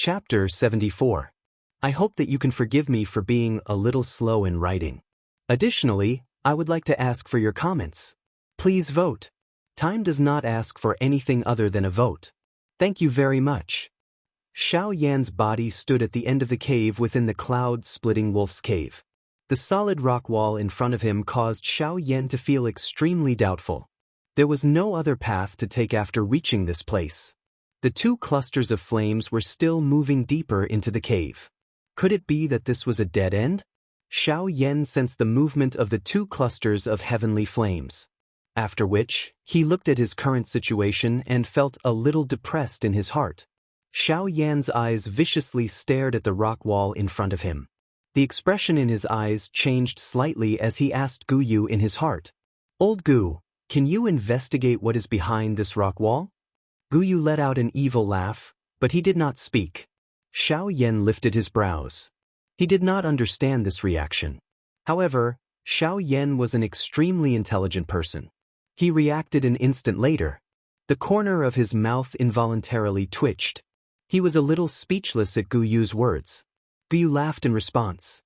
Chapter 74. I hope that you can forgive me for being a little slow in writing. Additionally, I would like to ask for your comments. Please vote. Time does not ask for anything other than a vote. Thank you very much. Xianxia's body stood at the end of the cave within the cloud-splitting wolf's cave. The solid rock wall in front of him caused Xianxia to feel extremely doubtful. There was no other path to take after reaching this place. The two clusters of flames were still moving deeper into the cave. Could it be that this was a dead end? Xianxia sensed the movement of the two clusters of heavenly flames. After which, he looked at his current situation and felt a little depressed in his heart. Xianxia's eyes viciously stared at the rock wall in front of him. The expression in his eyes changed slightly as he asked Guyu in his heart, "Old Gu, can you investigate what is behind this rock wall?" Guyu let out an evil laugh, but he did not speak. Xianxia lifted his brows. He did not understand this reaction. However, Xianxia was an extremely intelligent person. He reacted an instant later. The corner of his mouth involuntarily twitched. He was a little speechless at Guyu's words. Guyu laughed in response.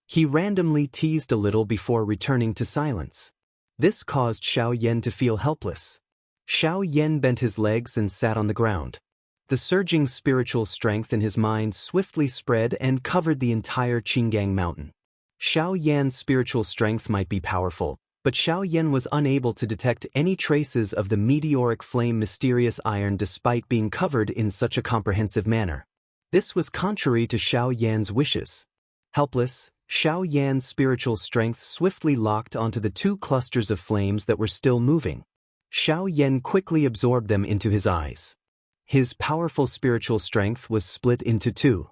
He randomly teased a little before returning to silence. This caused Xianxia to feel helpless. Xianxia bent his legs and sat on the ground. The surging spiritual strength in his mind swiftly spread and covered the entire Qinggang mountain. Xianxia's spiritual strength might be powerful, but Xianxia was unable to detect any traces of the meteoric flame mysterious iron despite being covered in such a comprehensive manner. This was contrary to Xianxia's wishes. Helpless, Xianxia's spiritual strength swiftly locked onto the two clusters of flames that were still moving. Xianxia quickly absorbed them into his eyes. His powerful spiritual strength was split into two.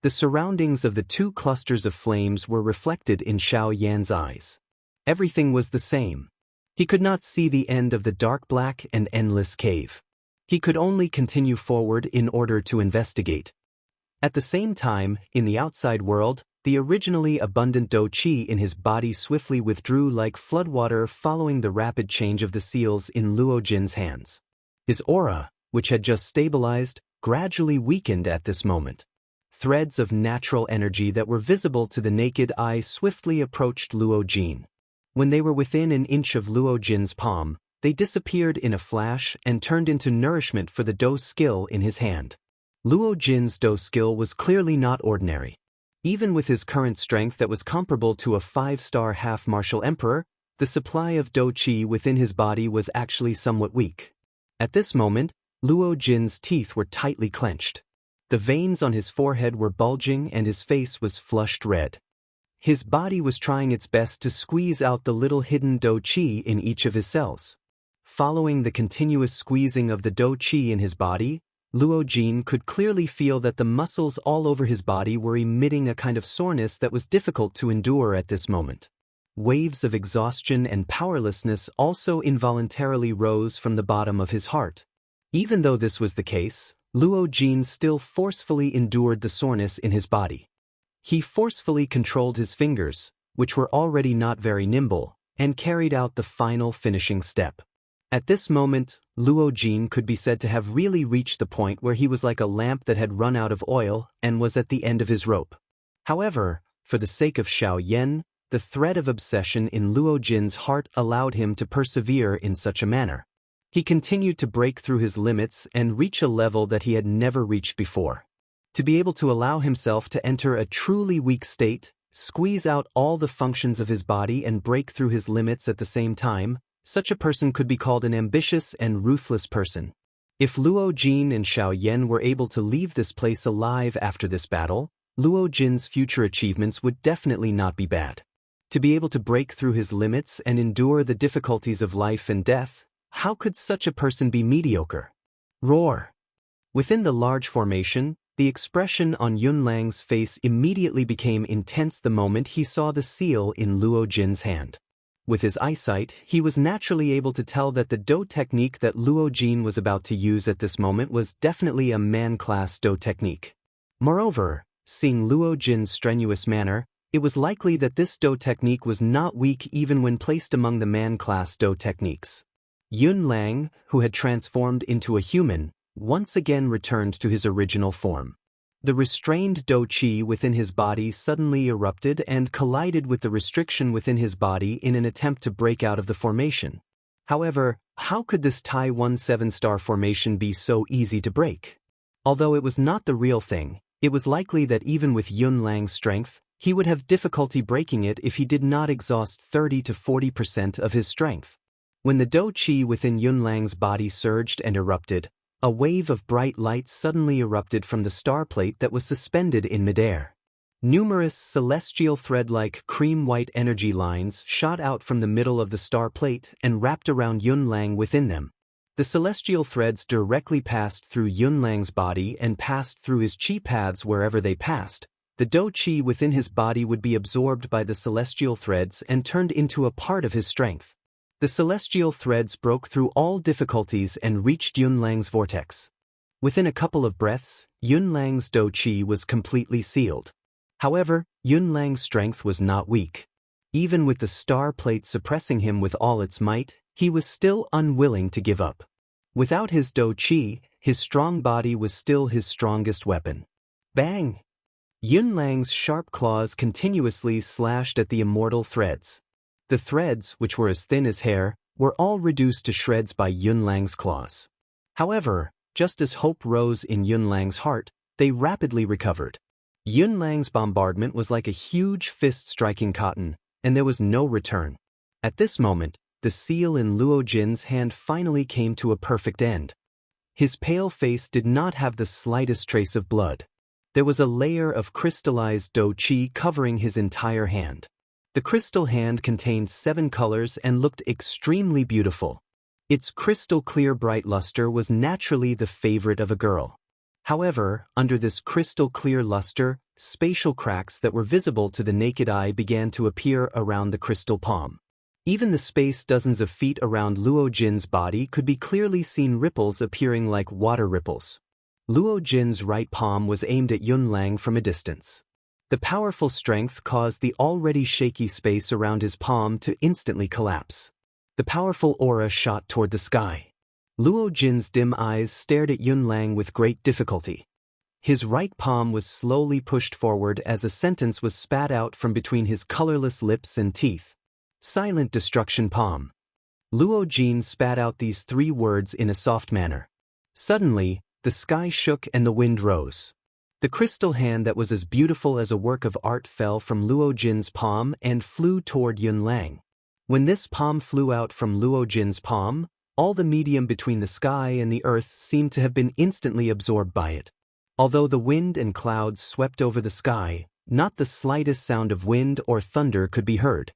The surroundings of the two clusters of flames were reflected in Xianxia's eyes. Everything was the same. He could not see the end of the dark black and endless cave. He could only continue forward in order to investigate. At the same time, in the outside world, the originally abundant Do Qi in his body swiftly withdrew like floodwater following the rapid change of the seals in Luo Jin's hands. His aura, which had just stabilized, gradually weakened at this moment. Threads of natural energy that were visible to the naked eye swiftly approached Luo Jin. When they were within an inch of Luo Jin's palm, they disappeared in a flash and turned into nourishment for the Do skill in his hand. Luo Jin's Do skill was clearly not ordinary. Even with his current strength that was comparable to a 5-star half-martial emperor, the supply of Do Qi within his body was actually somewhat weak. At this moment, Luo Jin's teeth were tightly clenched. The veins on his forehead were bulging and his face was flushed red. His body was trying its best to squeeze out the little hidden Do Qi in each of his cells. Following the continuous squeezing of the Do Qi in his body, Luo Jin could clearly feel that the muscles all over his body were emitting a kind of soreness that was difficult to endure at this moment. Waves of exhaustion and powerlessness also involuntarily rose from the bottom of his heart. Even though this was the case, Luo Jin still forcefully endured the soreness in his body. He forcefully controlled his fingers, which were already not very nimble, and carried out the final finishing step. At this moment, Luo Jin could be said to have really reached the point where he was like a lamp that had run out of oil and was at the end of his rope. However, for the sake of Xianxia, the thread of obsession in Luo Jin's heart allowed him to persevere in such a manner. He continued to break through his limits and reach a level that he had never reached before. To be able to allow himself to enter a truly weak state, squeeze out all the functions of his body and break through his limits at the same time, such a person could be called an ambitious and ruthless person. If Luo Jin and Xianxia were able to leave this place alive after this battle, Luo Jin's future achievements would definitely not be bad. To be able to break through his limits and endure the difficulties of life and death, how could such a person be mediocre? Roar! Within the large formation, the expression on Yunlang's face immediately became intense the moment he saw the seal in Luo Jin's hand. With his eyesight, he was naturally able to tell that the Do technique that Luo Jin was about to use at this moment was definitely a man-class Do technique. Moreover, seeing Luo Jin's strenuous manner, it was likely that this Do technique was not weak even when placed among the man-class Do techniques. Yunlang, who had transformed into a human, once again returned to his original form. The restrained Do Qi within his body suddenly erupted and collided with the restriction within his body in an attempt to break out of the formation. However, how could this Tai 17-star formation be so easy to break? Although it was not the real thing, it was likely that even with Yun Lang's strength, he would have difficulty breaking it if he did not exhaust 30 to 40% of his strength. When the Do Qi within Yun Lang's body surged and erupted, a wave of bright light suddenly erupted from the star plate that was suspended in midair. Numerous celestial thread-like cream-white energy lines shot out from the middle of the star plate and wrapped around Yun Lang within them. The celestial threads directly passed through Yun Lang's body and passed through his chi paths wherever they passed. The Do Qi within his body would be absorbed by the celestial threads and turned into a part of his strength. The celestial threads broke through all difficulties and reached Yun Lang's vortex. Within a couple of breaths, Yun Lang's Do Qi was completely sealed. However, Yun Lang's strength was not weak. Even with the star plate suppressing him with all its might, he was still unwilling to give up. Without his Do Qi, his strong body was still his strongest weapon. Bang! Yun Lang's sharp claws continuously slashed at the immortal threads. The threads, which were as thin as hair, were all reduced to shreds by Yun Lang's claws. However, just as hope rose in Yun Lang's heart, they rapidly recovered. Yun Lang's bombardment was like a huge fist striking cotton, and there was no return. At this moment, the seal in Luo Jin's hand finally came to a perfect end. His pale face did not have the slightest trace of blood. There was a layer of crystallized Do Qi covering his entire hand. The crystal hand contained 7 colors and looked extremely beautiful. Its crystal-clear bright luster was naturally the favorite of a girl. However, under this crystal-clear luster, spatial cracks that were visible to the naked eye began to appear around the crystal palm. Even the space dozens of feet around Luo Jin's body could be clearly seen ripples appearing like water ripples. Luo Jin's right palm was aimed at Yun Lang from a distance. The powerful strength caused the already shaky space around his palm to instantly collapse. The powerful aura shot toward the sky. Luo Jin's dim eyes stared at Yun Lang with great difficulty. His right palm was slowly pushed forward as a sentence was spat out from between his colorless lips and teeth. Silent destruction palm. Luo Jin spat out these 3 words in a soft manner. Suddenly, the sky shook and the wind rose. The crystal hand that was as beautiful as a work of art fell from Luo Jin's palm and flew toward Yun Lang. When this palm flew out from Luo Jin's palm, all the medium between the sky and the earth seemed to have been instantly absorbed by it. Although the wind and clouds swept over the sky, not the slightest sound of wind or thunder could be heard.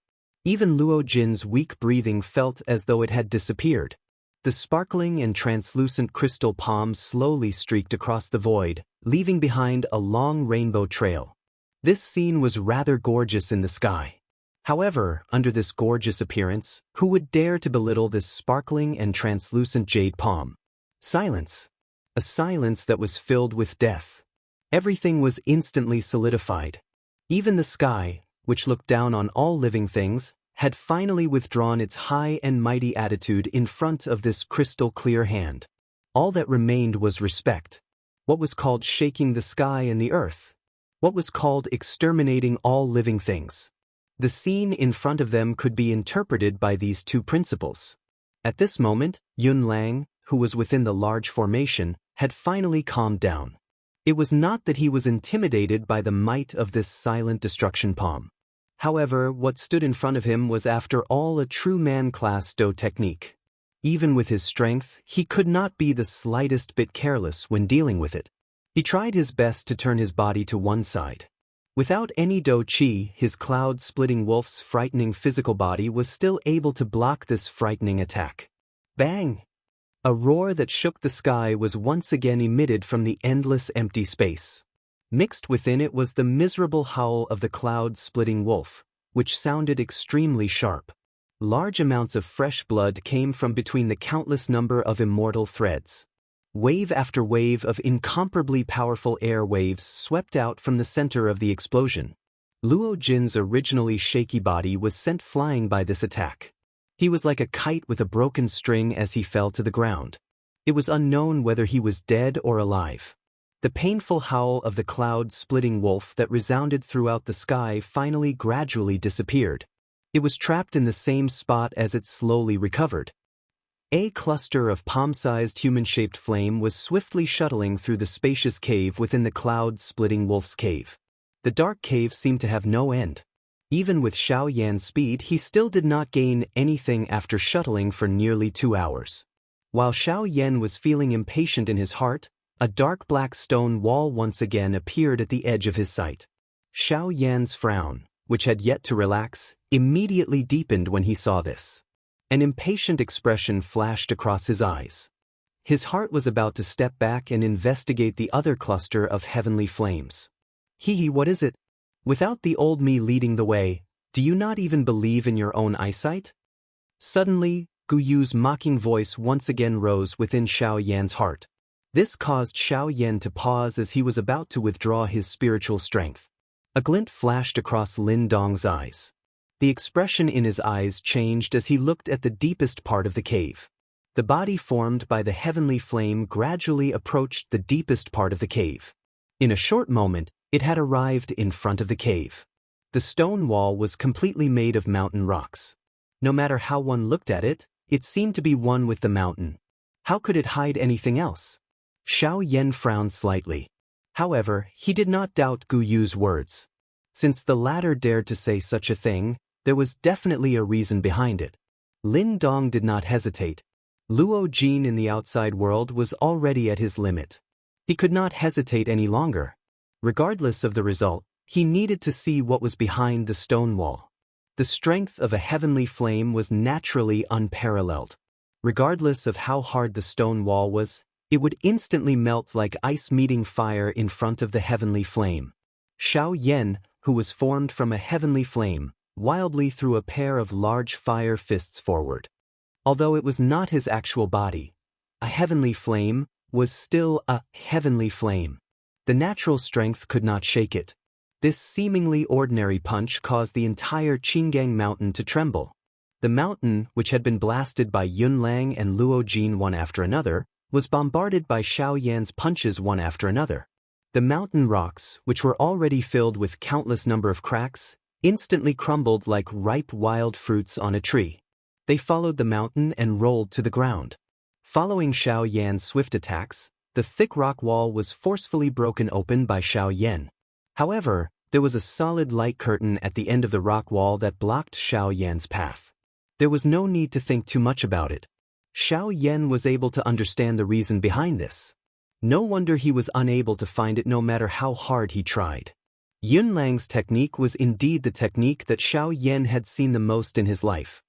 Even Luo Jin's weak breathing felt as though it had disappeared. The sparkling and translucent crystal palm slowly streaked across the void, leaving behind a long rainbow trail. This scene was rather gorgeous in the sky. However, under this gorgeous appearance, who would dare to belittle this sparkling and translucent jade palm? Silence. A silence that was filled with death. Everything was instantly solidified. Even the sky, which looked down on all living things, had finally withdrawn its high and mighty attitude in front of this crystal-clear hand. All that remained was respect. What was called shaking the sky and the earth? What was called exterminating all living things? The scene in front of them could be interpreted by these 2 principles. At this moment, Yun Lang, who was within the large formation, had finally calmed down. It was not that he was intimidated by the might of this silent destruction palm. However, what stood in front of him was after all a true man-class Do technique. Even with his strength, he could not be the slightest bit careless when dealing with it. He tried his best to turn his body to one side. Without any Do Qi, his cloud-splitting wolf's frightening physical body was still able to block this frightening attack. Bang! A roar that shook the sky was once again emitted from the endless empty space. Mixed within it was the miserable howl of the cloud-splitting wolf, which sounded extremely sharp. Large amounts of fresh blood came from between the countless number of immortal threads. Wave after wave of incomparably powerful air waves swept out from the center of the explosion. Luo Jin's originally shaky body was sent flying by this attack. He was like a kite with a broken string as he fell to the ground. It was unknown whether he was dead or alive. The painful howl of the cloud-splitting wolf that resounded throughout the sky finally gradually disappeared. It was trapped in the same spot as it slowly recovered. A cluster of palm-sized human-shaped flame was swiftly shuttling through the spacious cave within the cloud-splitting wolf's cave. The dark cave seemed to have no end. Even with Xiao Yan's speed, he still did not gain anything after shuttling for nearly 2 hours. While Xiao Yan was feeling impatient in his heart, a dark black stone wall once again appeared at the edge of his sight. Xiao Yan's frown, which had yet to relax, immediately deepened when he saw this. An impatient expression flashed across his eyes. His heart was about to step back and investigate the other cluster of heavenly flames. What is it? Without the old me leading the way, do you not even believe in your own eyesight? Suddenly, Gu Yu's mocking voice once again rose within Xiao Yan's heart. This caused Xiao Yan to pause as he was about to withdraw his spiritual strength. A glint flashed across Lin Dong's eyes. The expression in his eyes changed as he looked at the deepest part of the cave. The body formed by the heavenly flame gradually approached the deepest part of the cave. In a short moment, it had arrived in front of the cave. The stone wall was completely made of mountain rocks. No matter how one looked at it, it seemed to be one with the mountain. How could it hide anything else? Xiao Yan frowned slightly. However, he did not doubt Gu Yu's words. Since the latter dared to say such a thing, there was definitely a reason behind it. Lin Dong did not hesitate. Luo Jin in the outside world was already at his limit. He could not hesitate any longer. Regardless of the result, he needed to see what was behind the stone wall. The strength of a heavenly flame was naturally unparalleled. Regardless of how hard the stone wall was, it would instantly melt like ice meeting fire in front of the heavenly flame. Xiao Yan, who was formed from a heavenly flame, wildly threw a pair of large fire fists forward. Although it was not his actual body, a heavenly flame was still a heavenly flame. The natural strength could not shake it. This seemingly ordinary punch caused the entire Qinggang mountain to tremble. The mountain, which had been blasted by Yunlang and Luo Jin one after another, was bombarded by Xiao Yan's punches one after another. The mountain rocks, which were already filled with countless number of cracks, instantly crumbled like ripe wild fruits on a tree. They followed the mountain and rolled to the ground. Following Xiao Yan's swift attacks, the thick rock wall was forcefully broken open by Xiao Yan. However, there was a solid light curtain at the end of the rock wall that blocked Xiao Yan's path. There was no need to think too much about it. Xiao Yan was able to understand the reason behind this. No wonder he was unable to find it no matter how hard he tried. Yunlang's technique was indeed the technique that Xiao Yan had seen the most in his life.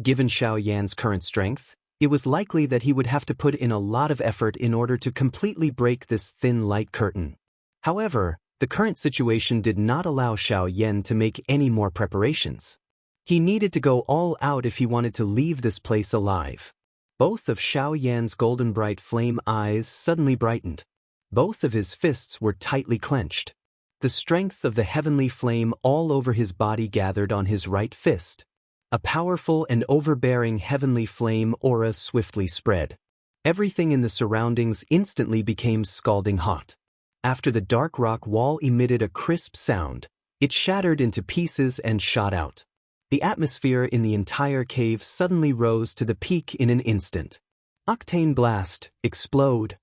Given Xiao Yan's current strength, it was likely that he would have to put in a lot of effort in order to completely break this thin light curtain. However, the current situation did not allow Xiao Yan to make any more preparations. He needed to go all out if he wanted to leave this place alive. Both of Xiao Yan's golden bright flame eyes suddenly brightened. Both of his fists were tightly clenched. The strength of the heavenly flame all over his body gathered on his right fist. A powerful and overbearing heavenly flame aura swiftly spread. Everything in the surroundings instantly became scalding hot. After the dark rock wall emitted a crisp sound, it shattered into pieces and shot out. The atmosphere in the entire cave suddenly rose to the peak in an instant. Octane blast, explode.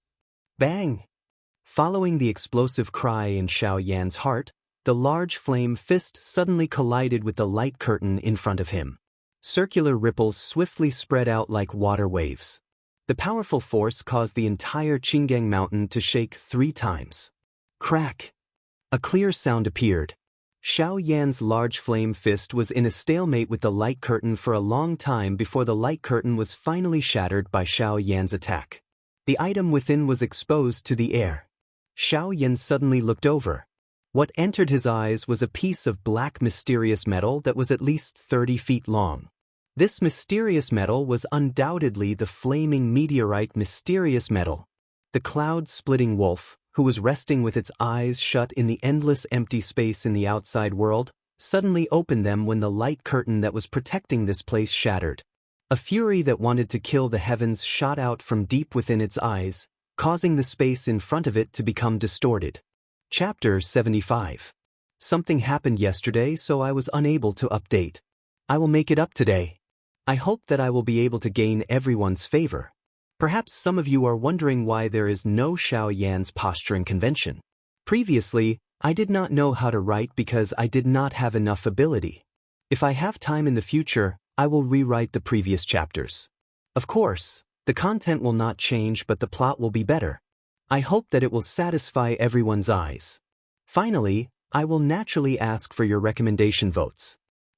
Bang! Following the explosive cry in Xiao Yan's heart, the large flame fist suddenly collided with the light curtain in front of him. Circular ripples swiftly spread out like water waves. The powerful force caused the entire Qinggang mountain to shake 3 times. Crack! A clear sound appeared. Xiao Yan's large flame fist was in a stalemate with the light curtain for a long time before the light curtain was finally shattered by Xiao Yan's attack. The item within was exposed to the air. Xiao Yan suddenly looked over. What entered his eyes was a piece of black mysterious metal that was at least 30 feet long. This mysterious metal was undoubtedly the flaming meteorite mysterious metal. The cloud-splitting wolf, who was resting with its eyes shut in the endless empty space in the outside world, suddenly opened them when the light curtain that was protecting this place shattered. A fury that wanted to kill the heavens shot out from deep within its eyes, causing the space in front of it to become distorted. Chapter 75. Something happened yesterday, so I was unable to update. I will make it up today. I hope that I will be able to gain everyone's favor. Perhaps some of you are wondering why there is no Xiaoyan's posturing convention. Previously, I did not know how to write because I did not have enough ability. If I have time in the future, I will rewrite the previous chapters. Of course, the content will not change, but the plot will be better. I hope that it will satisfy everyone's eyes. Finally, I will naturally ask for your recommendation votes.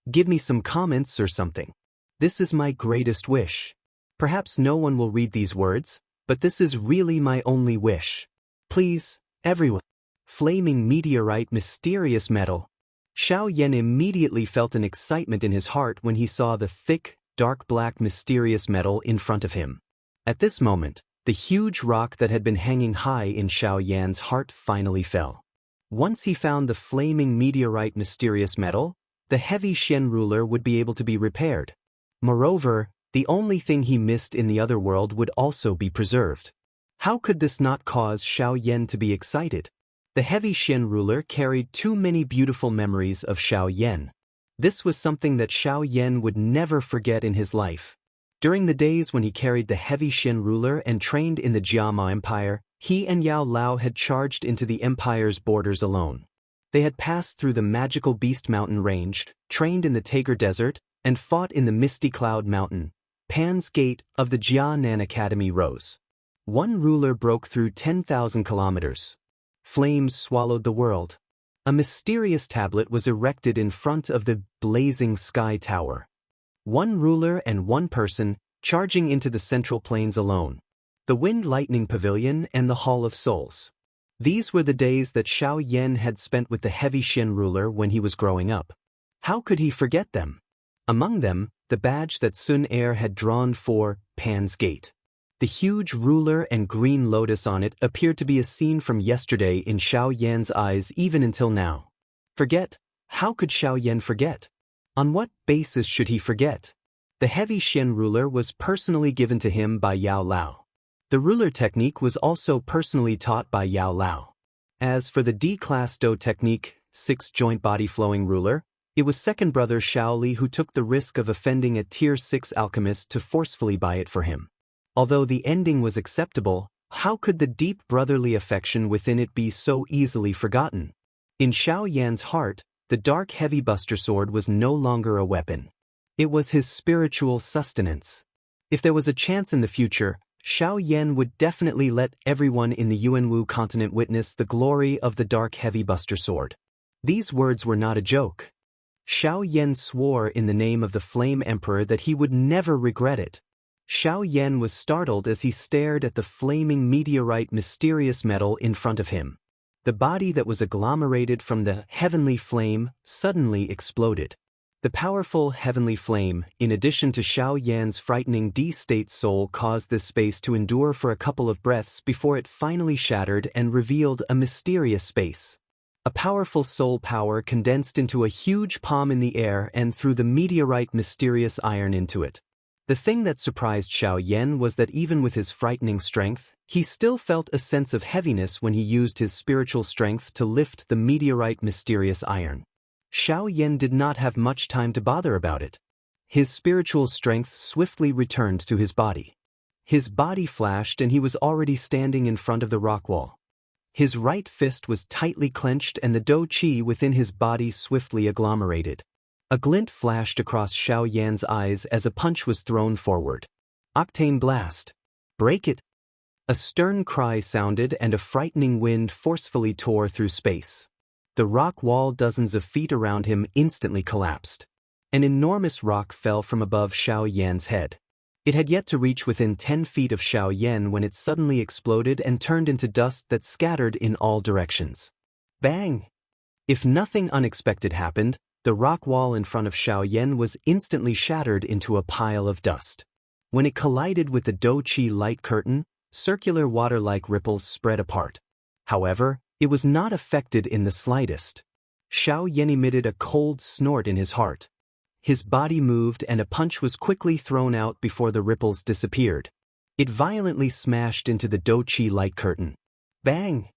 Give me some comments or something. This is my greatest wish. Perhaps no one will read these words, but this is really my only wish. Please, everyone. Flaming meteorite, mysterious metal. Xiaoyan immediately felt an excitement in his heart when he saw the thick, dark black mysterious metal in front of him. At this moment, the huge rock that had been hanging high in Xiaoyan's heart finally fell. Once he found the flaming meteorite mysterious metal, the heavy Xian ruler would be able to be repaired. Moreover, the only thing he missed in the other world would also be preserved. How could this not cause Xiaoyan to be excited? The heavy Xian ruler carried too many beautiful memories of Xiaoyan. This was something that Xiaoyan would never forget in his life. During the days when he carried the heavy Xian ruler and trained in the Jiama Empire, he and Yao Lao had charged into the empire's borders alone. They had passed through the magical Beast Mountain range, trained in the Tager Desert, and fought in the Misty Cloud Mountain. Pan's gate of the Jianan Academy rose. One ruler broke through 10,000 kilometers. Flames swallowed the world. A mysterious tablet was erected in front of the blazing sky tower. One ruler and one person, charging into the central plains alone. The Wind Lightning Pavilion and the Hall of Souls. These were the days that Xiaoyan had spent with the heavy Xian ruler when he was growing up. How could he forget them? Among them, the badge that Sun Er had drawn for Pan's Gate. The huge ruler and green lotus on it appeared to be a scene from yesterday in Xiaoyan's eyes even until now. Forget? How could Xiaoyan forget? On what basis should he forget? The heavy Xian ruler was personally given to him by Yao Lao. The ruler technique was also personally taught by Yao Lao. As for the D-class Do technique, 6-joint body flowing ruler, it was second brother Shaoli who took the risk of offending a tier 6 alchemist to forcefully buy it for him. Although the ending was acceptable, how could the deep brotherly affection within it be so easily forgotten? In Xiaoyan's heart, the dark heavy buster sword was no longer a weapon. It was his spiritual sustenance. If there was a chance in the future, Xiaoyan would definitely let everyone in the Yuanwu continent witness the glory of the dark heavy buster sword. These words were not a joke. Xiaoyan swore in the name of the Flame Emperor that he would never regret it. Xiaoyan was startled as he stared at the flaming meteorite mysterious metal in front of him. The body that was agglomerated from the heavenly flame suddenly exploded. The powerful heavenly flame, in addition to Xiaoyan's frightening D-state soul, caused this space to endure for a couple of breaths before it finally shattered and revealed a mysterious space. A powerful soul power condensed into a huge palm in the air and threw the meteorite mysterious iron into it. The thing that surprised Xiaoyan was that even with his frightening strength, he still felt a sense of heaviness when he used his spiritual strength to lift the meteorite mysterious iron. Xiaoyan did not have much time to bother about it. His spiritual strength swiftly returned to his body. His body flashed and he was already standing in front of the rock wall. His right fist was tightly clenched and the Do Qi within his body swiftly agglomerated. A glint flashed across Xiaoyan's eyes as a punch was thrown forward. Octane blast. Break it. A stern cry sounded and a frightening wind forcefully tore through space. The rock wall dozens of feet around him instantly collapsed. An enormous rock fell from above Xiaoyan's head. It had yet to reach within 10 feet of Xiaoyan when it suddenly exploded and turned into dust that scattered in all directions. Bang! If nothing unexpected happened, the rock wall in front of Xiaoyan was instantly shattered into a pile of dust. When it collided with the Do Qi light curtain, circular water-like ripples spread apart. However, it was not affected in the slightest. Xiaoyan emitted a cold snort in his heart. His body moved and a punch was quickly thrown out before the ripples disappeared. It violently smashed into the Douqi light curtain. Bang!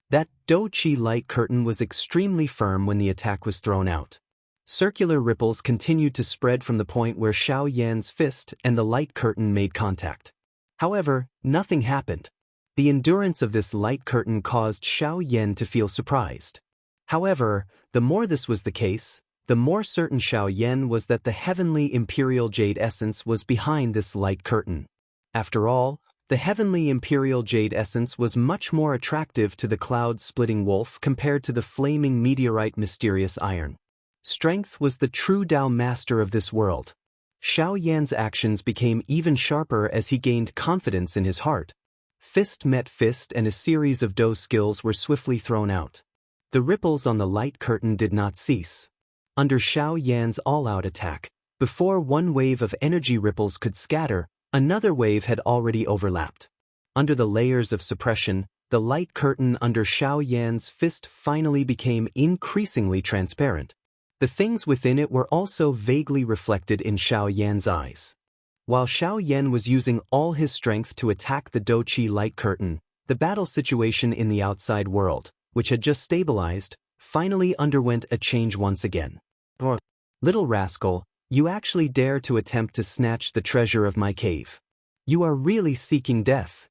That Douqi light curtain was extremely firm when the attack was thrown out. Circular ripples continued to spread from the point where Xiao Yan's fist and the light curtain made contact. However, nothing happened. The endurance of this light curtain caused Xiao Yan to feel surprised. However, the more this was the case, the more certain Xiao Yan was that the heavenly imperial jade essence was behind this light curtain. After all, the heavenly imperial jade essence was much more attractive to the cloud-splitting wolf compared to the flaming meteorite mysterious iron. Strength was the true Tao master of this world. Xiao Yan's actions became even sharper as he gained confidence in his heart. Fist met fist and a series of Dou skills were swiftly thrown out. The ripples on the light curtain did not cease. Under Xiao Yan's all-out attack, before one wave of energy ripples could scatter, another wave had already overlapped. Under the layers of suppression, the light curtain under Xiao Yan's fist finally became increasingly transparent. The things within it were also vaguely reflected in Xiao Yan's eyes. While Xiao Yan was using all his strength to attack the Douqi light curtain, the battle situation in the outside world, which had just stabilized, finally underwent a change once again. Little rascal, you actually dare to attempt to snatch the treasure of my cave. You are really seeking death.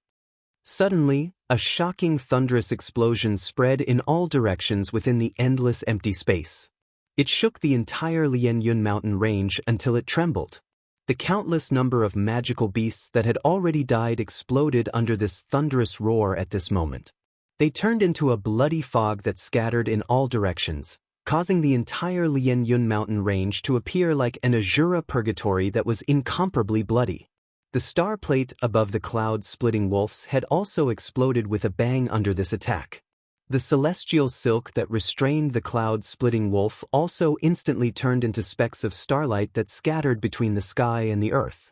Suddenly, a shocking thunderous explosion spread in all directions within the endless empty space. It shook the entire Lianyun mountain range until it trembled. The countless number of magical beasts that had already died exploded under this thunderous roar at this moment. They turned into a bloody fog that scattered in all directions, causing the entire Lianyun mountain range to appear like an azura purgatory that was incomparably bloody. The star plate above the cloud-splitting wolves had also exploded with a bang under this attack. The celestial silk that restrained the cloud-splitting wolf also instantly turned into specks of starlight that scattered between the sky and the earth.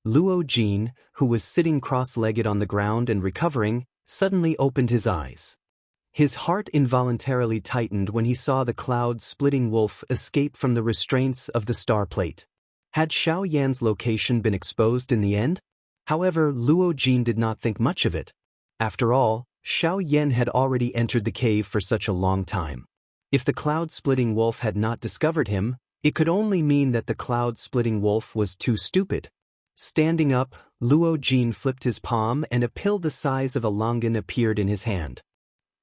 Luo Jin, who was sitting cross-legged on the ground and recovering, suddenly opened his eyes. His heart involuntarily tightened when he saw the cloud-splitting wolf escape from the restraints of the star plate. Had Xiao Yan's location been exposed in the end? However, Luo Jin did not think much of it. After all, Xiao Yan had already entered the cave for such a long time. If the cloud-splitting wolf had not discovered him, it could only mean that the cloud-splitting wolf was too stupid. Standing up, Luo Jin flipped his palm and a pill the size of a longan appeared in his hand.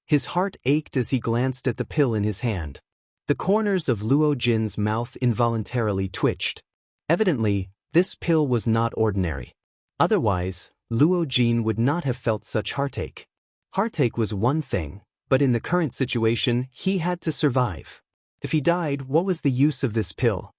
His heart ached as he glanced at the pill in his hand. The corners of Luo Jin's mouth involuntarily twitched. Evidently, this pill was not ordinary. Otherwise, Luo Jin would not have felt such heartache. Heartache was one thing, but in the current situation, he had to survive. If he died, what was the use of this pill?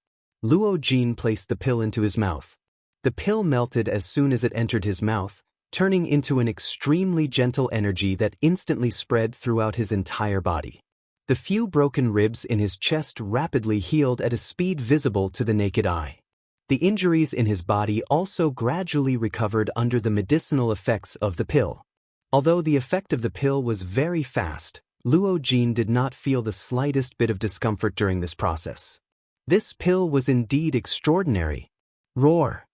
Luo Jin placed the pill into his mouth. The pill melted as soon as it entered his mouth, turning into an extremely gentle energy that instantly spread throughout his entire body. The few broken ribs in his chest rapidly healed at a speed visible to the naked eye. The injuries in his body also gradually recovered under the medicinal effects of the pill. Although the effect of the pill was very fast, Luo Jin did not feel the slightest bit of discomfort during this process. This pill was indeed extraordinary. Roar!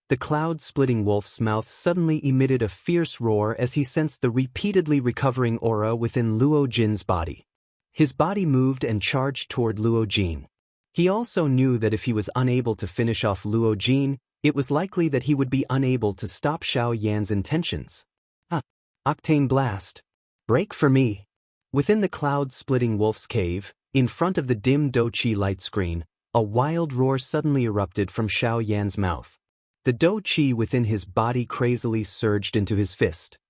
The cloud-splitting wolf's mouth suddenly emitted a fierce roar as he sensed the repeatedly recovering aura within Luo Jin's body. His body moved and charged toward Luo Jin. He also knew that if he was unable to finish off Luo Jin, it was likely that he would be unable to stop Xiao Yan's intentions. Octane blast. Break for me. Within the cloud-splitting wolf's cave, in front of the dim Douqi light screen, a wild roar suddenly erupted from Xiao Yan's mouth. The Douqi within his body crazily surged into his fist.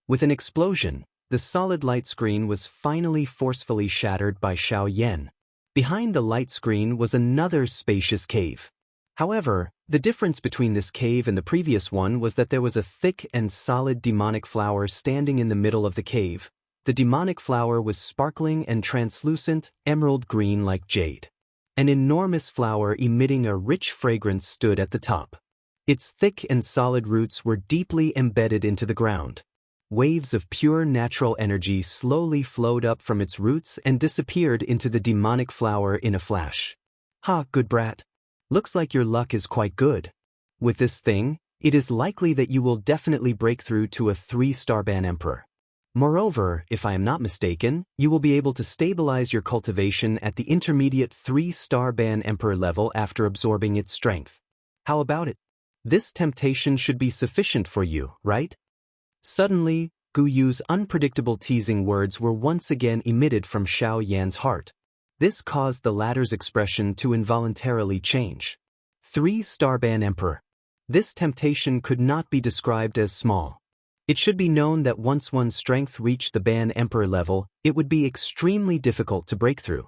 With an explosion, the solid light screen was finally forcefully shattered by Xiao Yan. Behind the light screen was another spacious cave. However, the difference between this cave and the previous one was that there was a thick and solid demonic flower standing in the middle of the cave. The demonic flower was sparkling and translucent, emerald green like jade. An enormous flower emitting a rich fragrance stood at the top. Its thick and solid roots were deeply embedded into the ground. Waves of pure natural energy slowly flowed up from its roots and disappeared into the demonic flower in a flash. Ha, good brat. Looks like your luck is quite good. With this thing, it is likely that you will definitely break through to a 3-star ban emperor. Moreover, if I am not mistaken, you will be able to stabilize your cultivation at the intermediate 3-star ban emperor level after absorbing its strength. How about it? This temptation should be sufficient for you, right? Suddenly, Gu Yu's unpredictable teasing words were once again emitted from Xiao Yan's heart. This caused the latter's expression to involuntarily change. 3-star ban emperor. This temptation could not be described as small. It should be known that once one's strength reached the ban emperor level, it would be extremely difficult to break through.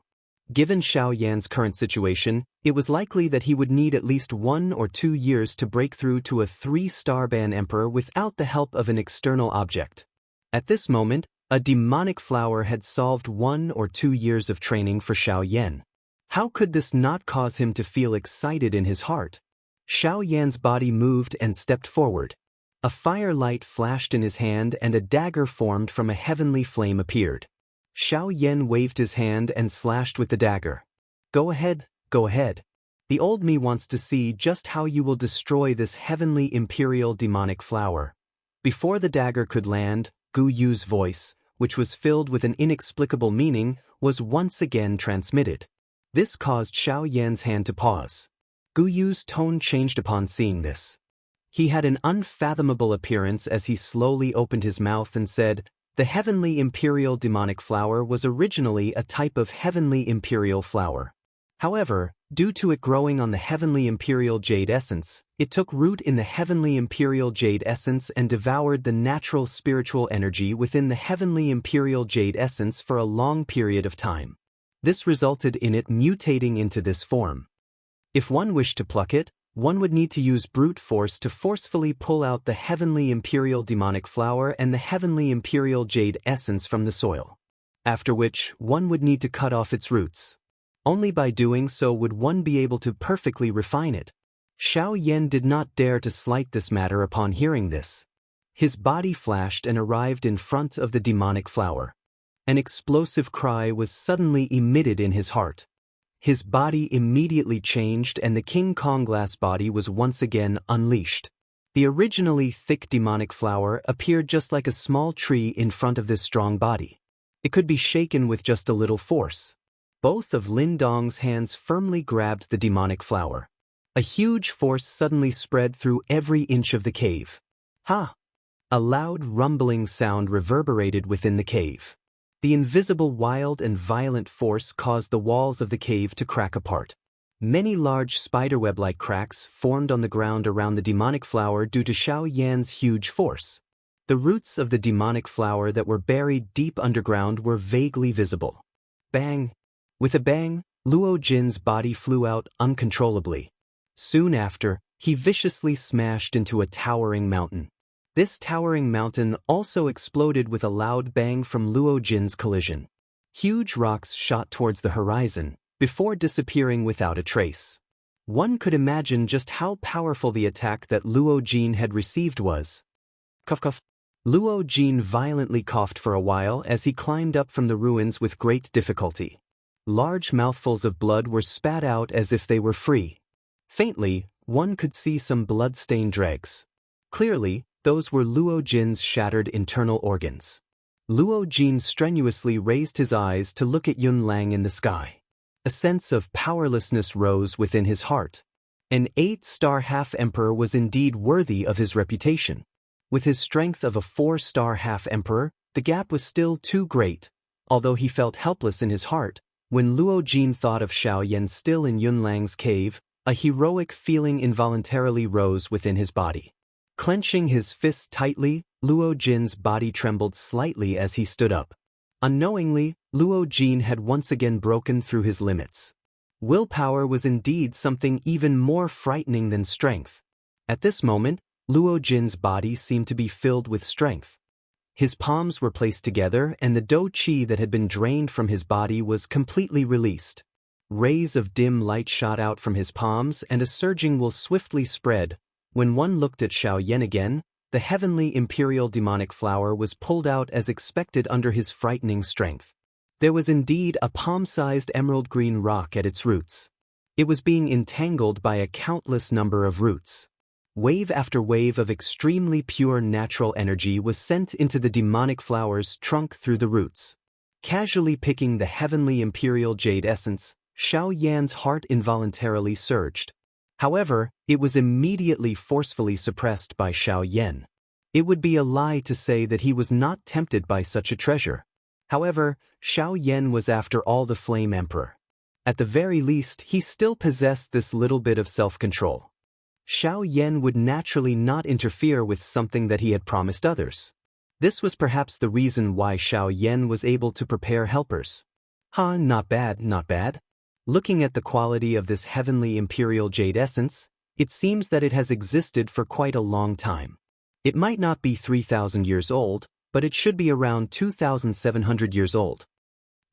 Given Xiao Yan's current situation, it was likely that he would need at least 1 or 2 years to break through to a 3-star ban emperor without the help of an external object. At this moment, a demonic flower had solved 1 or 2 years of training for Xiao Yan. How could this not cause him to feel excited in his heart? Xiao Yan's body moved and stepped forward. A firelight flashed in his hand and a dagger formed from a heavenly flame appeared. Xiao Yan waved his hand and slashed with the dagger. Go ahead, go ahead. The old me wants to see just how you will destroy this heavenly imperial demonic flower. Before the dagger could land, Gu Yu's voice, which was filled with an inexplicable meaning, was once again transmitted. This caused Xiao Yan's hand to pause. Gu Yu's tone changed upon seeing this. He had an unfathomable appearance as he slowly opened his mouth and said, "The heavenly imperial demonic flower was originally a type of heavenly imperial flower. However, due to it growing on the heavenly imperial jade essence, it took root in the heavenly imperial jade essence and devoured the natural spiritual energy within the heavenly imperial jade essence for a long period of time. This resulted in it mutating into this form. If one wished to pluck it, one would need to use brute force to forcefully pull out the heavenly imperial demonic flower and the heavenly imperial jade essence from the soil. After which, one would need to cut off its roots. Only by doing so would one be able to perfectly refine it." Xiao Yan did not dare to slight this matter upon hearing this. His body flashed and arrived in front of the demonic flower. An explosive cry was suddenly emitted in his heart. His body immediately changed and the King Kong glass body was once again unleashed. The originally thick demonic flower appeared just like a small tree in front of this strong body. It could be shaken with just a little force. Both of Lin Dong's hands firmly grabbed the demonic flower. A huge force suddenly spread through every inch of the cave. Ha! A loud rumbling sound reverberated within the cave. The invisible wild and violent force caused the walls of the cave to crack apart. Many large spiderweb-like cracks formed on the ground around the demonic flower due to Xiao Yan's huge force. The roots of the demonic flower that were buried deep underground were vaguely visible. Bang! With a bang, Luo Jin's body flew out uncontrollably. Soon after, he viciously smashed into a towering mountain. This towering mountain also exploded with a loud bang from Luo Jin's collision. Huge rocks shot towards the horizon, before disappearing without a trace. One could imagine just how powerful the attack that Luo Jin had received was. Cough cough. Luo Jin violently coughed for a while as he climbed up from the ruins with great difficulty. Large mouthfuls of blood were spat out as if they were free. Faintly, one could see some blood-stained dregs. Clearly, those were Luo Jin's shattered internal organs. Luo Jin strenuously raised his eyes to look at Yun Lang in the sky. A sense of powerlessness rose within his heart. An 8-star half-emperor was indeed worthy of his reputation. With his strength of a 4-star half-emperor, the gap was still too great, although he felt helpless in his heart. When Luo Jin thought of Xiao Yan still in Yun Lang's cave, a heroic feeling involuntarily rose within his body. Clenching his fists tightly, Luo Jin's body trembled slightly as he stood up. Unknowingly, Luo Jin had once again broken through his limits. Willpower was indeed something even more frightening than strength. At this moment, Luo Jin's body seemed to be filled with strength. His palms were placed together and the dou qi that had been drained from his body was completely released. Rays of dim light shot out from his palms and a surging will swiftly spread. When one looked at Xiao Yan again, the heavenly imperial demonic flower was pulled out as expected under his frightening strength. There was indeed a palm-sized emerald green rock at its roots. It was being entangled by a countless number of roots. Wave after wave of extremely pure natural energy was sent into the demonic flower's trunk through the roots. Casually picking the heavenly imperial jade essence, Xiao Yan's heart involuntarily surged. However, it was immediately forcefully suppressed by Xiao Yan. It would be a lie to say that he was not tempted by such a treasure. However, Xiao Yan was after all the Flame Emperor. At the very least, he still possessed this little bit of self-control. Xiao Yan would naturally not interfere with something that he had promised others. This was perhaps the reason why Xiao Yan was able to prepare helpers. Not bad, not bad. Looking at the quality of this heavenly imperial jade essence, it seems that it has existed for quite a long time. It might not be 3,000 years old, but it should be around 2,700 years old.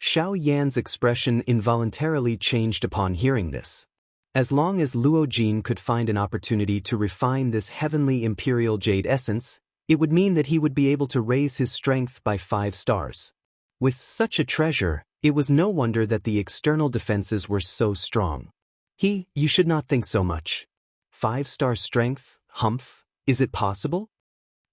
Xiao Yan's expression involuntarily changed upon hearing this. As long as Luo Jin could find an opportunity to refine this heavenly imperial jade essence, it would mean that he would be able to raise his strength by 5 stars. With such a treasure, it was no wonder that the external defenses were so strong. You should not think so much. 5-star strength, humph, is it possible?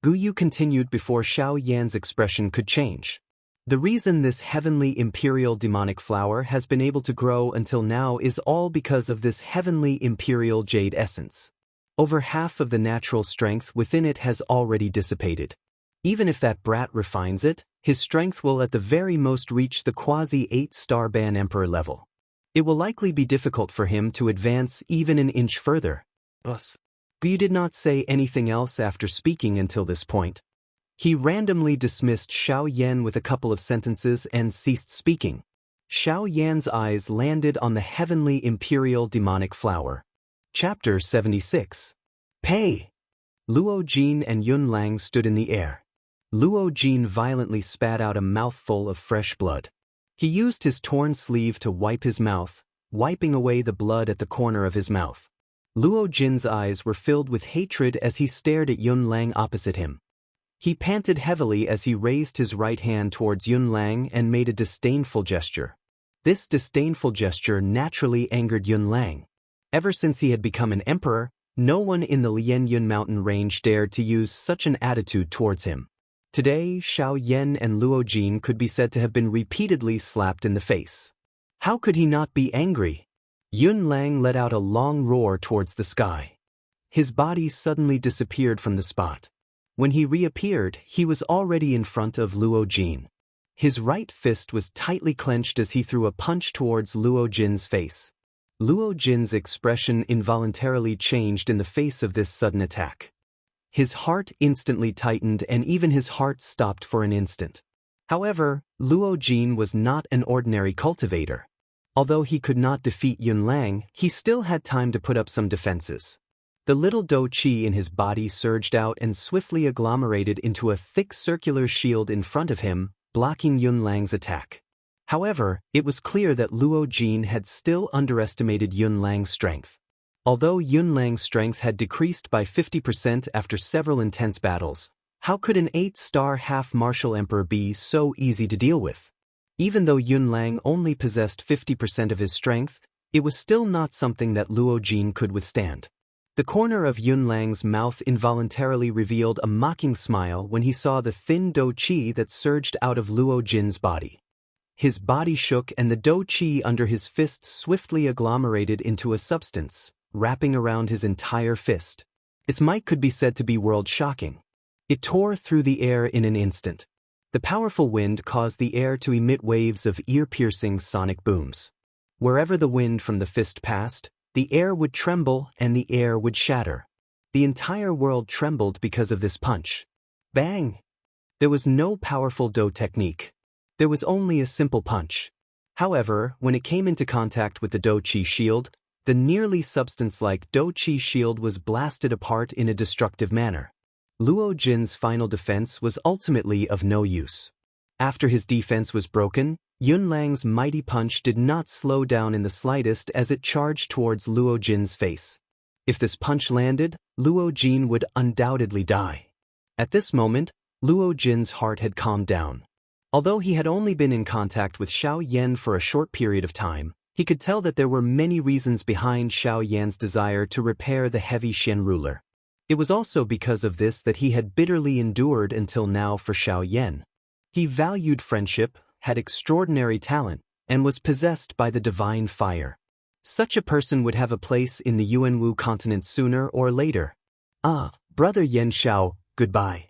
Gu Yu continued before Xiao Yan's expression could change. The reason this heavenly imperial demonic flower has been able to grow until now is all because of this heavenly imperial jade essence. Over half of the natural strength within it has already dissipated. Even if that brat refines it, his strength will at the very most reach the quasi-8-star Ban Emperor level. It will likely be difficult for him to advance even an inch further. Gu did not say anything else after speaking until this point. He randomly dismissed Xiao Yan with a couple of sentences and ceased speaking. Xiao Yan's eyes landed on the heavenly imperial demonic flower. Chapter 76. Pay! Luo Jin and Yun Lang stood in the air. Luo Jin violently spat out a mouthful of fresh blood. He used his torn sleeve to wipe his mouth, wiping away the blood at the corner of his mouth. Luo Jin's eyes were filled with hatred as he stared at Yun Lang opposite him. He panted heavily as he raised his right hand towards Yun Lang and made a disdainful gesture. This disdainful gesture naturally angered Yun Lang. Ever since he had become an emperor, no one in the Lianyun mountain range dared to use such an attitude towards him. Today, Xiao Yan and Luo Jin could be said to have been repeatedly slapped in the face. How could he not be angry? Yun Lang let out a long roar towards the sky. His body suddenly disappeared from the spot. When he reappeared, he was already in front of Luo Jin. His right fist was tightly clenched as he threw a punch towards Luo Jin's face. Luo Jin's expression involuntarily changed in the face of this sudden attack. His heart instantly tightened and even his heart stopped for an instant. However, Luo Jin was not an ordinary cultivator. Although he could not defeat Yun Lang, he still had time to put up some defenses. The little dou qi in his body surged out and swiftly agglomerated into a thick circular shield in front of him, blocking Yun Lang's attack. However, it was clear that Luo Jin had still underestimated Yun Lang's strength. Although Yun Lang's strength had decreased by 50% after several intense battles, how could an 8-star half-martial emperor be so easy to deal with? Even though Yun Lang only possessed 50% of his strength, it was still not something that Luo Jin could withstand. The corner of Yun Lang's mouth involuntarily revealed a mocking smile when he saw the thin dou qi that surged out of Luo Jin's body. His body shook and the dou qi under his fist swiftly agglomerated into a substance, wrapping around his entire fist. Its might could be said to be world-shocking. It tore through the air in an instant. The powerful wind caused the air to emit waves of ear-piercing sonic booms. Wherever the wind from the fist passed, the air would tremble and the air would shatter. The entire world trembled because of this punch. Bang! There was no powerful dou technique. There was only a simple punch. However, when it came into contact with the dou qi shield, the nearly substance-like dou qi shield was blasted apart in a destructive manner. Luo Jin's final defense was ultimately of no use. After his defense was broken, Yun Lang's mighty punch did not slow down in the slightest as it charged towards Luo Jin's face. If this punch landed, Luo Jin would undoubtedly die. At this moment, Luo Jin's heart had calmed down. Although he had only been in contact with Xiao Yan for a short period of time, he could tell that there were many reasons behind Xiao Yan's desire to repair the heavy Xian ruler. It was also because of this that he had bitterly endured until now for Xiao Yan. He valued friendship, had extraordinary talent, and was possessed by the divine fire. Such a person would have a place in the Yuanwu continent sooner or later. Ah, brother Yan Xiao, goodbye.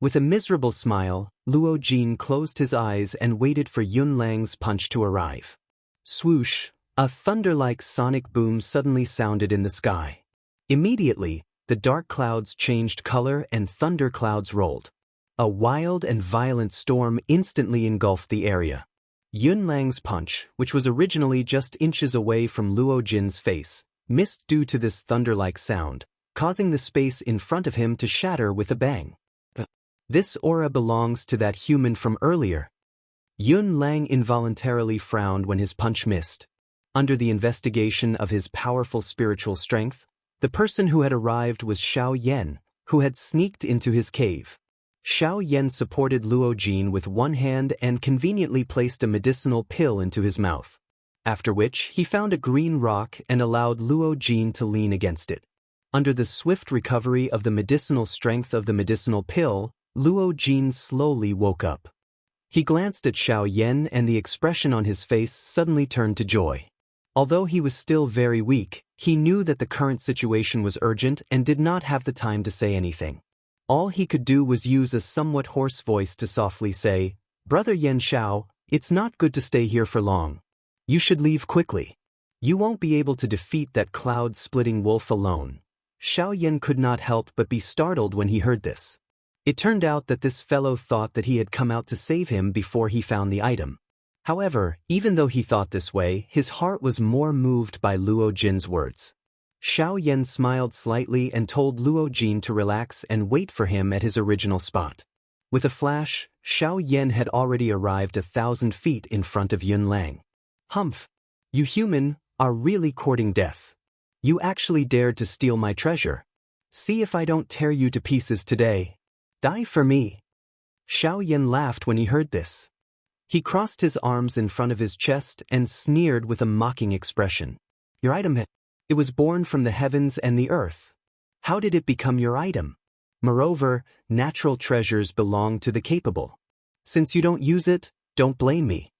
With a miserable smile, Luo Jin closed his eyes and waited for Yun Lang's punch to arrive. Swoosh, a thunder-like sonic boom suddenly sounded in the sky. Immediately, the dark clouds changed color and thunder clouds rolled. A wild and violent storm instantly engulfed the area. Yun Lang's punch, which was originally just inches away from Luo Jin's face, missed due to this thunder-like sound, causing the space in front of him to shatter with a bang. This aura belongs to that human from earlier. Yun Lang involuntarily frowned when his punch missed. Under the investigation of his powerful spiritual strength, the person who had arrived was Xiao Yan, who had sneaked into his cave. Xiao Yan supported Luo Jin with one hand and conveniently placed a medicinal pill into his mouth. After which, he found a green rock and allowed Luo Jin to lean against it. Under the swift recovery of the medicinal strength of the medicinal pill, Luo Jin slowly woke up. He glanced at Xiao Yan and the expression on his face suddenly turned to joy. Although he was still very weak, he knew that the current situation was urgent and did not have the time to say anything. All he could do was use a somewhat hoarse voice to softly say, "Brother Yan Xiao, it's not good to stay here for long. You should leave quickly. You won't be able to defeat that cloud-splitting wolf alone." Xiao Yan could not help but be startled when he heard this. It turned out that this fellow thought that he had come out to save him before he found the item. However, even though he thought this way, his heart was more moved by Luo Jin's words. Xiao Yan smiled slightly and told Luo Jin to relax and wait for him at his original spot. With a flash, Xiao Yan had already arrived 1,000 feet in front of Yun Lang. "Humph! You human are really courting death. You actually dared to steal my treasure. See if I don't tear you to pieces today. Die for me." Xiao Yan laughed when he heard this. He crossed his arms in front of his chest and sneered with a mocking expression. "Your item, it was born from the heavens and the earth. How did it become your item? Moreover, natural treasures belong to the capable. Since you don't use it, don't blame me."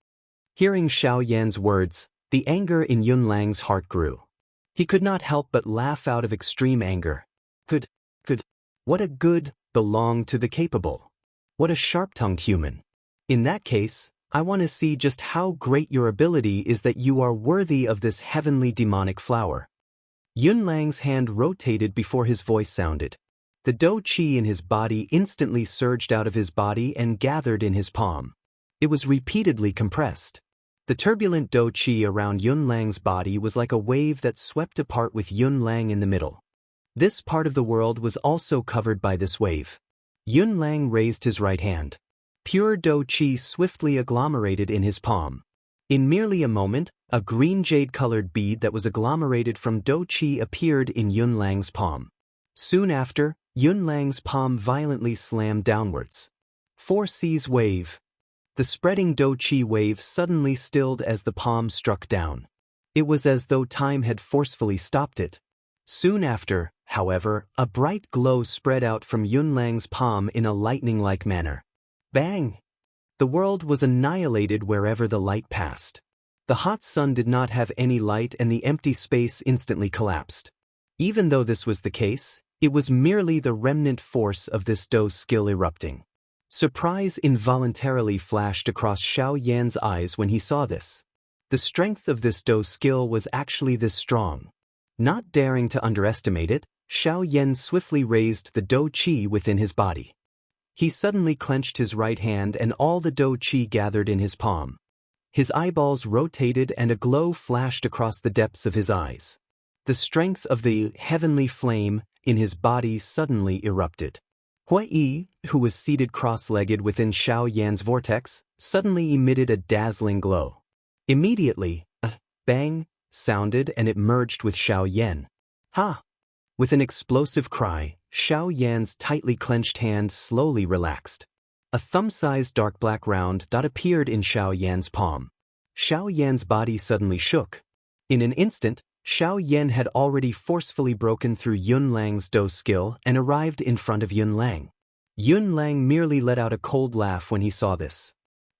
Hearing Xiao Yan's words, the anger in Yun Lang's heart grew. He could not help but laugh out of extreme anger. Good. What a good belonged to the capable. What a sharp-tongued human. In that case, I want to see just how great your ability is that you are worthy of this heavenly demonic flower. Yun Lang's hand rotated before his voice sounded. The dou qi in his body instantly surged out of his body and gathered in his palm. It was repeatedly compressed. The turbulent dou qi around Yun Lang's body was like a wave that swept apart with Yun Lang in the middle. This part of the world was also covered by this wave. Yun Lang raised his right hand. Pure dou qi swiftly agglomerated in his palm. In merely a moment, a green jade-colored bead that was agglomerated from dou qi appeared in Yun Lang's palm. Soon after, Yun Lang's palm violently slammed downwards. 4C's wave. The spreading dou qi wave suddenly stilled as the palm struck down. It was as though time had forcefully stopped it. Soon after, however, a bright glow spread out from Yun Lang's palm in a lightning-like manner. Bang! The world was annihilated wherever the light passed. The hot sun did not have any light and the empty space instantly collapsed. Even though this was the case, it was merely the remnant force of this dou skill erupting. Surprise involuntarily flashed across Xiao Yan's eyes when he saw this. The strength of this dou skill was actually this strong. Not daring to underestimate it, Xiao Yan swiftly raised the dou qi within his body. He suddenly clenched his right hand and all the dou qi gathered in his palm. His eyeballs rotated and a glow flashed across the depths of his eyes. The strength of the heavenly flame in his body suddenly erupted. Hui, who was seated cross-legged within Xiao Yan's vortex, suddenly emitted a dazzling glow. Immediately, a bang sounded and it merged with Xiao Yan. Ha! With an explosive cry, Xiao Yan's tightly clenched hand slowly relaxed. A thumb-sized dark black round dot appeared in Xiao Yan's palm. Xiao Yan's body suddenly shook. In an instant, Xiao Yan had already forcefully broken through Yun Lang's Do skill and arrived in front of Yun Lang. Yun Lang merely let out a cold laugh when he saw this.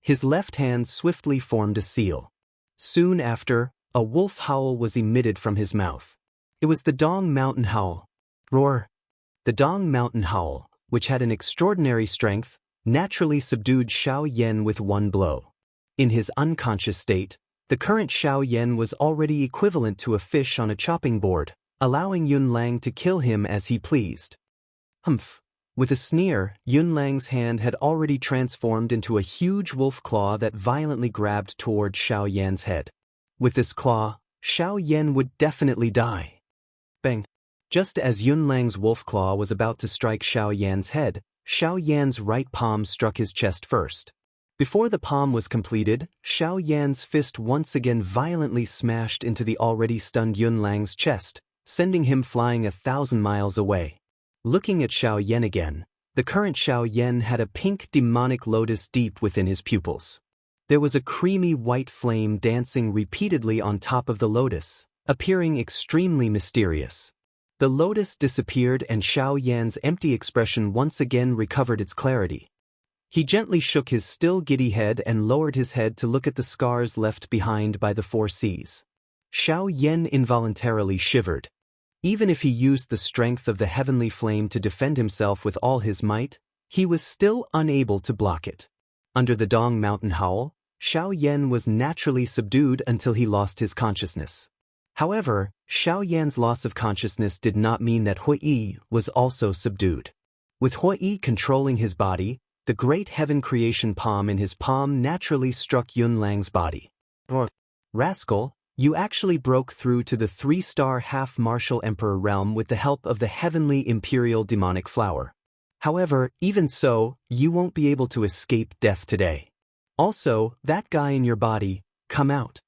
His left hand swiftly formed a seal. Soon after, a wolf howl was emitted from his mouth. It was the Dong Mountain Howl. Roar! The Dong Mountain Howl, which had an extraordinary strength, naturally subdued Xiao Yan with one blow. In his unconscious state, the current Xiao Yan was already equivalent to a fish on a chopping board, allowing Yun Lang to kill him as he pleased. Humph! With a sneer, Yun Lang's hand had already transformed into a huge wolf claw that violently grabbed toward Xiao Yan's head. With this claw, Xiao Yan would definitely die. Bang! Just as Yun Lang's wolf claw was about to strike Xiao Yan's head, Xiao Yan's right palm struck his chest first. Before the palm was completed, Xiao Yan's fist once again violently smashed into the already stunned Yun Lang's chest, sending him flying 1,000 miles away. Looking at Xiao Yan again, the current Xiao Yan had a pink demonic lotus deep within his pupils. There was a creamy white flame dancing repeatedly on top of the lotus, appearing extremely mysterious. The lotus disappeared and Xiao Yan's empty expression once again recovered its clarity. He gently shook his still giddy head and lowered his head to look at the scars left behind by the 4 seas. Xiao Yan involuntarily shivered. Even if he used the strength of the heavenly flame to defend himself with all his might, he was still unable to block it. Under the Dong Mountain Howl, Xiao Yan was naturally subdued until he lost his consciousness. However, Xiao Yan's loss of consciousness did not mean that Hui was also subdued. With Hui controlling his body, the great heaven creation palm in his palm naturally struck Yun Lang's body. Rascal, you actually broke through to the 3-star half-martial emperor realm with the help of the heavenly imperial demonic flower. However, even so, you won't be able to escape death today. Also, that guy in your body, come out.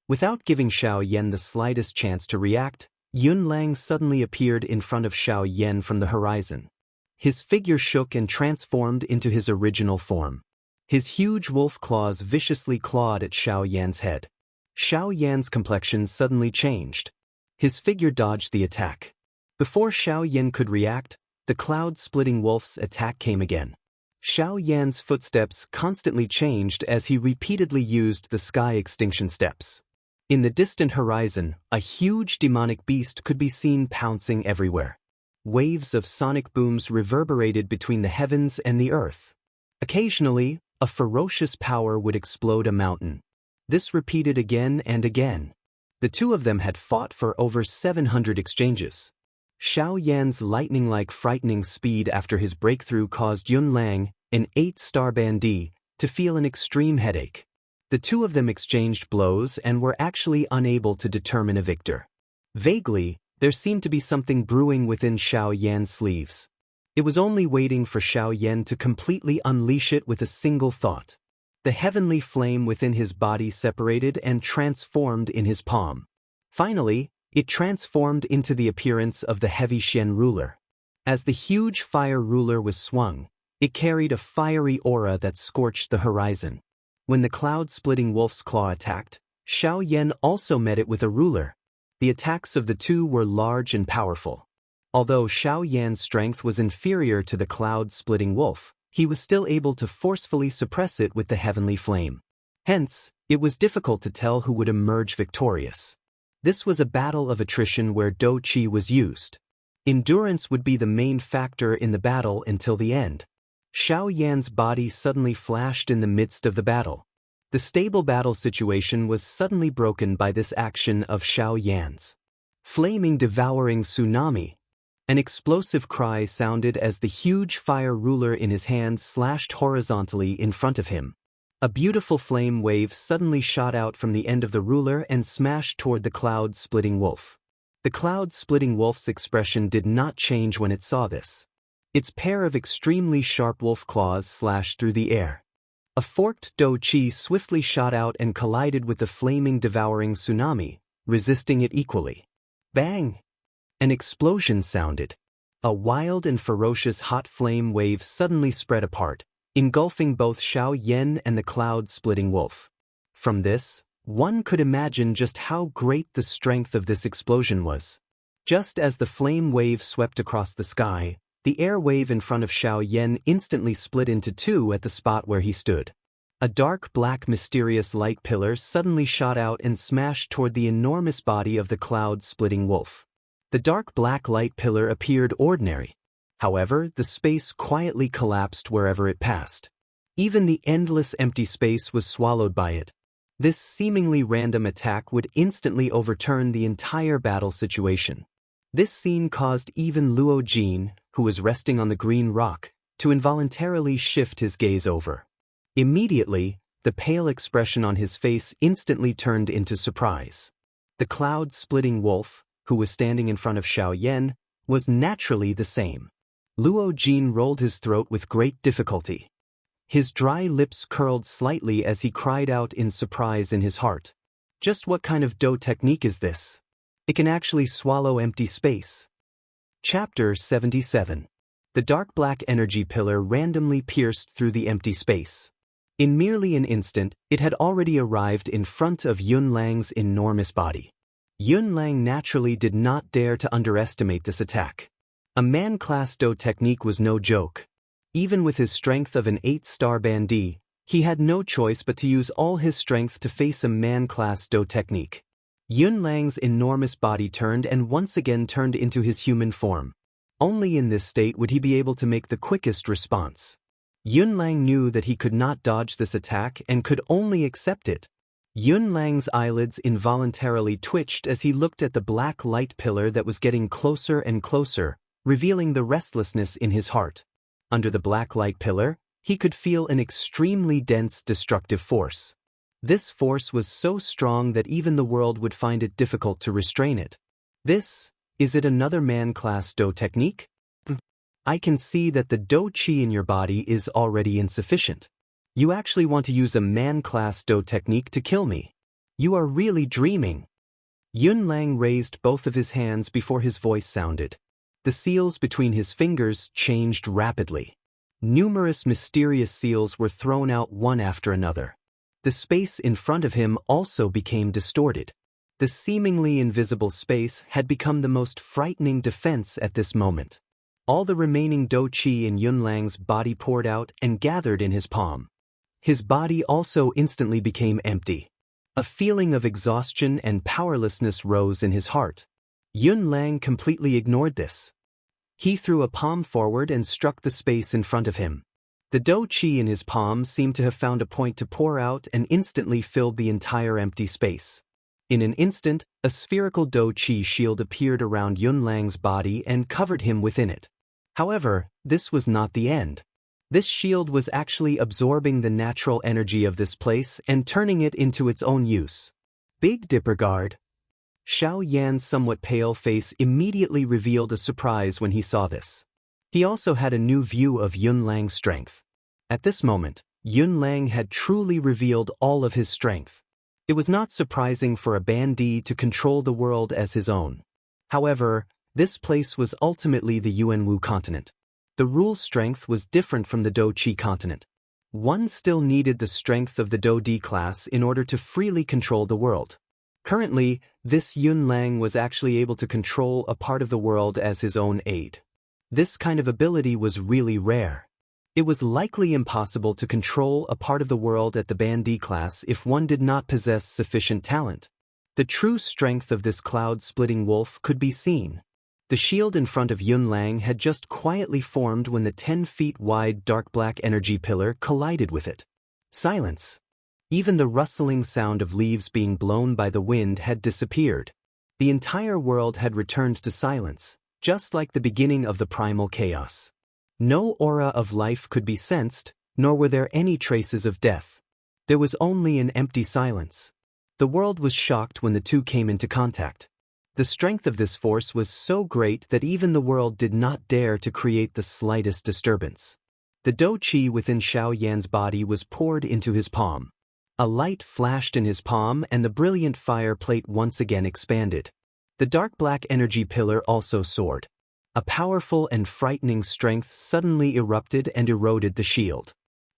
Without giving Xiao Yan the slightest chance to react, Yun Lang suddenly appeared in front of Xiao Yan from the horizon. His figure shook and transformed into his original form. His huge wolf claws viciously clawed at Xiao Yan's head. Xiao Yan's complexion suddenly changed. His figure dodged the attack. Before Xiao Yan could react, the cloud-splitting wolf's attack came again. Xiao Yan's footsteps constantly changed as he repeatedly used the sky extinction steps. In the distant horizon, a huge demonic beast could be seen pouncing everywhere. Waves of sonic booms reverberated between the heavens and the earth. Occasionally, a ferocious power would explode a mountain. This repeated again and again. The two of them had fought for over 700 exchanges. Xiao Yan's lightning-like frightening speed after his breakthrough caused Yun Lang, an 8-star bandit, to feel an extreme headache. The two of them exchanged blows and were actually unable to determine a victor. Vaguely, there seemed to be something brewing within Xiao Yan's sleeves. It was only waiting for Xiao Yan to completely unleash it with a single thought. The heavenly flame within his body separated and transformed in his palm. Finally, it transformed into the appearance of the heavy Shen ruler. As the huge fire ruler was swung, it carried a fiery aura that scorched the horizon. When the cloud-splitting wolf's claw attacked, Xiao Yan also met it with a ruler. The attacks of the two were large and powerful. Although Xiao Yan's strength was inferior to the cloud-splitting wolf, he was still able to forcefully suppress it with the heavenly flame. Hence, it was difficult to tell who would emerge victorious. This was a battle of attrition where Do Qi was used. Endurance would be the main factor in the battle until the end. Xiao Yan's body suddenly flashed in the midst of the battle. The stable battle situation was suddenly broken by this action of Xiao Yan's. Flaming devouring tsunami. An explosive cry sounded as the huge fire ruler in his hand slashed horizontally in front of him. A beautiful flame wave suddenly shot out from the end of the ruler and smashed toward the cloud-splitting wolf. The cloud-splitting wolf's expression did not change when it saw this. Its pair of extremely sharp wolf claws slashed through the air. A forked Do Qi swiftly shot out and collided with the flaming devouring tsunami, resisting it equally. Bang! An explosion sounded. A wild and ferocious hot flame wave suddenly spread apart, engulfing both Xiao Yan and the cloud-splitting wolf. From this, One could imagine just how great the strength of this explosion was. Just as the flame wave swept across the sky, the air wave in front of Xiao Yan instantly split into two at the spot where he stood. A dark black mysterious light pillar suddenly shot out and smashed toward the enormous body of the cloud-splitting wolf. The dark black light pillar appeared ordinary. However, the space quietly collapsed wherever it passed. Even the endless empty space was swallowed by it. This seemingly random attack would instantly overturn the entire battle situation. This scene caused even Luo Jin, who was resting on the green rock, to involuntarily shift his gaze over. Immediately, the pale expression on his face instantly turned into surprise. The cloud-splitting wolf, who was standing in front of Xiao Yan, was naturally the same. Luo Jin rolled his throat with great difficulty. His dry lips curled slightly as he cried out in surprise in his heart. Just what kind of Do technique is this? It can actually swallow empty space. Chapter 77. The dark black energy pillar randomly pierced through the empty space. In merely an instant, it had already arrived in front of Yun Lang's enormous body. Yun Lang naturally did not dare to underestimate this attack. A man-class Do technique was no joke. Even with his strength of an 8-star bandit, he had no choice but to use all his strength to face a man-class Do technique. Yun Lang's enormous body turned and once again turned into his human form. Only in this state would he be able to make the quickest response. Yun Lang knew that he could not dodge this attack and could only accept it. Yun Lang's eyelids involuntarily twitched as he looked at the black light pillar that was getting closer and closer, revealing the restlessness in his heart. Under the black light pillar, he could feel an extremely dense destructive force. This force was so strong that even the world would find it difficult to restrain it. Is it another man-class Do technique? I can see that the Do Qi in your body is already insufficient. You actually want to use a man-class Do technique to kill me. You are really dreaming. Yun Lang raised both of his hands before his voice sounded. The seals between his fingers changed rapidly. Numerous mysterious seals were thrown out one after another. The space in front of him also became distorted. The seemingly invisible space had become the most frightening defense at this moment. All the remaining Do Qi in Yun Lang's body poured out and gathered in his palm. His body also instantly became empty. A feeling of exhaustion and powerlessness rose in his heart. Yun Lang completely ignored this. He threw a palm forward and struck the space in front of him. The Do Qi in his palm seemed to have found a point to pour out and instantly filled the entire empty space. In an instant, a spherical Do Qi shield appeared around Yun Lang's body and covered him within it. However, this was not the end. This shield was actually absorbing the natural energy of this place and turning it into its own use. Big Dipper Guard. Xiao Yan's somewhat pale face immediately revealed a surprise when he saw this. He also had a new view of Yun Lang's strength. At this moment, Yun Lang had truly revealed all of his strength. It was not surprising for a bandit to control the world as his own. However, this place was ultimately the Yuanwu continent. The rule strength was different from the Do Qi continent. One still needed the strength of the Do D class in order to freely control the world. Currently, this Yun Lang was actually able to control a part of the world as his own aid. This kind of ability was really rare. It was likely impossible to control a part of the world at the bandit class if one did not possess sufficient talent. The true strength of this cloud-splitting wolf could be seen. The shield in front of Yun Lang had just quietly formed when the 10 feet wide dark black energy pillar collided with it. Silence. Even the rustling sound of leaves being blown by the wind had disappeared. The entire world had returned to silence, just like the beginning of the primal chaos. No aura of life could be sensed, nor were there any traces of death. There was only an empty silence. The world was shocked when the two came into contact. The strength of this force was so great that even the world did not dare to create the slightest disturbance. The Do Qi within Xiao Yan's body was poured into his palm. A light flashed in his palm and the brilliant fire plate once again expanded. The dark black energy pillar also soared. A powerful and frightening strength suddenly erupted and eroded the shield.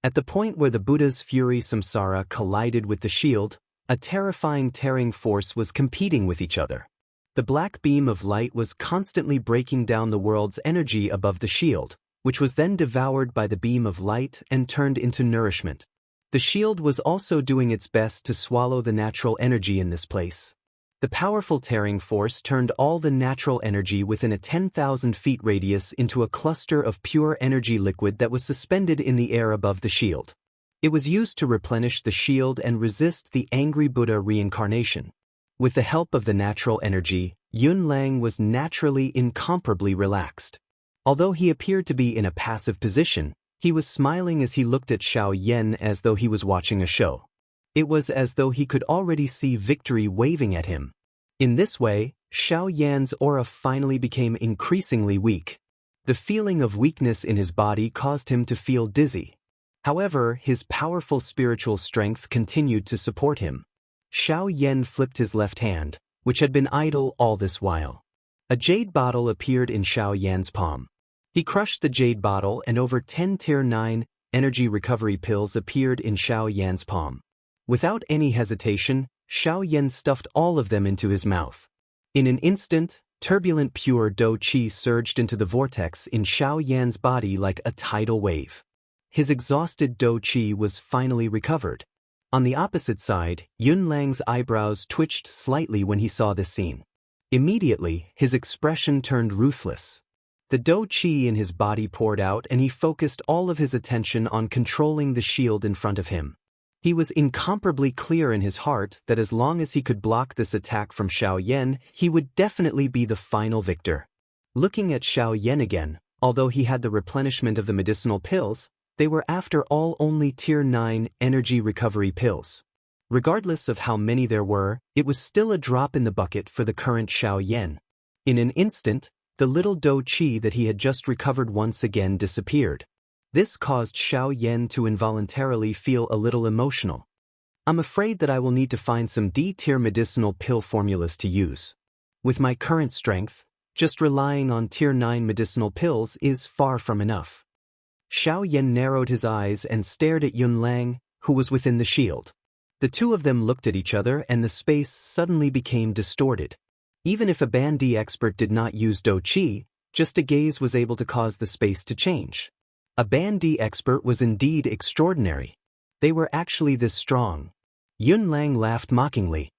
At the point where the Buddha's fury samsara collided with the shield, a terrifying tearing force was competing with each other. The black beam of light was constantly breaking down the world's energy above the shield, which was then devoured by the beam of light and turned into nourishment. The shield was also doing its best to swallow the natural energy in this place. The powerful tearing force turned all the natural energy within a 10,000 feet radius into a cluster of pure energy liquid that was suspended in the air above the shield. It was used to replenish the shield and resist the angry Buddha reincarnation. With the help of the natural energy, Yunlang was naturally incomparably relaxed. Although he appeared to be in a passive position, he was smiling as he looked at Xiao Yan as though he was watching a show. It was as though he could already see victory waving at him. In this way, Xiao Yan's aura finally became increasingly weak. The feeling of weakness in his body caused him to feel dizzy. However, his powerful spiritual strength continued to support him. Xiao Yan flipped his left hand, which had been idle all this while. A jade bottle appeared in Xiao Yan's palm. He crushed the jade bottle and over 10 Tier 9 energy recovery pills appeared in Xiao Yan's palm. Without any hesitation, Xiao Yan stuffed all of them into his mouth. In an instant, turbulent pure Do Qi surged into the vortex in Xiao Yan's body like a tidal wave. His exhausted Do Qi was finally recovered. On the opposite side, Yunlang's eyebrows twitched slightly when he saw this scene. Immediately, his expression turned ruthless. The Do Qi in his body poured out and he focused all of his attention on controlling the shield in front of him. He was incomparably clear in his heart that as long as he could block this attack from Xiao Yan, he would definitely be the final victor. Looking at Xiao Yan again, although he had the replenishment of the medicinal pills, they were after all only Tier 9 energy recovery pills. Regardless of how many there were, it was still a drop in the bucket for the current Xiao Yan. In an instant, the little Do Qi that he had just recovered once again disappeared. This caused Xiao Yan to involuntarily feel a little emotional. I'm afraid that I will need to find some D-tier medicinal pill formulas to use. With my current strength, just relying on Tier 9 medicinal pills is far from enough. Xiao Yan narrowed his eyes and stared at Yunlang, who was within the shield. The two of them looked at each other and the space suddenly became distorted. Even if a Bandi expert did not use Do Qi, just a gaze was able to cause the space to change. A Bandi expert was indeed extraordinary. They were actually this strong. Yunlang laughed mockingly.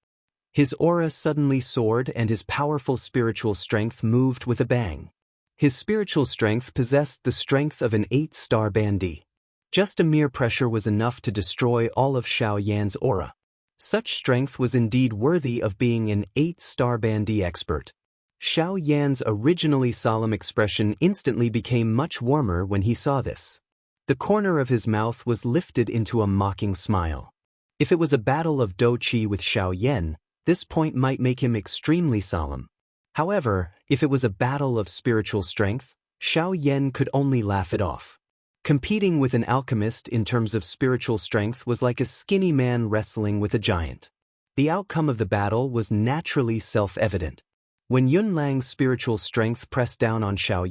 His aura suddenly soared and his powerful spiritual strength moved with a bang. His spiritual strength possessed the strength of an 8-star Bandi. Just a mere pressure was enough to destroy all of Xiao Yan's aura. Such strength was indeed worthy of being an 8-star Bandi expert. Xiao Yan's originally solemn expression instantly became much warmer when he saw this. The corner of his mouth was lifted into a mocking smile. If it was a battle of Do Qi with Xiao Yan, this point might make him extremely solemn. However, if it was a battle of spiritual strength, Xiao Yan could only laugh it off. Competing with an alchemist in terms of spiritual strength was like a skinny man wrestling with a giant. The outcome of the battle was naturally self-evident. When Yunlang's spiritual strength pressed down on Xiao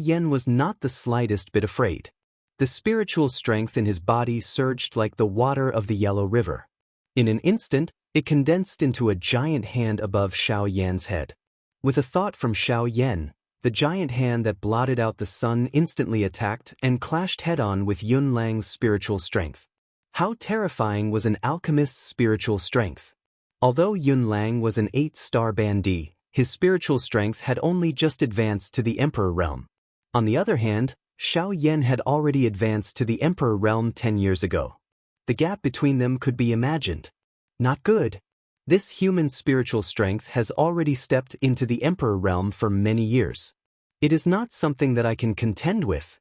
Yan was not the slightest bit afraid. The spiritual strength in his body surged like the water of the Yellow River. In an instant, it condensed into a giant hand above Xiao Yan's head. With a thought from Xiao Yan, the giant hand that blotted out the sun instantly attacked and clashed head-on with Yunlang's spiritual strength. How terrifying was an alchemist's spiritual strength? Although Yunlang was an 8-star Bandi, his spiritual strength had only just advanced to the Emperor realm. On the other hand, Xiao Yan had already advanced to the Emperor realm 10 years ago. The gap between them could be imagined. Not good. This human spiritual strength has already stepped into the Emperor realm for many years. It is not something that I can contend with.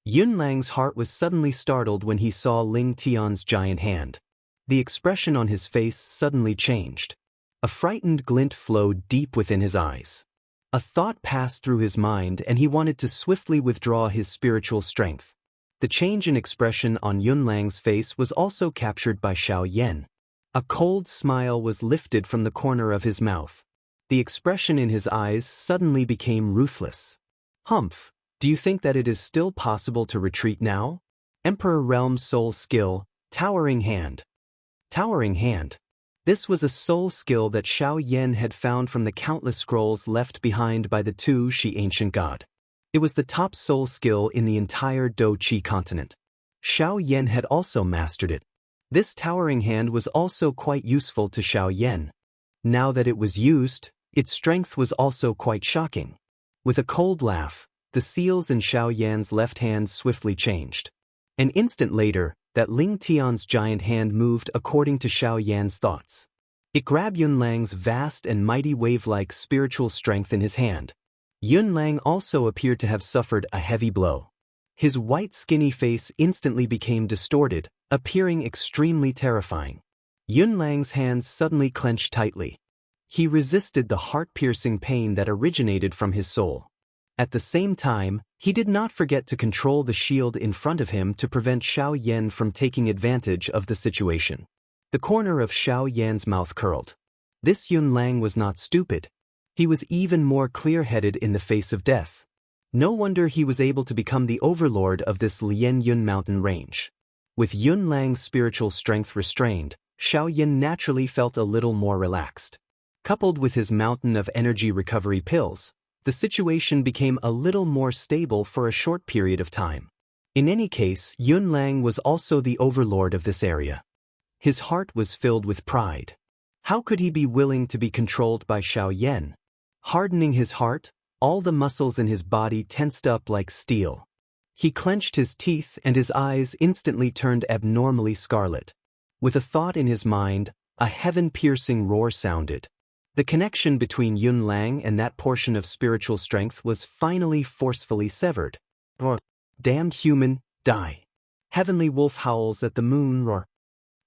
Yunlang's heart was suddenly startled when he saw Ling Tian's giant hand. The expression on his face suddenly changed. A frightened glint flowed deep within his eyes. A thought passed through his mind and he wanted to swiftly withdraw his spiritual strength. The change in expression on Yunlang's face was also captured by Xiao Yan. A cold smile was lifted from the corner of his mouth. The expression in his eyes suddenly became ruthless. Humph, do you think that it is still possible to retreat now? Emperor Realm Soul Skill, Towering Hand. Towering Hand. This was a soul skill that Xiao Yan had found from the countless scrolls left behind by the two Shi ancient god. It was the top soul skill in the entire Do Qi continent. Xiao Yan had also mastered it. This Towering Hand was also quite useful to Xiao Yan. Now that it was used, its strength was also quite shocking. With a cold laugh, the seals in Xiao Yan's left hand swiftly changed. An instant later, that Ling Tian's giant hand moved according to Xiao Yan's thoughts. It grabbed Yun Lang's vast and mighty wave-like spiritual strength in his hand. Yun Lang also appeared to have suffered a heavy blow. His white skinny face instantly became distorted, appearing extremely terrifying. Yun Lang's hands suddenly clenched tightly. He resisted the heart-piercing pain that originated from his soul. At the same time, he did not forget to control the shield in front of him to prevent Xiao Yan from taking advantage of the situation. The corner of Xiao Yan's mouth curled. This Yun Lang was not stupid. He was even more clear-headed in the face of death. No wonder he was able to become the overlord of this Lian Yun mountain range. With Yun Lang's spiritual strength restrained, Xiao Yan naturally felt a little more relaxed. Coupled with his mountain of energy recovery pills, the situation became a little more stable for a short period of time. In any case, Yun Lang was also the overlord of this area. His heart was filled with pride. How could he be willing to be controlled by Xiao Yan? Hardening his heart, all the muscles in his body tensed up like steel. He clenched his teeth and his eyes instantly turned abnormally scarlet. With a thought in his mind, a heaven-piercing roar sounded. The connection between Yun Lang and that portion of spiritual strength was finally forcefully severed. Roar. Damned human, die. Heavenly wolf howls at the moon roar.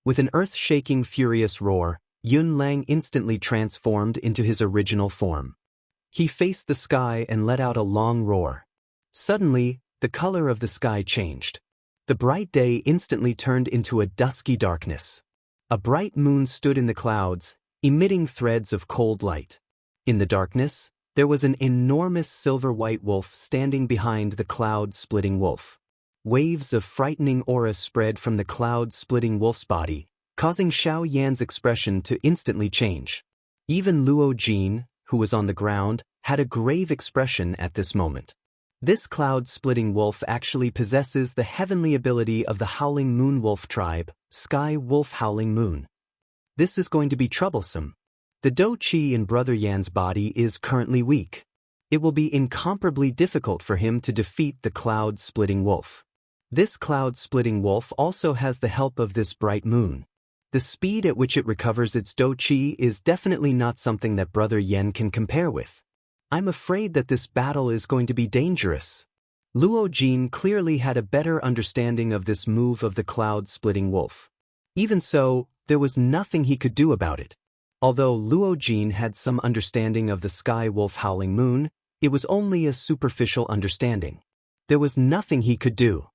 With an earth-shaking furious roar, Yun Lang instantly transformed into his original form. He faced the sky and let out a long roar. Suddenly, the color of the sky changed. The bright day instantly turned into a dusky darkness. A bright moon stood in the clouds, emitting threads of cold light. In the darkness, there was an enormous silver-white wolf standing behind the cloud-splitting wolf. Waves of frightening aura spread from the cloud-splitting wolf's body, causing Xiao Yan's expression to instantly change. Even Luo Jin, who was on the ground, had a grave expression at this moment. This cloud-splitting wolf actually possesses the heavenly ability of the Howling Moon Wolf tribe, Sky Wolf Howling Moon. This is going to be troublesome. The Do Qi in Brother Yan's body is currently weak. It will be incomparably difficult for him to defeat the cloud-splitting wolf. This cloud-splitting wolf also has the help of this bright moon. The speed at which it recovers its Do Qi is definitely not something that Brother Yan can compare with. I'm afraid that this battle is going to be dangerous. Luo Jin clearly had a better understanding of this move of the cloud-splitting wolf. Even so, there was nothing he could do about it. Although Luo Jin had some understanding of the Sky Wolf Howling Moon, it was only a superficial understanding. There was nothing he could do.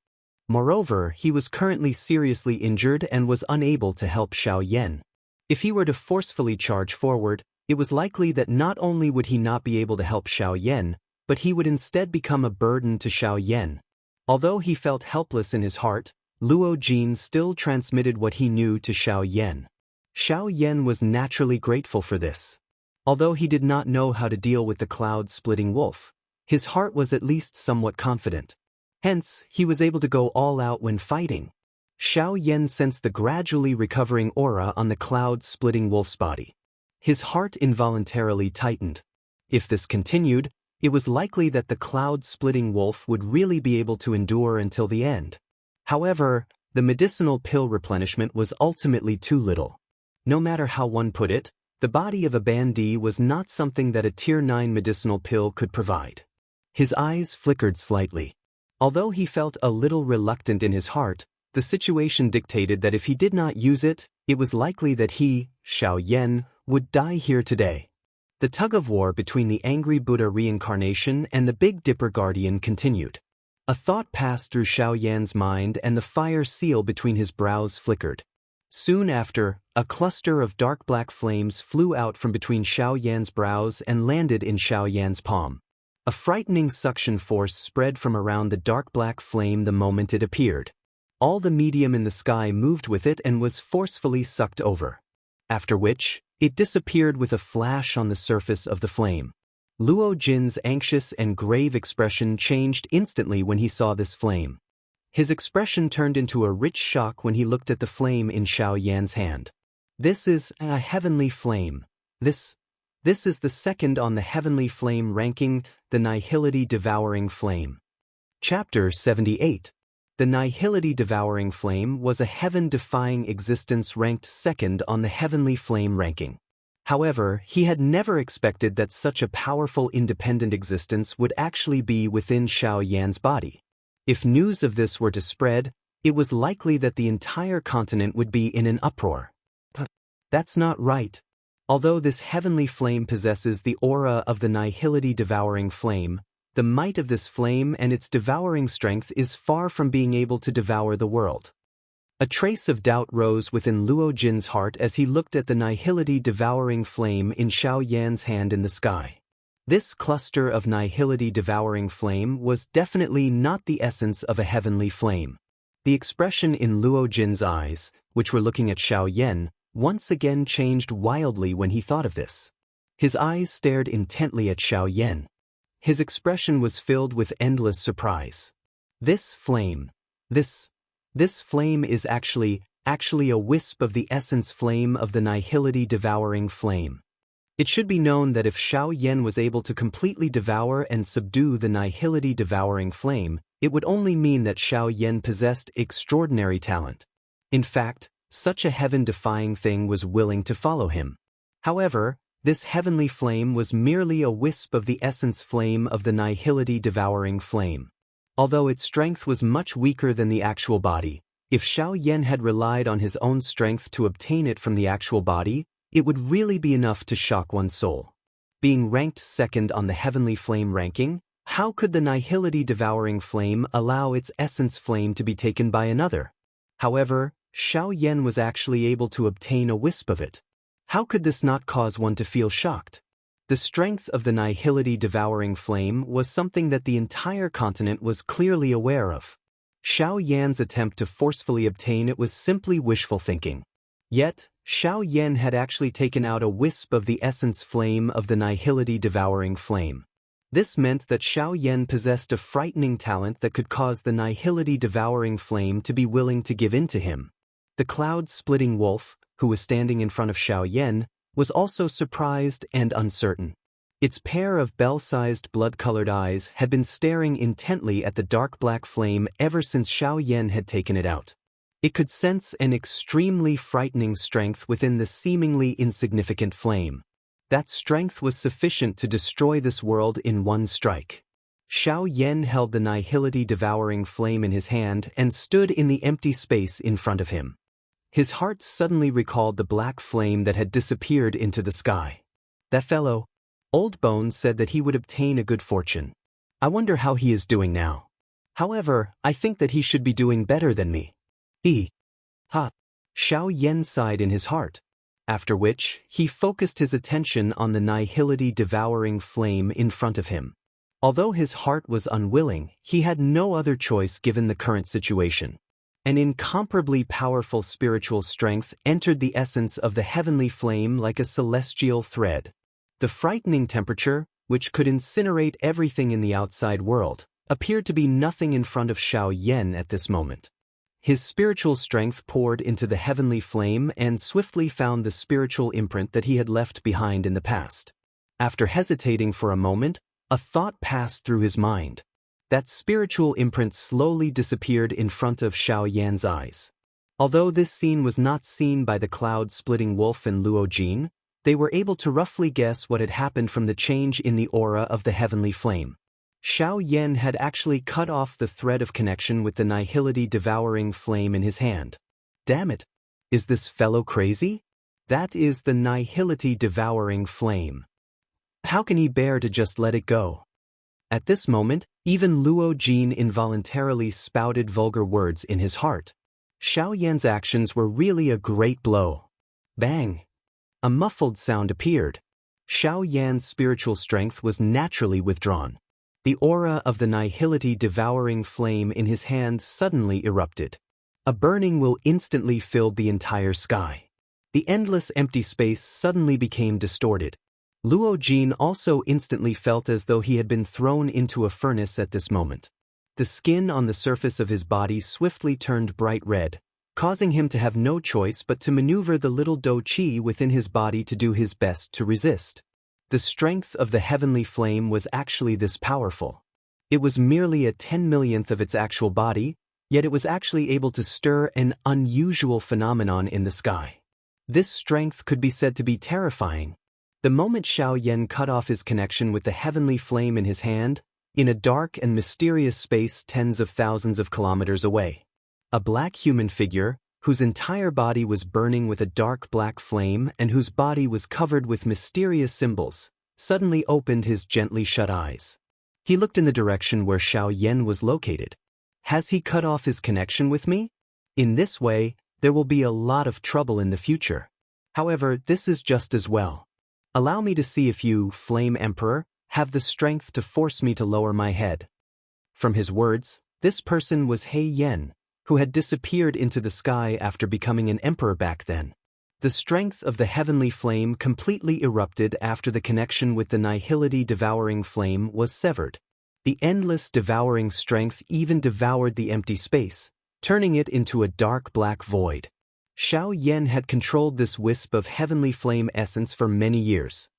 Moreover, he was currently seriously injured and was unable to help Xiao Yan. If he were to forcefully charge forward, it was likely that not only would he not be able to help Xiao Yan, but he would instead become a burden to Xiao Yan. Although he felt helpless in his heart, Luo Jin still transmitted what he knew to Xiao Yan. Xiao Yan was naturally grateful for this. Although he did not know how to deal with the cloud-splitting wolf, his heart was at least somewhat confident. Hence, he was able to go all out when fighting. Xiao Yan sensed the gradually recovering aura on the cloud-splitting wolf's body. His heart involuntarily tightened. If this continued, it was likely that the cloud-splitting wolf would really be able to endure until the end. However, the medicinal pill replenishment was ultimately too little. No matter how one put it, the body of a bandit was not something that a Tier 9 medicinal pill could provide. His eyes flickered slightly. Although he felt a little reluctant in his heart, the situation dictated that if he did not use it, it was likely that he, Xiao Yan, would die here today. The tug-of-war between the angry Buddha reincarnation and the Big Dipper Guardian continued. A thought passed through Xiao Yan's mind and the fire seal between his brows flickered. Soon after, a cluster of dark black flames flew out from between Xiao Yan's brows and landed in Xiao Yan's palm. A frightening suction force spread from around the dark black flame the moment it appeared. All the medium in the sky moved with it and was forcefully sucked over. After which, it disappeared with a flash on the surface of the flame. Luo Jin's anxious and grave expression changed instantly when he saw this flame. His expression turned into a rich shock when he looked at the flame in Xiaoyan's hand. This is a heavenly flame. This is the second on the heavenly flame ranking, the Nihility Devouring Flame. Chapter 78. The Nihility Devouring Flame was a heaven-defying existence ranked second on the heavenly flame ranking. However, he had never expected that such a powerful independent existence would actually be within Xiaoyan's body. If news of this were to spread, it was likely that the entire continent would be in an uproar. But that's not right. Although this heavenly flame possesses the aura of the Nihility Devouring Flame, the might of this flame and its devouring strength is far from being able to devour the world. A trace of doubt rose within Luo Jin's heart as he looked at the Nihility Devouring Flame in Xiaoyan's hand in the sky. This cluster of Nihility Devouring Flame was definitely not the essence of a heavenly flame. The expression in Luo Jin's eyes, which were looking at Xiaoyan, once again changed wildly when he thought of this. His eyes stared intently at Xiaoyan. His expression was filled with endless surprise. This flame, this flame is actually a wisp of the essence flame of the Nihility Devouring Flame. It should be known that if Xiaoyan was able to completely devour and subdue the Nihility Devouring Flame, it would only mean that Xiaoyan possessed extraordinary talent. In fact, such a heaven-defying thing was willing to follow him. However, this heavenly flame was merely a wisp of the essence flame of the Nihility Devouring Flame. Although its strength was much weaker than the actual body, if Xiaoyan had relied on his own strength to obtain it from the actual body, it would really be enough to shock one's soul. Being ranked second on the heavenly flame ranking, how could the Nihility Devouring Flame allow its essence flame to be taken by another? However, Xiaoyan was actually able to obtain a wisp of it. How could this not cause one to feel shocked? The strength of the Nihility Devouring Flame was something that the entire continent was clearly aware of. Xiaoyan's attempt to forcefully obtain it was simply wishful thinking. Yet, Xiaoyan had actually taken out a wisp of the essence flame of the Nihility Devouring Flame. This meant that Xiaoyan possessed a frightening talent that could cause the Nihility Devouring Flame to be willing to give in to him. The cloud-splitting wolf, who was standing in front of Xiaoyan, was also surprised and uncertain. Its pair of bell-sized blood-colored eyes had been staring intently at the dark black flame ever since Xiaoyan had taken it out. It could sense an extremely frightening strength within the seemingly insignificant flame. That strength was sufficient to destroy this world in one strike. Xiaoyan held the Nihility Devouring Flame in his hand and stood in the empty space in front of him. His heart suddenly recalled the black flame that had disappeared into the sky. That fellow, Old Bones, said that he would obtain a good fortune. I wonder how he is doing now. However, I think that he should be doing better than me. Xiaoyan sighed in his heart. After which, he focused his attention on the Nihility Devouring Flame in front of him. Although his heart was unwilling, he had no other choice given the current situation. An incomparably powerful spiritual strength entered the essence of the heavenly flame like a celestial thread. The frightening temperature, which could incinerate everything in the outside world, appeared to be nothing in front of Xiaoyan at this moment. His spiritual strength poured into the heavenly flame and swiftly found the spiritual imprint that he had left behind in the past. After hesitating for a moment, a thought passed through his mind. That spiritual imprint slowly disappeared in front of Xiaoyan's eyes. Although this scene was not seen by the cloud-splitting wolf and Luo Jin, they were able to roughly guess what had happened from the change in the aura of the heavenly flame. Xiaoyan had actually cut off the thread of connection with the Nihility Devouring Flame in his hand. Damn it! Is this fellow crazy? That is the Nihility Devouring Flame. How can he bear to just let it go? At this moment, even Luo Jin involuntarily spouted vulgar words in his heart. Xiaoyan's actions were really a great blow. Bang! A muffled sound appeared. Xiaoyan's spiritual strength was naturally withdrawn. The aura of the Nihility Devouring Flame in his hand suddenly erupted. A burning will instantly filled the entire sky. The endless empty space suddenly became distorted. Luo Jin also instantly felt as though he had been thrown into a furnace at this moment. The skin on the surface of his body swiftly turned bright red, causing him to have no choice but to maneuver the little do qi within his body to do his best to resist. The strength of the heavenly flame was actually this powerful. It was merely a 10 millionth of its actual body, yet it was actually able to stir an unusual phenomenon in the sky. This strength could be said to be terrifying. The moment Xiao Yan cut off his connection with the heavenly flame in his hand, in a dark and mysterious space tens of thousands of kilometers away, a black human figure, whose entire body was burning with a dark black flame and whose body was covered with mysterious symbols, suddenly opened his gently shut eyes. He looked in the direction where Xiao Yan was located. Has he cut off his connection with me? In this way, there will be a lot of trouble in the future. However, this is just as well. Allow me to see if you, Flame Emperor, have the strength to force me to lower my head. From his words, this person was He Yen, who had disappeared into the sky after becoming an emperor back then. The strength of the heavenly flame completely erupted after the connection with the nihility devouring flame was severed. The endless devouring strength even devoured the empty space, turning it into a dark black void. Xiao Yan had controlled this wisp of heavenly flame essence for many years.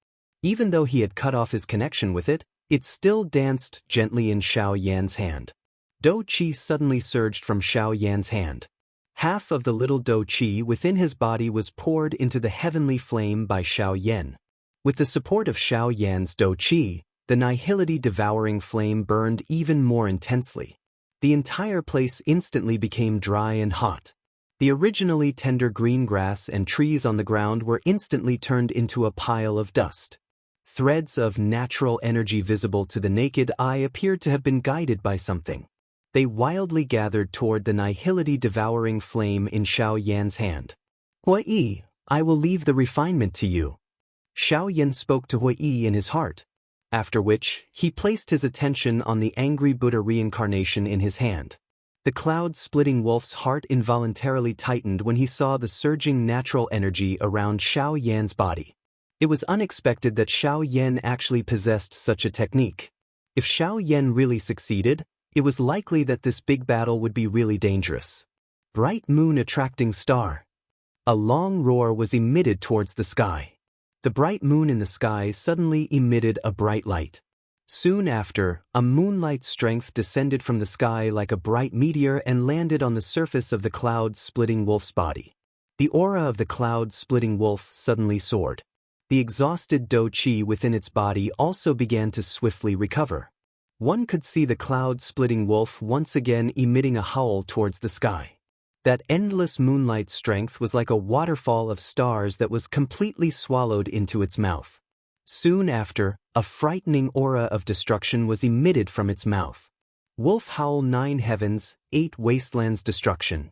Even though he had cut off his connection with it, it still danced gently in Xiao Yan's hand. Do Qi suddenly surged from Xiao Yan's hand. Half of the little Do Qi within his body was poured into the heavenly flame by Xiao Yan. With the support of Xiao Yan's Do Qi, the nihility devouring flame burned even more intensely. The entire place instantly became dry and hot. The originally tender green grass and trees on the ground were instantly turned into a pile of dust. Threads of natural energy visible to the naked eye appeared to have been guided by something. They wildly gathered toward the nihility devouring flame in Xiao Yan's hand. Hui, I will leave the refinement to you. Xiao Yan spoke to Hui in his heart, after which he placed his attention on the angry Buddha reincarnation in his hand. The cloud-splitting wolf's heart involuntarily tightened when he saw the surging natural energy around Xiao Yan's body. It was unexpected that Xiao Yan actually possessed such a technique. If Xiao Yan really succeeded, it was likely that this big battle would be really dangerous. Bright moon attracting star. A long roar was emitted towards the sky. The bright moon in the sky suddenly emitted a bright light. Soon after, a moonlight strength descended from the sky like a bright meteor and landed on the surface of the cloud-splitting wolf's body. The aura of the cloud-splitting wolf suddenly soared. The exhausted Do Qi within its body also began to swiftly recover. One could see the cloud-splitting wolf once again emitting a howl towards the sky. That endless moonlight strength was like a waterfall of stars that was completely swallowed into its mouth. Soon after, a frightening aura of destruction was emitted from its mouth. Wolf howl 9 heavens, 8 wastelands destruction.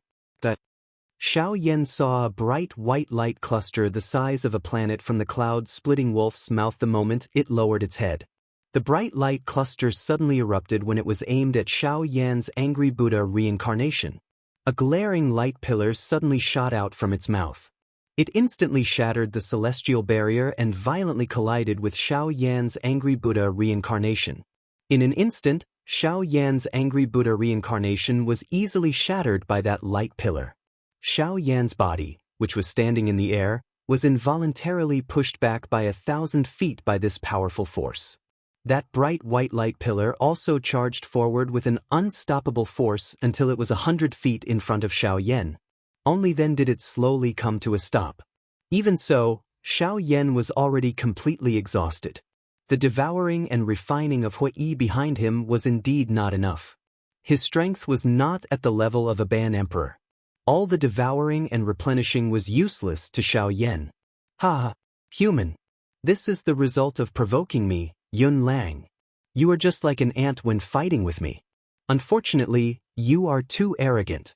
Xiao Yan saw a bright white light cluster the size of a planet from the cloud-splitting wolf's mouth the moment it lowered its head. The bright light cluster suddenly erupted when it was aimed at Xiao Yan's angry Buddha reincarnation. A glaring light pillar suddenly shot out from its mouth. It instantly shattered the celestial barrier and violently collided with Xiao Yan's angry Buddha reincarnation. In an instant, Xiao Yan's angry Buddha reincarnation was easily shattered by that light pillar. Xiao Yan's body, which was standing in the air, was involuntarily pushed back by 1,000 feet by this powerful force. That bright white light pillar also charged forward with an unstoppable force until it was 100 feet in front of Xiao Yan. Only then did it slowly come to a stop. Even so, Xiao Yan was already completely exhausted. The devouring and refining of Hui behind him was indeed not enough. His strength was not at the level of a Ban Emperor. All the devouring and replenishing was useless to Xiao Yan. Ha! Human! This is the result of provoking me, Yun Lang. You are just like an ant when fighting with me. Unfortunately, you are too arrogant.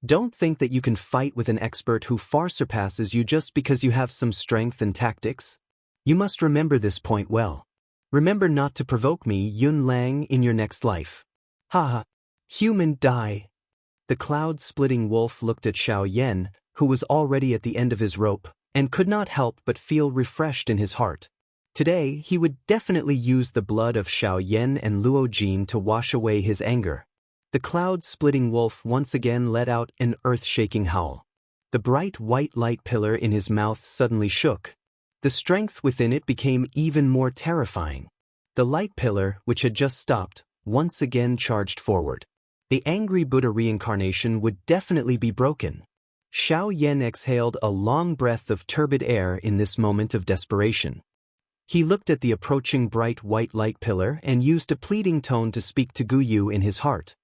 Don't think that you can fight with an expert who far surpasses you just because you have some strength and tactics. You must remember this point well. Remember not to provoke me, Yun Lang, in your next life. Ha! Human, die. The cloud-splitting wolf looked at Xiaoyan, who was already at the end of his rope, and could not help but feel refreshed in his heart. Today, he would definitely use the blood of Xiaoyan and Luo Jin to wash away his anger. The cloud-splitting wolf once again let out an earth-shaking howl. The bright white light pillar in his mouth suddenly shook. The strength within it became even more terrifying. The light pillar, which had just stopped, once again charged forward. The angry Buddha reincarnation would definitely be broken. Xiaoyan exhaled a long breath of turbid air in this moment of desperation. He looked at the approaching bright white light pillar and used a pleading tone to speak to Guyu in his heart.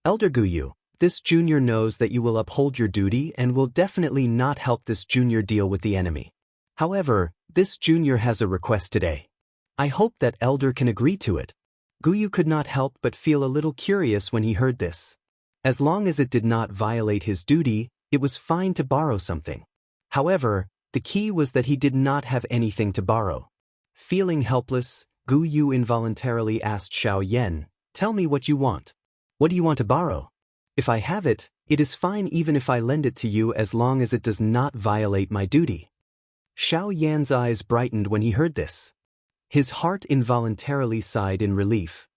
Elder Guyu, this junior knows that you will uphold your duty and will definitely not help this junior deal with the enemy. However, this junior has a request today. I hope that Elder can agree to it. Guyu could not help but feel a little curious when he heard this. As long as it did not violate his duty, it was fine to borrow something. However, the key was that he did not have anything to borrow. Feeling helpless, Guyu involuntarily asked Xiaoyan, "Tell me what you want. What do you want to borrow? If I have it, it is fine even if I lend it to you as long as it does not violate my duty." Xiaoyan's eyes brightened when he heard this. His heart involuntarily sighed in relief.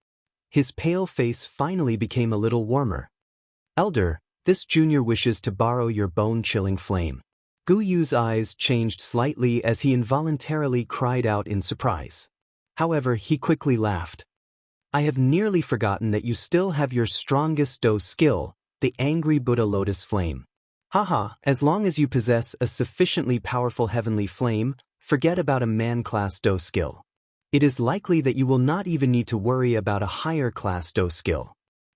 His pale face finally became a little warmer. "Elder, this junior wishes to borrow your bone-chilling flame." Guyu's eyes changed slightly as he involuntarily cried out in surprise. However, he quickly laughed. "I have nearly forgotten that you still have your strongest Do skill, the angry Buddha lotus flame. Haha, as long as you possess a sufficiently powerful heavenly flame, forget about a man-class Do skill. It is likely that you will not even need to worry about a higher-class Do skill."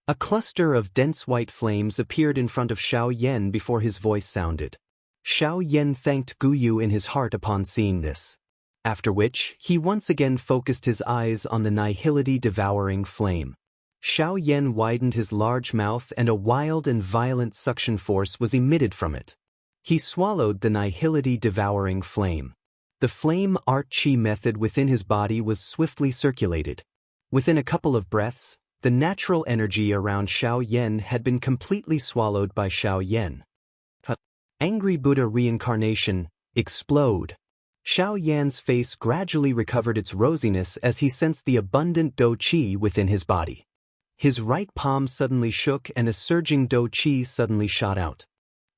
A cluster of dense white flames appeared in front of Xiaoyan before his voice sounded. Xiaoyan thanked Guyu in his heart upon seeing this. After which, he once again focused his eyes on the nihility-devouring flame. Xiaoyan widened his large mouth and a wild and violent suction force was emitted from it. He swallowed the nihility-devouring flame. The flame art chi method within his body was swiftly circulated. Within a couple of breaths, the natural energy around Xiaoyan had been completely swallowed by Xiaoyan. Angry Buddha reincarnation, explode. Xiaoyan's face gradually recovered its rosiness as he sensed the abundant Do Qi within his body. His right palm suddenly shook and a surging Do Qi suddenly shot out.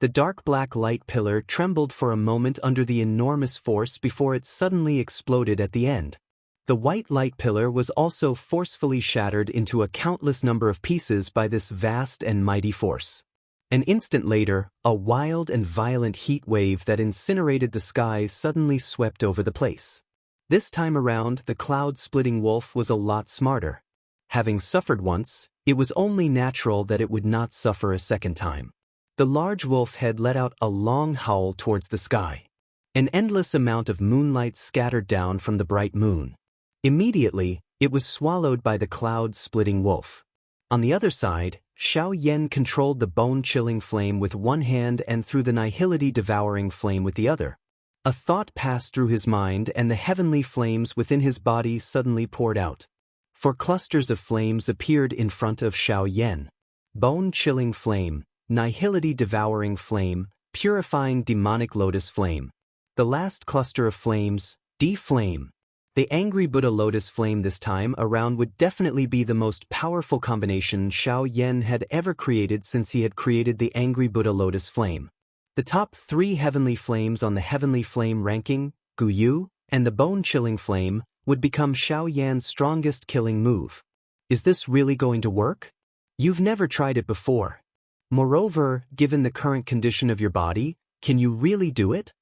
The dark black light pillar trembled for a moment under the enormous force before it suddenly exploded at the end. The white light pillar was also forcefully shattered into a countless number of pieces by this vast and mighty force. An instant later, a wild and violent heat wave that incinerated the skies suddenly swept over the place. This time around, the cloud-splitting wolf was a lot smarter. Having suffered once, it was only natural that it would not suffer a second time. The large wolf head let out a long howl towards the sky. An endless amount of moonlight scattered down from the bright moon. Immediately, it was swallowed by the cloud-splitting wolf. On the other side, Xiaoyan controlled the bone-chilling flame with one hand and threw the nihility-devouring flame with the other. A thought passed through his mind and the heavenly flames within his body suddenly poured out. 4 clusters of flames appeared in front of Xiaoyan. Bone-chilling flame, nihility-devouring flame, purifying demonic lotus flame. The last cluster of flames, D-flame. The angry Buddha lotus flame this time around would definitely be the most powerful combination Xiaoyan had ever created since he had created the angry Buddha lotus flame. The top 3 heavenly flames on the heavenly flame ranking, Guyu, and the bone-chilling flame, would become Xiaoyan's strongest killing move. Is this really going to work? You've never tried it before. Moreover, given the current condition of your body, can you really do it?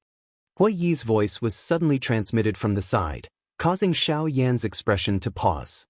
Hui Yi's voice was suddenly transmitted from the side, causing Xiaoyan's expression to pause.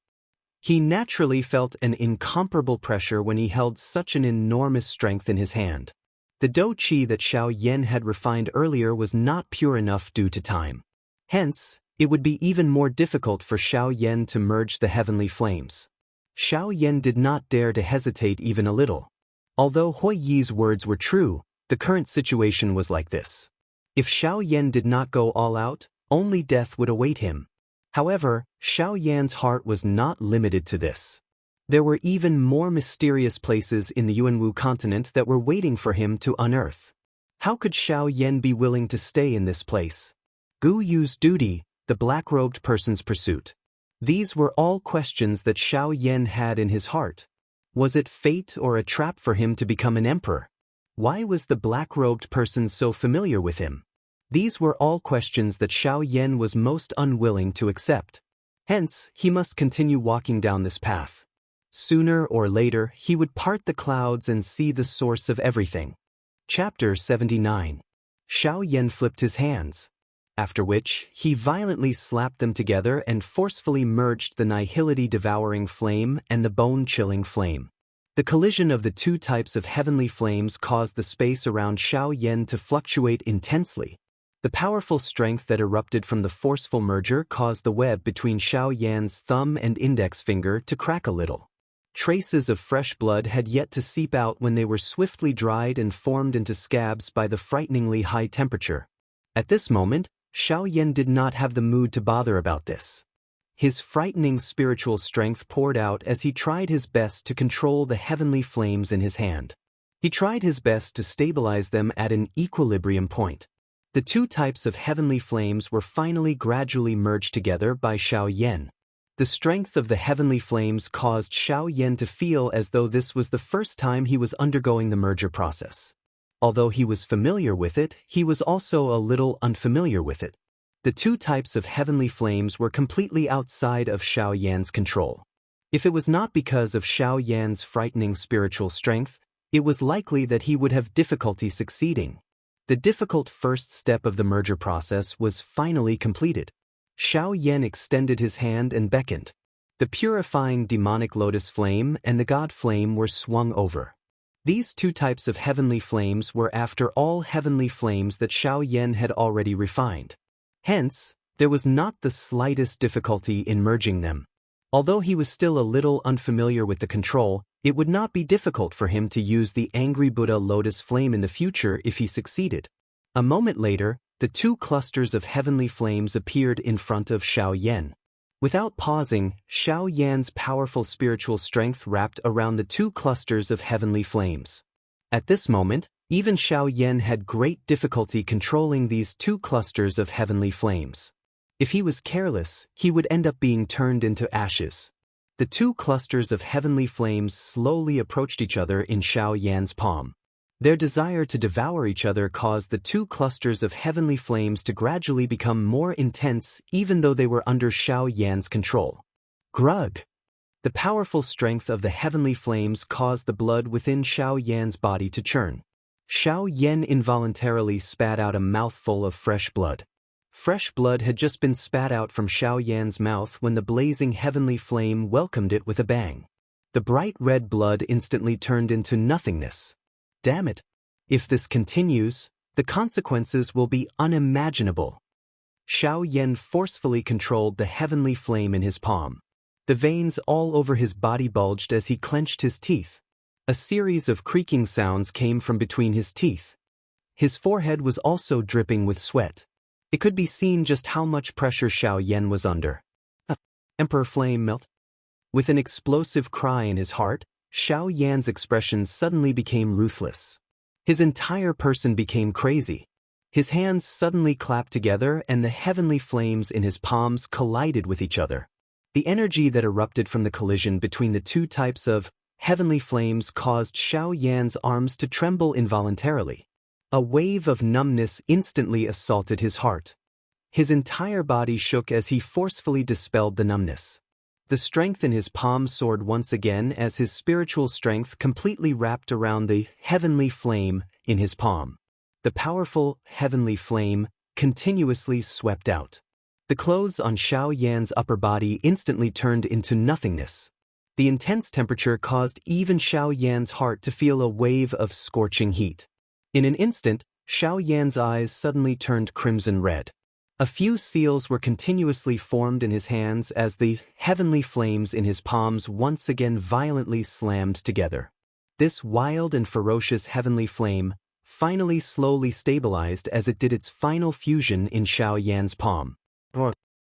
He naturally felt an incomparable pressure when he held such an enormous strength in his hand. The Do Qi that Xiaoyan had refined earlier was not pure enough due to time. Hence, it would be even more difficult for Xiaoyan to merge the heavenly flames. Xiaoyan did not dare to hesitate even a little. Although Hui Yi's words were true, the current situation was like this. If Xiaoyan did not go all out, only death would await him. However, Xiaoyan's heart was not limited to this. There were even more mysterious places in the Yuanwu continent that were waiting for him to unearth. How could Xiao Yan be willing to stay in this place? Gu Yu's duty, the black-robed person's pursuit. These were all questions that Xiao Yan had in his heart. Was it fate or a trap for him to become an emperor? Why was the black-robed person so familiar with him? These were all questions that Xiao Yan was most unwilling to accept. Hence, he must continue walking down this path. Sooner or later, he would part the clouds and see the source of everything. Chapter 79. Xiao Yan flipped his hands, after which he violently slapped them together and forcefully merged the nihility-devouring flame and the bone-chilling flame. The collision of the two types of heavenly flames caused the space around Xiao Yan to fluctuate intensely. The powerful strength that erupted from the forceful merger caused the web between Xiao Yan's thumb and index finger to crack a little. Traces of fresh blood had yet to seep out when they were swiftly dried and formed into scabs by the frighteningly high temperature. At this moment, Xiao Yan did not have the mood to bother about this. His frightening spiritual strength poured out as he tried his best to control the heavenly flames in his hand. He tried his best to stabilize them at an equilibrium point. The two types of heavenly flames were finally gradually merged together by Xiao Yan. The strength of the heavenly flames caused Xiao Yan to feel as though this was the first time he was undergoing the merger process. Although he was familiar with it, he was also a little unfamiliar with it. The two types of heavenly flames were completely outside of Xiao Yan's control. If it was not because of Xiao Yan's frightening spiritual strength, it was likely that he would have difficulty succeeding. The difficult first step of the merger process was finally completed. Xiao Yan extended his hand and beckoned. The purifying demonic lotus flame and the god flame were swung over. These two types of heavenly flames were after all heavenly flames that Xiao Yan had already refined. Hence, there was not the slightest difficulty in merging them. Although he was still a little unfamiliar with the control, it would not be difficult for him to use the angry Buddha lotus flame in the future if he succeeded. A moment later, the two clusters of heavenly flames appeared in front of Xiao Yan. Without pausing, Xiao Yan's powerful spiritual strength wrapped around the two clusters of heavenly flames. At this moment, even Xiao Yan had great difficulty controlling these two clusters of heavenly flames. If he was careless, he would end up being turned into ashes. The two clusters of heavenly flames slowly approached each other in Xiao Yan's palm. Their desire to devour each other caused the two clusters of heavenly flames to gradually become more intense even though they were under Xiao Yan's control. Grug! The powerful strength of the heavenly flames caused the blood within Xiao Yan's body to churn. Xiao Yan involuntarily spat out a mouthful of fresh blood. Fresh blood had just been spat out from Xiao Yan's mouth when the blazing heavenly flame welcomed it with a bang. The bright red blood instantly turned into nothingness. Damn it! If this continues, the consequences will be unimaginable. Xiao Yan forcefully controlled the heavenly flame in his palm. The veins all over his body bulged as he clenched his teeth. A series of creaking sounds came from between his teeth. His forehead was also dripping with sweat. It could be seen just how much pressure Xiao Yan was under. Emperor Flame melt. With an explosive cry in his heart, Xiao Yan's expression suddenly became ruthless. His entire person became crazy. His hands suddenly clapped together and the heavenly flames in his palms collided with each other. The energy that erupted from the collision between the two types of heavenly flames caused Xiao Yan's arms to tremble involuntarily. A wave of numbness instantly assaulted his heart. His entire body shook as he forcefully dispelled the numbness. The strength in his palm soared once again as his spiritual strength completely wrapped around the heavenly flame in his palm. The powerful heavenly flame continuously swept out. The clothes on Xiao Yan's upper body instantly turned into nothingness. The intense temperature caused even Xiao Yan's heart to feel a wave of scorching heat. In an instant, Xiao Yan's eyes suddenly turned crimson red. A few seals were continuously formed in his hands as the heavenly flames in his palms once again violently slammed together. This wild and ferocious heavenly flame finally slowly stabilized as it did its final fusion in Xiao Yan's palm.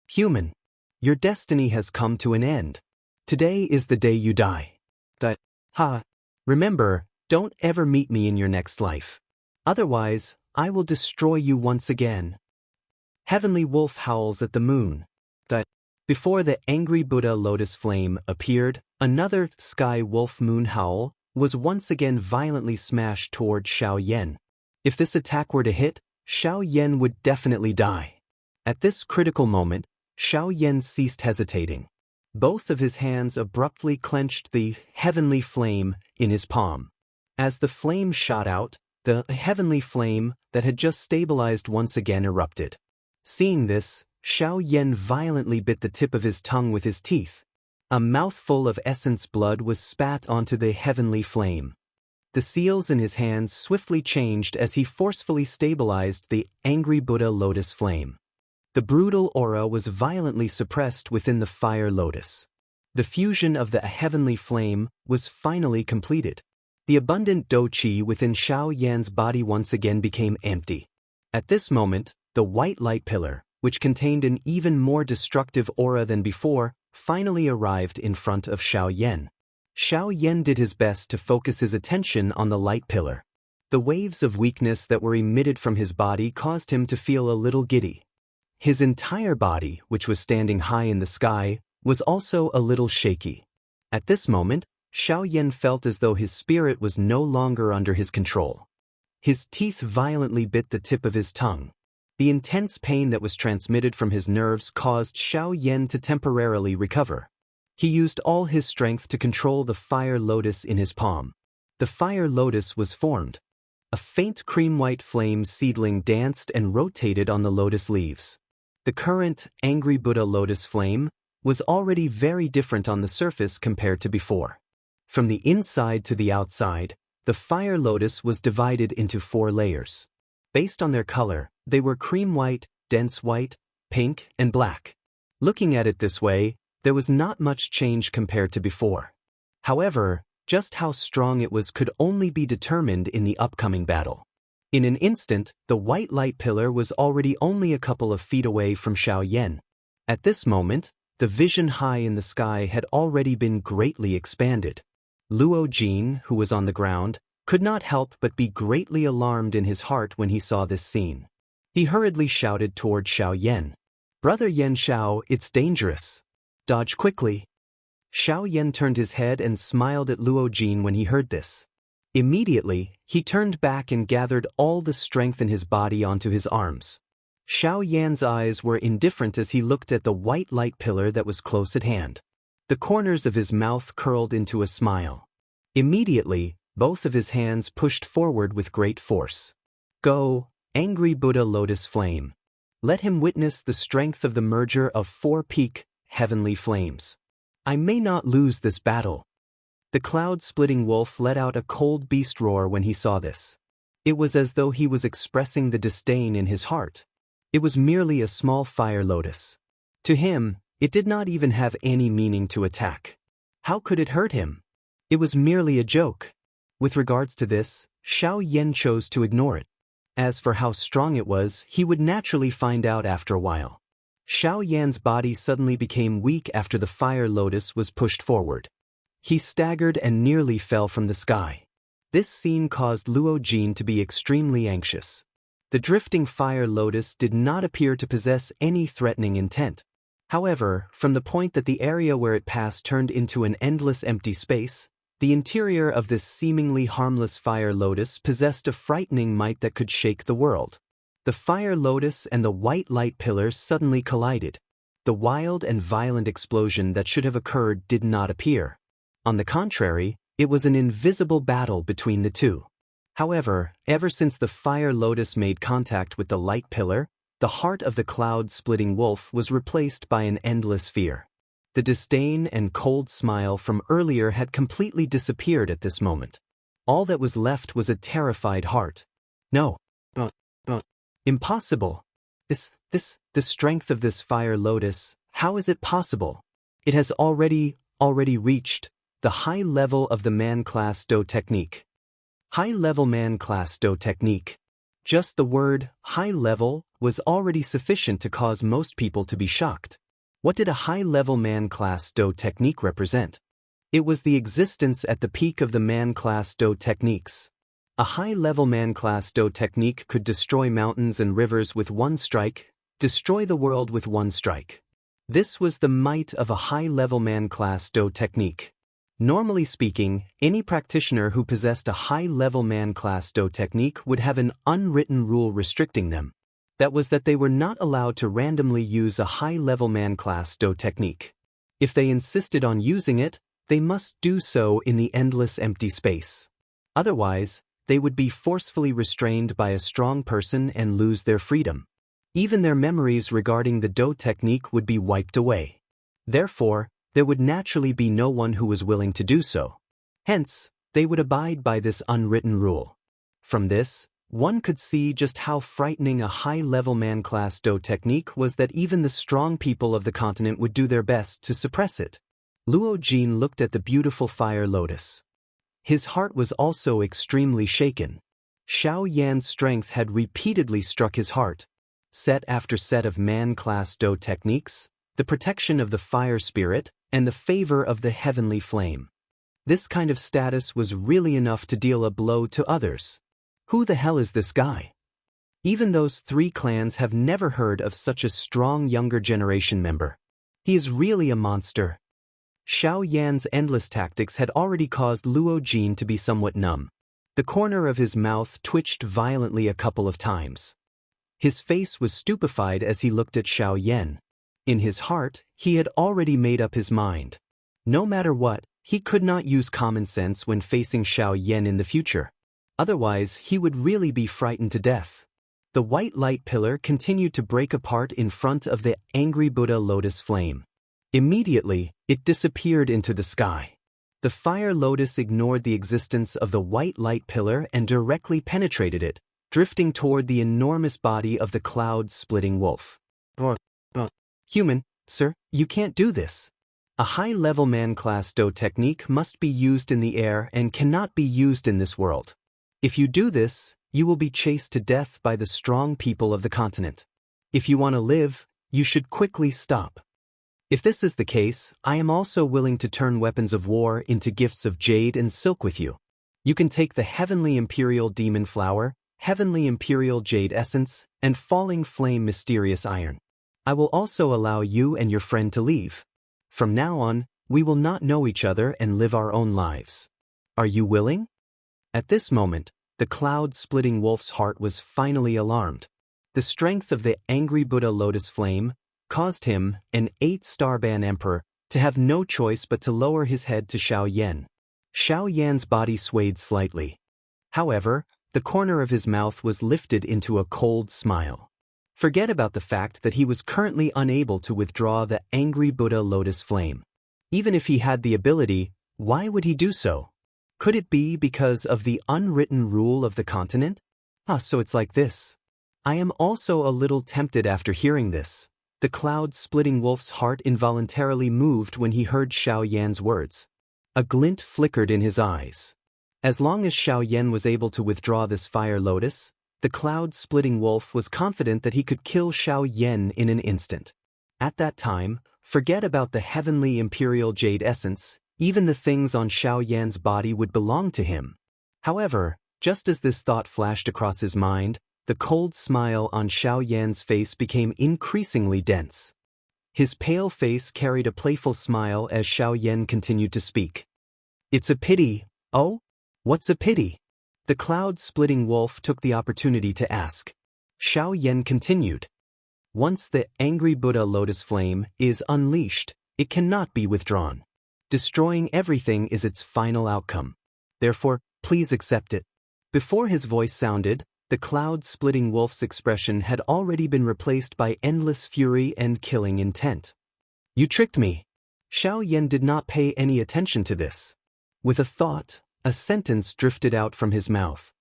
Human, your destiny has come to an end. Today is the day you die. Ha! Remember, don't ever meet me in your next life. Otherwise, I will destroy you once again. Heavenly Wolf howls at the moon. Before the angry Buddha lotus flame appeared, another sky wolf moon howl was once again violently smashed toward Xiaoyan. If this attack were to hit, Xiaoyan would definitely die. At this critical moment, Xiaoyan ceased hesitating. Both of his hands abruptly clenched the heavenly flame in his palm. As the flame shot out, the heavenly flame that had just stabilized once again erupted. Seeing this, Xiaoyan violently bit the tip of his tongue with his teeth. A mouthful of essence blood was spat onto the heavenly flame. The seals in his hands swiftly changed as he forcefully stabilized the angry Buddha lotus flame. The brutal aura was violently suppressed within the fire lotus. The fusion of the heavenly flame was finally completed. The abundant do-qi within Xiaoyan's body once again became empty. At this moment, the white light pillar, which contained an even more destructive aura than before, finally arrived in front of Xiaoyan. Xiaoyan did his best to focus his attention on the light pillar. The waves of weakness that were emitted from his body caused him to feel a little giddy. His entire body, which was standing high in the sky, was also a little shaky. At this moment, Xiaoyan felt as though his spirit was no longer under his control. His teeth violently bit the tip of his tongue. The intense pain that was transmitted from his nerves caused Xiaoyan to temporarily recover. He used all his strength to control the fire lotus in his palm. The fire lotus was formed. A faint cream-white flame seedling danced and rotated on the lotus leaves. The current angry Buddha lotus flame was already very different on the surface compared to before. From the inside to the outside, the fire lotus was divided into 4 layers. Based on their color, they were cream white, dense white, pink, and black. Looking at it this way, there was not much change compared to before. However, just how strong it was could only be determined in the upcoming battle. In an instant, the white light pillar was already only a couple of feet away from Xiaoyan. At this moment, the vision high in the sky had already been greatly expanded. Luo Jin, who was on the ground, could not help but be greatly alarmed in his heart when he saw this scene. He hurriedly shouted toward Xiaoyan, "Brother Yan Xiao, it's dangerous. Dodge quickly." Xiaoyan turned his head and smiled at Luo Jin when he heard this. Immediately, he turned back and gathered all the strength in his body onto his arms. Xiaoyan's eyes were indifferent as he looked at the white light pillar that was close at hand. The corners of his mouth curled into a smile. Immediately, both of his hands pushed forward with great force. "Go, angry Buddha lotus flame. Let him witness the strength of the merger of 4 peak, heavenly flames. I may not lose this battle." The cloud-splitting wolf let out a cold beast roar when he saw this. It was as though he was expressing the disdain in his heart. It was merely a small fire lotus. To him, it did not even have any meaning to attack. How could it hurt him? It was merely a joke. With regards to this, Xiaoyan chose to ignore it. As for how strong it was, he would naturally find out after a while. Xiaoyan's body suddenly became weak after the fire lotus was pushed forward. He staggered and nearly fell from the sky. This scene caused Luo Jin to be extremely anxious. The drifting fire lotus did not appear to possess any threatening intent. However, from the point that the area where it passed turned into an endless empty space, the interior of this seemingly harmless fire lotus possessed a frightening might that could shake the world. The fire lotus and the white light pillar suddenly collided. The wild and violent explosion that should have occurred did not appear. On the contrary, it was an invisible battle between the two. However, ever since the fire lotus made contact with the light pillar, the heart of the cloud-splitting wolf was replaced by an endless fear. The disdain and cold smile from earlier had completely disappeared at this moment. All that was left was a terrified heart. No. Impossible. The strength of this fire lotus, how is it possible? It has already reached the high level of the man-class Do technique. High-level man-class Do technique. Just the word, high-level, was already sufficient to cause most people to be shocked. What did a high-level man-class Do technique represent? It was the existence at the peak of the man-class Do techniques. A high-level man-class Do technique could destroy mountains and rivers with one strike, destroy the world with one strike. This was the might of a high-level man-class Do technique. Normally speaking, any practitioner who possessed a high-level man-class Do technique would have an unwritten rule restricting them. That was that they were not allowed to randomly use a high-level man-class Do technique. If they insisted on using it, they must do so in the endless empty space. Otherwise, they would be forcefully restrained by a strong person and lose their freedom. Even their memories regarding the Do technique would be wiped away. Therefore, there would naturally be no one who was willing to do so. Hence, they would abide by this unwritten rule. From this, one could see just how frightening a high-level man-class Do technique was that even the strong people of the continent would do their best to suppress it. Luo Jin looked at the beautiful fire lotus. His heart was also extremely shaken. Xiao Yan's strength had repeatedly struck his heart. Set after set of man-class Do techniques, the protection of the fire spirit, and the favor of the heavenly flame. This kind of status was really enough to deal a blow to others. Who the hell is this guy? Even those 3 clans have never heard of such a strong younger generation member. He is really a monster. Xiao Yan's endless tactics had already caused Luo Jin to be somewhat numb. The corner of his mouth twitched violently a couple of times. His face was stupefied as he looked at Xiao Yan. In his heart, he had already made up his mind. No matter what, he could not use common sense when facing Xiao Yan in the future. Otherwise, he would really be frightened to death. The white light pillar continued to break apart in front of the angry Buddha lotus flame. Immediately, it disappeared into the sky. The fire lotus ignored the existence of the white light pillar and directly penetrated it, drifting toward the enormous body of the cloud-splitting wolf. Human, sir, you can't do this. A high-level man-class Do technique must be used in the air and cannot be used in this world. If you do this, you will be chased to death by the strong people of the continent. If you want to live, you should quickly stop. If this is the case, I am also willing to turn weapons of war into gifts of jade and silk with you. You can take the Heavenly Imperial Demon Flower, Heavenly Imperial Jade Essence, and Falling Flame Mysterious Iron. I will also allow you and your friend to leave. From now on, we will not know each other and live our own lives. Are you willing? At this moment, the cloud-splitting wolf's heart was finally alarmed. The strength of the angry Buddha lotus flame caused him, an 8-star ban emperor, to have no choice but to lower his head to Xiao Yan. Xiao Yan's body swayed slightly. However, the corner of his mouth was lifted into a cold smile. Forget about the fact that he was currently unable to withdraw the angry Buddha lotus flame. Even if he had the ability, why would he do so? Could it be because of the unwritten rule of the continent? So it's like this. I am also a little tempted after hearing this. The cloud-splitting wolf's heart involuntarily moved when he heard Xiao Yan's words. A glint flickered in his eyes. As long as Xiao Yan was able to withdraw this fire lotus, the cloud-splitting wolf was confident that he could kill Xiao Yan in an instant. At that time, forget about the Heavenly Imperial Jade Essence, even the things on Xiao Yan's body would belong to him. However, just as this thought flashed across his mind, the cold smile on Xiao Yan's face became increasingly dense. His pale face carried a playful smile as Xiao Yan continued to speak. It's a pity. Oh? What's a pity? The cloud-splitting wolf took the opportunity to ask. Xiao Yan continued. Once the angry Buddha lotus flame is unleashed, it cannot be withdrawn. Destroying everything is its final outcome. Therefore, please accept it. Before his voice sounded, the cloud-splitting wolf's expression had already been replaced by endless fury and killing intent. You tricked me. Xiao Yan did not pay any attention to this. With a thought, a sentence drifted out from his mouth.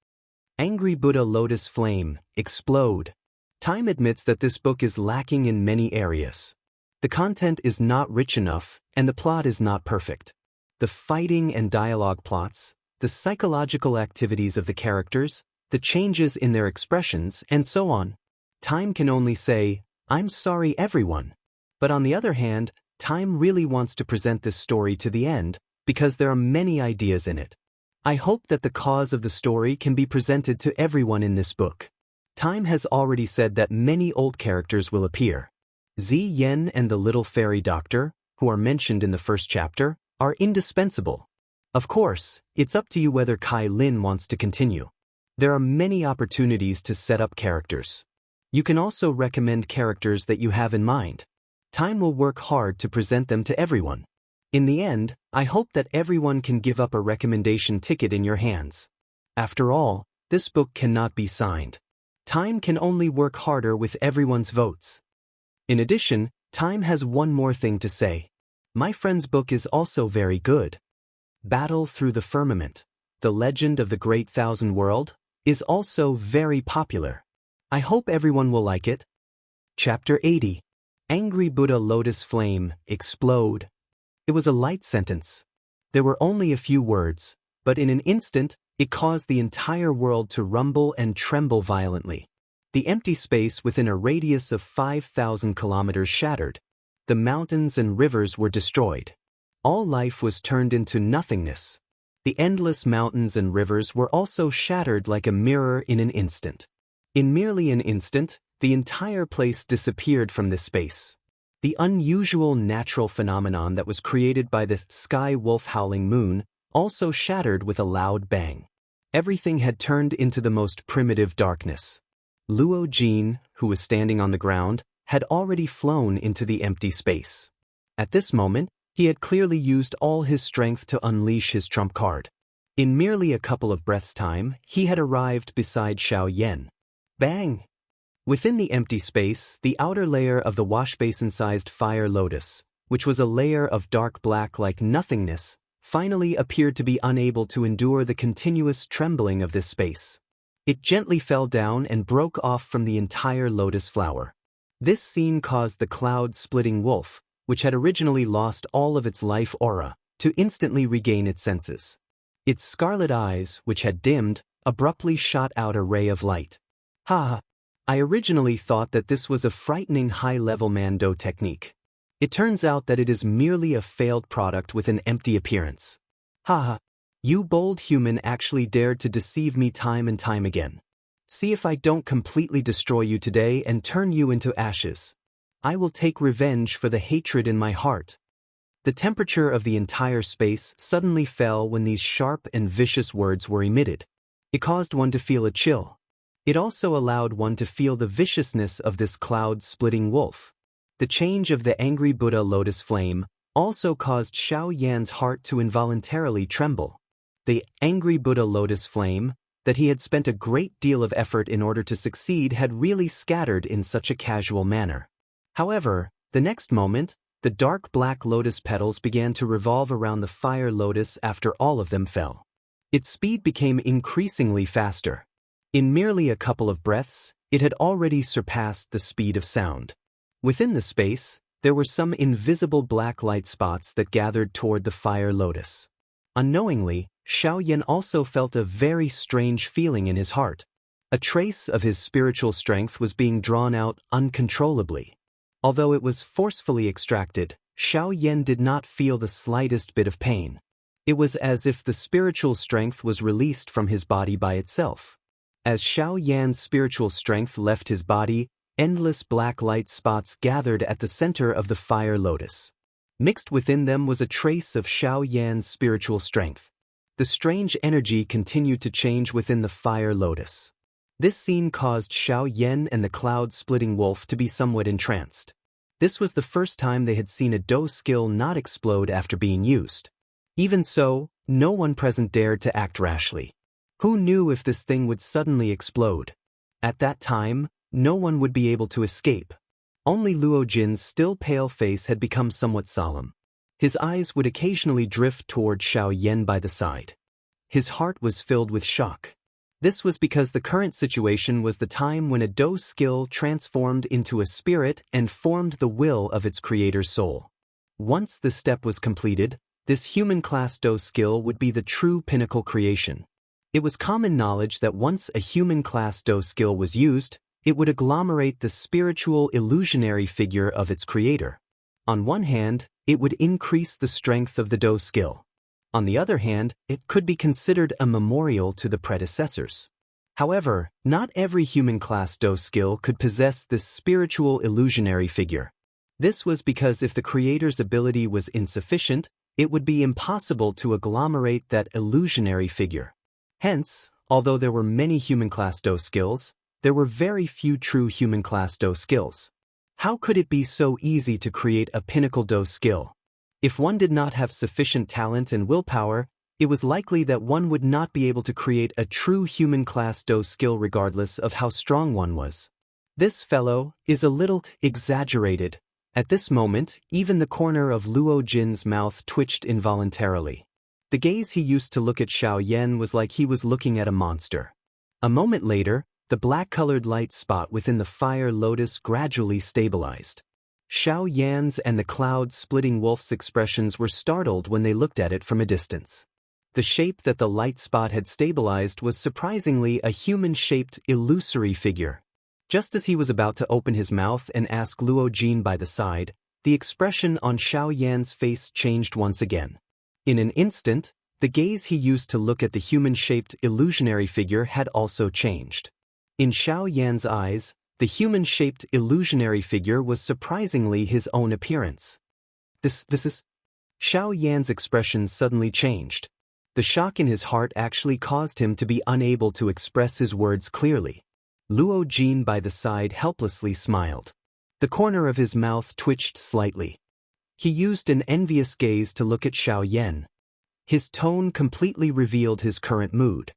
Angry Buddha lotus flame, explode. Time admits that this book is lacking in many areas. The content is not rich enough, and the plot is not perfect. The fighting and dialogue plots, the psychological activities of the characters, the changes in their expressions, and so on. Time can only say, I'm sorry everyone. But on the other hand, Time really wants to present this story to the end, because there are many ideas in it. I hope that the cause of the story can be presented to everyone in this book. Time has already said that many old characters will appear. Yen and the little fairy doctor, who are mentioned in the first chapter, are indispensable. Of course, it's up to you whether Kai Lin wants to continue. There are many opportunities to set up characters. You can also recommend characters that you have in mind. Time will work hard to present them to everyone. In the end, I hope that everyone can give up a recommendation ticket in your hands. After all, this book cannot be signed. Time can only work harder with everyone's votes. In addition, Time has one more thing to say. My friend's book is also very good. Battle Through the Firmament, The Legend of the Great Thousand World, is also very popular. I hope everyone will like it. Chapter 80. Angry Buddha Lotus Flame, Explode. It was a light sentence. There were only a few words, but in an instant, it caused the entire world to rumble and tremble violently. The empty space within a radius of 5,000 kilometers shattered. The mountains and rivers were destroyed. All life was turned into nothingness. The endless mountains and rivers were also shattered like a mirror in an instant. In merely an instant, the entire place disappeared from this space. The unusual natural phenomenon that was created by the sky wolf howling moon also shattered with a loud bang. Everything had turned into the most primitive darkness. Luo Jin, who was standing on the ground, had already flown into the empty space. At this moment, he had clearly used all his strength to unleash his trump card. In merely a couple of breaths' time, he had arrived beside Xianxia. Bang! Within the empty space, the outer layer of the washbasin-sized fire lotus, which was a layer of dark black like nothingness, finally appeared to be unable to endure the continuous trembling of this space. It gently fell down and broke off from the entire lotus flower. This scene caused the cloud-splitting wolf, which had originally lost all of its life aura, to instantly regain its senses. Its scarlet eyes, which had dimmed, abruptly shot out a ray of light. Ha! I originally thought that this was a frightening high-level Mando technique. It turns out that it is merely a failed product with an empty appearance. Ha! You bold human actually dared to deceive me time and time again. See if I don't completely destroy you today and turn you into ashes. I will take revenge for the hatred in my heart. The temperature of the entire space suddenly fell when these sharp and vicious words were emitted. It caused one to feel a chill. It also allowed one to feel the viciousness of this cloud-splitting wolf. The change of the angry Buddha lotus flame also caused Xiao Yan's heart to involuntarily tremble. The angry Buddha lotus flame, that he had spent a great deal of effort in order to succeed, had really scattered in such a casual manner. However, the next moment, the dark black lotus petals began to revolve around the fire lotus after all of them fell. Its speed became increasingly faster. In merely a couple of breaths, it had already surpassed the speed of sound. Within the space, there were some invisible black light spots that gathered toward the fire lotus. Unknowingly, Xiaoyan also felt a very strange feeling in his heart. A trace of his spiritual strength was being drawn out uncontrollably. Although it was forcefully extracted, Xiaoyan did not feel the slightest bit of pain. It was as if the spiritual strength was released from his body by itself. As Xiaoyan's spiritual strength left his body, endless black light spots gathered at the center of the fire lotus. Mixed within them was a trace of Xiaoyan's spiritual strength. The strange energy continued to change within the fire lotus. This scene caused Xiaoyan and the cloud-splitting wolf to be somewhat entranced. This was the first time they had seen a Do skill not explode after being used. Even so, no one present dared to act rashly. Who knew if this thing would suddenly explode? At that time, no one would be able to escape. Only Luo Jin's still pale face had become somewhat solemn. His eyes would occasionally drift toward Xiaoyan by the side. His heart was filled with shock. This was because the current situation was the time when a Do skill transformed into a spirit and formed the will of its creator's soul. Once this step was completed, this human-class Do skill would be the true pinnacle creation. It was common knowledge that once a human-class Do skill was used, it would agglomerate the spiritual illusionary figure of its creator. On one hand, it would increase the strength of the Do skill. On the other hand, it could be considered a memorial to the predecessors. However, not every human class Do skill could possess this spiritual illusionary figure. This was because if the creator's ability was insufficient, it would be impossible to agglomerate that illusionary figure. Hence, although there were many human class Do skills, there were very few true human class Do skills. How could it be so easy to create a pinnacle Do skill? If one did not have sufficient talent and willpower, it was likely that one would not be able to create a true human class Do skill regardless of how strong one was. This fellow is a little exaggerated. At this moment, even the corner of Luo Jin's mouth twitched involuntarily. The gaze he used to look at Xiaoyan was like he was looking at a monster. A moment later, the black-colored light spot within the fire lotus gradually stabilized. Xiaoyan's and the cloud-splitting wolf's expressions were startled when they looked at it from a distance. The shape that the light spot had stabilized was surprisingly a human-shaped, illusory figure. Just as he was about to open his mouth and ask Luo Jin by the side, the expression on Xiaoyan's face changed once again. In an instant, the gaze he used to look at the human-shaped illusionary figure had also changed. In Xiaoyan's eyes, the human-shaped illusionary figure was surprisingly his own appearance. This is... Xiaoyan's expression suddenly changed. The shock in his heart actually caused him to be unable to express his words clearly. Luo Jin by the side helplessly smiled. The corner of his mouth twitched slightly. He used an envious gaze to look at Xiaoyan. His tone completely revealed his current mood.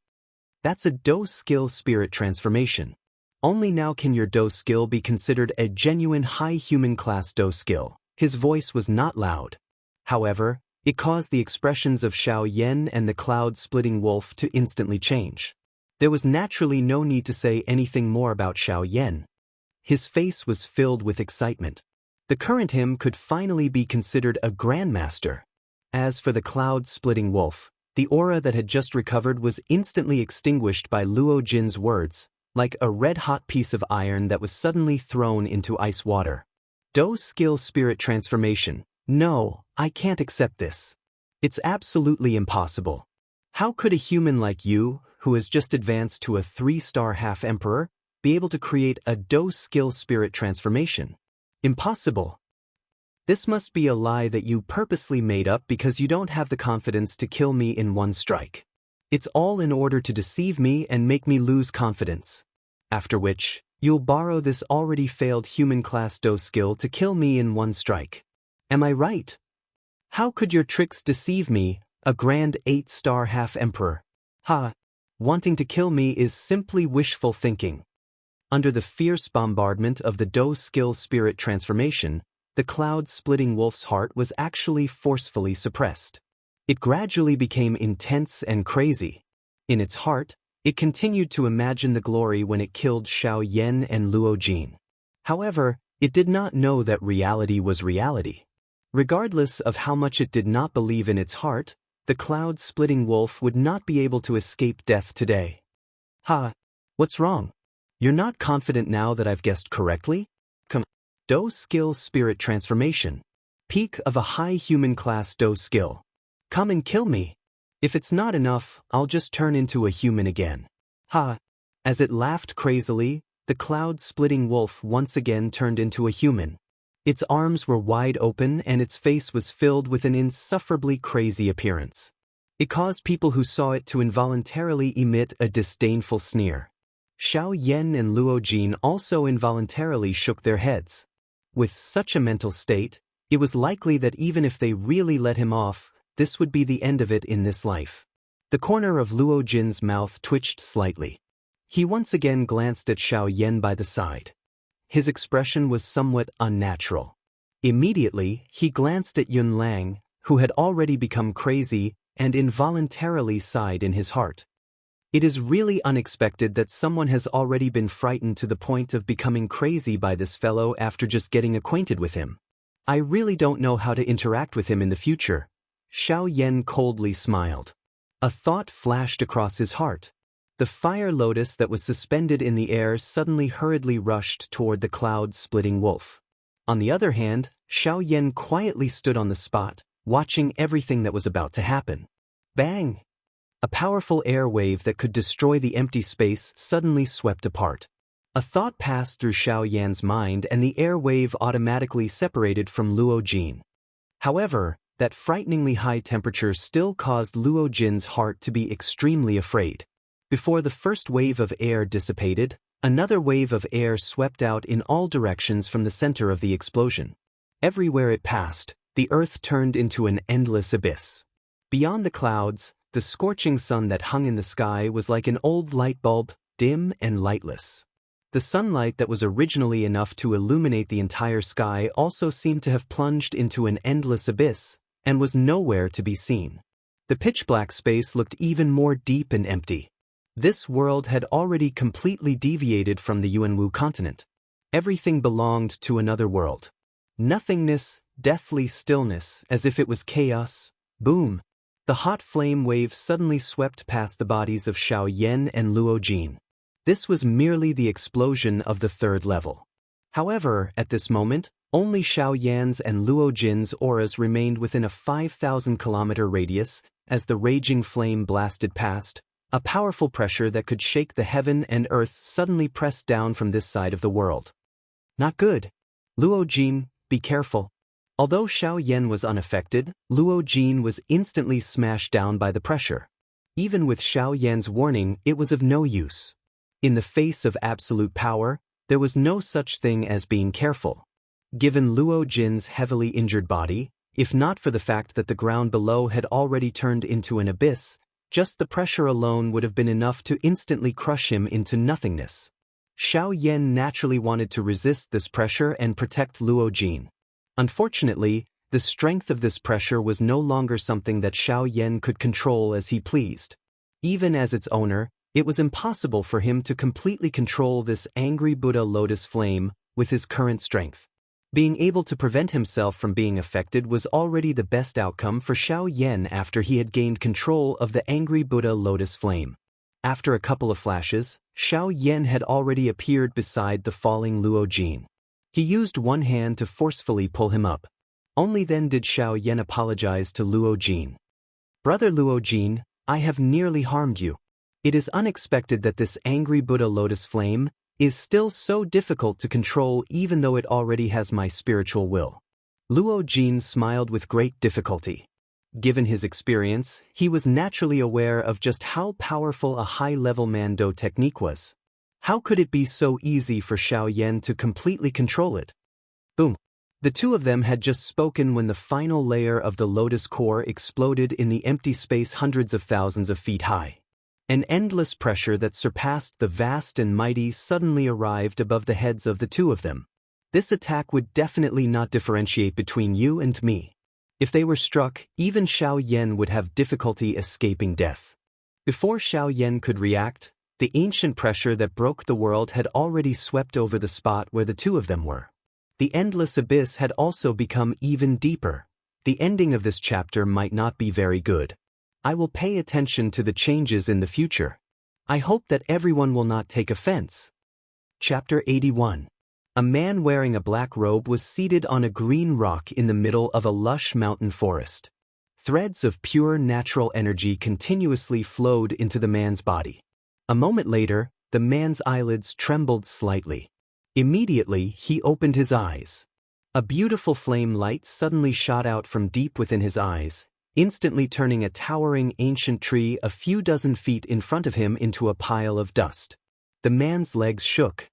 That's a Do skill spirit transformation. Only now can your Do skill be considered a genuine high human class Do skill. His voice was not loud. However, it caused the expressions of Xiaoyan and the cloud-splitting wolf to instantly change. There was naturally no need to say anything more about Xiaoyan. His face was filled with excitement. The current him could finally be considered a grandmaster. As for the cloud-splitting wolf, the aura that had just recovered was instantly extinguished by Luo Jin's words, like a red-hot piece of iron that was suddenly thrown into ice water. Do skill spirit transformation. No, I can't accept this. It's absolutely impossible. How could a human like you, who has just advanced to a 3-star half-emperor, be able to create a Do skill spirit transformation? Impossible. This must be a lie that you purposely made up because you don't have the confidence to kill me in one strike. It's all in order to deceive me and make me lose confidence. After which, you'll borrow this already failed human class Do skill to kill me in one strike. Am I right? How could your tricks deceive me, a grand 8-star half-emperor? Ha! Wanting to kill me is simply wishful thinking. Under the fierce bombardment of the Do skill spirit transformation, the cloud-splitting wolf's heart was actually forcefully suppressed. It gradually became intense and crazy. In its heart, it continued to imagine the glory when it killed Xiaoyan and Luo Jin. However, it did not know that reality was reality. Regardless of how much it did not believe in its heart, the cloud-splitting wolf would not be able to escape death today. Ha! What's wrong? You're not confident now that I've guessed correctly? Come. Do skill spirit transformation. Peak of a high human class Do skill. Come and kill me. If it's not enough, I'll just turn into a human again. Ha! As it laughed crazily, the cloud-splitting wolf once again turned into a human. Its arms were wide open and its face was filled with an insufferably crazy appearance. It caused people who saw it to involuntarily emit a disdainful sneer. Xiaoyan and Luo Jin also involuntarily shook their heads. With such a mental state, it was likely that even if they really let him off, this would be the end of it in this life. The corner of Luo Jin's mouth twitched slightly. He once again glanced at Xiaoyan by the side. His expression was somewhat unnatural. Immediately, he glanced at Yun Lang, who had already become crazy, and involuntarily sighed in his heart. It is really unexpected that someone has already been frightened to the point of becoming crazy by this fellow after just getting acquainted with him. I really don't know how to interact with him in the future. Xiaoyan coldly smiled. A thought flashed across his heart. The fire lotus that was suspended in the air suddenly hurriedly rushed toward the cloud-splitting wolf. On the other hand, Xiaoyan quietly stood on the spot, watching everything that was about to happen. Bang! A powerful air wave that could destroy the empty space suddenly swept apart. A thought passed through Xiao Yan's mind and the air wave automatically separated from Luo Jin. However, that frighteningly high temperature still caused Luo Jin's heart to be extremely afraid. Before the first wave of air dissipated, another wave of air swept out in all directions from the center of the explosion. Everywhere it passed, the earth turned into an endless abyss. Beyond the clouds, the scorching sun that hung in the sky was like an old light bulb, dim and lightless. The sunlight that was originally enough to illuminate the entire sky also seemed to have plunged into an endless abyss, and was nowhere to be seen. The pitch-black space looked even more deep and empty. This world had already completely deviated from the Yuanwu continent. Everything belonged to another world. Nothingness, deathly stillness, as if it was chaos. Boom! The hot flame wave suddenly swept past the bodies of Xiao Yan and Luo Jin. This was merely the explosion of the third level. However, at this moment, only Xiao Yan's and Luo Jin's auras remained within a 5,000-kilometer radius as the raging flame blasted past. A powerful pressure that could shake the heaven and earth suddenly pressed down from this side of the world. Not good. Luo Jin, be careful. Although Xiao Yan was unaffected, Luo Jin was instantly smashed down by the pressure. Even with Xiao Yan's warning, it was of no use. In the face of absolute power, there was no such thing as being careful. Given Luo Jin's heavily injured body, if not for the fact that the ground below had already turned into an abyss, just the pressure alone would have been enough to instantly crush him into nothingness. Xiao Yan naturally wanted to resist this pressure and protect Luo Jin. Unfortunately, the strength of this pressure was no longer something that Xiao Yan could control as he pleased. Even as its owner, it was impossible for him to completely control this angry Buddha lotus flame with his current strength. Being able to prevent himself from being affected was already the best outcome for Xiao Yan after he had gained control of the angry Buddha lotus flame. After a couple of flashes, Xiao Yan had already appeared beside the falling Luo Jin. He used one hand to forcefully pull him up. Only then did Xiao Yan apologize to Luo Jin. "Brother Luo Jin, I have nearly harmed you. It is unexpected that this angry Buddha lotus flame is still so difficult to control even though it already has my spiritual will." Luo Jin smiled with great difficulty. Given his experience, he was naturally aware of just how powerful a high-level Mando technique was. How could it be so easy for Xiao Yan to completely control it? Boom! The two of them had just spoken when the final layer of the lotus core exploded in the empty space hundreds of thousands of feet high. An endless pressure that surpassed the vast and mighty suddenly arrived above the heads of the two of them. This attack would definitely not differentiate between you and me. If they were struck, even Xiao Yan would have difficulty escaping death. Before Xiao Yan could react, the ancient pressure that broke the world had already swept over the spot where the two of them were. The endless abyss had also become even deeper. The ending of this chapter might not be very good. I will pay attention to the changes in the future. I hope that everyone will not take offense. Chapter 81. A man wearing a black robe was seated on a green rock in the middle of a lush mountain forest. Threads of pure natural energy continuously flowed into the man's body. A moment later, the man's eyelids trembled slightly. Immediately, he opened his eyes. A beautiful flame light suddenly shot out from deep within his eyes, instantly turning a towering ancient tree a few dozen feet in front of him into a pile of dust. The man's legs shook.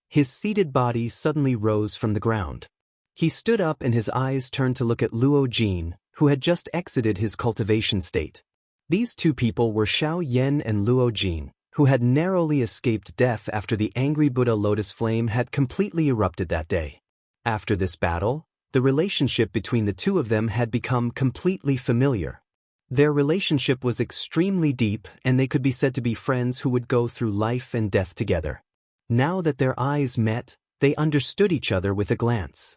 His seated body suddenly rose from the ground. He stood up and his eyes turned to look at Luo Jin, who had just exited his cultivation state. These two people were Xiao Yan and Luo Jin, who had narrowly escaped death after the angry Buddha lotus flame had completely erupted that day. After this battle, the relationship between the two of them had become completely familiar. Their relationship was extremely deep and they could be said to be friends who would go through life and death together. Now that their eyes met, they understood each other with a glance.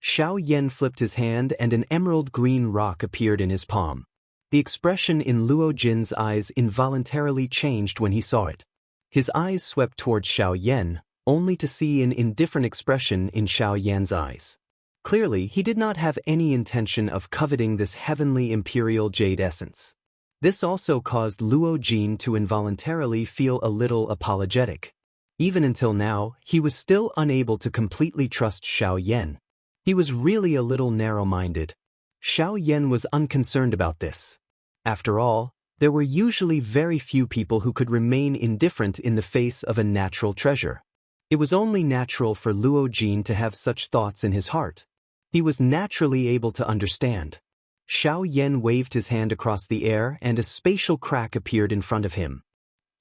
Xiao Yan flipped his hand and an emerald green rock appeared in his palm. The expression in Luo Jin's eyes involuntarily changed when he saw it. His eyes swept towards Xiao Yan, only to see an indifferent expression in Xiao Yan's eyes. Clearly, he did not have any intention of coveting this heavenly imperial jade essence. This also caused Luo Jin to involuntarily feel a little apologetic. Even until now, he was still unable to completely trust Xiao Yan. He was really a little narrow-minded. Xiao Yan was unconcerned about this. After all, there were usually very few people who could remain indifferent in the face of a natural treasure. It was only natural for Luo Jin to have such thoughts in his heart. He was naturally able to understand. Xiao Yan waved his hand across the air and a spatial crack appeared in front of him.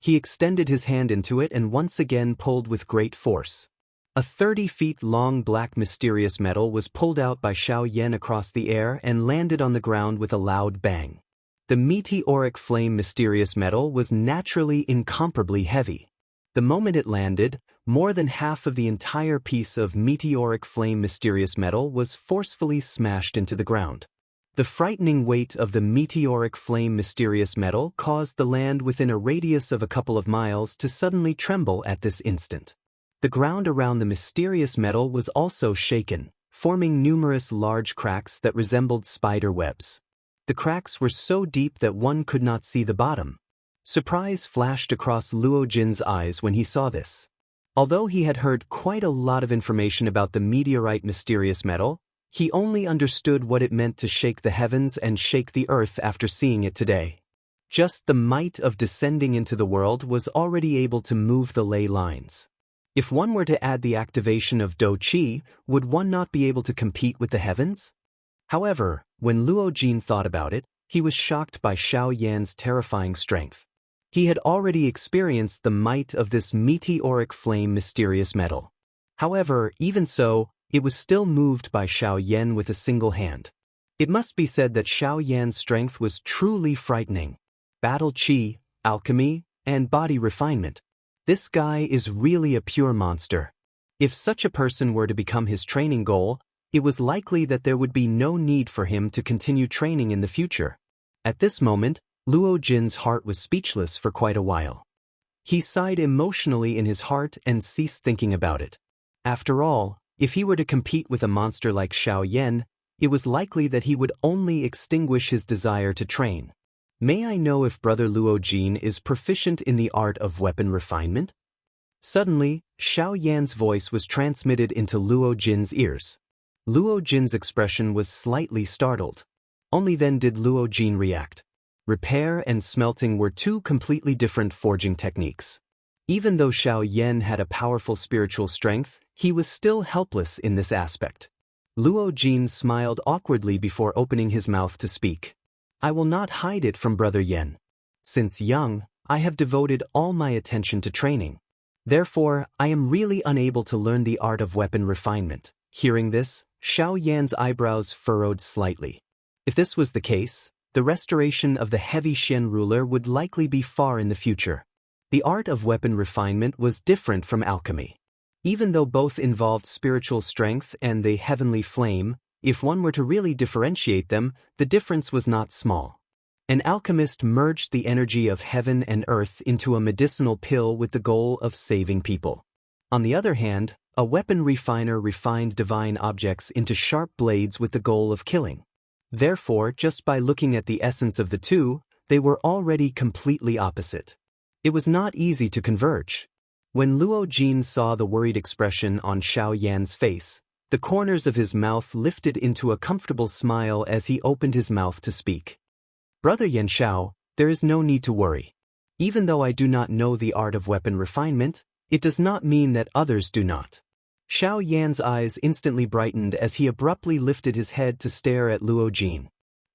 He extended his hand into it and once again pulled with great force. A 30-feet-long black mysterious metal was pulled out by Xiao Yan across the air and landed on the ground with a loud bang. The meteoric flame mysterious metal was naturally incomparably heavy. The moment it landed, more than half of the entire piece of meteoric flame mysterious metal was forcefully smashed into the ground. The frightening weight of the meteoric flame mysterious metal caused the land within a radius of a couple of miles to suddenly tremble at this instant. The ground around the mysterious metal was also shaken, forming numerous large cracks that resembled spider webs. The cracks were so deep that one could not see the bottom. Surprise flashed across Luo Jin's eyes when he saw this. Although he had heard quite a lot of information about the meteorite mysterious metal, he only understood what it meant to shake the heavens and shake the earth after seeing it today. Just the might of descending into the world was already able to move the ley lines. If one were to add the activation of Do Qi, would one not be able to compete with the heavens? However, when Luo Jin thought about it, he was shocked by Xiao Yan's terrifying strength. He had already experienced the might of this meteoric flame mysterious metal. However, even so, it was still moved by Xiao Yan with a single hand. It must be said that Xiao Yan's strength was truly frightening. Battle qi, alchemy, and body refinement. This guy is really a pure monster. If such a person were to become his training goal, it was likely that there would be no need for him to continue training in the future. At this moment, Luo Jin's heart was speechless for quite a while. He sighed emotionally in his heart and ceased thinking about it. After all, if he were to compete with a monster like Xiao Yan, it was likely that he would only extinguish his desire to train. May I know if Brother Luo Jin is proficient in the art of weapon refinement? Suddenly, Xiao Yan's voice was transmitted into Luo Jin's ears. Luo Jin's expression was slightly startled. Only then did Luo Jin react. Repair and smelting were two completely different forging techniques. Even though Xiao Yan had a powerful spiritual strength, he was still helpless in this aspect. Luo Jin smiled awkwardly before opening his mouth to speak. I will not hide it from Brother Yan. Since young, I have devoted all my attention to training. Therefore, I am really unable to learn the art of weapon refinement. Hearing this, Xiao Yan's eyebrows furrowed slightly. If this was the case, the restoration of the heavy Xian ruler would likely be far in the future. The art of weapon refinement was different from alchemy. Even though both involved spiritual strength and the heavenly flame, if one were to really differentiate them, the difference was not small. An alchemist merged the energy of heaven and earth into a medicinal pill with the goal of saving people. On the other hand, a weapon refiner refined divine objects into sharp blades with the goal of killing. Therefore, just by looking at the essence of the two, they were already completely opposite. It was not easy to converge. When Luo Jin saw the worried expression on Xiao Yan's face, the corners of his mouth lifted into a comfortable smile as he opened his mouth to speak. Brother Yan Xiao, there is no need to worry. Even though I do not know the art of weapon refinement, it does not mean that others do not. Xiao Yan's eyes instantly brightened as he abruptly lifted his head to stare at Luo Jin.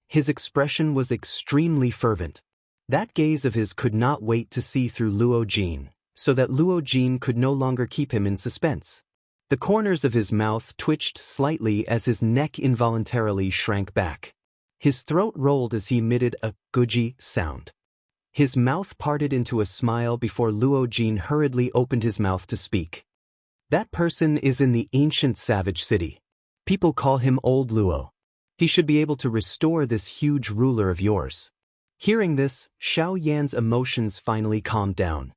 His expression was extremely fervent. That gaze of his could not wait to see through Luo Jin, so that Luo Jin could no longer keep him in suspense. The corners of his mouth twitched slightly as his neck involuntarily shrank back. His throat rolled as he emitted a guji sound. His mouth parted into a smile before Luo Jin hurriedly opened his mouth to speak. That person is in the ancient savage city. People call him Old Luo. He should be able to restore this huge ruler of yours. Hearing this, Xiao Yan's emotions finally calmed down.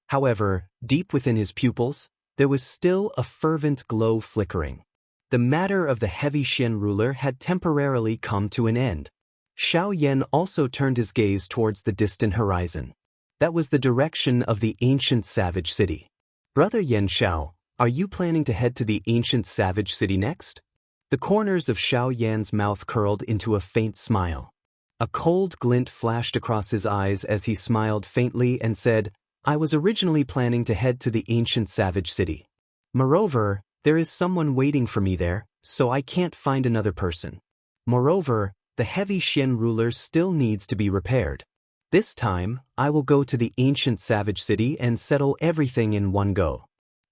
However, deep within his pupils, there was still a fervent glow flickering. The matter of the heavy Xian ruler had temporarily come to an end. Xiao Yan also turned his gaze towards the distant horizon. That was the direction of the ancient savage city. Brother Yan Xiao, are you planning to head to the ancient savage city next? The corners of Xiao Yan's mouth curled into a faint smile. A cold glint flashed across his eyes as he smiled faintly and said, I was originally planning to head to the ancient savage city. Moreover, there is someone waiting for me there, so I can't find another person. Moreover, the heavy Xian ruler still needs to be repaired. This time, I will go to the ancient savage city and settle everything in one go.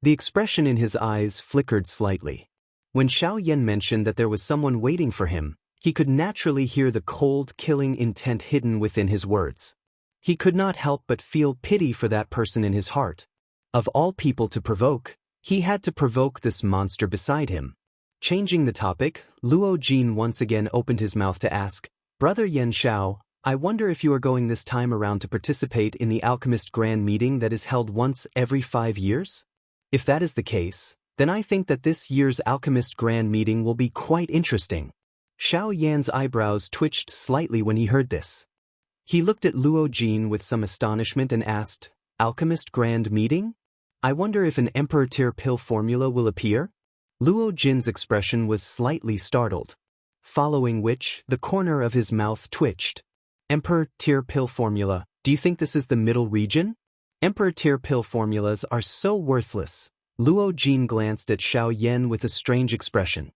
The expression in his eyes flickered slightly. When Xiao Yan mentioned that there was someone waiting for him, he could naturally hear the cold, killing intent hidden within his words. He could not help but feel pity for that person in his heart. Of all people to provoke, he had to provoke this monster beside him. Changing the topic, Luo Jin once again opened his mouth to ask, Brother Yan Xiao, I wonder if you are going this time around to participate in the Alchemist Grand Meeting that is held once every 5 years? If that is the case, then I think that this year's Alchemist Grand Meeting will be quite interesting. Xiao Yan's eyebrows twitched slightly when he heard this. He looked at Luo Jin with some astonishment and asked, Alchemist Grand Meeting? I wonder if an Emperor Tier pill formula will appear? Luo Jin's expression was slightly startled. Following which, the corner of his mouth twitched. Emperor Tier pill formula, do you think this is the middle region? Emperor Tier pill formulas are so worthless. Luo Jin glanced at Xiao Yan with a strange expression.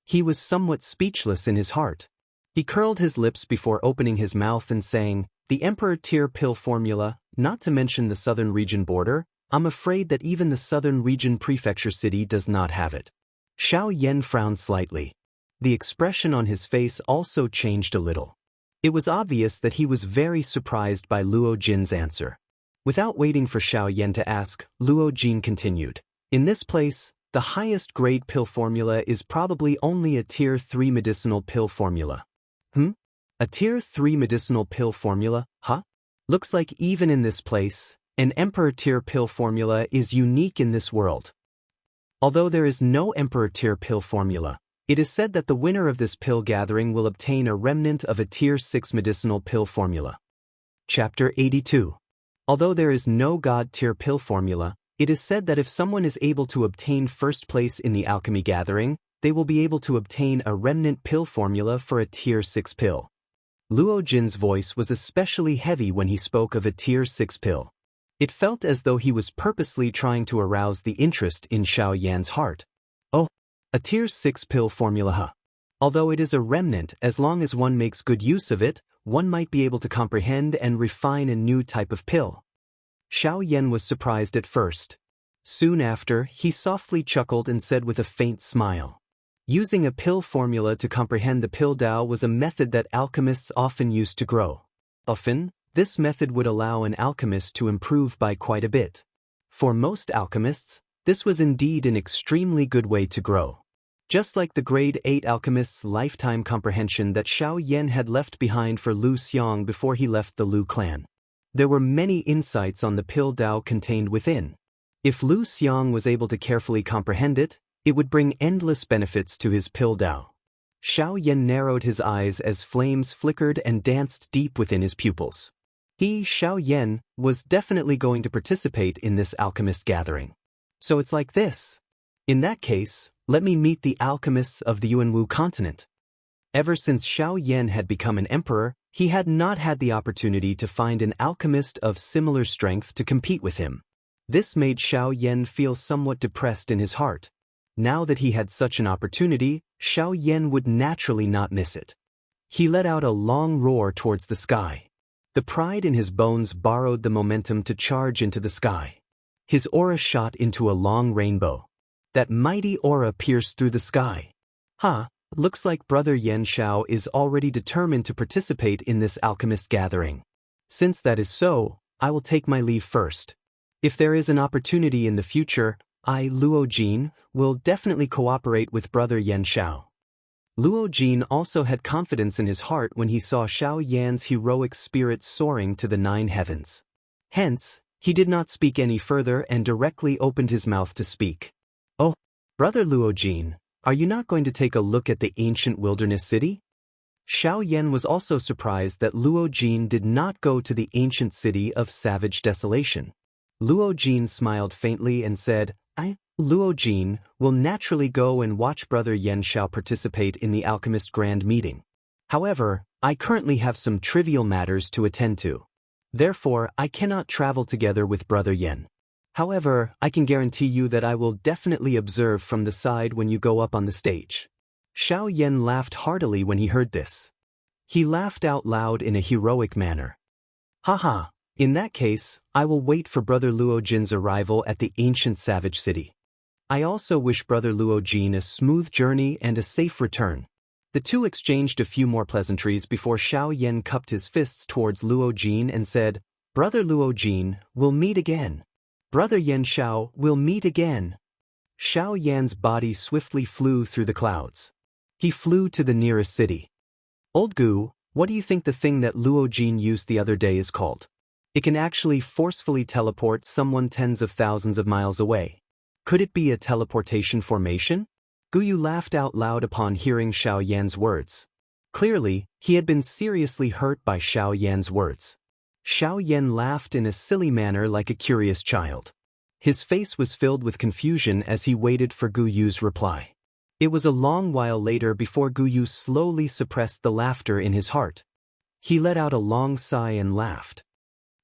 He was somewhat speechless in his heart. He curled his lips before opening his mouth and saying, the Emperor Tier pill formula, not to mention the southern region border, I'm afraid that even the southern region prefecture city does not have it. Xiao Yan frowned slightly. The expression on his face also changed a little. It was obvious that he was very surprised by Luo Jin's answer. Without waiting for Xiao Yan to ask, Luo Jin continued. In this place, the highest grade pill formula is probably only a Tier 3 medicinal pill formula. A Tier 3 medicinal pill formula, huh? Looks like even in this place, an Emperor Tier pill formula is unique in this world. Although there is no Emperor Tier pill formula, it is said that the winner of this pill gathering will obtain a remnant of a Tier 6 medicinal pill formula. Chapter 82. Although there is no God Tier pill formula, it is said that if someone is able to obtain first place in the alchemy gathering, they will be able to obtain a remnant pill formula for a Tier 6 pill. Luo Jin's voice was especially heavy when he spoke of a Tier 6 pill. It felt as though he was purposely trying to arouse the interest in Xiao Yan's heart. Oh, a Tier 6 pill formula, huh? Although it is a remnant, as long as one makes good use of it, one might be able to comprehend and refine a new type of pill. Xiao Yan was surprised at first. Soon after, he softly chuckled and said with a faint smile. Using a pill formula to comprehend the pill Tao was a method that alchemists often used to grow. Often, this method would allow an alchemist to improve by quite a bit. For most alchemists, this was indeed an extremely good way to grow. Just like the grade 8 alchemist's lifetime comprehension that Xiao Yan had left behind for Lu Xiang before he left the Lu clan. There were many insights on the pill Tao contained within. If Lu Xiang was able to carefully comprehend it, it would bring endless benefits to his pill Tao. Xiao Yan narrowed his eyes as flames flickered and danced deep within his pupils. He, Xiao Yan, was definitely going to participate in this alchemist gathering. So it's like this. In that case, let me meet the alchemists of the Yuanwu continent. Ever since Xiao Yan had become an emperor, he had not had the opportunity to find an alchemist of similar strength to compete with him. This made Xiao Yan feel somewhat depressed in his heart. Now that he had such an opportunity, Xiao Yan would naturally not miss it. He let out a long roar towards the sky. The pride in his bones borrowed the momentum to charge into the sky. His aura shot into a long rainbow. That mighty aura pierced through the sky. Looks like Brother Yan Xiao is already determined to participate in this alchemist gathering. Since that is so, I will take my leave first. If there is an opportunity in the future, I, Luo Jin, will definitely cooperate with Brother Yan Xiao. Luo Jin also had confidence in his heart when he saw Xiao Yan's heroic spirit soaring to the 9 heavens. Hence, he did not speak any further and directly opened his mouth to speak. Oh, Brother Luo Jin, are you not going to take a look at the ancient wilderness city? Xiao Yan was also surprised that Luo Jin did not go to the ancient city of Savage Desolation. Luo Jin smiled faintly and said, Luo Jin will naturally go and watch Brother Yan Xiao participate in the Alchemist Grand Meeting. However, I currently have some trivial matters to attend to. Therefore, I cannot travel together with Brother Yan. However, I can guarantee you that I will definitely observe from the side when you go up on the stage. Xiao Yan laughed heartily when he heard this. He laughed out loud in a heroic manner. Haha, in that case, I will wait for Brother Luo Jin's arrival at the ancient Savage City. I also wish Brother Luo Jin a smooth journey and a safe return. The two exchanged a few more pleasantries before Xiao Yan cupped his fists towards Luo Jin and said, Brother Luo Jin, we'll meet again. Brother Yan Xiao, we'll meet again. Xiao Yan's body swiftly flew through the clouds. He flew to the nearest city. Old Gu, what do you think the thing that Luo Jin used the other day is called? It can actually forcefully teleport someone tens of thousands of miles away. Could it be a teleportation formation? Guyu laughed out loud upon hearing Xiao Yan's words. Clearly, he had been seriously hurt by Xiao Yan's words. Xiao Yan laughed in a silly manner like a curious child. His face was filled with confusion as he waited for Guyu's reply. It was a long while later before Guyu slowly suppressed the laughter in his heart. He let out a long sigh and laughed.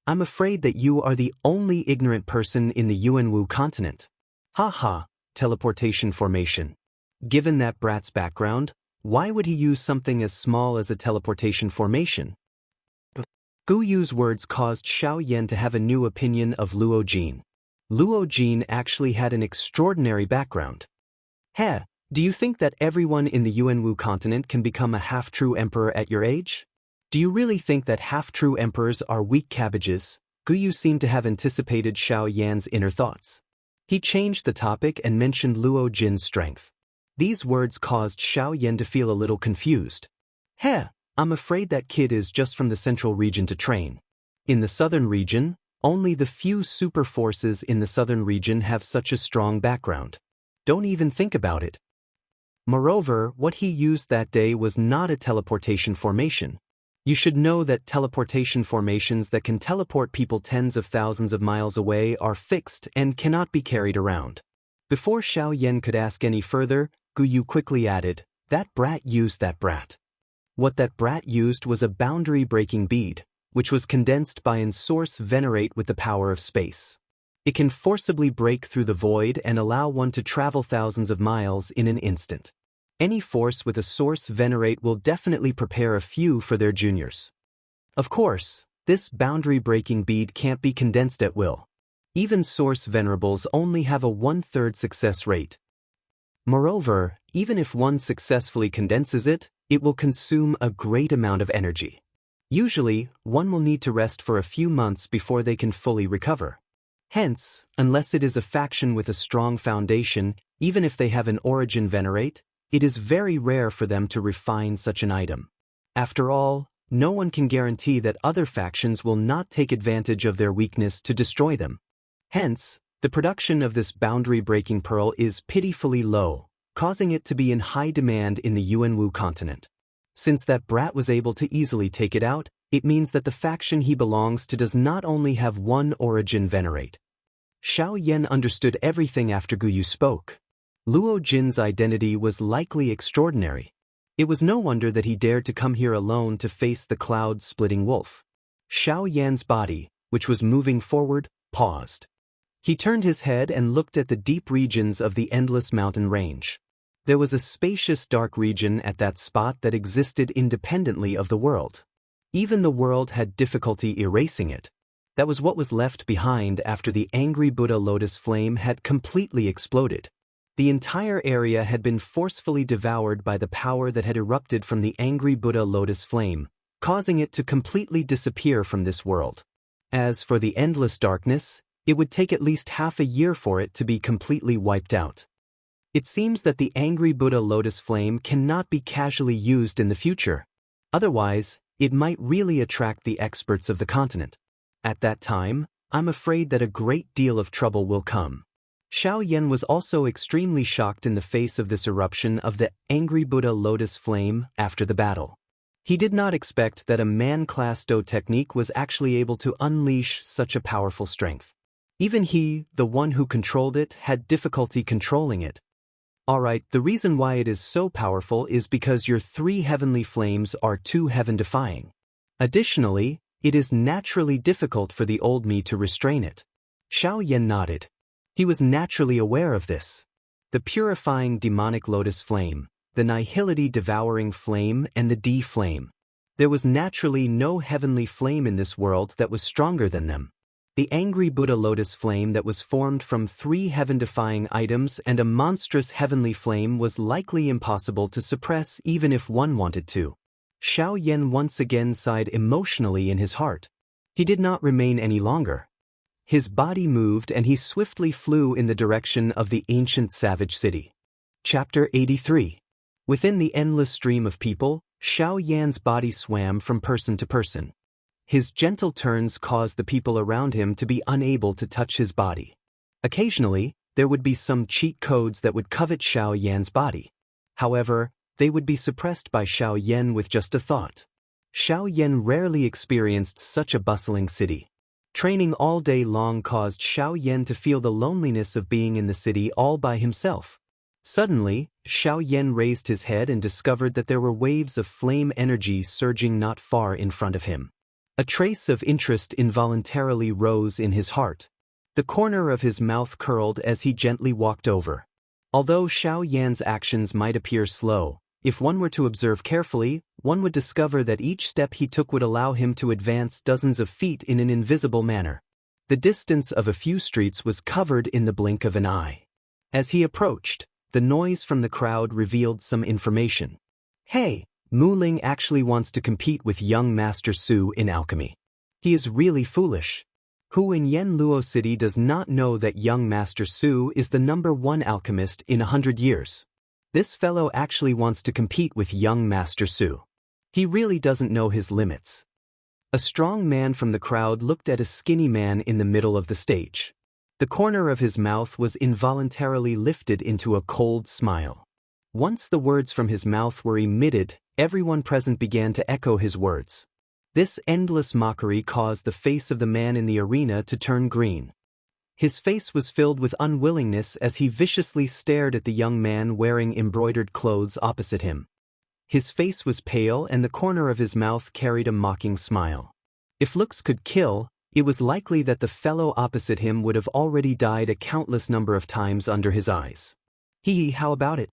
I'm afraid that you are the only ignorant person in the Yuanwu continent. Ha, teleportation formation. Given that brat's background, why would he use something as small as a teleportation formation? Guyu's words caused Xiao Yan to have a new opinion of Luo Jin. Luo Jin actually had an extraordinary background. Do you think that everyone in the Yuanwu continent can become a half-true emperor at your age? Do you really think that half-true emperors are weak cabbages? Guyu seemed to have anticipated Xiao Yan's inner thoughts. He changed the topic and mentioned Luo Jin's strength. These words caused Xiao Yan to feel a little confused. I'm afraid that kid is just from the central region to train. In the southern region, only the few super forces in the southern region have such a strong background. Don't even think about it. Moreover, what he used that day was not a teleportation formation. You should know that teleportation formations that can teleport people tens of thousands of miles away are fixed and cannot be carried around. Before Xiao Yan could ask any further, Guyu quickly added, that brat used that brat. What that brat used was a boundary-breaking bead, which was condensed by an source venerate with the power of space. It can forcibly break through the void and allow one to travel thousands of miles in an instant. Any force with a source venerate will definitely prepare a few for their juniors. Of course, this boundary-breaking bead can't be condensed at will. Even source venerables only have a 1/3 success rate. Moreover, even if one successfully condenses it, it will consume a great amount of energy. Usually, one will need to rest for a few months before they can fully recover. Hence, unless it is a faction with a strong foundation, even if they have an origin venerate, it is very rare for them to refine such an item. After all, no one can guarantee that other factions will not take advantage of their weakness to destroy them. Hence, the production of this boundary-breaking pearl is pitifully low, causing it to be in high demand in the Yuanwu continent. Since that brat was able to easily take it out, it means that the faction he belongs to does not only have one origin venerate. Xiao Yan understood everything after Guyu spoke. Luo Jin's identity was likely extraordinary. It was no wonder that he dared to come here alone to face the cloud-splitting wolf. Xiao Yan's body, which was moving forward, paused. He turned his head and looked at the deep regions of the endless mountain range. There was a spacious dark region at that spot that existed independently of the world. Even the world had difficulty erasing it. That was what was left behind after the angry Buddha lotus flame had completely exploded. The entire area had been forcefully devoured by the power that had erupted from the angry Buddha lotus flame, causing it to completely disappear from this world. As for the endless darkness, it would take at least half a year for it to be completely wiped out. It seems that the angry Buddha lotus flame cannot be casually used in the future. Otherwise, it might really attract the experts of the continent. At that time, I'm afraid that a great deal of trouble will come. Xiao Yan was also extremely shocked in the face of this eruption of the angry Buddha lotus flame after the battle. He did not expect that a man-class Do technique was actually able to unleash such a powerful strength. Even he, the one who controlled it, had difficulty controlling it. Alright, the reason why it is so powerful is because your 3 heavenly flames are too heaven-defying. Additionally, it is naturally difficult for the old me to restrain it. Xiao Yan nodded. He was naturally aware of this. The purifying demonic lotus flame, the nihility devouring flame, and the D flame. There was naturally no heavenly flame in this world that was stronger than them. The angry Buddha lotus flame that was formed from 3 heaven-defying items and a monstrous heavenly flame was likely impossible to suppress even if one wanted to. Xiao Yan once again sighed emotionally in his heart. He did not remain any longer. His body moved and he swiftly flew in the direction of the ancient savage city. Chapter 83. Within the endless stream of people, Xiao Yan's body swam from person to person. His gentle turns caused the people around him to be unable to touch his body. Occasionally, there would be some cheat codes that would covet Xiao Yan's body. However, they would be suppressed by Xiao Yan with just a thought. Xiao Yan rarely experienced such a bustling city. Training all day long caused Xiao Yan to feel the loneliness of being in the city all by himself. Suddenly, Xiao Yan raised his head and discovered that there were waves of flame energy surging not far in front of him. A trace of interest involuntarily rose in his heart. The corner of his mouth curled as he gently walked over. Although Xiao Yan's actions might appear slow, if one were to observe carefully, one would discover that each step he took would allow him to advance dozens of feet in an invisible manner. The distance of a few streets was covered in the blink of an eye. As he approached, the noise from the crowd revealed some information. Hey! Mu Ling actually wants to compete with young Master Su in alchemy. He is really foolish. Who in Yanluo City does not know that young Master Su is the #1 alchemist in 100 years? This fellow actually wants to compete with young Master Su. He really doesn't know his limits. A strong man from the crowd looked at a skinny man in the middle of the stage. The corner of his mouth was involuntarily lifted into a cold smile. Once the words from his mouth were emitted, everyone present began to echo his words. This endless mockery caused the face of the man in the arena to turn green. His face was filled with unwillingness as he viciously stared at the young man wearing embroidered clothes opposite him. His face was pale and the corner of his mouth carried a mocking smile. If looks could kill, it was likely that the fellow opposite him would have already died a countless number of times under his eyes. How about it?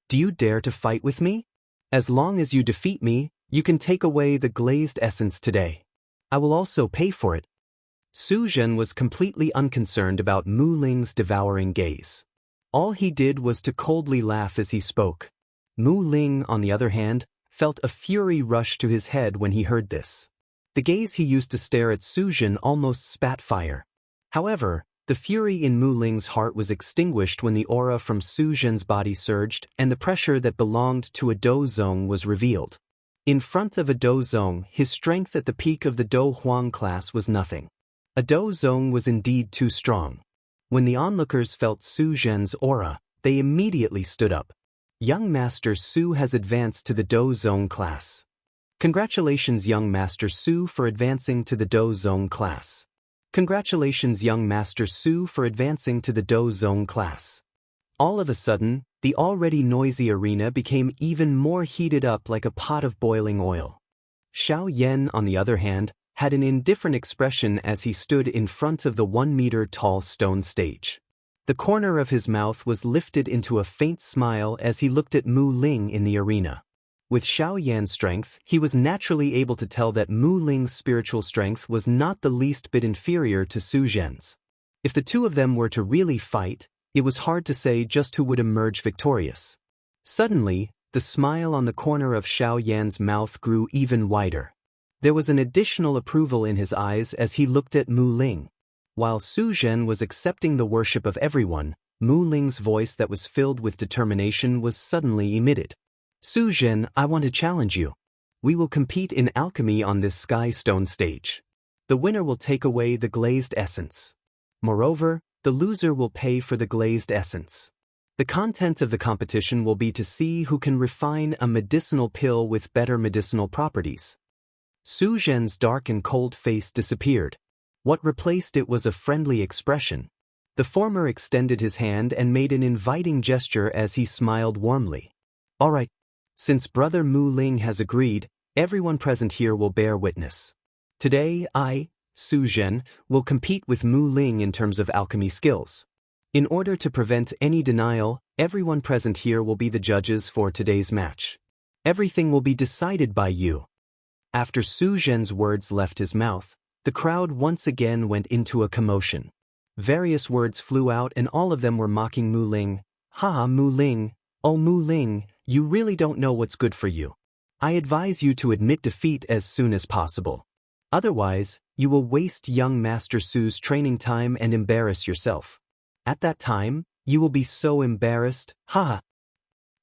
Do you dare to fight with me? As long as you defeat me, you can take away the glazed essence today. I will also pay for it. Su Zhen was completely unconcerned about Mu Ling's devouring gaze. All he did was to coldly laugh as he spoke. Mu Ling, on the other hand, felt a fury rush to his head when he heard this. The gaze he used to stare at Su Zhen almost spat fire. However, the fury in Mu Ling's heart was extinguished when the aura from Su Zhen's body surged and the pressure that belonged to a Do Zong was revealed. In front of a Do Zong, his strength at the peak of the Do Huang class was nothing. A Do Zong was indeed too strong. When the onlookers felt Su Zhen's aura, they immediately stood up. Young Master Su has advanced to the Do Zong class. Congratulations, young Master Su, for advancing to the Do Zong class. Congratulations, young Master Su, for advancing to the Do Zong class. All of a sudden, the already noisy arena became even more heated up like a pot of boiling oil. Xiao Yan, on the other hand, had an indifferent expression as he stood in front of the 1-meter-tall stone stage. The corner of his mouth was lifted into a faint smile as he looked at Mu Ling in the arena. With Xiao Yan's strength, he was naturally able to tell that Mu Ling's spiritual strength was not the least bit inferior to Su Zhen's. If the two of them were to really fight, it was hard to say just who would emerge victorious. Suddenly, the smile on the corner of Xiao Yan's mouth grew even wider. There was an additional approval in his eyes as he looked at Mu Ling. While Su Zhen was accepting the worship of everyone, Mu Ling's voice that was filled with determination was suddenly emitted. Su Zhen, I want to challenge you. We will compete in alchemy on this sky stone stage. The winner will take away the glazed essence. Moreover, the loser will pay for the glazed essence. The content of the competition will be to see who can refine a medicinal pill with better medicinal properties. Su Zhen's dark and cold face disappeared. What replaced it was a friendly expression. The former extended his hand and made an inviting gesture as he smiled warmly. All right. Since Brother Mu Ling has agreed, everyone present here will bear witness. Today I, Su Zhen, will compete with Mu Ling in terms of alchemy skills. In order to prevent any denial, everyone present here will be the judges for today's match. Everything will be decided by you. After Su Zhen's words left his mouth, the crowd once again went into a commotion. Various words flew out and all of them were mocking Mu Ling. Ha, Mu Ling, oh Mu Ling, you really don't know what's good for you. I advise you to admit defeat as soon as possible. Otherwise, you will waste young Master Su's training time and embarrass yourself. At that time, you will be so embarrassed, ha!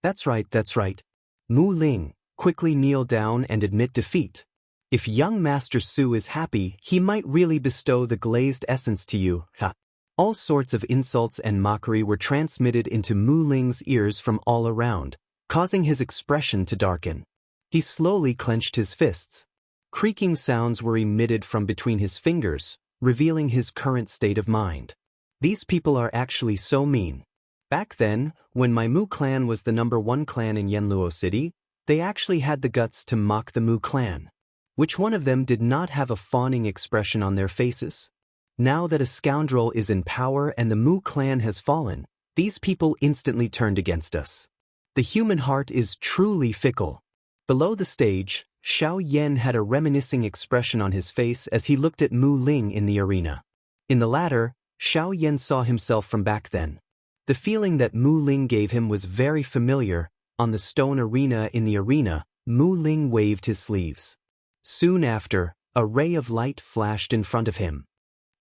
That's right. Mu Ling, quickly kneel down and admit defeat. If young Master Su is happy, he might really bestow the glazed essence to you, ha! All sorts of insults and mockery were transmitted into Mu Ling's ears from all around, causing his expression to darken. He slowly clenched his fists. Creaking sounds were emitted from between his fingers, revealing his current state of mind. These people are actually so mean. Back then, when my Mu clan was the #1 clan in Yanluo City, they actually had the guts to mock the Mu clan. Which one of them did not have a fawning expression on their faces? Now that a scoundrel is in power and the Mu clan has fallen, these people instantly turned against us. The human heart is truly fickle. Below the stage, Xiao Yan had a reminiscing expression on his face as he looked at Mu Ling in the arena. In the latter, Xiao Yan saw himself from back then. The feeling that Mu Ling gave him was very familiar. On the stone arena in the arena, Mu Ling waved his sleeves. Soon after, a ray of light flashed in front of him.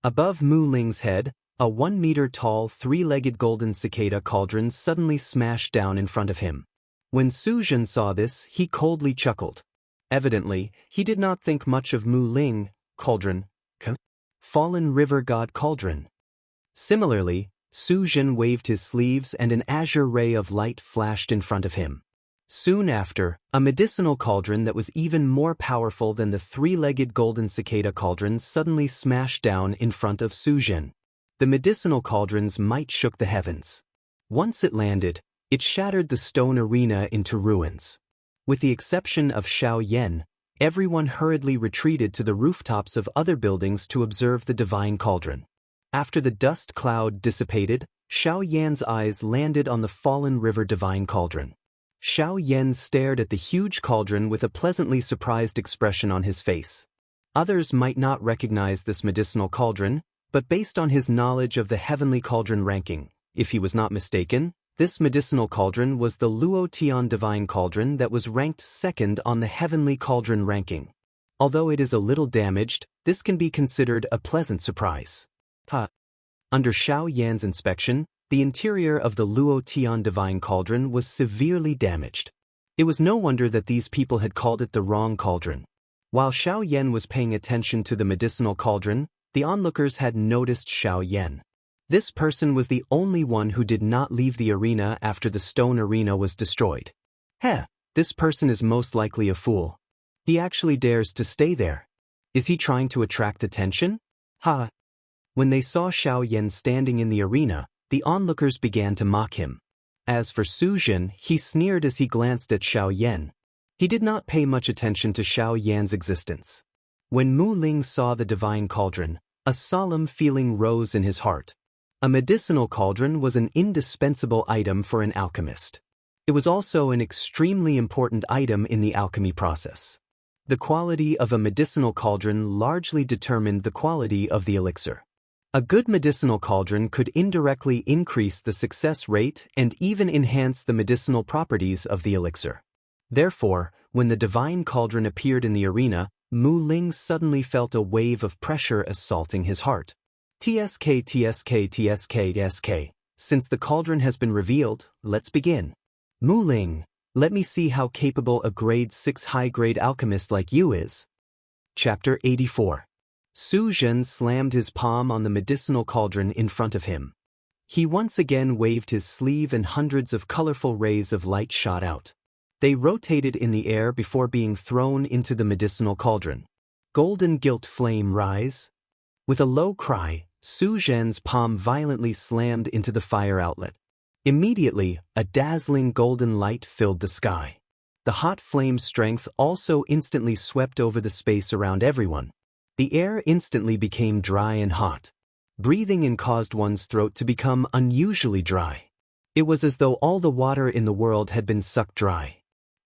Above Mu Ling's head, a 1-meter-tall, 3-legged golden cicada cauldron suddenly smashed down in front of him. When Su Zhen saw this, he coldly chuckled. Evidently, he did not think much of Mu Ling, cauldron, fallen river god cauldron. Similarly, Su Zhen waved his sleeves and an azure ray of light flashed in front of him. Soon after, a medicinal cauldron that was even more powerful than the 3-legged golden cicada cauldron suddenly smashed down in front of Su Zhen. The medicinal cauldron's might shook the heavens. Once it landed, it shattered the stone arena into ruins. With the exception of Xiao Yan, everyone hurriedly retreated to the rooftops of other buildings to observe the divine cauldron. After the dust cloud dissipated, Xiao Yan's eyes landed on the fallen river divine cauldron. Xiao Yan stared at the huge cauldron with a pleasantly surprised expression on his face. Others might not recognize this medicinal cauldron, but based on his knowledge of the heavenly cauldron ranking, if he was not mistaken, this medicinal cauldron was the Luo Tian divine cauldron that was ranked second on the heavenly cauldron ranking. Although it is a little damaged, this can be considered a pleasant surprise. Under Xiao Yan's inspection, the interior of the Luo Tian divine cauldron was severely damaged. It was no wonder that these people had called it the wrong cauldron. While Xiao Yan was paying attention to the medicinal cauldron, the onlookers had noticed Xiao Yan. This person was the only one who did not leave the arena after the stone arena was destroyed. This person is most likely a fool. He actually dares to stay there. Is he trying to attract attention? When they saw Xiao Yan standing in the arena, the onlookers began to mock him. As for Su Zhen, he sneered as he glanced at Xiao Yan. He did not pay much attention to Xiao Yan's existence. When Mu Ling saw the divine cauldron, a solemn feeling rose in his heart. A medicinal cauldron was an indispensable item for an alchemist. It was also an extremely important item in the alchemy process. The quality of a medicinal cauldron largely determined the quality of the elixir. A good medicinal cauldron could indirectly increase the success rate and even enhance the medicinal properties of the elixir. Therefore, when the divine cauldron appeared in the arena, Mu Ling suddenly felt a wave of pressure assaulting his heart. TSK. Since the cauldron has been revealed, let's begin. Mu Ling, let me see how capable a grade 6 high-grade alchemist like you is. Chapter 84. Su Zhen slammed his palm on the medicinal cauldron in front of him. He once again waved his sleeve and hundreds of colorful rays of light shot out. They rotated in the air before being thrown into the medicinal cauldron. Golden gilt flame rise. With a low cry, Su Zhen's palm violently slammed into the fire outlet. Immediately, a dazzling golden light filled the sky. The hot flame's strength also instantly swept over the space around everyone. The air instantly became dry and hot. Breathing in caused one's throat to become unusually dry. It was as though all the water in the world had been sucked dry.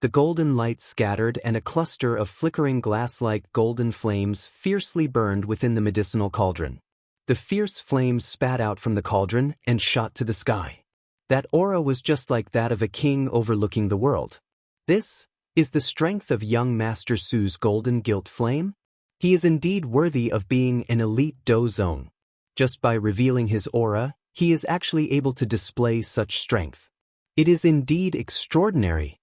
The golden light scattered and a cluster of flickering glass-like golden flames fiercely burned within the medicinal cauldron. The fierce flames spat out from the cauldron and shot to the sky. That aura was just like that of a king overlooking the world. This is the strength of young Master Su's golden gilt flame? He is indeed worthy of being an elite dozone. Just by revealing his aura, he is actually able to display such strength. It is indeed extraordinary.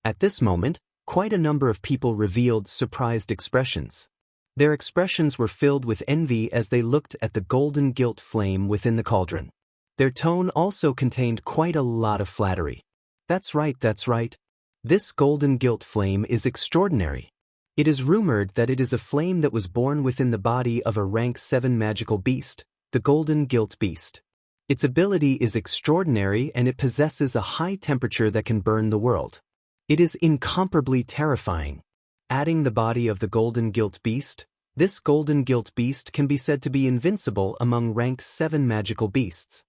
At this moment, quite a number of people revealed surprised expressions. Their expressions were filled with envy as they looked at the golden gilt flame within the cauldron. Their tone also contained quite a lot of flattery. That's right. This golden gilt flame is extraordinary. It is rumored that it is a flame that was born within the body of a rank 7 magical beast, the golden gilt beast. Its ability is extraordinary and it possesses a high temperature that can burn the world. It is incomparably terrifying. Adding the body of the golden gilt beast, this golden gilt beast can be said to be invincible among rank 7 magical beasts.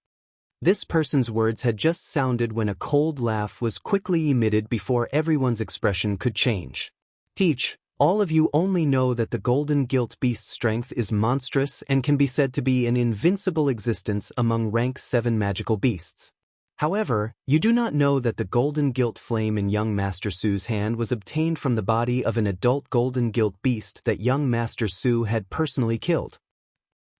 This person's words had just sounded when a cold laugh was quickly emitted before everyone's expression could change. Teach, all of you only know that the golden gilt beast's strength is monstrous and can be said to be an invincible existence among rank 7 magical beasts. However, you do not know that the golden gilt flame in young Master Su's hand was obtained from the body of an adult golden gilt beast that young Master Su had personally killed.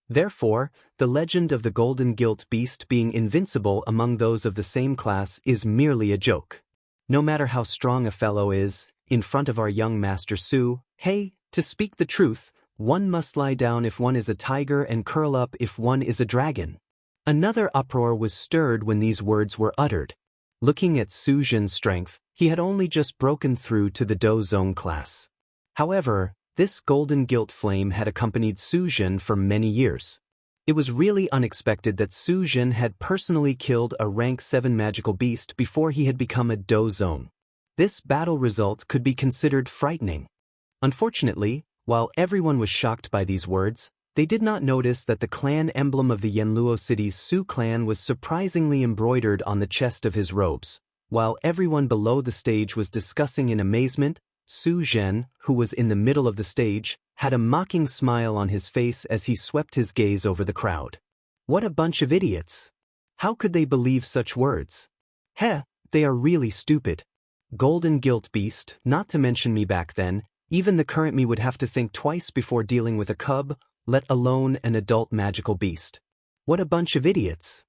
Therefore, the legend of the golden gilt beast being invincible among those of the same class is merely a joke. No matter how strong a fellow is, in front of our young Master Su, hey, to speak the truth, one must lie down if one is a tiger and curl up if one is a dragon. Another uproar was stirred when these words were uttered. Looking at Su Zhen's strength, he had only just broken through to the dozone class. However, this golden gilt flame had accompanied Su Zhen for many years. It was really unexpected that Su Zhen had personally killed a rank 7 magical beast before he had become a dozone. This battle result could be considered frightening. Unfortunately, while everyone was shocked by these words, they did not notice that the clan emblem of the Yanluo city's Su clan was surprisingly embroidered on the chest of his robes. While everyone below the stage was discussing in amazement, Su Zhen, who was in the middle of the stage, had a mocking smile on his face as he swept his gaze over the crowd. What a bunch of idiots! How could they believe such words? Heh, they are really stupid. Golden gilt beast, not to mention me back then, even the current me would have to think twice before dealing with a cub, let alone an adult magical beast. What a bunch of idiots!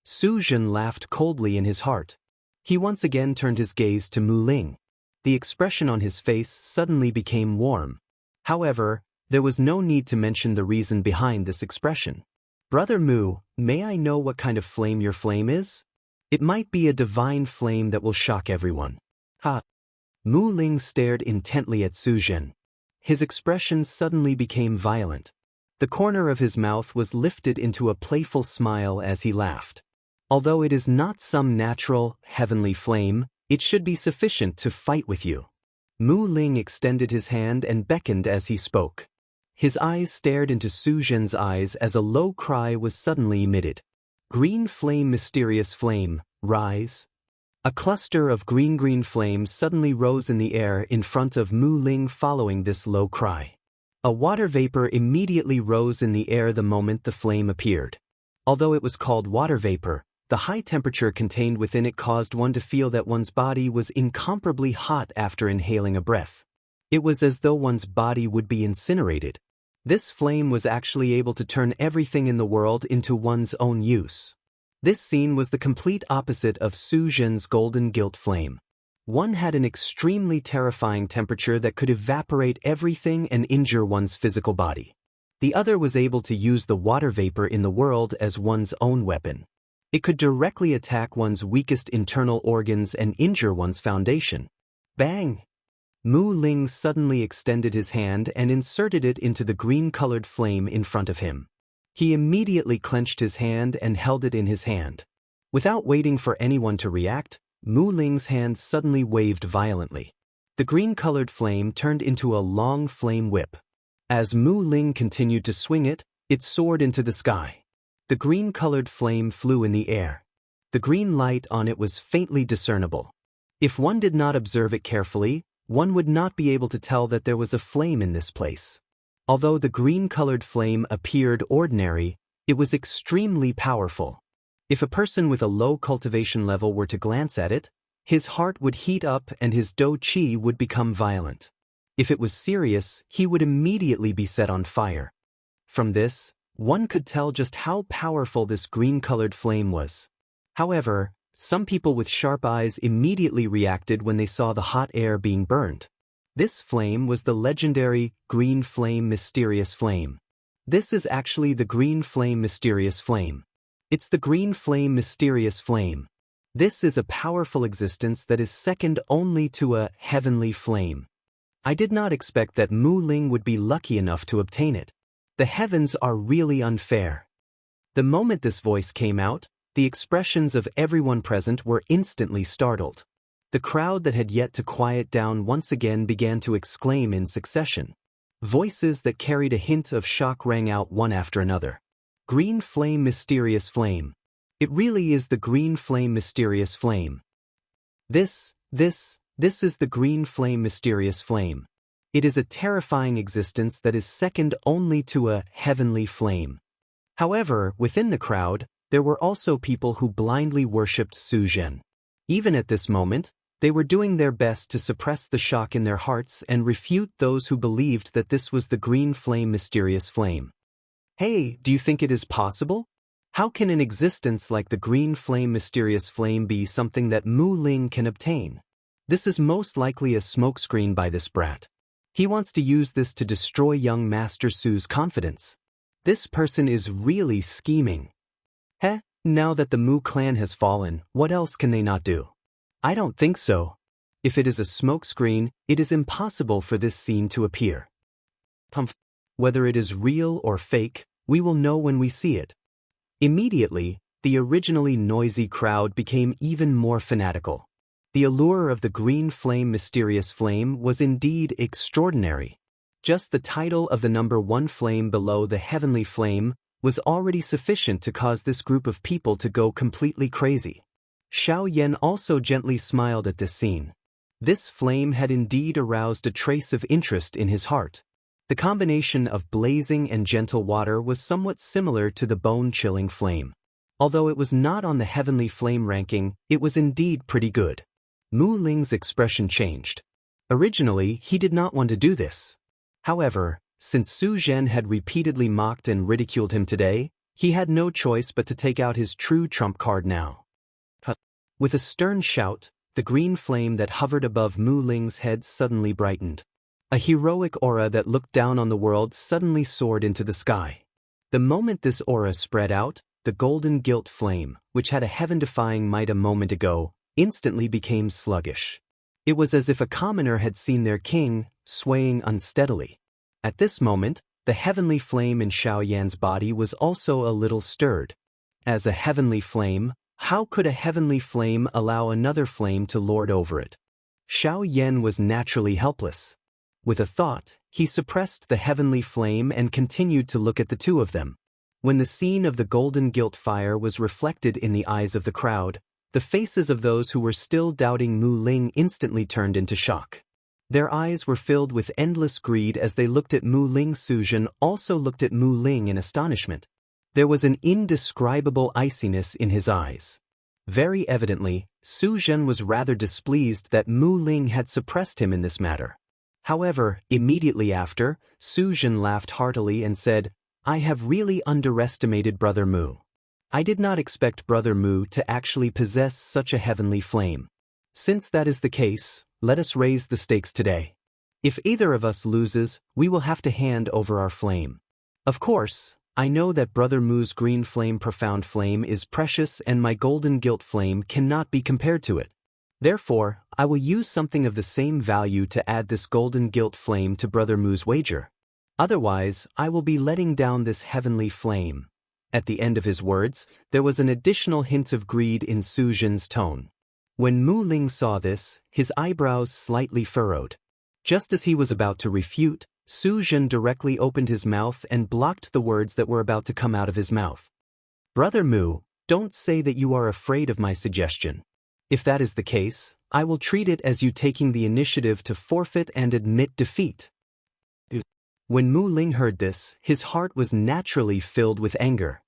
Su Zhen laughed coldly in his heart. He once again turned his gaze to Mu Ling. The expression on his face suddenly became warm. However, there was no need to mention the reason behind this expression. Brother Mu, may I know what kind of flame your flame is? It might be a divine flame that will shock everyone. Ha! Mu Ling stared intently at Su Zhen. His expression suddenly became violent. The corner of his mouth was lifted into a playful smile as he laughed. Although it is not some natural, heavenly flame, it should be sufficient to fight with you. Mu Ling extended his hand and beckoned as he spoke. His eyes stared into Su Zhen's eyes as a low cry was suddenly emitted. Green flame, mysterious flame, rise. A cluster of green flames suddenly rose in the air in front of Mu Ling following this low cry. A water vapor immediately rose in the air the moment the flame appeared. Although it was called water vapor, the high temperature contained within it caused one to feel that one's body was incomparably hot after inhaling a breath. It was as though one's body would be incinerated. This flame was actually able to turn everything in the world into one's own use. This scene was the complete opposite of Su Zhen's golden gilt flame. One had an extremely terrifying temperature that could evaporate everything and injure one's physical body. The other was able to use the water vapor in the world as one's own weapon. It could directly attack one's weakest internal organs and injure one's foundation. Bang! Mu Ling suddenly extended his hand and inserted it into the green-colored flame in front of him. He immediately clenched his hand and held it in his hand. Without waiting for anyone to react, Mu Ling's hand suddenly waved violently. The green-colored flame turned into a long flame whip. As Mu Ling continued to swing it, it soared into the sky. The green-colored flame flew in the air. The green light on it was faintly discernible. If one did not observe it carefully, one would not be able to tell that there was a flame in this place. Although the green-colored flame appeared ordinary, it was extremely powerful. If a person with a low cultivation level were to glance at it, his heart would heat up and his dou qi would become violent. If it was serious, he would immediately be set on fire. From this, one could tell just how powerful this green-colored flame was. However, some people with sharp eyes immediately reacted when they saw the hot air being burned. This flame was the legendary Green Flame Mysterious Flame. This is actually the Green Flame Mysterious Flame. It's the Green Flame Mysterious Flame. This is a powerful existence that is second only to a heavenly flame. I did not expect that Mu Ling would be lucky enough to obtain it. The heavens are really unfair. The moment this voice came out, the expressions of everyone present were instantly startled. The crowd that had yet to quiet down once again began to exclaim in succession. Voices that carried a hint of shock rang out one after another. Green Flame Mysterious Flame. It really is the Green Flame Mysterious Flame. This is the Green Flame Mysterious Flame. It is a terrifying existence that is second only to a heavenly flame. However, within the crowd, there were also people who blindly worshipped Su Zhen. Even at this moment, they were doing their best to suppress the shock in their hearts and refute those who believed that this was the Green Flame Mysterious Flame. Hey, do you think it is possible? How can an existence like the Green Flame Mysterious Flame be something that Mu Ling can obtain? This is most likely a smokescreen by this brat. He wants to use this to destroy young Master Su's confidence. This person is really scheming. Now that the Mu clan has fallen, what else can they not do? I don't think so. If it is a smokescreen, it is impossible for this scene to appear. Whether it is real or fake, we will know when we see it. Immediately, the originally noisy crowd became even more fanatical. The allure of the Green Flame Mysterious Flame was indeed extraordinary. Just the title of the number 1 flame below the heavenly flame was already sufficient to cause this group of people to go completely crazy. Xiao Yan also gently smiled at this scene. This flame had indeed aroused a trace of interest in his heart. The combination of blazing and gentle water was somewhat similar to the bone-chilling flame. Although it was not on the heavenly flame ranking, it was indeed pretty good. Mu Ling's expression changed. Originally, he did not want to do this. However, since Su Zhen had repeatedly mocked and ridiculed him today, he had no choice but to take out his true trump card now. With a stern shout, the green flame that hovered above Mu Ling's head suddenly brightened. A heroic aura that looked down on the world suddenly soared into the sky. The moment this aura spread out, the golden gilt flame, which had a heaven-defying might a moment ago, instantly became sluggish. It was as if a commoner had seen their king, swaying unsteadily. At this moment, the heavenly flame in Xiao Yan's body was also a little stirred. As a heavenly flame, how could a heavenly flame allow another flame to lord over it? Xiao Yan was naturally helpless. With a thought, he suppressed the heavenly flame and continued to look at the two of them. When the scene of the golden gilt fire was reflected in the eyes of the crowd, the faces of those who were still doubting Mu Ling instantly turned into shock. Their eyes were filled with endless greed as they looked at Mu Ling. Su Zhen also looked at Mu Ling in astonishment. There was an indescribable iciness in his eyes. Very evidently, Su Zhen was rather displeased that Mu Ling had suppressed him in this matter. However, immediately after, Su Zhen laughed heartily and said, "I have really underestimated Brother Mu. I did not expect Brother Mu to actually possess such a heavenly flame. Since that is the case, let us raise the stakes today. If either of us loses, we will have to hand over our flame. Of course, I know that Brother Mu's green flame profound flame is precious and my golden gilt flame cannot be compared to it. Therefore, I will use something of the same value to add this golden gilt flame to Brother Mu's wager. Otherwise, I will be letting down this heavenly flame. At the end of his words, there was an additional hint of greed in Su Zhen's tone. When Mu Ling saw this, his eyebrows slightly furrowed. Just as he was about to refute, Su Zhen directly opened his mouth and blocked the words that were about to come out of his mouth. Brother Mu, don't say that you are afraid of my suggestion. If that is the case, I will treat it as you taking the initiative to forfeit and admit defeat. When Mu Ling heard this, his heart was naturally filled with anger.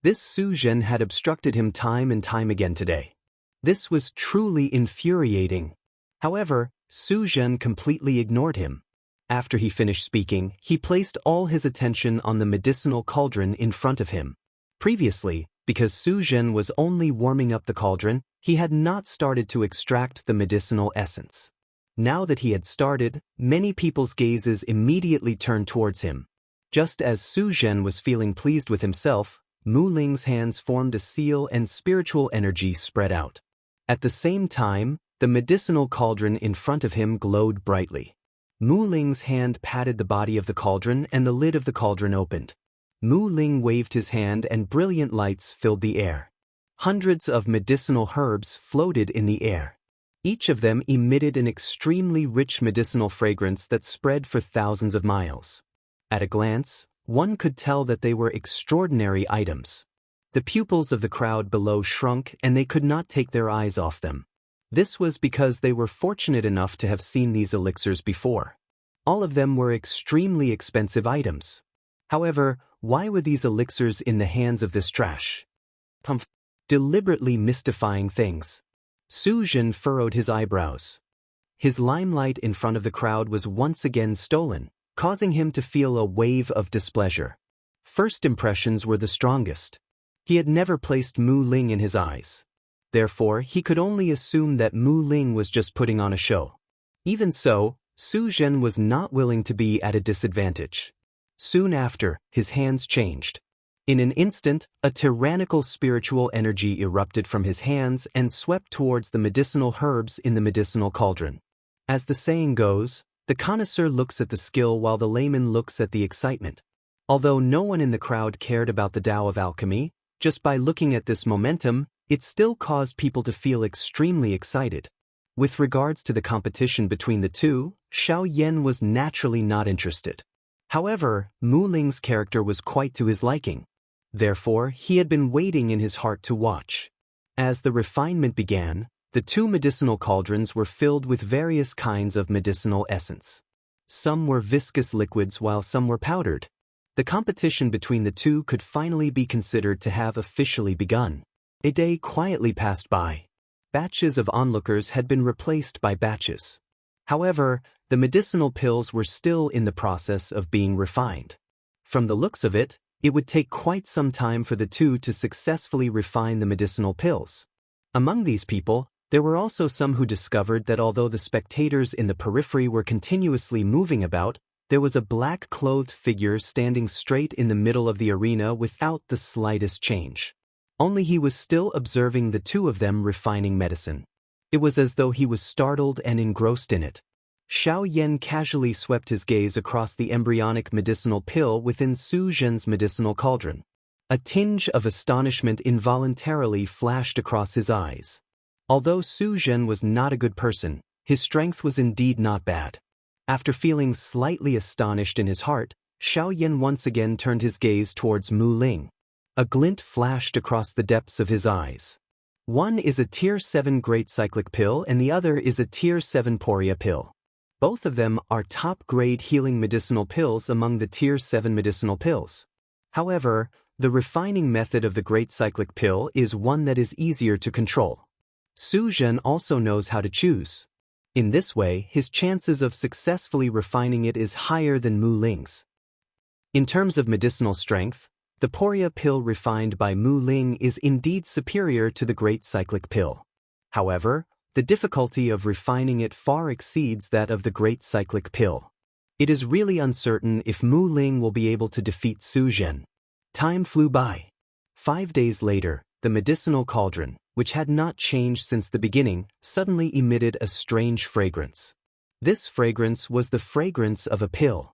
This Su Zhen had obstructed him time and time again today. This was truly infuriating. However, Su Zhen completely ignored him. After he finished speaking, he placed all his attention on the medicinal cauldron in front of him. Previously, because Su Zhen was only warming up the cauldron, he had not started to extract the medicinal essence. Now that he had started, many people's gazes immediately turned towards him. Just as Su Zhen was feeling pleased with himself, Mu Ling's hands formed a seal and spiritual energy spread out. At the same time, the medicinal cauldron in front of him glowed brightly. Mu Ling's hand patted the body of the cauldron and the lid of the cauldron opened. Mu Ling waved his hand and brilliant lights filled the air. Hundreds of medicinal herbs floated in the air. Each of them emitted an extremely rich medicinal fragrance that spread for thousands of miles. At a glance, one could tell that they were extraordinary items. The pupils of the crowd below shrunk and they could not take their eyes off them. This was because they were fortunate enough to have seen these elixirs before. All of them were extremely expensive items. However, why were these elixirs in the hands of this trash? Deliberately mystifying things. Su Zhen furrowed his eyebrows. His limelight in front of the crowd was once again stolen, causing him to feel a wave of displeasure. First impressions were the strongest. He had never placed Mu Ling in his eyes. Therefore, he could only assume that Mu Ling was just putting on a show. Even so, Su Zhen was not willing to be at a disadvantage. Soon after, his hands changed. In an instant, a tyrannical spiritual energy erupted from his hands and swept towards the medicinal herbs in the medicinal cauldron. As the saying goes, the connoisseur looks at the skill while the layman looks at the excitement. Although no one in the crowd cared about the Tao of alchemy, just by looking at this momentum, it still caused people to feel extremely excited. With regards to the competition between the two, Xiao Yan was naturally not interested. However, Mu Ling's character was quite to his liking. Therefore, he had been waiting in his heart to watch. As the refinement began, the two medicinal cauldrons were filled with various kinds of medicinal essence. Some were viscous liquids while some were powdered. The competition between the two could finally be considered to have officially begun. A day quietly passed by. Batches of onlookers had been replaced by batches. However, the medicinal pills were still in the process of being refined. From the looks of it, it would take quite some time for the two to successfully refine the medicinal pills. Among these people, there were also some who discovered that although the spectators in the periphery were continuously moving about, there was a black-clothed figure standing straight in the middle of the arena without the slightest change. Only he was still observing the two of them refining medicine. It was as though he was startled and engrossed in it. Xiao Yan casually swept his gaze across the embryonic medicinal pill within Su Zhen's medicinal cauldron. A tinge of astonishment involuntarily flashed across his eyes. Although Su Zhen was not a good person, his strength was indeed not bad. After feeling slightly astonished in his heart, Xiao Yan once again turned his gaze towards Mu Ling. A glint flashed across the depths of his eyes. One is a Tier 7 Great Cyclic Pill and the other is a Tier 7 Poria Pill. Both of them are top-grade healing medicinal pills among the Tier 7 medicinal pills. However, the refining method of the Great Cyclic Pill is one that is easier to control. Su Zhen also knows how to choose. In this way, his chances of successfully refining it is higher than Mu Ling's. In terms of medicinal strength, the Poria Pill refined by Mu Ling is indeed superior to the Great Cyclic Pill. However, the difficulty of refining it far exceeds that of the Great Cyclic Pill. It is really uncertain if Mu Ling will be able to defeat Su Zhen. Time flew by. 5 days later, the medicinal cauldron, which had not changed since the beginning, suddenly emitted a strange fragrance. This fragrance was the fragrance of a pill.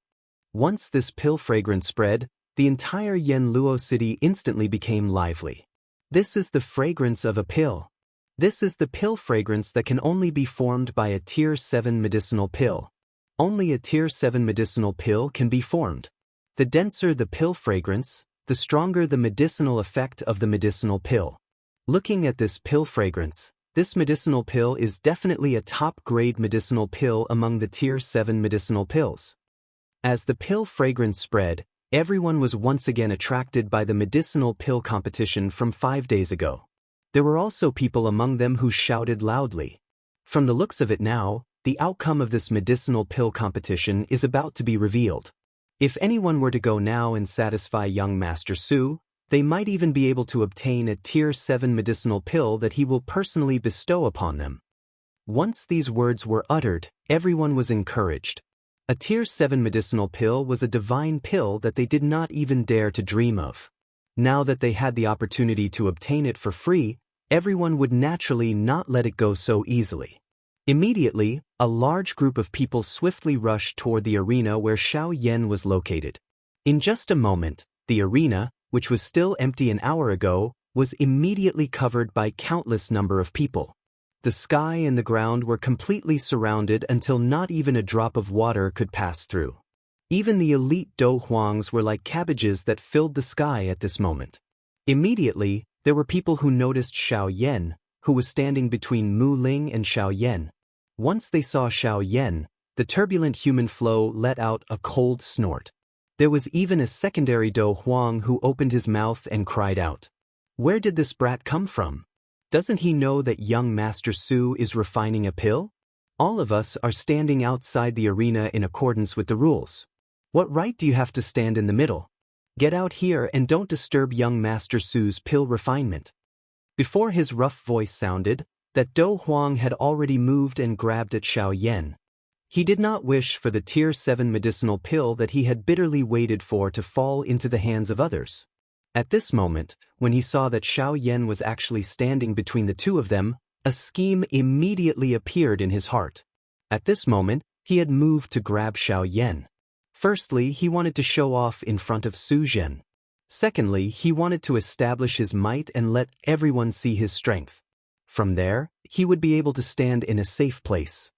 Once this pill fragrance spread, the entire Yanluo city instantly became lively. This is the fragrance of a pill. This is the pill fragrance that can only be formed by a Tier 7 medicinal pill. Only a Tier 7 medicinal pill can be formed. The denser the pill fragrance, the stronger the medicinal effect of the medicinal pill. Looking at this pill fragrance, this medicinal pill is definitely a top-grade medicinal pill among the Tier 7 medicinal pills. As the pill fragrance spread, everyone was once again attracted by the medicinal pill competition from 5 days ago. There were also people among them who shouted loudly. From the looks of it now, the outcome of this medicinal pill competition is about to be revealed. If anyone were to go now and satisfy young Master Su, they might even be able to obtain a Tier 7 medicinal pill that he will personally bestow upon them. Once these words were uttered, everyone was encouraged. A Tier 7 medicinal pill was a divine pill that they did not even dare to dream of. Now that they had the opportunity to obtain it for free, everyone would naturally not let it go so easily. Immediately, a large group of people swiftly rushed toward the arena where Xiaoyan was located. In just a moment, the arena, which was still empty an hour ago, was immediately covered by countless number of people. The sky and the ground were completely surrounded until not even a drop of water could pass through. Even the elite Do Huangs were like cabbages that filled the sky at this moment. Immediately, there were people who noticed Xiaoyan, who was standing between Mu Ling and Xiaoyan. Once they saw Xiaoyan, the turbulent human flow let out a cold snort. There was even a secondary Do Huang who opened his mouth and cried out. Where did this brat come from? Doesn't he know that young Master Su is refining a pill? All of us are standing outside the arena in accordance with the rules. What right do you have to stand in the middle? Get out here and don't disturb young Master Su's pill refinement. Before his rough voice sounded, that Do Huang had already moved and grabbed at Xiaoyan. He did not wish for the Tier 7 medicinal pill that he had bitterly waited for to fall into the hands of others. At this moment, when he saw that Xiaoyan was actually standing between the two of them, a scheme immediately appeared in his heart. At this moment, he had moved to grab Xiaoyan. Firstly, he wanted to show off in front of Su Zhen. Secondly, he wanted to establish his might and let everyone see his strength. From there, he would be able to stand in a safe place.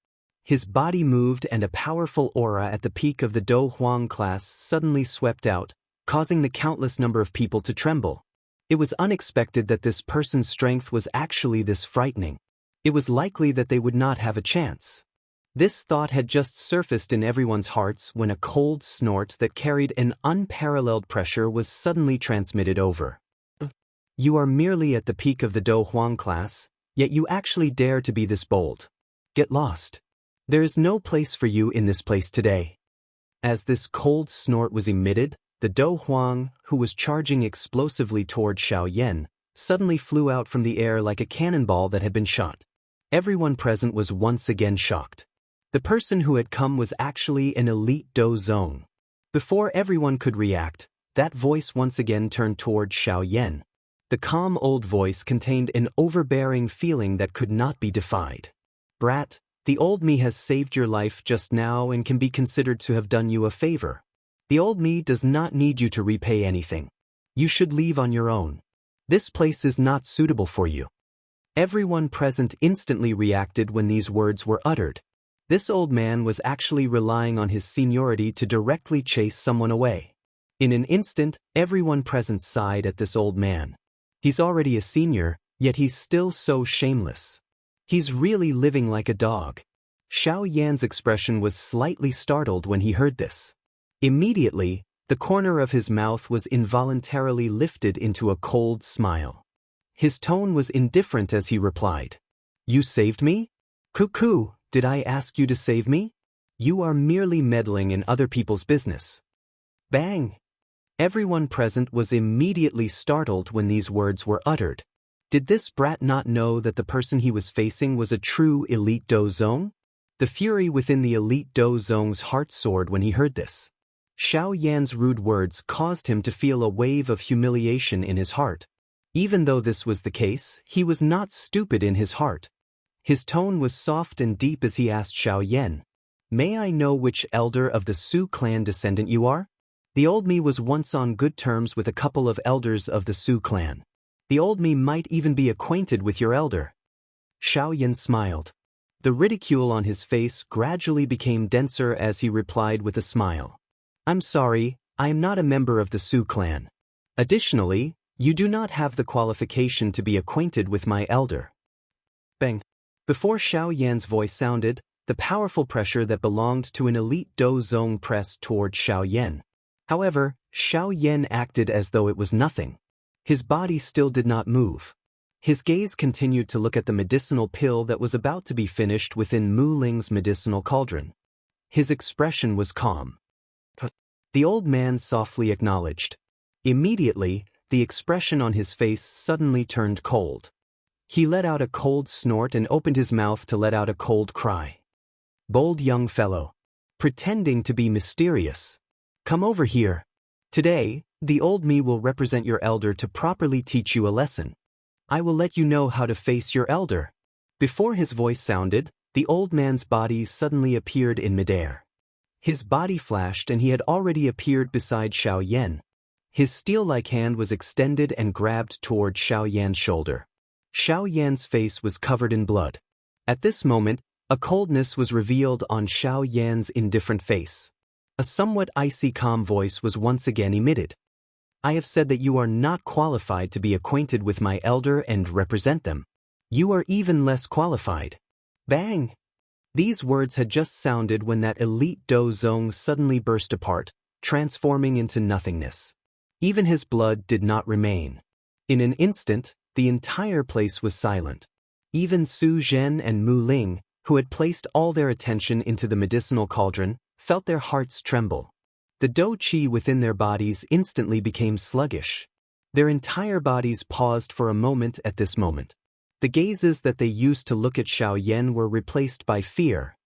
His body moved and a powerful aura at the peak of the Do Huang class suddenly swept out, causing the countless number of people to tremble. It was unexpected that this person's strength was actually this frightening. It was likely that they would not have a chance. This thought had just surfaced in everyone's hearts when a cold snort that carried an unparalleled pressure was suddenly transmitted over. You are merely at the peak of the Do Huang class, yet you actually dare to be this bold. Get lost. There is no place for you in this place today. As this cold snort was emitted, the Do Huang, who was charging explosively toward Xiaoyan, suddenly flew out from the air like a cannonball that had been shot. Everyone present was once again shocked. The person who had come was actually an elite Do Zong. Before everyone could react, that voice once again turned toward Xiaoyan. The calm old voice contained an overbearing feeling that could not be defied. Brat, the old me has saved your life just now and can be considered to have done you a favor. The old me does not need you to repay anything. You should leave on your own. This place is not suitable for you. Everyone present instantly reacted when these words were uttered. This old man was actually relying on his seniority to directly chase someone away. In an instant, everyone present sighed at this old man. He's already a senior, yet he's still so shameless. He's really living like a dog. Xiaoyan's expression was slightly startled when he heard this. Immediately, the corner of his mouth was involuntarily lifted into a cold smile. His tone was indifferent as he replied. You saved me? Cuckoo, did I ask you to save me? You are merely meddling in other people's business. Bang! Everyone present was immediately startled when these words were uttered. Did this brat not know that the person he was facing was a true elite Do Zong? The fury within the elite Do Zong's heart soared when he heard this. Xiao Yan's rude words caused him to feel a wave of humiliation in his heart. Even though this was the case, he was not stupid in his heart. His tone was soft and deep as he asked Xiao Yan, "May I know which elder of the Su clan descendant you are?" The old me was once on good terms with a couple of elders of the Su clan. The old me might even be acquainted with your elder. Xiao Yan smiled. The ridicule on his face gradually became denser as he replied with a smile. "I'm sorry, I am not a member of the Su clan. Additionally, you do not have the qualification to be acquainted with my elder." Bang. Before Xiao Yan's voice sounded, the powerful pressure that belonged to an elite Do Zong pressed toward Xiao Yan. However, Xiao Yan acted as though it was nothing. His body still did not move. His gaze continued to look at the medicinal pill that was about to be finished within Mu Ling's medicinal cauldron. His expression was calm. The old man softly acknowledged. Immediately, the expression on his face suddenly turned cold. He let out a cold snort and opened his mouth to let out a cold cry. "Bold young fellow. Pretending to be mysterious. Come over here. Today, the old me will represent your elder to properly teach you a lesson. I will let you know how to face your elder." Before his voice sounded, the old man's body suddenly appeared in midair. His body flashed and he had already appeared beside Xiao Yan. His steel-like hand was extended and grabbed toward Xiao Yan's shoulder. Xiao Yan's face was covered in blood. At this moment, a coldness was revealed on Xiao Yan's indifferent face. A somewhat icy calm voice was once again emitted. "I have said that you are not qualified to be acquainted with my elder and represent them. You are even less qualified." Bang! These words had just sounded when that elite Do Zong suddenly burst apart, transforming into nothingness. Even his blood did not remain. In an instant, the entire place was silent. Even Su Zhen and Mu Ling, who had placed all their attention into the medicinal cauldron, felt their hearts tremble. The Do Qi within their bodies instantly became sluggish. Their entire bodies paused for a moment at this moment. The gazes that they used to look at Xiao Yan were replaced by fear.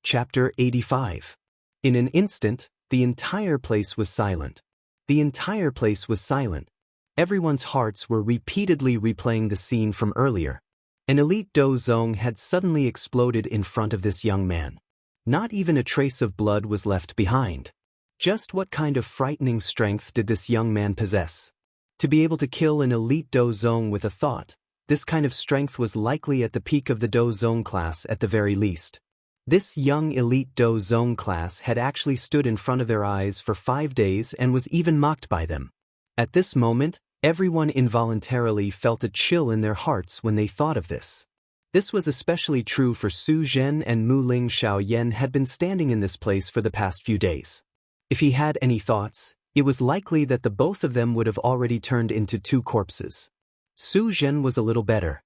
Chapter 85. In an instant, the entire place was silent. The entire place was silent. Everyone's hearts were repeatedly replaying the scene from earlier. An elite Do Zong had suddenly exploded in front of this young man. Not even a trace of blood was left behind. Just what kind of frightening strength did this young man possess? To be able to kill an elite Do Zong with a thought, this kind of strength was likely at the peak of the Do Zong class at the very least. This young elite Do Zong class had actually stood in front of their eyes for 5 days and was even mocked by them. At this moment, everyone involuntarily felt a chill in their hearts when they thought of this. This was especially true for Su Zhen and Mu Ling. Xiao Yan had been standing in this place for the past few days. If he had any thoughts, it was likely that the both of them would have already turned into 2 corpses. Su Zhen was a little better.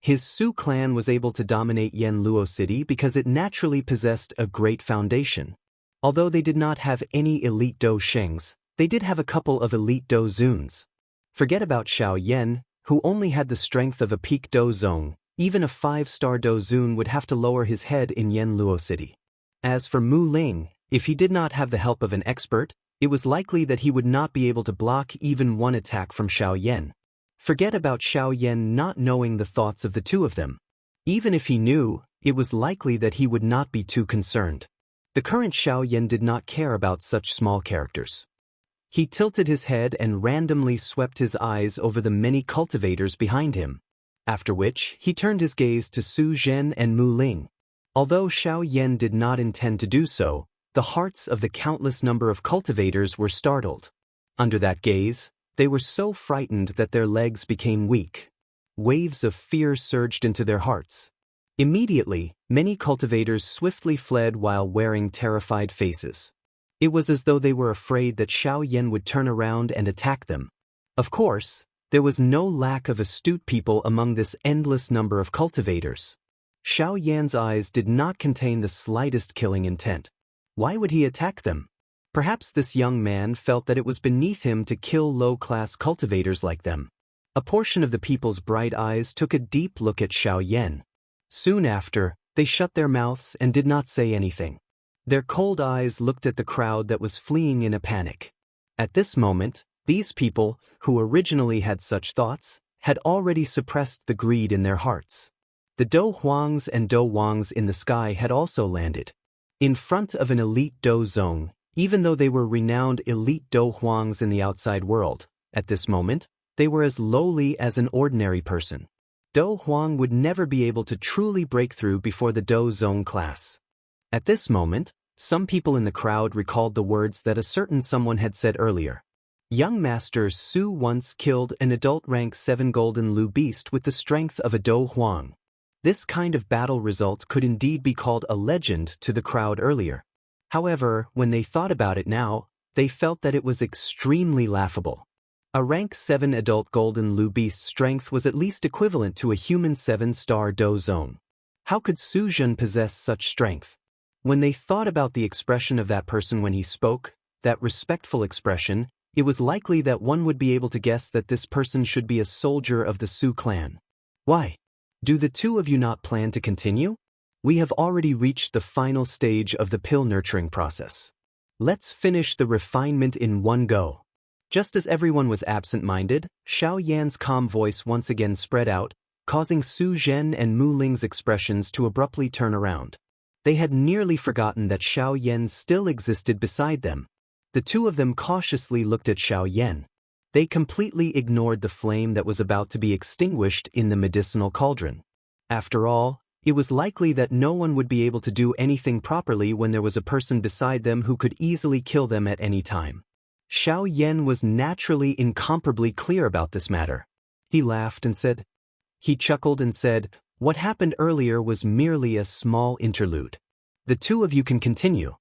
His Su clan was able to dominate Yanluo City because it naturally possessed a great foundation. Although they did not have any elite Do Shengs, they did have a couple of elite Do Zuns. Forget about Xiao Yan, who only had the strength of a peak Do Zong. Even a 5-star Do Zun would have to lower his head in Yanluo City. As for Mu Ling, if he did not have the help of an expert, it was likely that he would not be able to block even one attack from Xiao Yan. Forget about Xiao Yan not knowing the thoughts of the two of them. Even if he knew, it was likely that he would not be too concerned. The current Xiao Yan did not care about such small characters. He tilted his head and randomly swept his eyes over the many cultivators behind him. After which, he turned his gaze to Su Zhen and Mu Ling. Although Xiao Yan did not intend to do so, the hearts of the countless number of cultivators were startled. Under that gaze, they were so frightened that their legs became weak. Waves of fear surged into their hearts. Immediately, many cultivators swiftly fled while wearing terrified faces. It was as though they were afraid that Xiao Yan would turn around and attack them. Of course, there was no lack of astute people among this endless number of cultivators. Xiao Yan's eyes did not contain the slightest killing intent. Why would he attack them? Perhaps this young man felt that it was beneath him to kill low-class cultivators like them. A portion of the people's bright eyes took a deep look at Xiao Yan. Soon after, they shut their mouths and did not say anything. Their cold eyes looked at the crowd that was fleeing in a panic. At this moment, these people, who originally had such thoughts, had already suppressed the greed in their hearts. The Do Huangs and Do Wangs in the sky had also landed. In front of an elite Do Zong, even though they were renowned elite Do Huangs in the outside world, at this moment, they were as lowly as an ordinary person. Do Huang would never be able to truly break through before the Do Zong class. At this moment, some people in the crowd recalled the words that a certain someone had said earlier. Young Master Su once killed an adult rank 7 golden Lu beast with the strength of a Do Huang. This kind of battle result could indeed be called a legend to the crowd earlier. However, when they thought about it now, they felt that it was extremely laughable. A rank 7 adult golden Lu beast's strength was at least equivalent to a human 7-star Do Zone. How could Su Zhen possess such strength? When they thought about the expression of that person when he spoke, that respectful expression, it was likely that one would be able to guess that this person should be a soldier of the Su clan. Why? Do the two of you not plan to continue? We have already reached the final stage of the pill nurturing process. Let's finish the refinement in one go. Just as everyone was absent-minded, Xiao Yan's calm voice once again spread out, causing Su Zhen and Mu Ling's expressions to abruptly turn around. They had nearly forgotten that Xiao Yan still existed beside them. The two of them cautiously looked at Xiao Yan. They completely ignored the flame that was about to be extinguished in the medicinal cauldron. After all, it was likely that no one would be able to do anything properly when there was a person beside them who could easily kill them at any time. Xiao Yan was naturally incomparably clear about this matter. He laughed and said, He chuckled and said, "What happened earlier was merely a small interlude. The two of you can continue.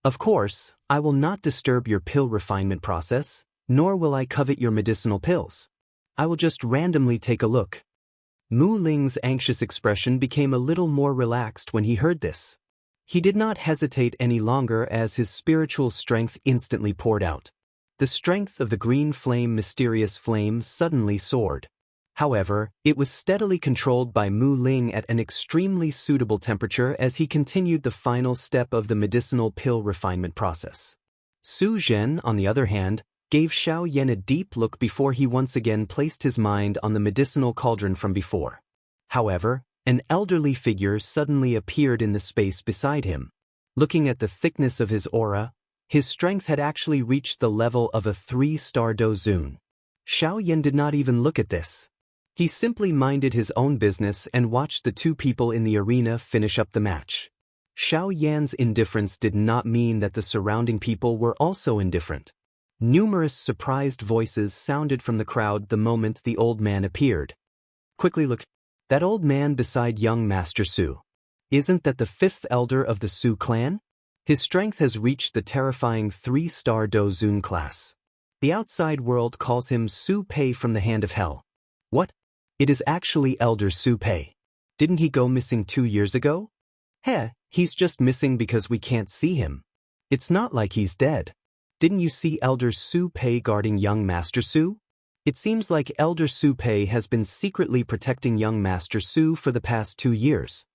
Of course, I will not disturb your pill refinement process, nor will I covet your medicinal pills. I will just randomly take a look." Mu Ling's anxious expression became a little more relaxed when he heard this. He did not hesitate any longer as his spiritual strength instantly poured out. The strength of the green flame, mysterious flame, suddenly soared. However, it was steadily controlled by Mu Ling at an extremely suitable temperature as he continued the final step of the medicinal pill refinement process. Su Zhen, on the other hand, gave Xiao Yan a deep look before he once again placed his mind on the medicinal cauldron from before. However, an elderly figure suddenly appeared in the space beside him. Looking at the thickness of his aura, his strength had actually reached the level of a 3-star Dozun. Xiao Yan did not even look at this. He simply minded his own business and watched the two people in the arena finish up the match. Xiao Yan's indifference did not mean that the surrounding people were also indifferent. Numerous surprised voices sounded from the crowd the moment the old man appeared. Quickly look, that old man beside young Master Su. Isn't that the 5th elder of the Su clan? His strength has reached the terrifying 3-star Dozun class. The outside world calls him Su Pei from the Hand of Hell. What? It is actually Elder Su Pei. Didn't he go missing 2 years ago? Heh, he's just missing because we can't see him. It's not like he's dead. Didn't you see Elder Su Pei guarding young Master Su? It seems like Elder Su Pei has been secretly protecting young Master Su for the past 2 years.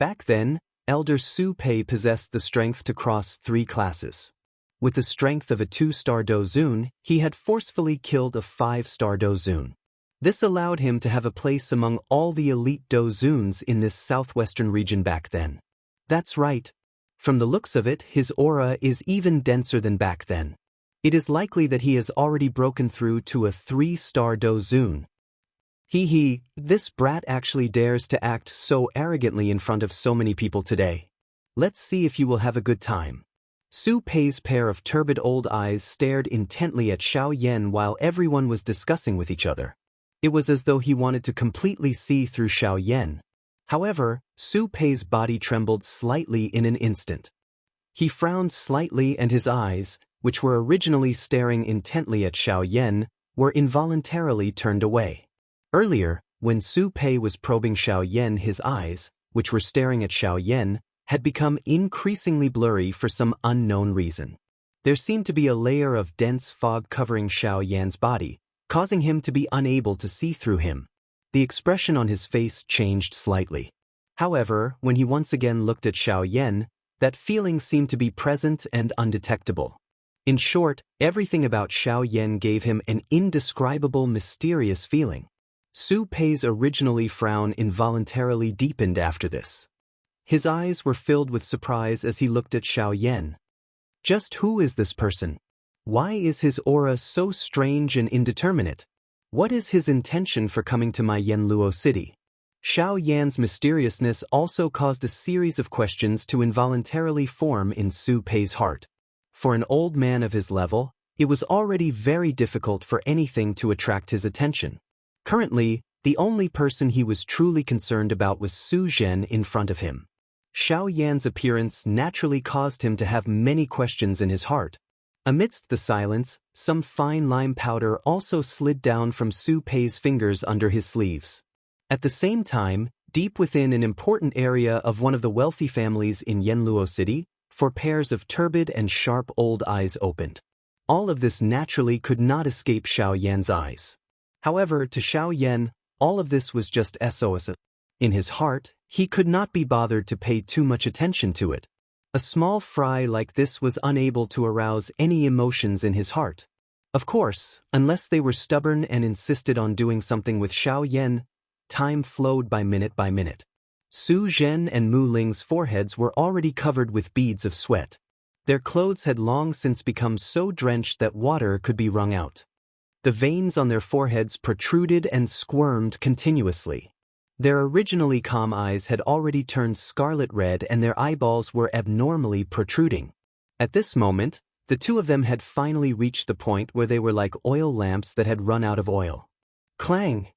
Back then, Elder Su Pei possessed the strength to cross 3 classes. With the strength of a 2-star Dozun, he had forcefully killed a 5-star Dozun. This allowed him to have a place among all the elite Dozuns in this southwestern region back then. That's right. From the looks of it, his aura is even denser than back then. It is likely that he has already broken through to a 3-star Dozun. This brat actually dares to act so arrogantly in front of so many people today. Let's see if you will have a good time. Su Pei's pair of turbid old eyes stared intently at Xiao Yan while everyone was discussing with each other. It was as though he wanted to completely see through Xiao Yan. However, Su Pei's body trembled slightly in an instant. He frowned slightly and his eyes, which were originally staring intently at Xiao Yan, were involuntarily turned away. Earlier, when Su Pei was probing Xiao Yan, his eyes, which were staring at Xiao Yan, had become increasingly blurry for some unknown reason. There seemed to be a layer of dense fog covering Xiao Yan's body, causing him to be unable to see through him. The expression on his face changed slightly. However, when he once again looked at Xiao Yan, that feeling seemed to be present and undetectable. In short, everything about Xiao Yan gave him an indescribable, mysterious feeling. Su Pei's originally frown involuntarily deepened after this. His eyes were filled with surprise as he looked at Xiao Yan. Just who is this person? Why is his aura so strange and indeterminate? What is his intention for coming to my Yanluo city? Xiao Yan's mysteriousness also caused a series of questions to involuntarily form in Su Pei's heart. For an old man of his level, it was already very difficult for anything to attract his attention. Currently, the only person he was truly concerned about was Su Zhen in front of him. Xiao Yan's appearance naturally caused him to have many questions in his heart. Amidst the silence, some fine lime powder also slid down from Su Pei's fingers under his sleeves. At the same time, deep within an important area of one of the wealthy families in Yanluo City, four pairs of turbid and sharp old eyes opened. All of this naturally could not escape Xiao Yan's eyes. However, to Xiao Yan, all of this was just SOS. In his heart, he could not be bothered to pay too much attention to it. A small fry like this was unable to arouse any emotions in his heart. Of course, unless they were stubborn and insisted on doing something with Xiao Yan, time flowed by minute. Su Zhen and Mu Ling's foreheads were already covered with beads of sweat. Their clothes had long since become so drenched that water could be wrung out. The veins on their foreheads protruded and squirmed continuously. Their originally calm eyes had already turned scarlet red and their eyeballs were abnormally protruding. At this moment, the two of them had finally reached the point where they were like oil lamps that had run out of oil. Clang!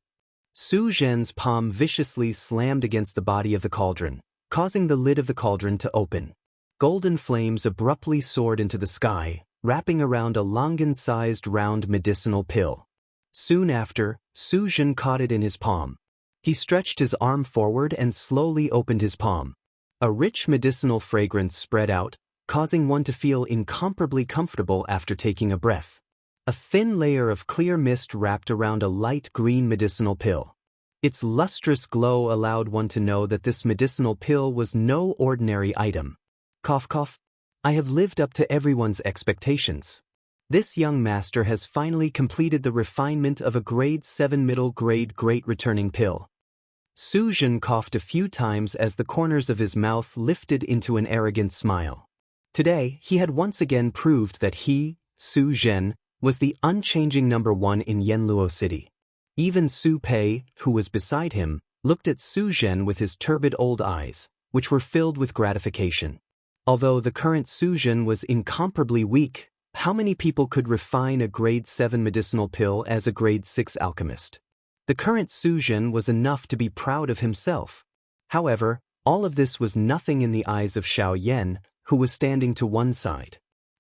Su Zhen's palm viciously slammed against the body of the cauldron, causing the lid of the cauldron to open. Golden flames abruptly soared into the sky, wrapping around a longan-sized round medicinal pill. Soon after, Su Zhen caught it in his palm. He stretched his arm forward and slowly opened his palm. A rich medicinal fragrance spread out, causing one to feel incomparably comfortable after taking a breath. A thin layer of clear mist wrapped around a light green medicinal pill. Its lustrous glow allowed one to know that this medicinal pill was no ordinary item. Cough cough. I have lived up to everyone's expectations. This young master has finally completed the refinement of a grade 7 middle grade great returning pill. Su Zhen coughed a few times as the corners of his mouth lifted into an arrogant smile. Today, he had once again proved that he, Su Zhen, was the unchanging number one in Yanluo City. Even Su Pei, who was beside him, looked at Su Zhen with his turbid old eyes, which were filled with gratification. Although the current Su Zhen was incomparably weak, how many people could refine a grade 7 medicinal pill as a grade 6 alchemist? The current Su Zhen was enough to be proud of himself. However, all of this was nothing in the eyes of Xiao Yan, who was standing to one side.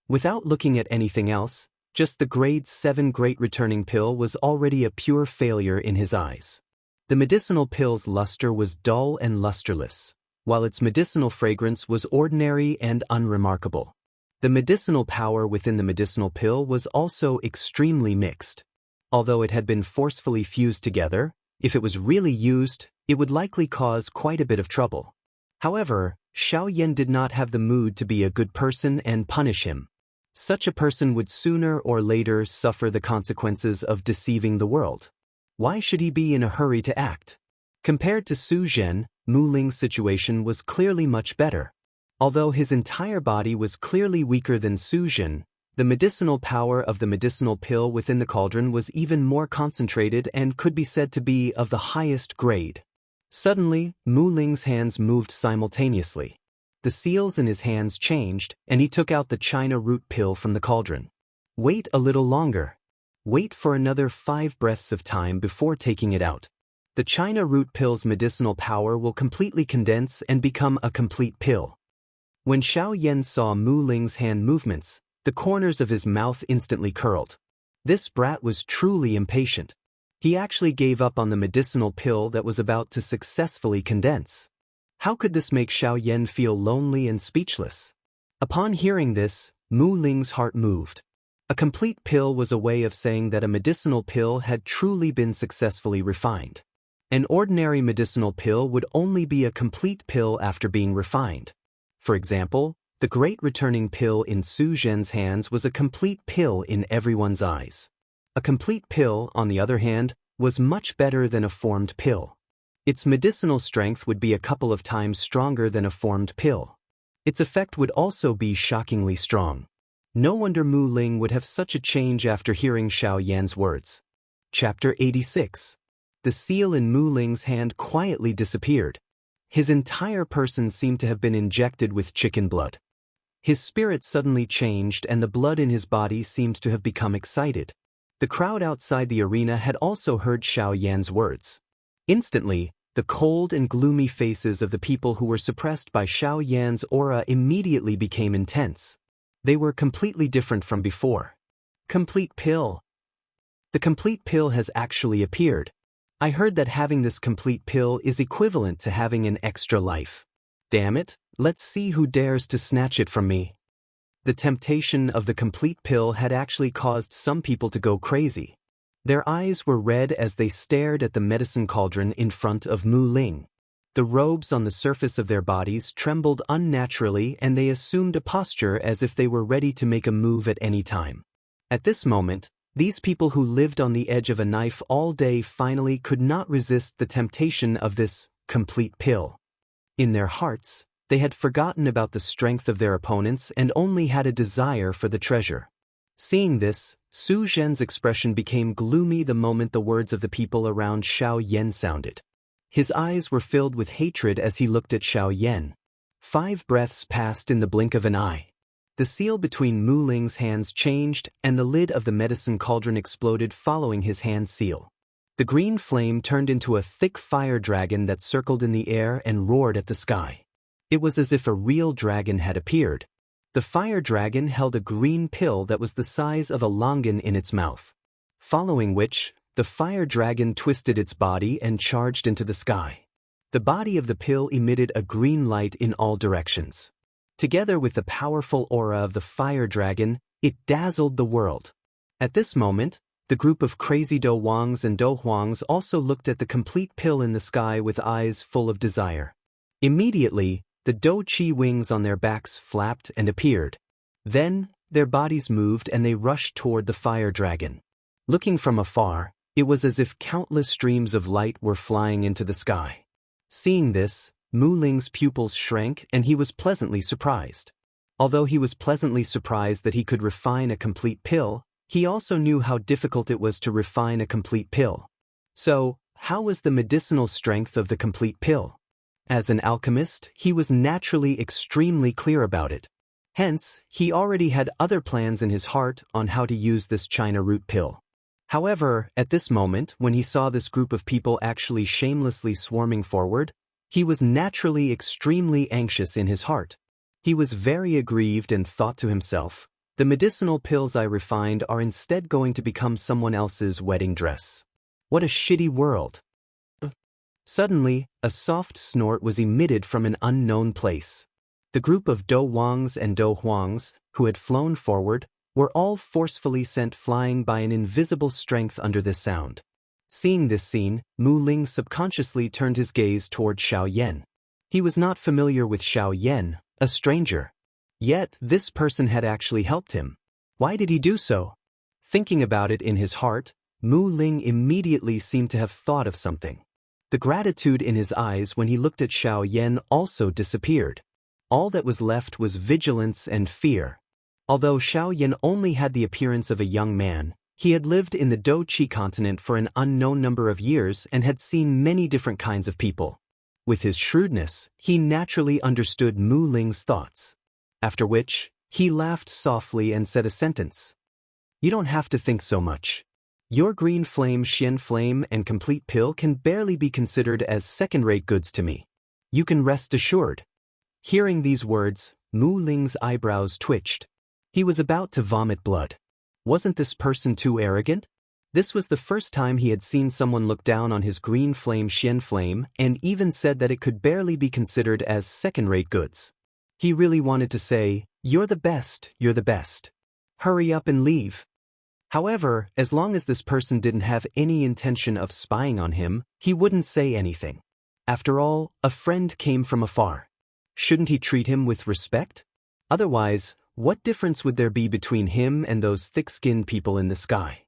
Without looking at anything else, just the grade 7 great returning pill was already a pure failure in his eyes. The medicinal pill's luster was dull and lusterless, while its medicinal fragrance was ordinary and unremarkable. The medicinal power within the medicinal pill was also extremely mixed. Although it had been forcefully fused together, if it was really used, it would likely cause quite a bit of trouble. However, Xiao Yan did not have the mood to be a good person and punish him. Such a person would sooner or later suffer the consequences of deceiving the world. Why should he be in a hurry to act? Compared to Su Zhen, Mu Ling's situation was clearly much better. Although his entire body was clearly weaker than Su Zhen, the medicinal power of the medicinal pill within the cauldron was even more concentrated and could be said to be of the highest grade. Suddenly, Mu Ling's hands moved simultaneously. The seals in his hands changed, and he took out the China root pill from the cauldron. Wait a little longer. Wait for another 5 breaths of time before taking it out. The China root pill's medicinal power will completely condense and become a complete pill. When Xiao Yan saw Mu Ling's hand movements, the corners of his mouth instantly curled. This brat was truly impatient. He actually gave up on the medicinal pill that was about to successfully condense. How could this make Xiao Yan feel lonely and speechless? Upon hearing this, Mu Ling's heart moved. A complete pill was a way of saying that a medicinal pill had truly been successfully refined. An ordinary medicinal pill would only be a complete pill after being refined. For example, the great returning pill in Su Zhen's hands was a complete pill in everyone's eyes. A complete pill, on the other hand, was much better than a formed pill. Its medicinal strength would be a couple of times stronger than a formed pill. Its effect would also be shockingly strong. No wonder Mu Ling would have such a change after hearing Xiaoyan's words. Chapter 86. The seal in Mu Ling's hand quietly disappeared. His entire person seemed to have been injected with chicken blood. His spirit suddenly changed and the blood in his body seemed to have become excited. The crowd outside the arena had also heard Xiaoyan's words. Instantly, the cold and gloomy faces of the people who were suppressed by Xiaoyan's aura immediately became intense. They were completely different from before. Complete pill. The complete pill has actually appeared. I heard that having this complete pill is equivalent to having an extra life. Damn it, let's see who dares to snatch it from me. The temptation of the complete pill had actually caused some people to go crazy. Their eyes were red as they stared at the medicine cauldron in front of Mu Ling. The robes on the surface of their bodies trembled unnaturally and they assumed a posture as if they were ready to make a move at any time. At this moment, these people who lived on the edge of a knife all day finally could not resist the temptation of this complete pill. In their hearts, they had forgotten about the strength of their opponents and only had a desire for the treasure. Seeing this, Su Zhen's expression became gloomy the moment the words of the people around Xiaoyan sounded. His eyes were filled with hatred as he looked at Xiaoyan. 5 breaths passed in the blink of an eye. The seal between Mu Ling's hands changed and the lid of the medicine cauldron exploded following his hand seal. The green flame turned into a thick fire dragon that circled in the air and roared at the sky. It was as if a real dragon had appeared. The fire dragon held a green pill that was the size of a longan in its mouth. Following which, the fire dragon twisted its body and charged into the sky. The body of the pill emitted a green light in all directions. Together with the powerful aura of the fire dragon, it dazzled the world. At this moment, the group of crazy Do Wangs and Do Huangs also looked at the complete pill in the sky with eyes full of desire. Immediately, the Do Chi wings on their backs flapped and appeared. Then, their bodies moved and they rushed toward the fire dragon. Looking from afar, it was as if countless streams of light were flying into the sky. Seeing this, Mu Ling's pupils shrank and he was pleasantly surprised. Although he was pleasantly surprised that he could refine a complete pill, he also knew how difficult it was to refine a complete pill. So, how was the medicinal strength of the complete pill? As an alchemist, he was naturally extremely clear about it. Hence, he already had other plans in his heart on how to use this China root pill. However, at this moment, when he saw this group of people actually shamelessly swarming forward, he was naturally extremely anxious in his heart. He was very aggrieved and thought to himself, the medicinal pills I refined are instead going to become someone else's wedding dress. What a shitty world. Suddenly, a soft snort was emitted from an unknown place. The group of Do Wangs and Do Huangs, who had flown forward, were all forcefully sent flying by an invisible strength under this sound. Seeing this scene, Mu Ling subconsciously turned his gaze toward Xiaoyan. He was not familiar with Xiaoyan, a stranger. Yet, this person had actually helped him. Why did he do so? Thinking about it in his heart, Mu Ling immediately seemed to have thought of something. The gratitude in his eyes when he looked at Xiaoyan also disappeared. All that was left was vigilance and fear. Although Xiaoyan only had the appearance of a young man, he had lived in the Do Chi continent for an unknown number of years and had seen many different kinds of people. With his shrewdness, he naturally understood Mu Ling's thoughts. After which, he laughed softly and said a sentence. You don't have to think so much. Your green flame, Xian flame, and complete pill can barely be considered as second-rate goods to me. You can rest assured. Hearing these words, Mu Ling's eyebrows twitched. He was about to vomit blood. Wasn't this person too arrogant? This was the first time he had seen someone look down on his green flame Xian flame and even said that it could barely be considered as second-rate goods. He really wanted to say, you're the best, you're the best. Hurry up and leave. However, as long as this person didn't have any intention of spying on him, he wouldn't say anything. After all, a friend came from afar. Shouldn't he treat him with respect? Otherwise, what difference would there be between him and those thick-skinned people in the sky?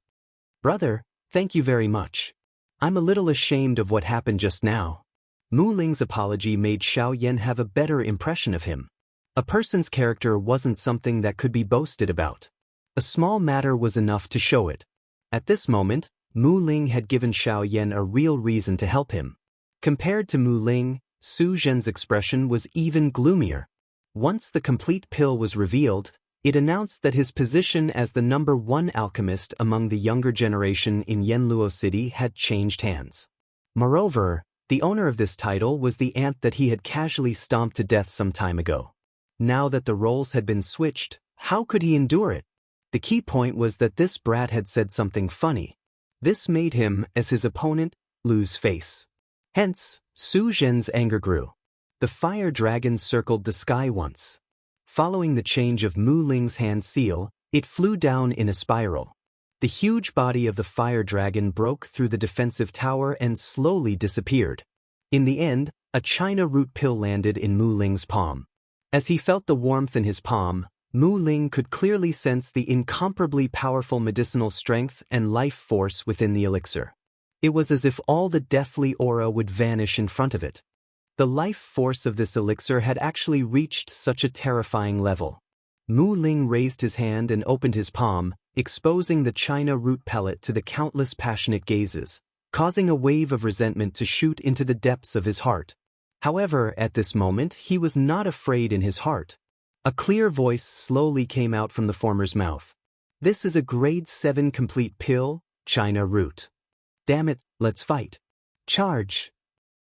Brother, thank you very much. I'm a little ashamed of what happened just now. Mu Ling's apology made Xiaoyan have a better impression of him. A person's character wasn't something that could be boasted about. A small matter was enough to show it. At this moment, Mu Ling had given Xiaoyan a real reason to help him. Compared to Mu Ling, Su Zhen's expression was even gloomier. Once the complete pill was revealed, it announced that his position as the #1 alchemist among the younger generation in Yanluo City had changed hands. Moreover, the owner of this title was the ant that he had casually stomped to death some time ago. Now that the roles had been switched, how could he endure it? The key point was that this brat had said something funny. This made him, as his opponent, lose face. Hence, Su Zhen's anger grew. The fire dragon circled the sky once. Following the change of Mu Ling's hand seal, it flew down in a spiral. The huge body of the fire dragon broke through the defensive tower and slowly disappeared. In the end, a China root pill landed in Mu Ling's palm. As he felt the warmth in his palm, Mu Ling could clearly sense the incomparably powerful medicinal strength and life force within the elixir. It was as if all the deathly aura would vanish in front of it. The life force of this elixir had actually reached such a terrifying level. Mu Ling raised his hand and opened his palm, exposing the China root pellet to the countless passionate gazes, causing a wave of resentment to shoot into the depths of his heart. However, at this moment, he was not afraid in his heart. A clear voice slowly came out from the former's mouth. This is a grade 7 complete pill, China root. Damn it, let's fight. Charge.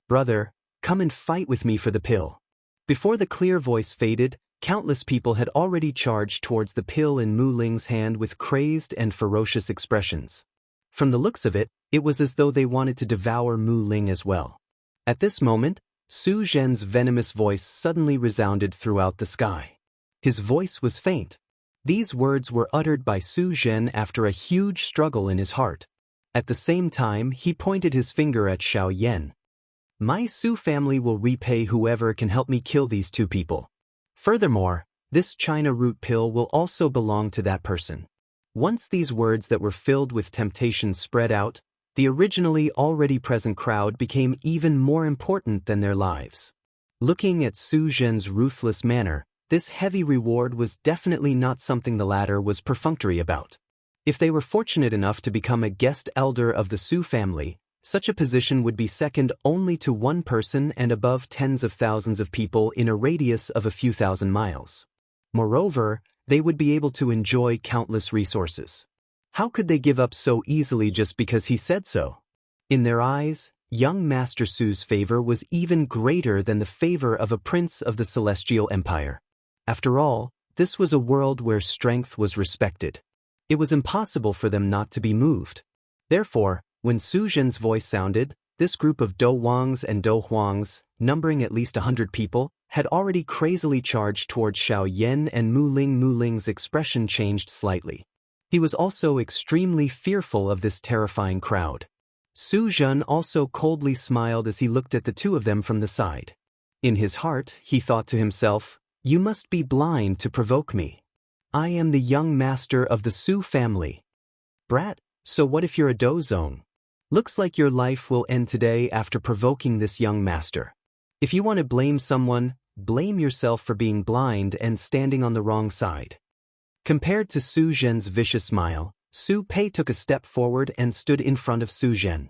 Brother, come and fight with me for the pill. Before the clear voice faded, countless people had already charged towards the pill in Mu Ling's hand with crazed and ferocious expressions. From the looks of it, it was as though they wanted to devour Mu Ling as well. At this moment, Su Zhen's venomous voice suddenly resounded throughout the sky. His voice was faint. These words were uttered by Su Zhen after a huge struggle in his heart. At the same time, he pointed his finger at Xiaoyan. My Su family will repay whoever can help me kill these two people. Furthermore, this China root pill will also belong to that person. Once these words that were filled with temptation spread out, the originally already present crowd became even more important than their lives. Looking at Su Zhen's ruthless manner, this heavy reward was definitely not something the latter was perfunctory about. If they were fortunate enough to become a guest elder of the Su family, such a position would be second only to one person and above tens of thousands of people in a radius of a few thousand miles. Moreover, they would be able to enjoy countless resources. How could they give up so easily just because he said so? In their eyes, young Master Su's favor was even greater than the favor of a prince of the Celestial Empire. After all, this was a world where strength was respected. It was impossible for them not to be moved. Therefore, when Su Zhen's voice sounded, this group of Do Wangs and Do Huangs, numbering at least 100 people, had already crazily charged towards Xiaoyan and Mu Ling. Mu Ling's expression changed slightly. He was also extremely fearful of this terrifying crowd. Su Zhen also coldly smiled as he looked at the two of them from the side. In his heart, he thought to himself, you must be blind to provoke me. I am the young master of the Su family. Brat, so what if you're a Dozong? Looks like your life will end today after provoking this young master. If you want to blame someone, blame yourself for being blind and standing on the wrong side. Compared to Su Zhen's vicious smile, Su Pei took a step forward and stood in front of Su Zhen.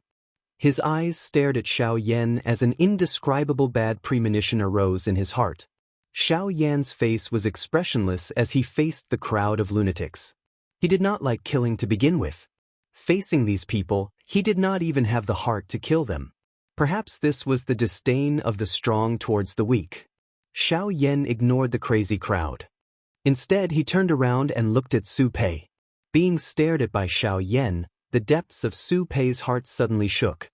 His eyes stared at Xiaoyan as an indescribable bad premonition arose in his heart. Xiaoyan's face was expressionless as he faced the crowd of lunatics. He did not like killing to begin with. Facing these people, he did not even have the heart to kill them. Perhaps this was the disdain of the strong towards the weak. Xiaoyan ignored the crazy crowd. Instead, he turned around and looked at Su Pei. Being stared at by Xiaoyan, the depths of Su Pei's heart suddenly shook.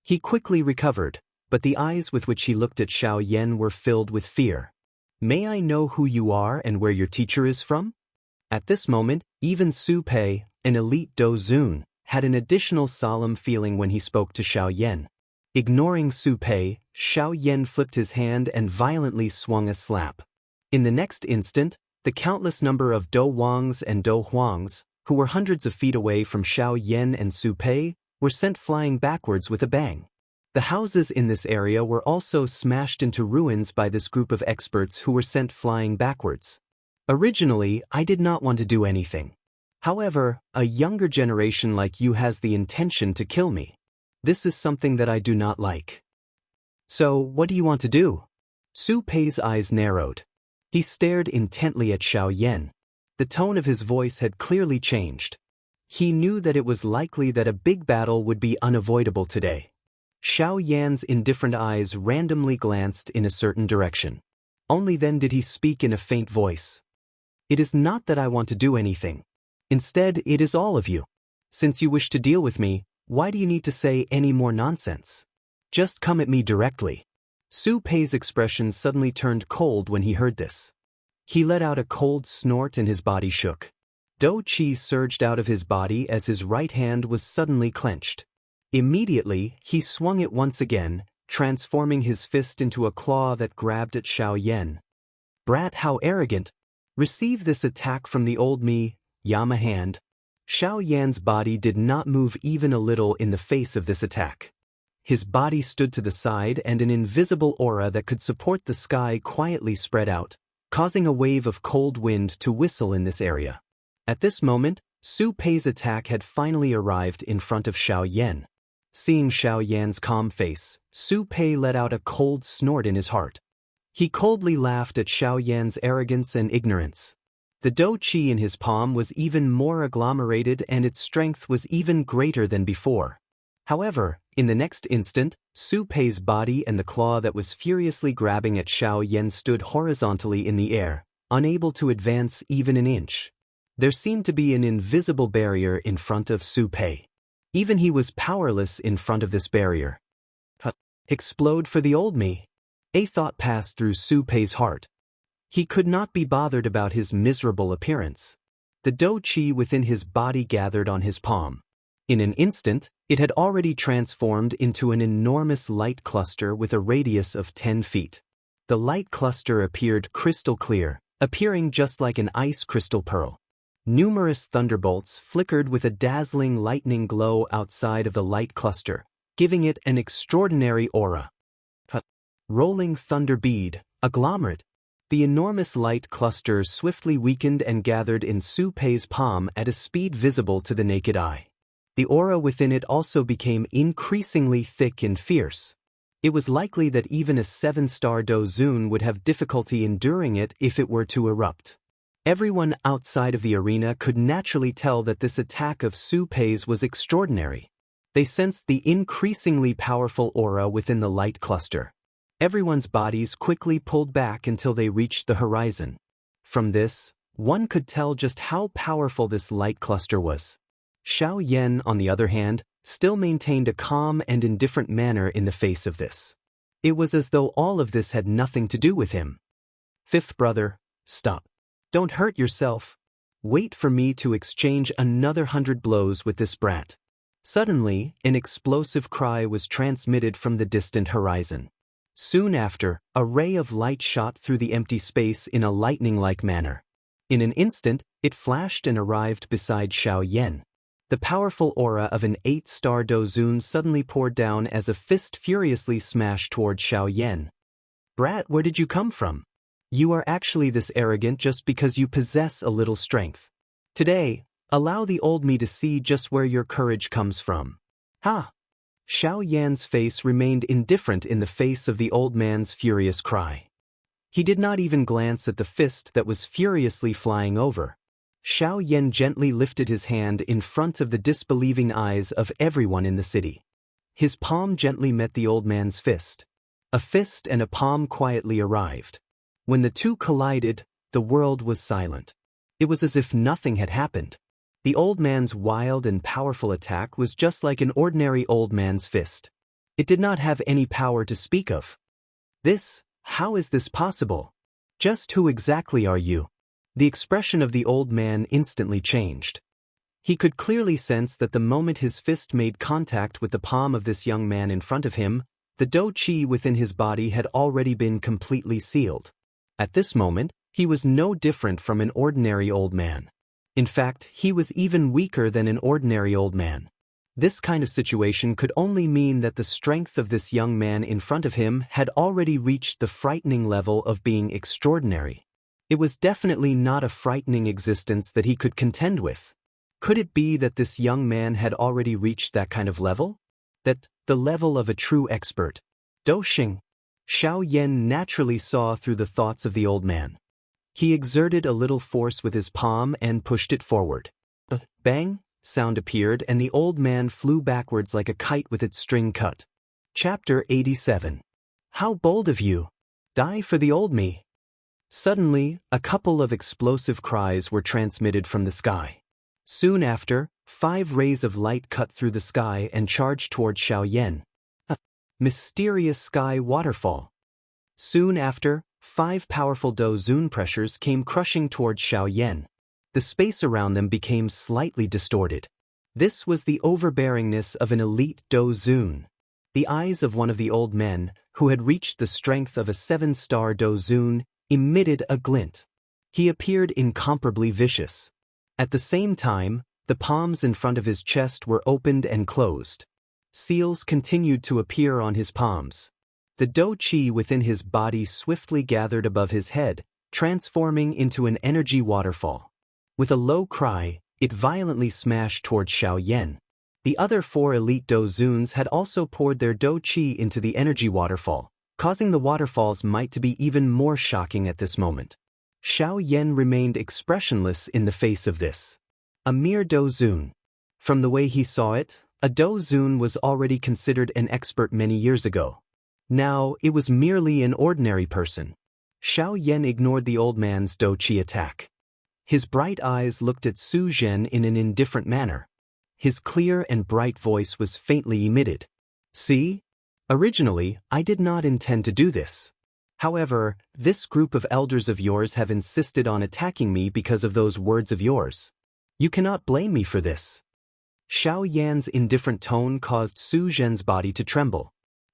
He quickly recovered, but the eyes with which he looked at Xiaoyan were filled with fear. May I know who you are and where your teacher is from? At this moment, even Su Pei, an elite dozun, had an additional solemn feeling when he spoke to Xiao Yan. Ignoring Su Pei, Xiao Yan flipped his hand and violently swung a slap. In the next instant, the countless number of Do Wangs and Do Huangs, who were hundreds of feet away from Xiao Yan and Su Pei, were sent flying backwards with a bang. The houses in this area were also smashed into ruins by this group of experts who were sent flying backwards. Originally, I did not want to do anything. However, a younger generation like you has the intention to kill me. This is something that I do not like. So, what do you want to do? Su Pei's eyes narrowed. He stared intently at Xiao Yan. The tone of his voice had clearly changed. He knew that it was likely that a big battle would be unavoidable today. Xiao Yan's indifferent eyes randomly glanced in a certain direction. Only then did he speak in a faint voice. It is not that I want to do anything. Instead, it is all of you. Since you wish to deal with me, why do you need to say any more nonsense? Just come at me directly. Su Pei's expression suddenly turned cold when he heard this. He let out a cold snort and his body shook. Do Qi surged out of his body as his right hand was suddenly clenched. Immediately, he swung it once again, transforming his fist into a claw that grabbed at Xiao Yan. Brat, how arrogant! Receive this attack from the old me, Yama hand. Xiao Yan's body did not move even a little in the face of this attack. His body stood to the side and an invisible aura that could support the sky quietly spread out, causing a wave of cold wind to whistle in this area. At this moment, Su Pei's attack had finally arrived in front of Xiao Yan. Seeing Xiao Yan's calm face, Su Pei let out a cold snort in his heart. He coldly laughed at Xiao Yan's arrogance and ignorance. The Do Qi in his palm was even more agglomerated and its strength was even greater than before. However, in the next instant, Su Pei's body and the claw that was furiously grabbing at Xiao Yan stood horizontally in the air, unable to advance even an inch. There seemed to be an invisible barrier in front of Su Pei. Even he was powerless in front of this barrier. Explode for the old me. A thought passed through Su Pei's heart. He could not be bothered about his miserable appearance. The Do Qi within his body gathered on his palm. In an instant, it had already transformed into an enormous light cluster with a radius of 10 feet. The light cluster appeared crystal clear, appearing just like an ice crystal pearl. Numerous thunderbolts flickered with a dazzling lightning glow outside of the light cluster, giving it an extraordinary aura. Rolling thunder bead, agglomerate. The enormous light cluster swiftly weakened and gathered in Su Pei's palm at a speed visible to the naked eye. The aura within it also became increasingly thick and fierce. It was likely that even a 7-star dozun would have difficulty enduring it if it were to erupt. Everyone outside of the arena could naturally tell that this attack of Su Pei's was extraordinary. They sensed the increasingly powerful aura within the light cluster. Everyone's bodies quickly pulled back until they reached the horizon. From this, one could tell just how powerful this light cluster was. Xiao Yan, on the other hand, still maintained a calm and indifferent manner in the face of this. It was as though all of this had nothing to do with him. Fifth brother, stop. Don't hurt yourself. Wait for me to exchange another 100 blows with this brat. Suddenly, an explosive cry was transmitted from the distant horizon. Soon after, a ray of light shot through the empty space in a lightning-like manner. In an instant, it flashed and arrived beside Xiao Yan. The powerful aura of an 8-star dozun suddenly poured down as a fist furiously smashed toward Xiao Yan. Brat, where did you come from? You are actually this arrogant just because you possess a little strength. Today, allow the old me to see just where your courage comes from. Ha! Xiao Yan's face remained indifferent in the face of the old man's furious cry. He did not even glance at the fist that was furiously flying over. Xiao Yan gently lifted his hand in front of the disbelieving eyes of everyone in the city. His palm gently met the old man's fist. A fist and a palm quietly arrived. When the two collided, the world was silent. It was as if nothing had happened. The old man's wild and powerful attack was just like an ordinary old man's fist. It did not have any power to speak of. How is this possible? Just who exactly are you? The expression of the old man instantly changed. He could clearly sense that the moment his fist made contact with the palm of this young man in front of him, the dou qi within his body had already been completely sealed. At this moment, he was no different from an ordinary old man. In fact, he was even weaker than an ordinary old man. This kind of situation could only mean that the strength of this young man in front of him had already reached the frightening level of being extraordinary. It was definitely not a frightening existence that he could contend with. Could it be that this young man had already reached that kind of level? That, the level of a true expert? Doshing. Xiaoyan naturally saw through the thoughts of the old man. He exerted a little force with his palm and pushed it forward. A bang sound appeared and the old man flew backwards like a kite with its string cut. Chapter 87. How bold of you! Die for the old me! Suddenly, a couple of explosive cries were transmitted from the sky. Soon after, 5 rays of light cut through the sky and charged toward Xiaoyan. A mysterious sky waterfall. Soon after, 5 powerful dozun pressures came crushing toward Xiaoyan. The space around them became slightly distorted. This was the overbearingness of an elite dozun. The eyes of one of the old men, who had reached the strength of a 7-star dozun, emitted a glint. He appeared incomparably vicious. At the same time, the palms in front of his chest were opened and closed. Seals continued to appear on his palms. The dou qi within his body swiftly gathered above his head, transforming into an energy waterfall. With a low cry, it violently smashed toward Xiaoyan. The other 4 elite dozuns had also poured their dou qi into the energy waterfall, causing the waterfall's might to be even more shocking at this moment. Xiaoyan remained expressionless in the face of this. A mere dozun. From the way he saw it, a dozun was already considered an expert many years ago. Now, it was merely an ordinary person. Xiaoyan ignored the old man's dou qi attack. His bright eyes looked at Su Zhen in an indifferent manner. His clear and bright voice was faintly emitted. See? Originally, I did not intend to do this. However, this group of elders of yours have insisted on attacking me because of those words of yours. You cannot blame me for this. Xiaoyan's indifferent tone caused Su Zhen's body to tremble.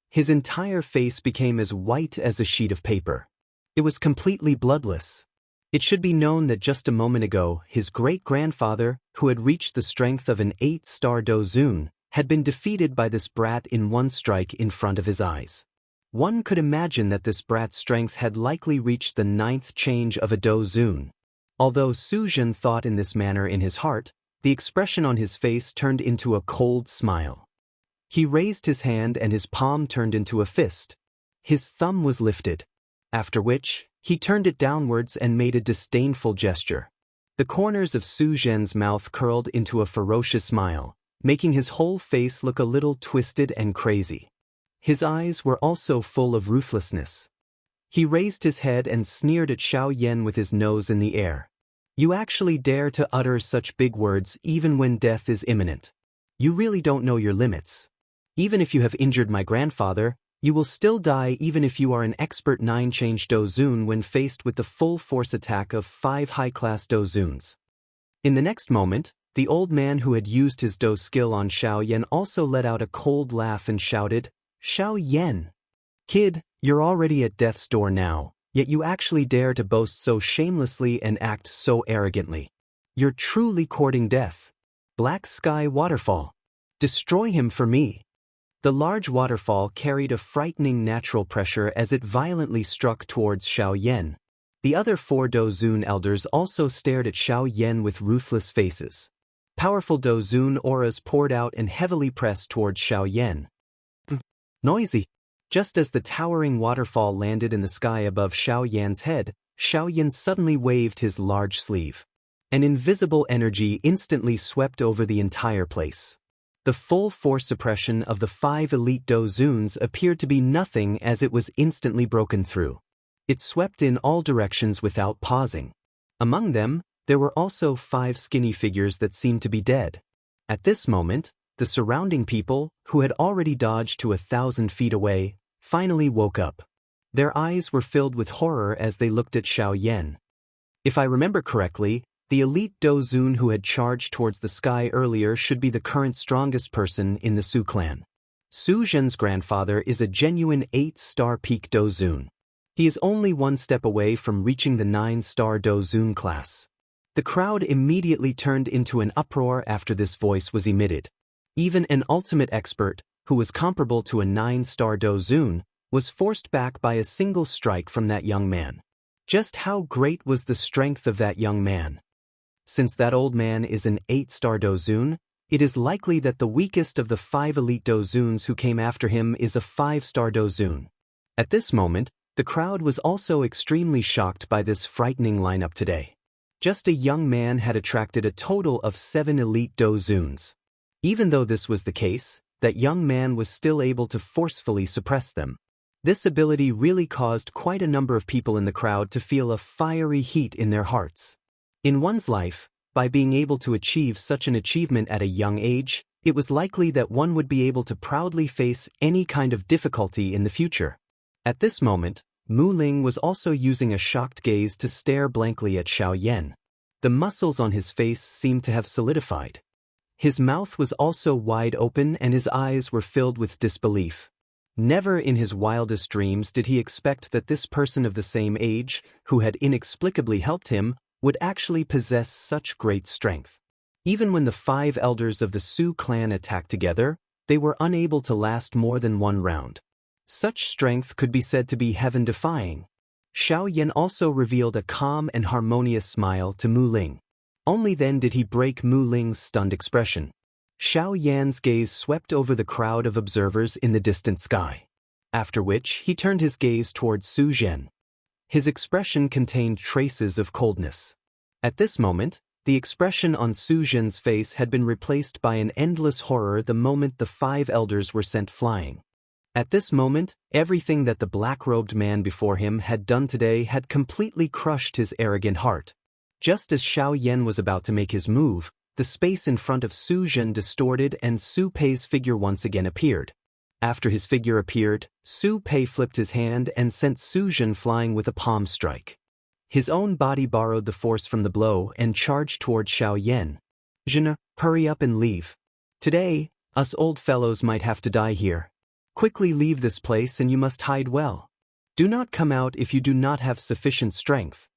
His entire face became as white as a sheet of paper. It was completely bloodless. It should be known that just a moment ago, his great-grandfather, who had reached the strength of an 8-star dozun, had been defeated by this brat in one strike in front of his eyes. One could imagine that this brat's strength had likely reached the 9th change of a dozun. Although Su Zhen thought in this manner in his heart, the expression on his face turned into a cold smile. He raised his hand and his palm turned into a fist. His thumb was lifted. After which, he turned it downwards and made a disdainful gesture. The corners of Su Zhen's mouth curled into a ferocious smile, making his whole face look a little twisted and crazy. His eyes were also full of ruthlessness. He raised his head and sneered at Xiaoyan with his nose in the air. You actually dare to utter such big words even when death is imminent. You really don't know your limits. Even if you have injured my grandfather, you will still die even if you are an expert 9-change dozun when faced with the full force attack of 5 high-class dozuns. In the next moment, the old man who had used his dou skill on Xiaoyan also let out a cold laugh and shouted, Xiaoyan! Kid, you're already at death's door now, yet you actually dare to boast so shamelessly and act so arrogantly. You're truly courting death. Black Sky Waterfall. Destroy him for me. The large waterfall carried a frightening natural pressure as it violently struck towards Xiaoyan. The other 4 dozun elders also stared at Xiaoyan with ruthless faces. Powerful dozun auras poured out and heavily pressed towards Xiaoyan. Noisy. Just as the towering waterfall landed in the sky above Xiaoyan's head, Xiaoyan suddenly waved his large sleeve. An invisible energy instantly swept over the entire place. The full force suppression of the 5 elite dozuns appeared to be nothing as it was instantly broken through. It swept in all directions without pausing. Among them, there were also 5 skinny figures that seemed to be dead. At this moment, the surrounding people, who had already dodged to 1,000 feet away, finally woke up. Their eyes were filled with horror as they looked at Xiaoyan. If I remember correctly, The elite Dozun who had charged towards the sky earlier should be the current strongest person in the Su clan. Su Zhen's grandfather is a genuine 8-star peak Dozun. He is only one step away from reaching the 9-star Dozun class. The crowd immediately turned into an uproar after this voice was emitted. Even an ultimate expert, who was comparable to a 9-star Dozun, was forced back by a single strike from that young man. Just how great was the strength of that young man? Since that old man is an 8-star Dozun, it is likely that the weakest of the 5 elite Dozuns who came after him is a 5-star Dozun. At this moment, the crowd was also extremely shocked by this frightening lineup today. Just a young man had attracted a total of 7 elite Dozuns. Even though this was the case, that young man was still able to forcefully suppress them. This ability really caused quite a number of people in the crowd to feel a fiery heat in their hearts. In one's life, by being able to achieve such an achievement at a young age, it was likely that one would be able to proudly face any kind of difficulty in the future. At this moment, Mu Ling was also using a shocked gaze to stare blankly at Xiao Yan. The muscles on his face seemed to have solidified. His mouth was also wide open and his eyes were filled with disbelief. Never in his wildest dreams did he expect that this person of the same age, who had inexplicably helped him, would actually possess such great strength. Even when the 5 elders of the Su clan attacked together, they were unable to last more than one round. Such strength could be said to be heaven-defying. Xiao Yan also revealed a calm and harmonious smile to Mu Ling. Only then did he break Mu Ling's stunned expression. Xiao Yan's gaze swept over the crowd of observers in the distant sky. After which, he turned his gaze towards Su Zhen. His expression contained traces of coldness. At this moment, the expression on Su Zhen's face had been replaced by an endless horror the moment the 5 elders were sent flying. At this moment, everything that the black-robed man before him had done today had completely crushed his arrogant heart. Just as Xiao Yan was about to make his move, the space in front of Su Zhen distorted and Su Pei's figure once again appeared. After his figure appeared, Su Pei flipped his hand and sent Su Zhen flying with a palm strike. His own body borrowed the force from the blow and charged toward Xiao Yan. "Zhen, hurry up and leave. Today, us old fellows might have to die here. Quickly leave this place and you must hide well. Do not come out if you do not have sufficient strength."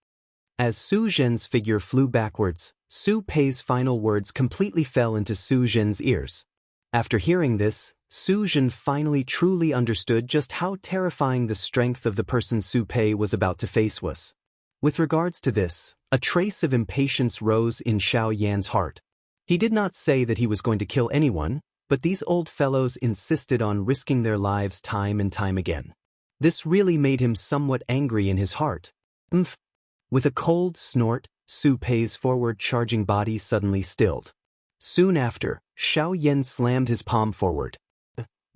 As Su Zhen's figure flew backwards, Su Pei's final words completely fell into Su Zhen's ears. After hearing this, Su Zhen finally truly understood just how terrifying the strength of the person Su Pei was about to face was. With regards to this, a trace of impatience rose in Xiao Yan's heart. He did not say that he was going to kill anyone, but these old fellows insisted on risking their lives time and time again. This really made him somewhat angry in his heart. "Umph." With a cold snort, Su Pei's forward-charging body suddenly stilled. Soon after, Xiao Yan slammed his palm forward.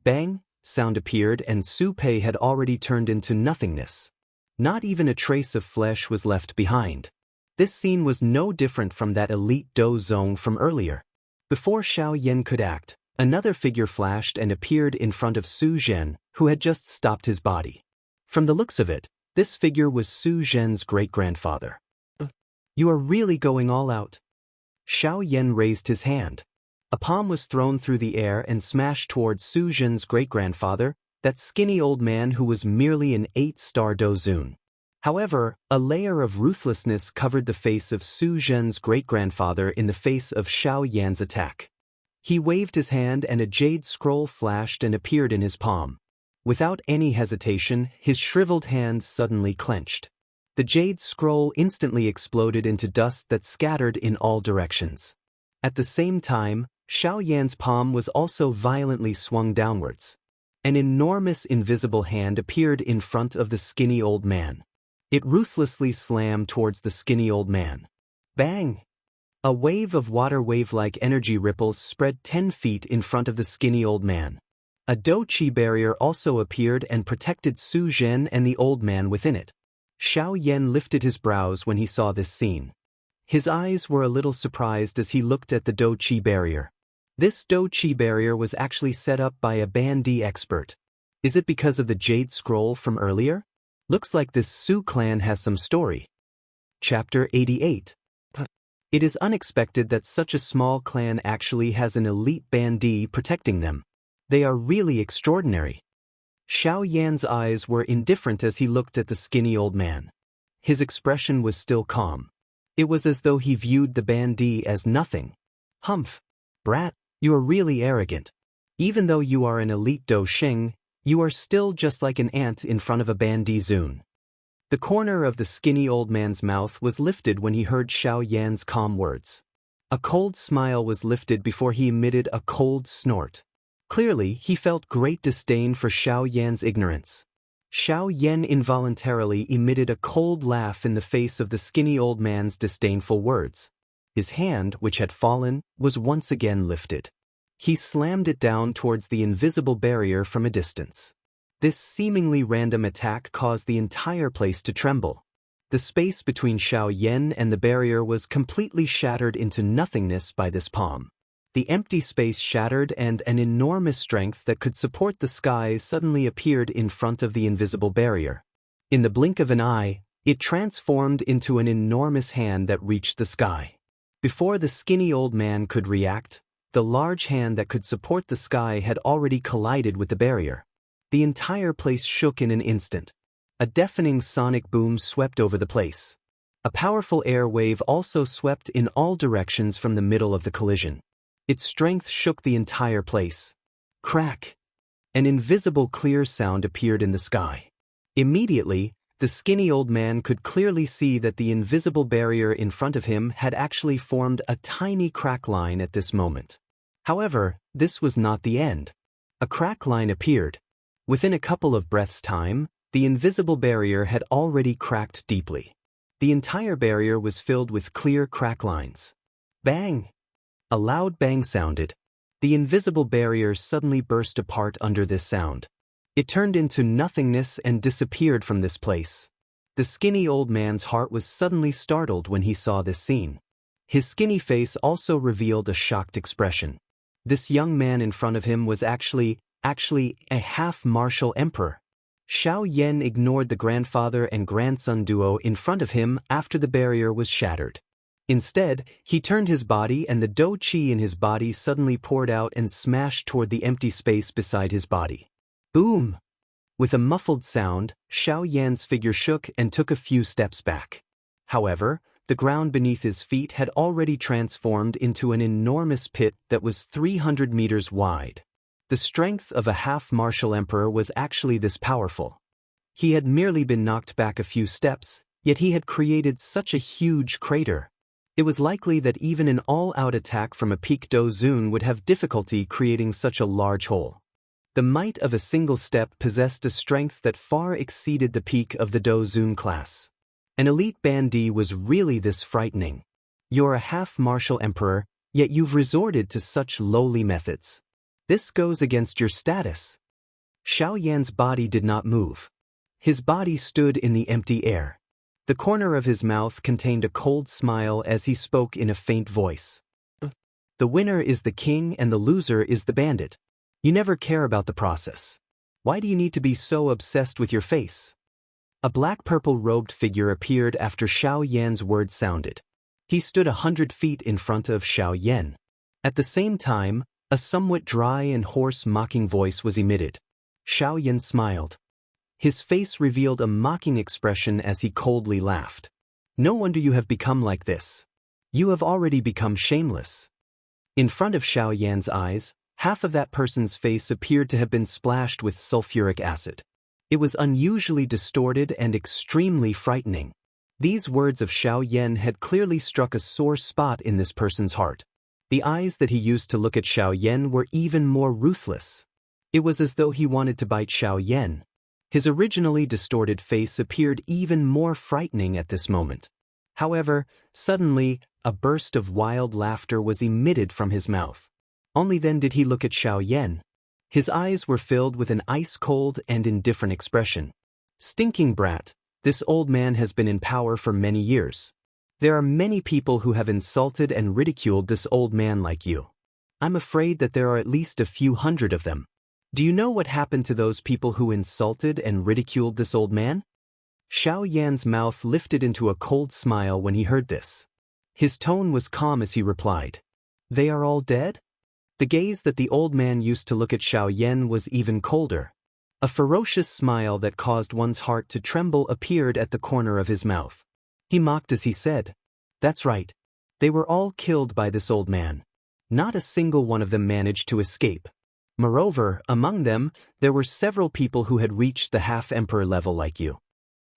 Bang! Sound appeared and Su Pei had already turned into nothingness. Not even a trace of flesh was left behind. This scene was no different from that elite Do Zong from earlier. Before Xiao Yan could act, another figure flashed and appeared in front of Su Zhen, who had just stopped his body. From the looks of it, this figure was Su Zhen's great-grandfather. "You are really going all out." Xiao Yan raised his hand. A palm was thrown through the air and smashed towards Su Zhen's great-grandfather, that skinny old man who was merely an 8-star Dozun. However, a layer of ruthlessness covered the face of Su Zhen's great-grandfather in the face of Xiao Yan's attack. He waved his hand and a jade scroll flashed and appeared in his palm. Without any hesitation, his shriveled hands suddenly clenched. The jade scroll instantly exploded into dust that scattered in all directions. At the same time, Xiao Yan's palm was also violently swung downwards. An enormous invisible hand appeared in front of the skinny old man. It ruthlessly slammed towards the skinny old man. Bang! A wave of water wave-like energy ripples spread 10 feet in front of the skinny old man. A Do-Chi barrier also appeared and protected Su Zhen and the old man within it. Xiao Yan lifted his brows when he saw this scene. His eyes were a little surprised as he looked at the Do-Chi barrier. This Do-Chi barrier was actually set up by a Bandi expert. Is it because of the Jade Scroll from earlier? Looks like this Su clan has some story. Chapter 88. It is unexpected that such a small clan actually has an elite bandit protecting them. They are really extraordinary. Xiao Yan's eyes were indifferent as he looked at the skinny old man. His expression was still calm. It was as though he viewed the bandit as nothing. Humph, brat, you are really arrogant. Even though you are an elite Do Xing, you are still just like an ant in front of a bandit Zun. The corner of the skinny old man's mouth was lifted when he heard Xiao Yan's calm words. A cold smile was lifted before he emitted a cold snort. Clearly, he felt great disdain for Xiao Yan's ignorance. Xiao Yan involuntarily emitted a cold laugh in the face of the skinny old man's disdainful words. His hand, which had fallen, was once again lifted. He slammed it down towards the invisible barrier from a distance. This seemingly random attack caused the entire place to tremble. The space between Xiao Yan and the barrier was completely shattered into nothingness by this palm. The empty space shattered and an enormous strength that could support the skies suddenly appeared in front of the invisible barrier. In the blink of an eye, it transformed into an enormous hand that reached the sky. Before the skinny old man could react, the large hand that could support the sky had already collided with the barrier. The entire place shook in an instant. A deafening sonic boom swept over the place. A powerful air wave also swept in all directions from the middle of the collision. Its strength shook the entire place. Crack! An invisible clear sound appeared in the sky. Immediately, the skinny old man could clearly see that the invisible barrier in front of him had actually formed a tiny crack line at this moment. However, this was not the end. A crack line appeared. Within a couple of breaths' time, the invisible barrier had already cracked deeply. The entire barrier was filled with clear crack lines. Bang! A loud bang sounded. The invisible barrier suddenly burst apart under this sound. It turned into nothingness and disappeared from this place. The skinny old man's heart was suddenly startled when he saw this scene. His skinny face also revealed a shocked expression. This young man in front of him was actually a half-martial emperor. Xiao Yan ignored the grandfather and grandson duo in front of him after the barrier was shattered. Instead, he turned his body and the Do Qi in his body suddenly poured out and smashed toward the empty space beside his body. Boom! With a muffled sound, Xiao Yan's figure shook and took a few steps back. However, the ground beneath his feet had already transformed into an enormous pit that was 300 meters wide. The strength of a half-martial emperor was actually this powerful. He had merely been knocked back a few steps, yet he had created such a huge crater. It was likely that even an all-out attack from a peak Do Zun would have difficulty creating such a large hole. The might of a single step possessed a strength that far exceeded the peak of the Do Zun class. An elite bandit was really this frightening. You're a half-martial emperor, yet you've resorted to such lowly methods. This goes against your status. Xiao Yan's body did not move. His body stood in the empty air. The corner of his mouth contained a cold smile as he spoke in a faint voice. The winner is the king and the loser is the bandit. You never care about the process. Why do you need to be so obsessed with your face? A black-purple robed figure appeared after Xiao Yan's words sounded. He stood 100 feet in front of Xiao Yan. At the same time, a somewhat dry and hoarse mocking voice was emitted. Xiao Yan smiled. His face revealed a mocking expression as he coldly laughed. No wonder you have become like this. You have already become shameless. In front of Xiao Yan's eyes, half of that person's face appeared to have been splashed with sulfuric acid. It was unusually distorted and extremely frightening. These words of Xiao Yan had clearly struck a sore spot in this person's heart. The eyes that he used to look at Xiao Yan were even more ruthless. It was as though he wanted to bite Xiao Yan. His originally distorted face appeared even more frightening at this moment. However, suddenly, a burst of wild laughter was emitted from his mouth. Only then did he look at Xiao Yan. His eyes were filled with an ice-cold and indifferent expression. Stinking brat, this old man has been in power for many years. There are many people who have insulted and ridiculed this old man like you. I'm afraid that there are at least a few hundred of them. Do you know what happened to those people who insulted and ridiculed this old man? Xiao Yan's mouth lifted into a cold smile when he heard this. His tone was calm as he replied. They are all dead? The gaze that the old man used to look at Xianxia was even colder. A ferocious smile that caused one's heart to tremble appeared at the corner of his mouth. He mocked as he said, "That's right. They were all killed by this old man. Not a single one of them managed to escape. Moreover, among them, there were several people who had reached the half-emperor level like you."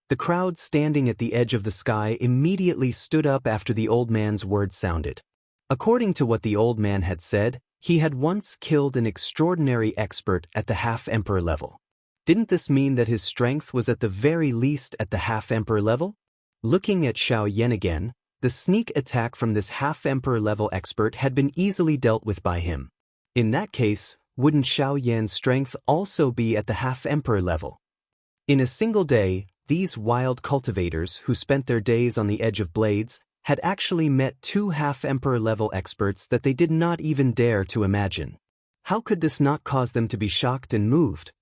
The crowd standing at the edge of the sky immediately stood up after the old man's words sounded. According to what the old man had said, he had once killed an extraordinary expert at the half-emperor level. Didn't this mean that his strength was at the very least at the half-emperor level? Looking at Xianxia again, the sneak attack from this half-emperor level expert had been easily dealt with by him. In that case, wouldn't Xianxia's strength also be at the half-emperor level? In a single day, these wild cultivators who spent their days on the edge of blades had actually met two half-emperor level experts that they did not even dare to imagine. How could this not cause them to be shocked and moved?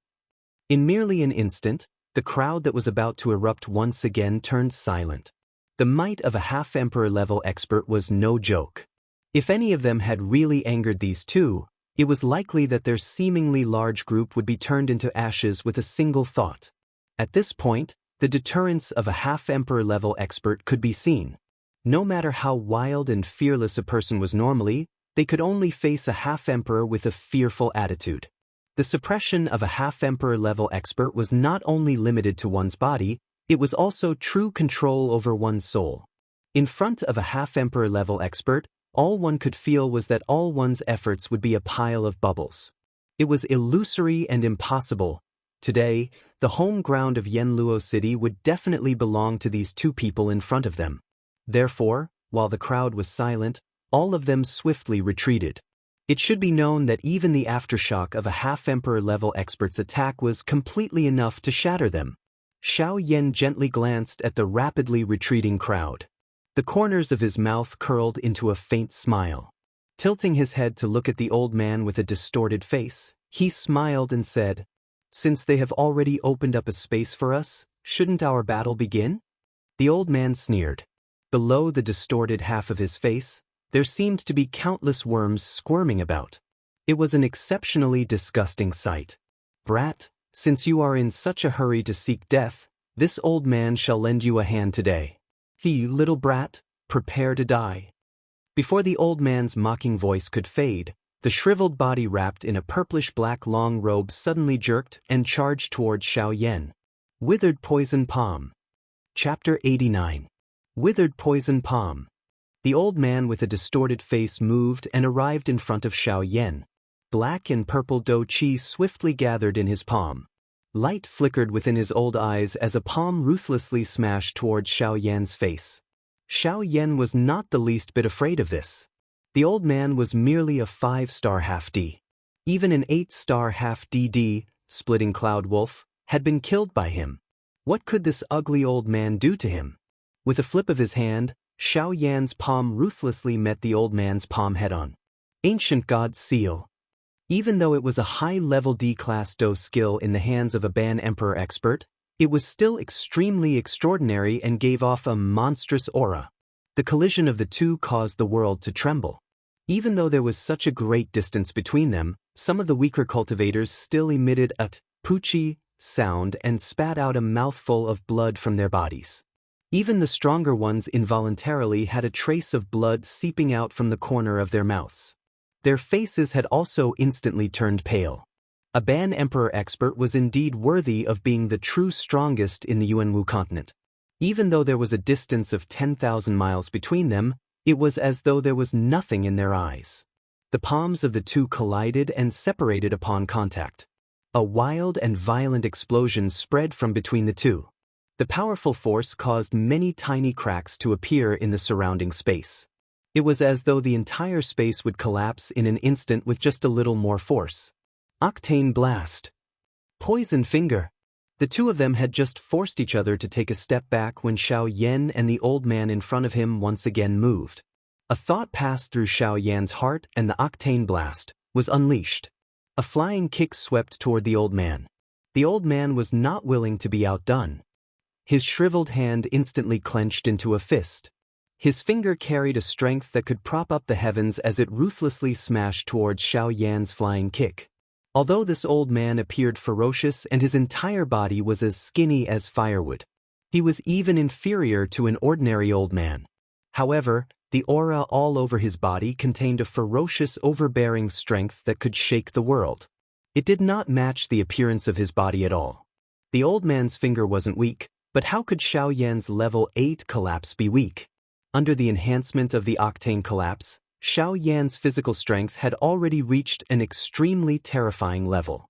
In merely an instant, the crowd that was about to erupt once again turned silent. The might of a half-emperor level expert was no joke. If any of them had really angered these two, it was likely that their seemingly large group would be turned into ashes with a single thought. At this point, the deterrence of a half-emperor level expert could be seen. No matter how wild and fearless a person was normally, they could only face a half-emperor with a fearful attitude. The suppression of a half-emperor level expert was not only limited to one's body, it was also true control over one's soul. In front of a half-emperor level expert, all one could feel was that all one's efforts would be a pile of bubbles. It was illusory and impossible. Today, the home ground of Yanluo City would definitely belong to these two people in front of them. Therefore, while the crowd was silent, all of them swiftly retreated. It should be known that even the aftershock of a half-emperor level expert's attack was completely enough to shatter them. Xianxia gently glanced at the rapidly retreating crowd. The corners of his mouth curled into a faint smile. Tilting his head to look at the old man with a distorted face, he smiled and said, "Since they have already opened up a space for us, shouldn't our battle begin?" The old man sneered. Below the distorted half of his face, there seemed to be countless worms squirming about. It was an exceptionally disgusting sight. "Brat, since you are in such a hurry to seek death, this old man shall lend you a hand today. He, little brat, prepare to die." Before the old man's mocking voice could fade, the shriveled body wrapped in a purplish-black long robe suddenly jerked and charged toward Xianxia. Withered Poison Palm. Chapter 89. Withered Poison Palm. The old man with a distorted face moved and arrived in front of Xianxia. Black and purple dough cheese swiftly gathered in his palm. Light flickered within his old eyes as a palm ruthlessly smashed towards Xianxia's face. Xianxia was not the least bit afraid of this. The old man was merely a 5-star half-D. Even an 8-star half-DD, Splitting Cloud Wolf, had been killed by him. What could this ugly old man do to him? With a flip of his hand, Xianxia's palm ruthlessly met the old man's palm head-on. Ancient God's Seal. Even though it was a high-level D-class Do skill in the hands of a Ban Emperor expert, it was still extremely extraordinary and gave off a monstrous aura. The collision of the two caused the world to tremble. Even though there was such a great distance between them, some of the weaker cultivators still emitted a poochie sound and spat out a mouthful of blood from their bodies. Even the stronger ones involuntarily had a trace of blood seeping out from the corner of their mouths. Their faces had also instantly turned pale. A Ban Emperor expert was indeed worthy of being the true strongest in the Yuanwu continent. Even though there was a distance of 10,000 miles between them, it was as though there was nothing in their eyes. The palms of the two collided and separated upon contact. A wild and violent explosion spread from between the two. The powerful force caused many tiny cracks to appear in the surrounding space. It was as though the entire space would collapse in an instant with just a little more force. Octane Blast. Poison Finger. The two of them had just forced each other to take a step back when Xianxia and the old man in front of him once again moved. A thought passed through Xiaoyan's heart and the Octane Blast was unleashed. A flying kick swept toward the old man. The old man was not willing to be outdone. His shriveled hand instantly clenched into a fist. His finger carried a strength that could prop up the heavens as it ruthlessly smashed towards Xiao Yan's flying kick. Although this old man appeared ferocious and his entire body was as skinny as firewood, he was even inferior to an ordinary old man. However, the aura all over his body contained a ferocious, overbearing strength that could shake the world. It did not match the appearance of his body at all. The old man's finger wasn't weak, but how could Xiao Yan's level 8 collapse be weak? Under the enhancement of the octane collapse, Xiao Yan's physical strength had already reached an extremely terrifying level.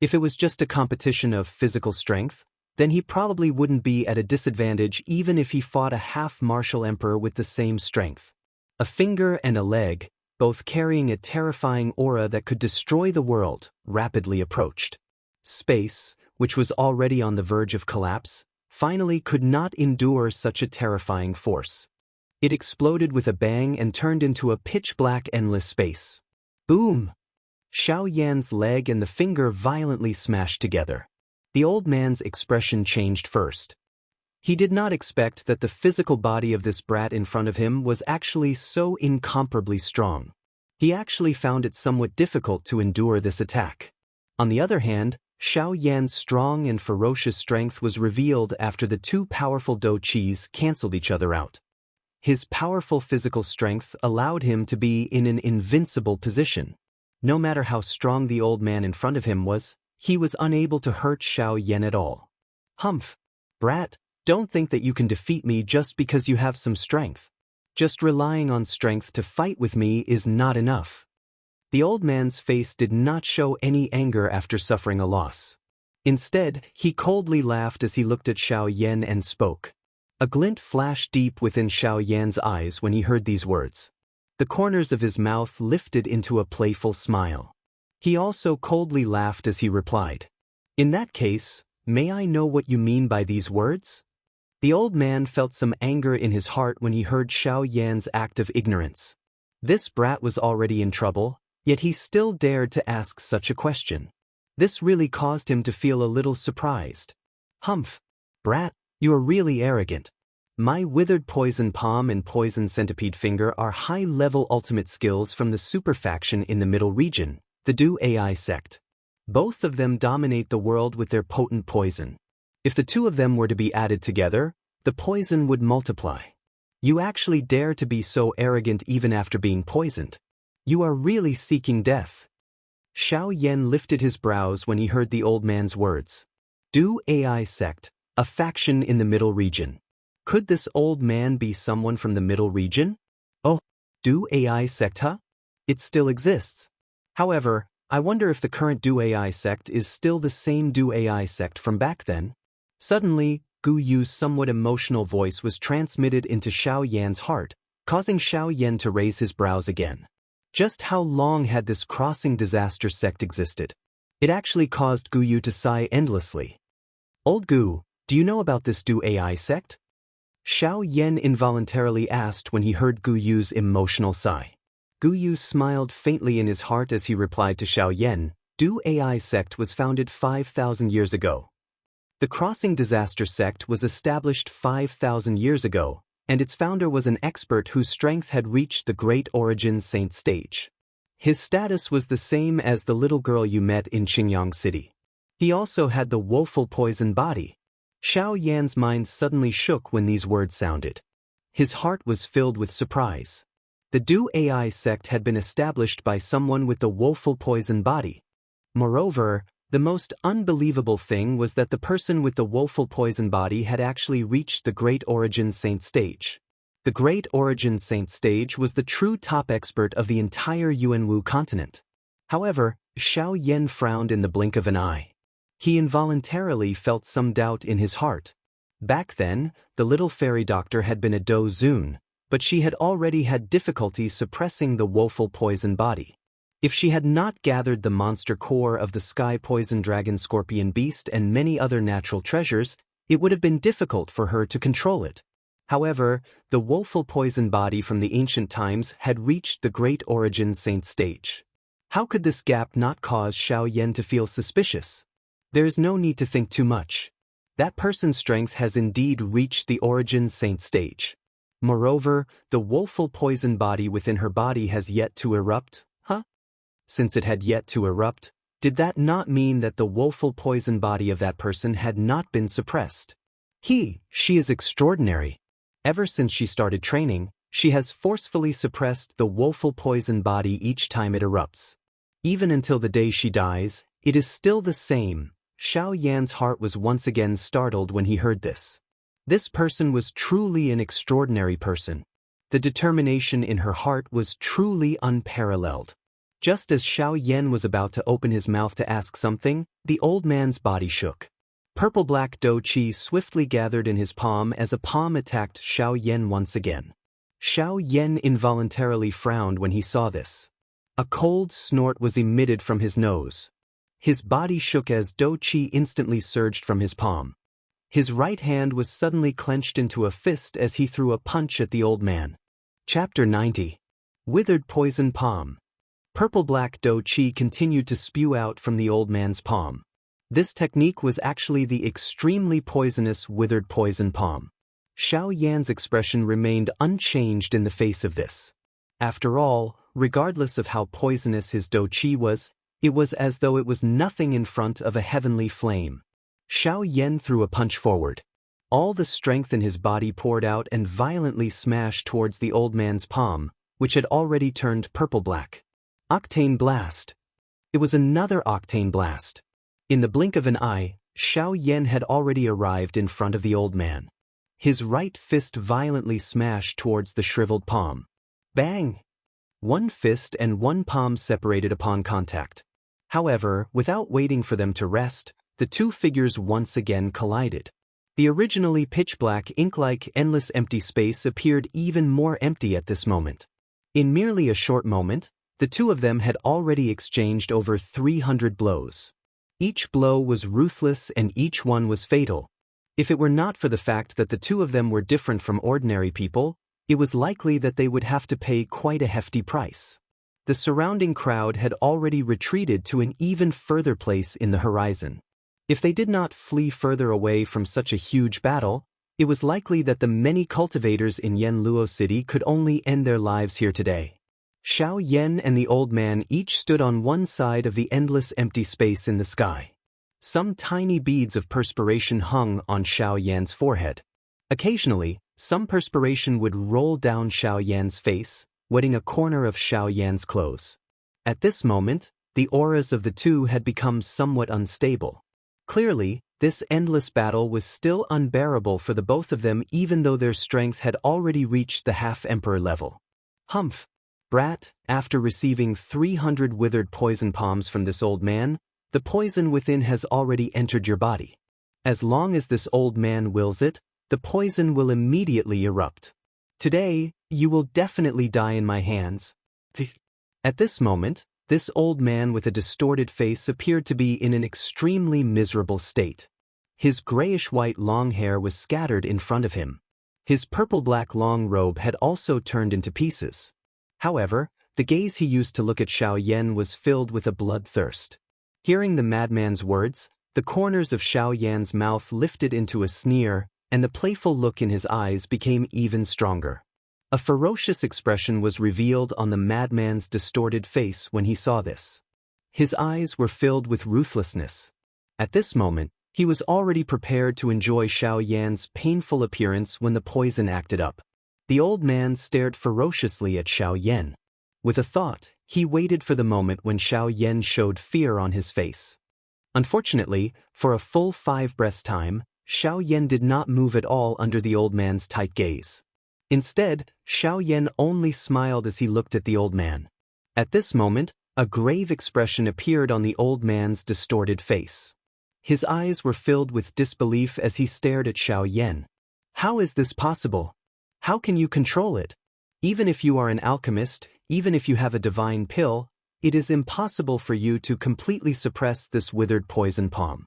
If it was just a competition of physical strength, then he probably wouldn't be at a disadvantage even if he fought a half-martial emperor with the same strength. A finger and a leg, both carrying a terrifying aura that could destroy the world, rapidly approached. Space, which was already on the verge of collapse, finally could not endure such a terrifying force. It exploded with a bang and turned into a pitch-black endless space. Boom! Xiao Yan's leg and the finger violently smashed together. The old man's expression changed first. He did not expect that the physical body of this brat in front of him was actually so incomparably strong. He actually found it somewhat difficult to endure this attack. On the other hand, Xiao Yan's strong and ferocious strength was revealed after the two powerful dou qis canceled each other out. His powerful physical strength allowed him to be in an invincible position. No matter how strong the old man in front of him was, he was unable to hurt Xiao Yan at all. Humph! Brat, don't think that you can defeat me just because you have some strength. Just relying on strength to fight with me is not enough. The old man's face did not show any anger after suffering a loss. Instead, he coldly laughed as he looked at Xiao Yan and spoke. A glint flashed deep within Xiao Yan's eyes when he heard these words. The corners of his mouth lifted into a playful smile. He also coldly laughed as he replied, "In that case, may I know what you mean by these words?" The old man felt some anger in his heart when he heard Xiao Yan's act of ignorance. This brat was already in trouble, yet he still dared to ask such a question. This really caused him to feel a little surprised. Humph! Brat, you are really arrogant. My withered poison palm and poison centipede finger are high-level ultimate skills from the super faction in the middle region, the Du AI sect. Both of them dominate the world with their potent poison. If the two of them were to be added together, the poison would multiply. You actually dare to be so arrogant even after being poisoned. You are really seeking death. Xiao Yan lifted his brows when he heard the old man's words. Du AI sect, a faction in the middle region. Could this old man be someone from the middle region? Oh, Du AI sect, huh? It still exists. However, I wonder if the current Du AI sect is still the same Du AI sect from back then. Suddenly, Gu Yu's somewhat emotional voice was transmitted into Xiao Yan's heart, causing Xiao Yan to raise his brows again. Just how long had this crossing disaster sect existed? It actually caused Gu Yu to sigh endlessly. Old Gu, do you know about this Du AI sect? Xiao Yan involuntarily asked when he heard Gu Yu's emotional sigh. Gu Yu smiled faintly in his heart as he replied to Xiao Yan, Du AI sect was founded 5,000 years ago. The Crossing Disaster sect was established 5,000 years ago, and its founder was an expert whose strength had reached the Great Origin Saint stage. His status was the same as the little girl you met in Qingyang City. He also had the woeful poison body. Xiao Yan's mind suddenly shook when these words sounded. His heart was filled with surprise. The Du AI sect had been established by someone with the woeful poison body. Moreover, the most unbelievable thing was that the person with the woeful poison body had actually reached the Great Origin Saint stage. The Great Origin Saint stage was the true top expert of the entire Yuanwu continent. However, Xiao Yan frowned in the blink of an eye. He involuntarily felt some doubt in his heart. Back then, the little fairy doctor had been a Dou Zun, but she had already had difficulty suppressing the woeful poison body. If she had not gathered the monster core of the sky poison dragon scorpion beast and many other natural treasures, it would have been difficult for her to control it. However, the woeful poison body from the ancient times had reached the Great Origin Saint stage. How could this gap not cause Xiao Yan to feel suspicious? There is no need to think too much. That person's strength has indeed reached the Origin Saint stage. Moreover, the woeful poison body within her body has yet to erupt, huh? Since it had yet to erupt, did that not mean that the woeful poison body of that person had not been suppressed? She is extraordinary. Ever since she started training, she has forcefully suppressed the woeful poison body each time it erupts. Even until the day she dies, it is still the same. Xiaoyan's heart was once again startled when he heard this. This person was truly an extraordinary person. The determination in her heart was truly unparalleled. Just as Xiaoyan was about to open his mouth to ask something, the old man's body shook. Purple-black dou qi swiftly gathered in his palm as a palm attacked Xiaoyan once again. Xiaoyan involuntarily frowned when he saw this. A cold snort was emitted from his nose. His body shook as dou qi instantly surged from his palm. His right hand was suddenly clenched into a fist as he threw a punch at the old man. Chapter 90. Withered Poison Palm. Purple-black dou qi continued to spew out from the old man's palm. This technique was actually the extremely poisonous withered poison palm. Xiaoyan's expression remained unchanged in the face of this. After all, regardless of how poisonous his dou qi was, it was as though it was nothing in front of a heavenly flame. Xiaoyan threw a punch forward. All the strength in his body poured out and violently smashed towards the old man's palm, which had already turned purple-black. Octane Blast. It was another Octane Blast. In the blink of an eye, Xiaoyan had already arrived in front of the old man. His right fist violently smashed towards the shriveled palm. Bang! One fist and one palm separated upon contact. However, without waiting for them to rest, the two figures once again collided. The originally pitch-black ink-like endless empty space appeared even more empty at this moment. In merely a short moment, the two of them had already exchanged over 300 blows. Each blow was ruthless and each one was fatal. If it were not for the fact that the two of them were different from ordinary people, it was likely that they would have to pay quite a hefty price. The surrounding crowd had already retreated to an even further place in the horizon. If they did not flee further away from such a huge battle, it was likely that the many cultivators in Yanluo City could only end their lives here today. Xiaoyan and the old man each stood on one side of the endless empty space in the sky. Some tiny beads of perspiration hung on Xiaoyan's forehead. Occasionally, some perspiration would roll down Xiaoyan's face, wetting a corner of Xiaoyan's clothes. At this moment, the auras of the two had become somewhat unstable. Clearly, this endless battle was still unbearable for the both of them even though their strength had already reached the half-emperor level. Humph! Brat, after receiving 300 withered poison palms from this old man, the poison within has already entered your body. As long as this old man wills it, the poison will immediately erupt. Today, you will definitely die in my hands. At this moment, this old man with a distorted face appeared to be in an extremely miserable state. His grayish-white long hair was scattered in front of him. His purple-black long robe had also turned into pieces. However, the gaze he used to look at Xiaoyan was filled with a bloodthirst. Hearing the madman's words, the corners of Xiaoyan's mouth lifted into a sneer, and the playful look in his eyes became even stronger. A ferocious expression was revealed on the madman's distorted face when he saw this. His eyes were filled with ruthlessness. At this moment, he was already prepared to enjoy Xiaoyan's painful appearance when the poison acted up. The old man stared ferociously at Xiaoyan. With a thought, he waited for the moment when Xiaoyan showed fear on his face. Unfortunately, for a full 5 breaths' time, Xiaoyan did not move at all under the old man's tight gaze. Instead, Xiaoyan only smiled as he looked at the old man. At this moment, a grave expression appeared on the old man's distorted face. His eyes were filled with disbelief as he stared at Xiaoyan. How is this possible? How can you control it? Even if you are an alchemist, even if you have a divine pill, it is impossible for you to completely suppress this withered poison palm.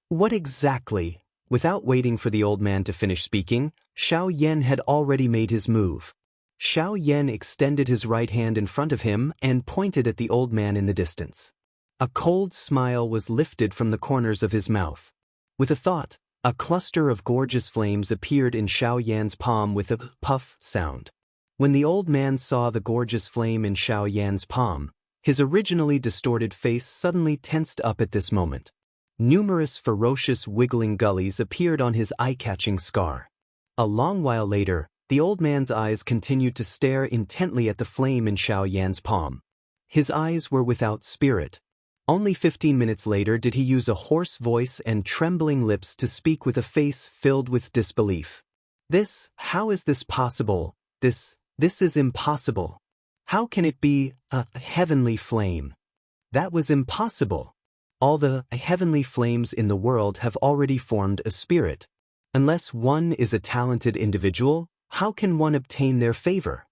What exactly? Without waiting for the old man to finish speaking, Xiaoyan had already made his move. Xiaoyan extended his right hand in front of him and pointed at the old man in the distance. A cold smile was lifted from the corners of his mouth. With a thought, A cluster of gorgeous flames appeared in Xiaoyan's palm with a puff sound. When the old man saw the gorgeous flame in Xiaoyan's palm, his originally distorted face suddenly tensed up at this moment. Numerous ferocious wiggling gullies appeared on his eye-catching scar. A long while later, the old man's eyes continued to stare intently at the flame in Xiaoyan's palm. His eyes were without spirit. Only 15 minutes later did he use a hoarse voice and trembling lips to speak with a face filled with disbelief. How is this possible? This is impossible. How can it be a heavenly flame? That was impossible. All the heavenly flames in the world have already formed a spirit. Unless one is a talented individual, how can one obtain their favor?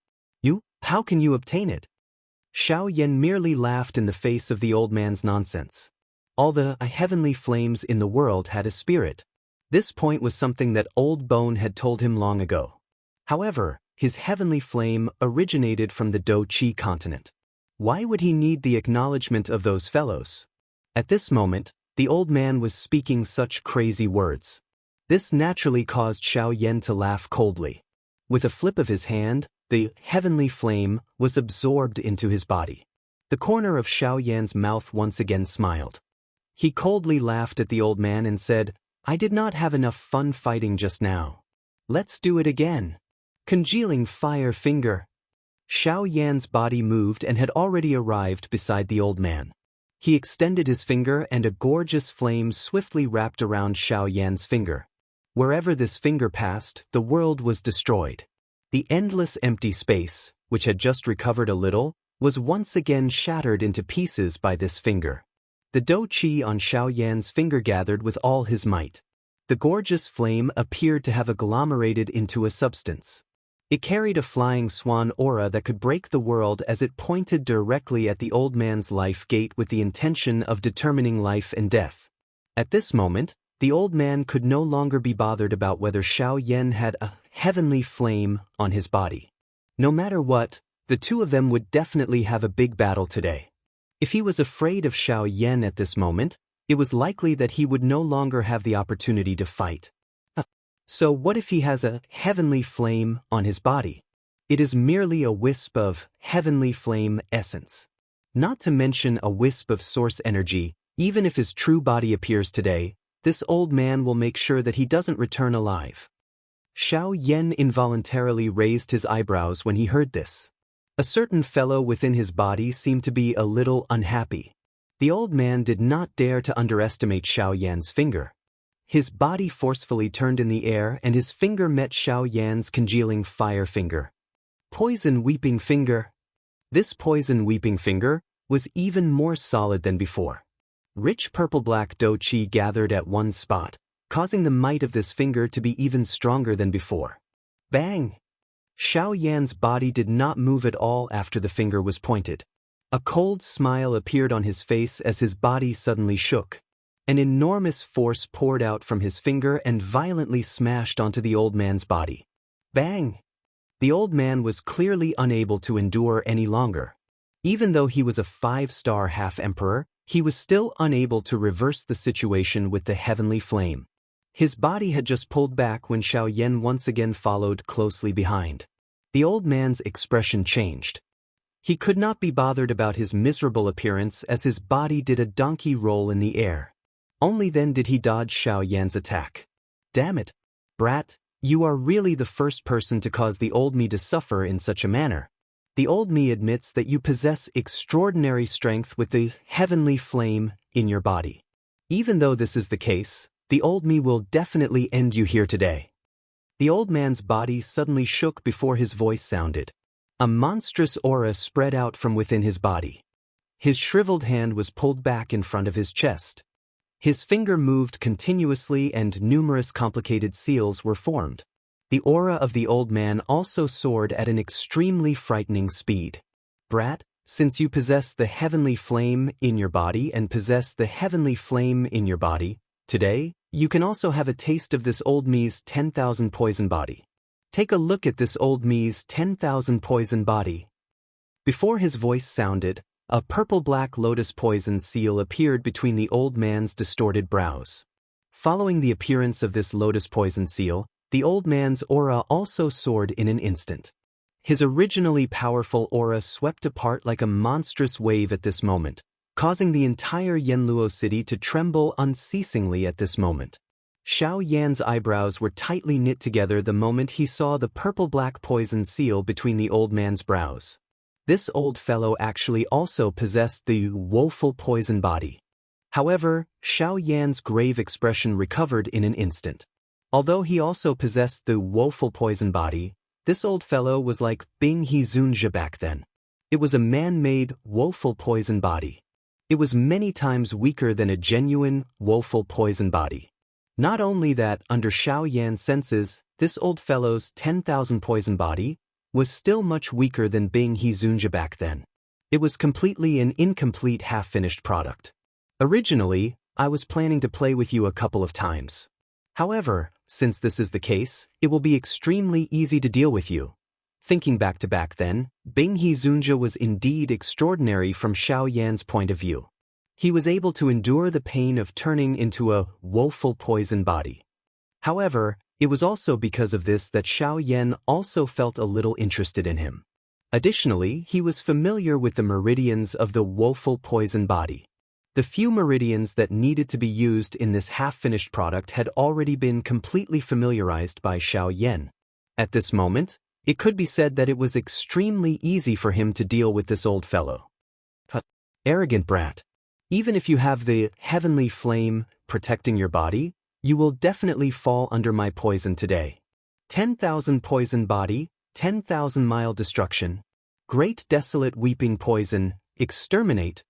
How can you obtain it? Xiaoyan merely laughed in the face of the old man's nonsense. All the heavenly flames in the world had a spirit. This point was something that Old Bone had told him long ago. However, his heavenly flame originated from the Do-Chi continent. Why would he need the acknowledgement of those fellows? At this moment, the old man was speaking such crazy words. This naturally caused Xiaoyan to laugh coldly. With a flip of his hand, the heavenly flame was absorbed into his body. The corner of Xiaoyan's mouth once again smiled. He coldly laughed at the old man and said, "I did not have enough fun fighting just now. Let's do it again." Congealing fire finger. Xiaoyan's body moved and had already arrived beside the old man. He extended his finger and a gorgeous flame swiftly wrapped around Xiaoyan's finger. Wherever this finger passed, the world was destroyed. The endless empty space, which had just recovered a little, was once again shattered into pieces by this finger. The Do-Chi on Xiaoyan's finger gathered with all his might. The gorgeous flame appeared to have agglomerated into a substance. It carried a flying swan aura that could break the world as it pointed directly at the old man's life gate with the intention of determining life and death. At this moment, the old man could no longer be bothered about whether Xiaoyan had a heavenly flame on his body. No matter what, the two of them would definitely have a big battle today. If he was afraid of Xiaoyan at this moment, it was likely that he would no longer have the opportunity to fight. So what if he has a heavenly flame on his body? It is merely a wisp of heavenly flame essence. Not to mention a wisp of source energy. Even if his true body appears today, this old man will make sure that he doesn't return alive. Xiaoyan involuntarily raised his eyebrows when he heard this. A certain fellow within his body seemed to be a little unhappy. The old man did not dare to underestimate Xiaoyan's finger. His body forcefully turned in the air and his finger met Xiaoyan's congealing fire finger. Poison weeping finger. This poison weeping finger was even more solid than before. Rich purple-black Do-Chi gathered at one spot, causing the might of this finger to be even stronger than before. Bang! Xiaoyan's body did not move at all after the finger was pointed. A cold smile appeared on his face as his body suddenly shook. An enormous force poured out from his finger and violently smashed onto the old man's body. Bang! The old man was clearly unable to endure any longer. Even though he was a 5-star half-emperor, he was still unable to reverse the situation with the heavenly flame. His body had just pulled back when Xiaoyan once again followed closely behind. The old man's expression changed. He could not be bothered about his miserable appearance as his body did a donkey roll in the air. Only then did he dodge Xiaoyan's attack. Damn it, brat, you are really the first person to cause the old me to suffer in such a manner. The old me admits that you possess extraordinary strength with the heavenly flame in your body. Even though this is the case, the old me will definitely end you here today. The old man's body suddenly shook before his voice sounded. A monstrous aura spread out from within his body. His shriveled hand was pulled back in front of his chest. His finger moved continuously and numerous complicated seals were formed. The aura of the old man also soared at an extremely frightening speed. Brat, since you possess the heavenly flame in your body and possess the heavenly flame in your body, today, you can also have a taste of this old me's 10,000 poison body. Take a look at this old me's 10,000 poison body. Before his voice sounded, a purple-black lotus poison seal appeared between the old man's distorted brows. Following the appearance of this lotus poison seal, the old man's aura also soared in an instant. His originally powerful aura swept apart like a monstrous wave at this moment, causing the entire Yanluo city to tremble unceasingly at this moment. Xiao Yan's eyebrows were tightly knit together the moment he saw the purple-black poison seal between the old man's brows. This old fellow actually also possessed the woeful poison body. However, Xiao Yan's grave expression recovered in an instant. Although he also possessed the woeful poison body, this old fellow was like Bing Xianxia back then. It was a man-made, woeful poison body. It was many times weaker than a genuine, woeful poison body. Not only that, under Xiao Yan's senses, this old fellow's 10,000 poison body was still much weaker than Bing Xianxia back then. It was completely an incomplete half-finished product. Originally, I was planning to play with you a couple of times. However, since this is the case, it will be extremely easy to deal with you. Thinking back then, Bing Xianxia was indeed extraordinary from Xiao Yan's point of view. He was able to endure the pain of turning into a woeful poison body. However, it was also because of this that Xiao Yan also felt a little interested in him. Additionally, he was familiar with the meridians of the woeful poison body. The few meridians that needed to be used in this half-finished product had already been completely familiarized by Xiao Yan. At this moment, it could be said that it was extremely easy for him to deal with this old fellow. Arrogant brat. Even if you have the heavenly flame protecting your body, you will definitely fall under my poison today. 10,000 poison body, 10,000 mile destruction. Great desolate weeping poison, exterminate.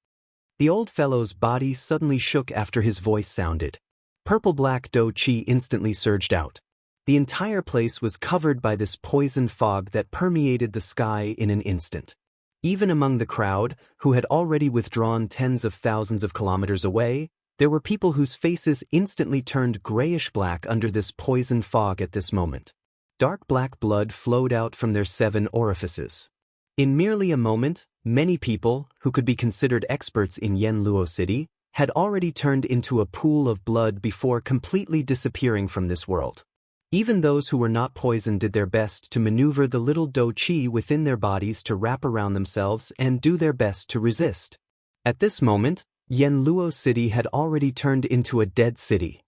The old fellow's body suddenly shook after his voice sounded. Purple-black do qi instantly surged out. The entire place was covered by this poison fog that permeated the sky in an instant. Even among the crowd, who had already withdrawn tens of thousands of kilometers away, there were people whose faces instantly turned grayish-black under this poison fog at this moment. Dark black blood flowed out from their 7 orifices. In merely a moment, many people, who could be considered experts in Yanluo City, had already turned into a pool of blood before completely disappearing from this world. Even those who were not poisoned did their best to maneuver the little do qi within their bodies to wrap around themselves and do their best to resist. At this moment, Yanluo City had already turned into a dead city.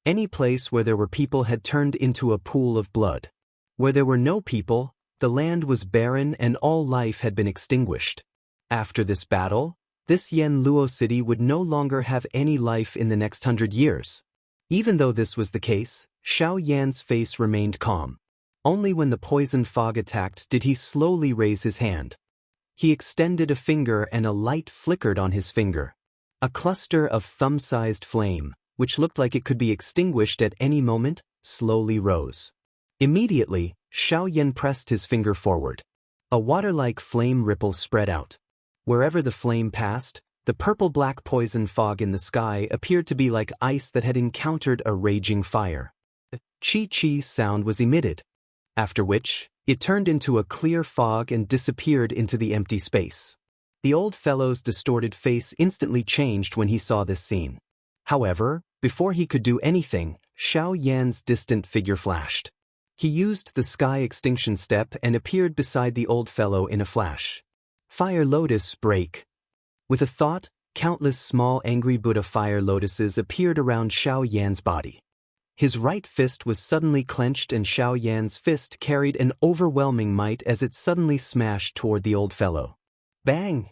Any place where there were people had turned into a pool of blood. Where there were no people, the land was barren and all life had been extinguished. After this battle, this Yanluo City would no longer have any life in the next 100 years. Even though this was the case, Xiao Yan's face remained calm. Only when the poison fog attacked did he slowly raise his hand. He extended a finger and a light flickered on his finger. A cluster of thumb-sized flame, which looked like it could be extinguished at any moment, slowly rose. Immediately, Xiao Yan pressed his finger forward. A water-like flame ripple spread out. Wherever the flame passed, the purple-black poison fog in the sky appeared to be like ice that had encountered a raging fire. Chi-chi sound was emitted, after which, it turned into a clear fog and disappeared into the empty space. The old fellow's distorted face instantly changed when he saw this scene. However, before he could do anything, Xiao Yan's distant figure flashed. He used the sky extinction step and appeared beside the old fellow in a flash. Fire lotus break. With a thought, countless small angry Buddha fire lotuses appeared around Xiao Yan's body. His right fist was suddenly clenched and Xiao Yan's fist carried an overwhelming might as it suddenly smashed toward the old fellow. Bang!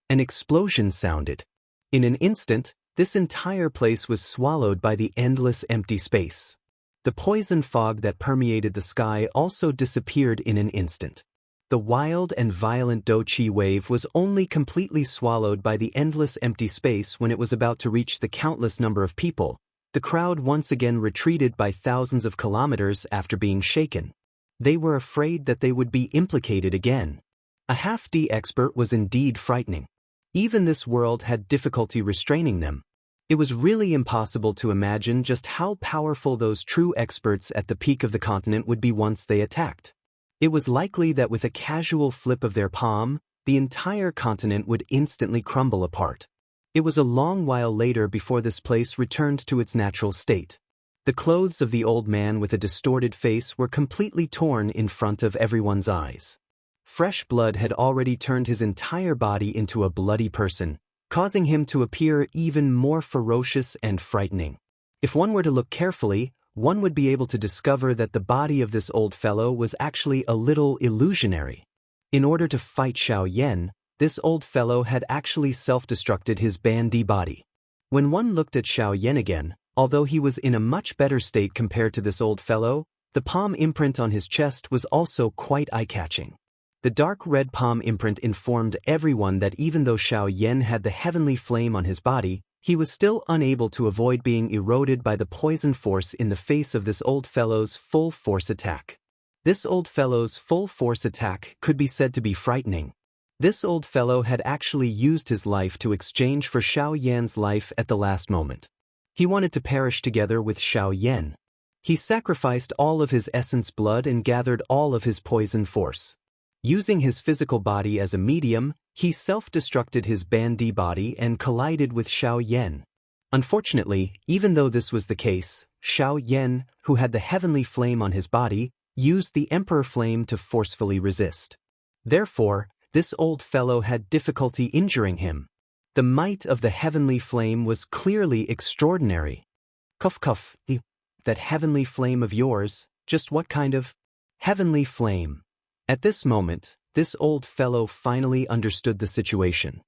An explosion sounded. In an instant, this entire place was swallowed by the endless empty space. The poison fog that permeated the sky also disappeared in an instant. The wild and violent do qi wave was only completely swallowed by the endless empty space when it was about to reach the countless number of people. The crowd once again retreated by thousands of kilometers after being shaken. They were afraid that they would be implicated again. A half-D expert was indeed frightening. Even this world had difficulty restraining them. It was really impossible to imagine just how powerful those true experts at the peak of the continent would be once they attacked. It was likely that with a casual flip of their palm, the entire continent would instantly crumble apart. It was a long while later before this place returned to its natural state. The clothes of the old man with a distorted face were completely torn in front of everyone's eyes. Fresh blood had already turned his entire body into a bloody person, causing him to appear even more ferocious and frightening. If one were to look carefully, one would be able to discover that the body of this old fellow was actually a little illusionary. In order to fight Xiaoyan, this old fellow had actually self-destructed his bandy body. When one looked at Xiaoyan again, although he was in a much better state compared to this old fellow, the palm imprint on his chest was also quite eye-catching. The dark red palm imprint informed everyone that even though Xiaoyan had the heavenly flame on his body, he was still unable to avoid being eroded by the poison force in the face of this old fellow's full-force attack. This old fellow's full-force attack could be said to be frightening. This old fellow had actually used his life to exchange for Xiaoyan's life at the last moment. He wanted to perish together with Xiaoyan. He sacrificed all of his essence blood and gathered all of his poison force. Using his physical body as a medium, he self-destructed his bandy body and collided with Xiaoyan. Unfortunately, even though this was the case, Xiaoyan, who had the heavenly flame on his body, used the emperor flame to forcefully resist. Therefore, this old fellow had difficulty injuring him. The might of the heavenly flame was clearly extraordinary. Cuff, that heavenly flame of yours, just what kind of heavenly flame? At this moment, this old fellow finally understood the situation.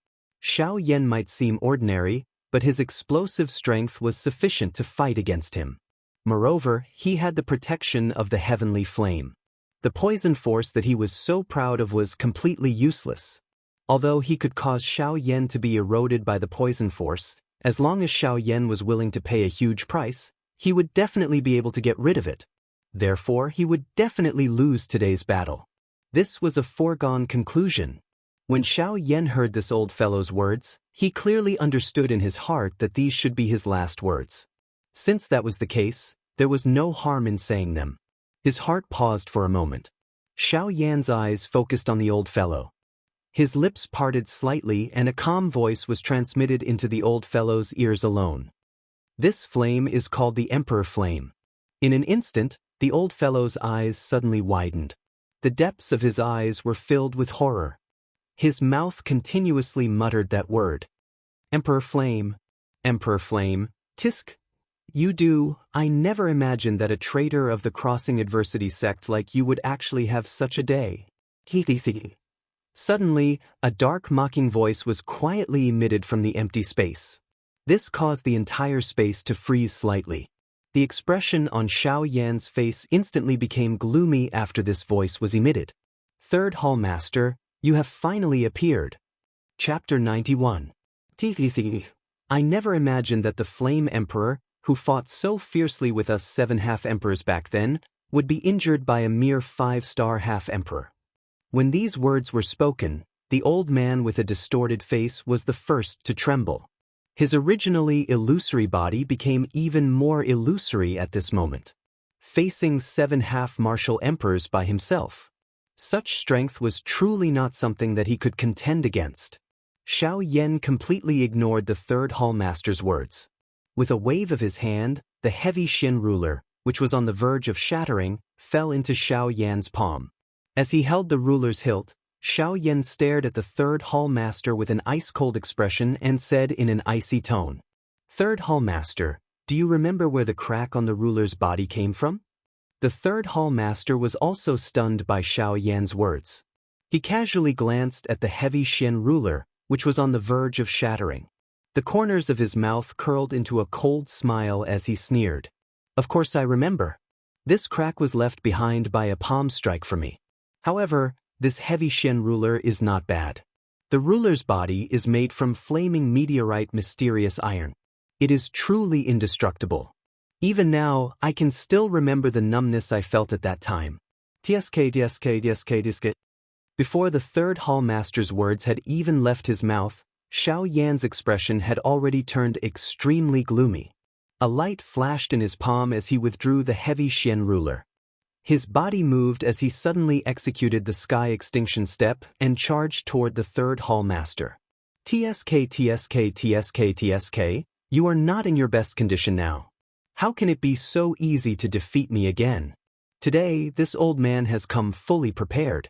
Xiaoyan might seem ordinary, but his explosive strength was sufficient to fight against him. Moreover, he had the protection of the heavenly flame. The poison force that he was so proud of was completely useless. Although he could cause Xiaoyan to be eroded by the poison force, as long as Xiaoyan was willing to pay a huge price, he would definitely be able to get rid of it. Therefore, he would definitely lose today's battle. This was a foregone conclusion. When Xiaoyan heard this old fellow's words, he clearly understood in his heart that these should be his last words. Since that was the case, there was no harm in saying them. His heart paused for a moment. Xiaoyan's eyes focused on the old fellow. His lips parted slightly and a calm voice was transmitted into the old fellow's ears alone. This flame is called the Emperor Flame. In an instant, the old fellow's eyes suddenly widened. The depths of his eyes were filled with horror. His mouth continuously muttered that word. Emperor Flame, tisk. You do, I never imagined that a traitor of the Crossing Adversity sect like you would actually have such a day. Suddenly, a dark mocking voice was quietly emitted from the empty space. This caused the entire space to freeze slightly. The expression on Xiaoyan's face instantly became gloomy after this voice was emitted. Third Hallmaster, you have finally appeared. Chapter 91. I never imagined that the Flame Emperor, who fought so fiercely with us 7 half-emperors back then, would be injured by a mere 5-star half-emperor. When these words were spoken, the old man with a distorted face was the first to tremble. His originally illusory body became even more illusory at this moment. Facing 7 half-martial emperors by himself. Such strength was truly not something that he could contend against. Xiaoyan completely ignored the third Hallmaster's words. With a wave of his hand, the heavy Xin ruler, which was on the verge of shattering, fell into Xiaoyan's palm. As he held the ruler's hilt, Xiaoyan stared at the third Hallmaster with an ice-cold expression and said in an icy tone, Third Hallmaster, do you remember where the crack on the ruler's body came from? The third Hallmaster was also stunned by Xiaoyan's words. He casually glanced at the heavy Xin ruler, which was on the verge of shattering. The corners of his mouth curled into a cold smile as he sneered. Of course I remember. This crack was left behind by a palm strike for me. However, this heavy Xin ruler is not bad. The ruler's body is made from flaming meteorite mysterious iron. It is truly indestructible. Even now, I can still remember the numbness I felt at that time. Tsk. Before the third Hallmaster's words had even left his mouth, Xiaoyan's expression had already turned extremely gloomy. A light flashed in his palm as he withdrew the heavy Xin ruler. His body moved as he suddenly executed the sky extinction step and charged toward the third Hallmaster. Tsk, you are not in your best condition now. How can it be so easy to defeat me again? Today, this old man has come fully prepared.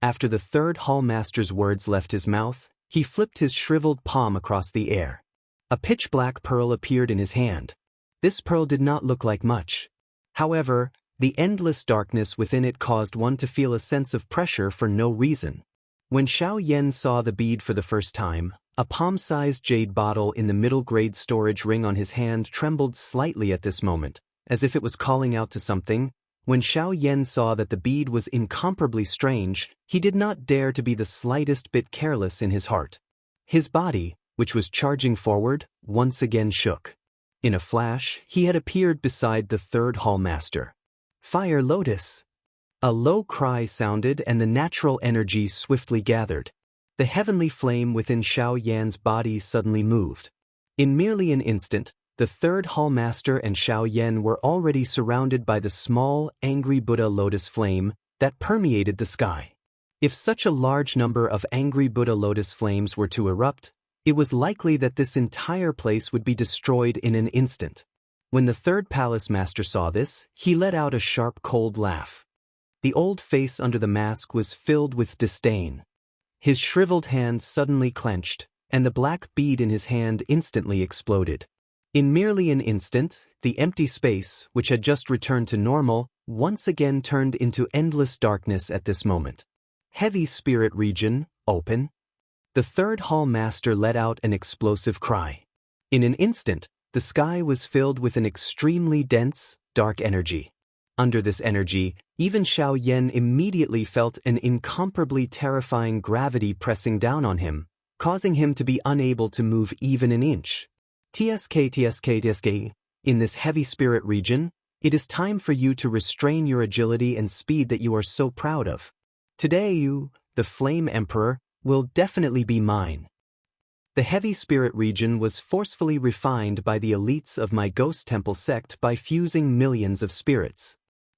After the third hallmaster's words left his mouth, he flipped his shriveled palm across the air. A pitch-black pearl appeared in his hand. This pearl did not look like much. However, the endless darkness within it caused one to feel a sense of pressure for no reason. When Xianxia saw the bead for the first time, a palm-sized jade bottle in the middle-grade storage ring on his hand trembled slightly at this moment, as if it was calling out to something. When Xianxia saw that the bead was incomparably strange, he did not dare to be the slightest bit careless in his heart. His body, which was charging forward, once again shook. In a flash, he had appeared beside the third hallmaster. Fire Lotus! A low cry sounded and the natural energy swiftly gathered. The heavenly flame within Xiaoyan's body suddenly moved. In merely an instant, the third hallmaster and Xiaoyan were already surrounded by the small, angry Buddha lotus flame that permeated the sky. If such a large number of angry Buddha lotus flames were to erupt, it was likely that this entire place would be destroyed in an instant. When the third palace master saw this, he let out a sharp, cold laugh. The old face under the mask was filled with disdain. His shriveled hand suddenly clenched, and the black bead in his hand instantly exploded. In merely an instant, the empty space, which had just returned to normal, once again turned into endless darkness at this moment. Heavy spirit region, open. The third hallmaster let out an explosive cry. In an instant, the sky was filled with an extremely dense, dark energy. Under this energy, even Xiaoyan immediately felt an incomparably terrifying gravity pressing down on him, causing him to be unable to move even an inch. TSK. In this heavy spirit region, it is time for you to restrain your agility and speed that you are so proud of. Today you, the Flame Emperor, will definitely be mine. The heavy spirit region was forcefully refined by the elites of my Ghost Temple sect by fusing millions of spirits.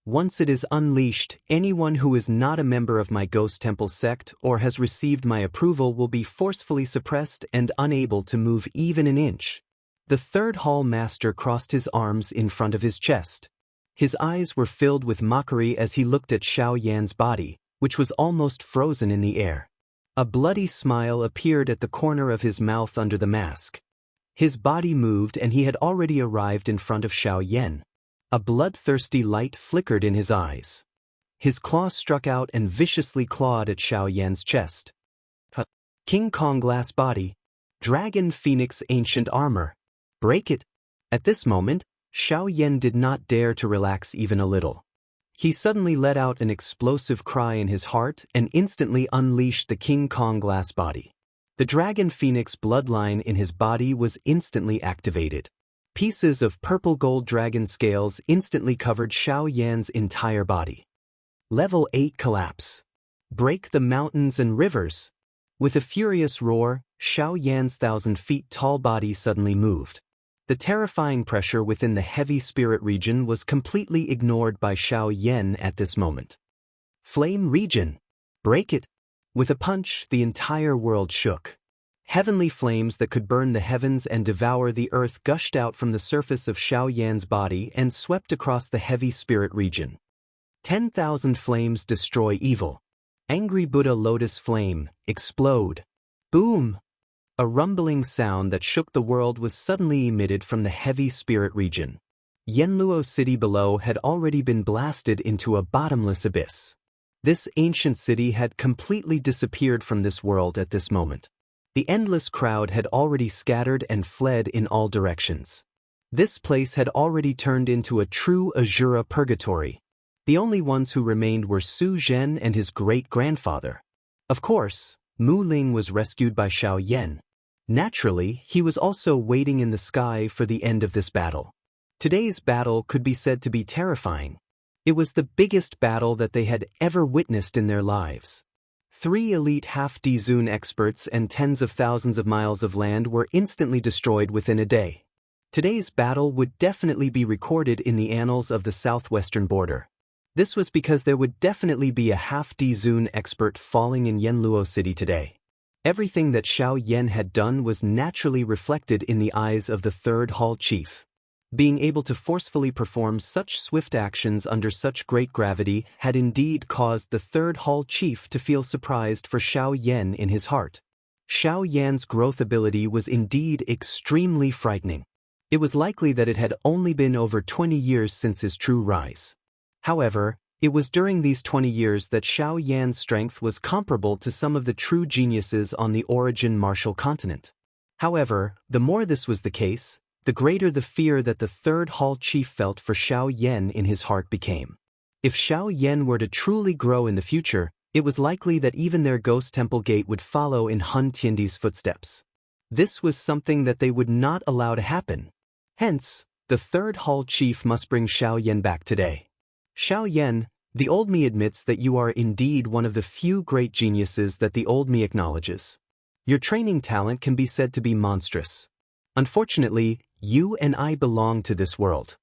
Once it is unleashed, anyone who is not a member of my Ghost Temple sect or has received my approval will be forcefully suppressed and unable to move even an inch. The third hall master crossed his arms in front of his chest. His eyes were filled with mockery as he looked at Xiaoyan's body, which was almost frozen in the air. A bloody smile appeared at the corner of his mouth under the mask. His body moved and he had already arrived in front of Xiaoyan. A bloodthirsty light flickered in his eyes. His claws struck out and viciously clawed at Xiaoyan's chest. King Kong glass body. Dragon Phoenix ancient armor. Break it! At this moment, Xiaoyan did not dare to relax even a little. He suddenly let out an explosive cry in his heart and instantly unleashed the King Kong glass body. The Dragon Phoenix bloodline in his body was instantly activated. Pieces of purple gold dragon scales instantly covered Xiaoyan's entire body. Level 8 collapse. Break the mountains and rivers. With a furious roar, Xiaoyan's 1,000 feet tall body suddenly moved. The terrifying pressure within the heavy spirit region was completely ignored by Xiaoyan at this moment. Flame region. Break it. With a punch, the entire world shook. Heavenly flames that could burn the heavens and devour the earth gushed out from the surface of Xiaoyan's body and swept across the heavy spirit region. 10,000 flames destroy evil. Angry Buddha lotus flame, explode. Boom! A rumbling sound that shook the world was suddenly emitted from the heavy spirit region. Yanluo city below had already been blasted into a bottomless abyss. This ancient city had completely disappeared from this world at this moment. The endless crowd had already scattered and fled in all directions. This place had already turned into a true Azura purgatory. The only ones who remained were Su Zhen and his great-grandfather. Of course, Mu Ling was rescued by Xiaoyan. Naturally, he was also waiting in the sky for the end of this battle. Today's battle could be said to be terrifying. It was the biggest battle that they had ever witnessed in their lives. 3 elite half-D-Zune experts and tens of thousands of miles of land were instantly destroyed within a day. Today's battle would definitely be recorded in the annals of the southwestern border. This was because there would definitely be a half-D-Zune expert falling in Yanluo City today. Everything that Xiaoyan had done was naturally reflected in the eyes of the third hall chief. Being able to forcefully perform such swift actions under such great gravity had indeed caused the third hall chief to feel surprised for Xiao Yan in his heart. Xiao Yan's growth ability was indeed extremely frightening. It was likely that it had only been over 20 years since his true rise. However, it was during these 20 years that Xiao Yan's strength was comparable to some of the true geniuses on the Origin Martial Continent. However, the more this was the case, the greater the fear that the third hall chief felt for Xiao Yan in his heart became. If Xiao Yan were to truly grow in the future, it was likely that even their ghost temple gate would follow in Hun Tiandi's footsteps. This was something that they would not allow to happen. Hence, the third hall chief must bring Xiao Yan back today. Xiao Yan, the old me admits that you are indeed one of the few great geniuses that the old me acknowledges. Your training talent can be said to be monstrous. Unfortunately, you and I belong to this world.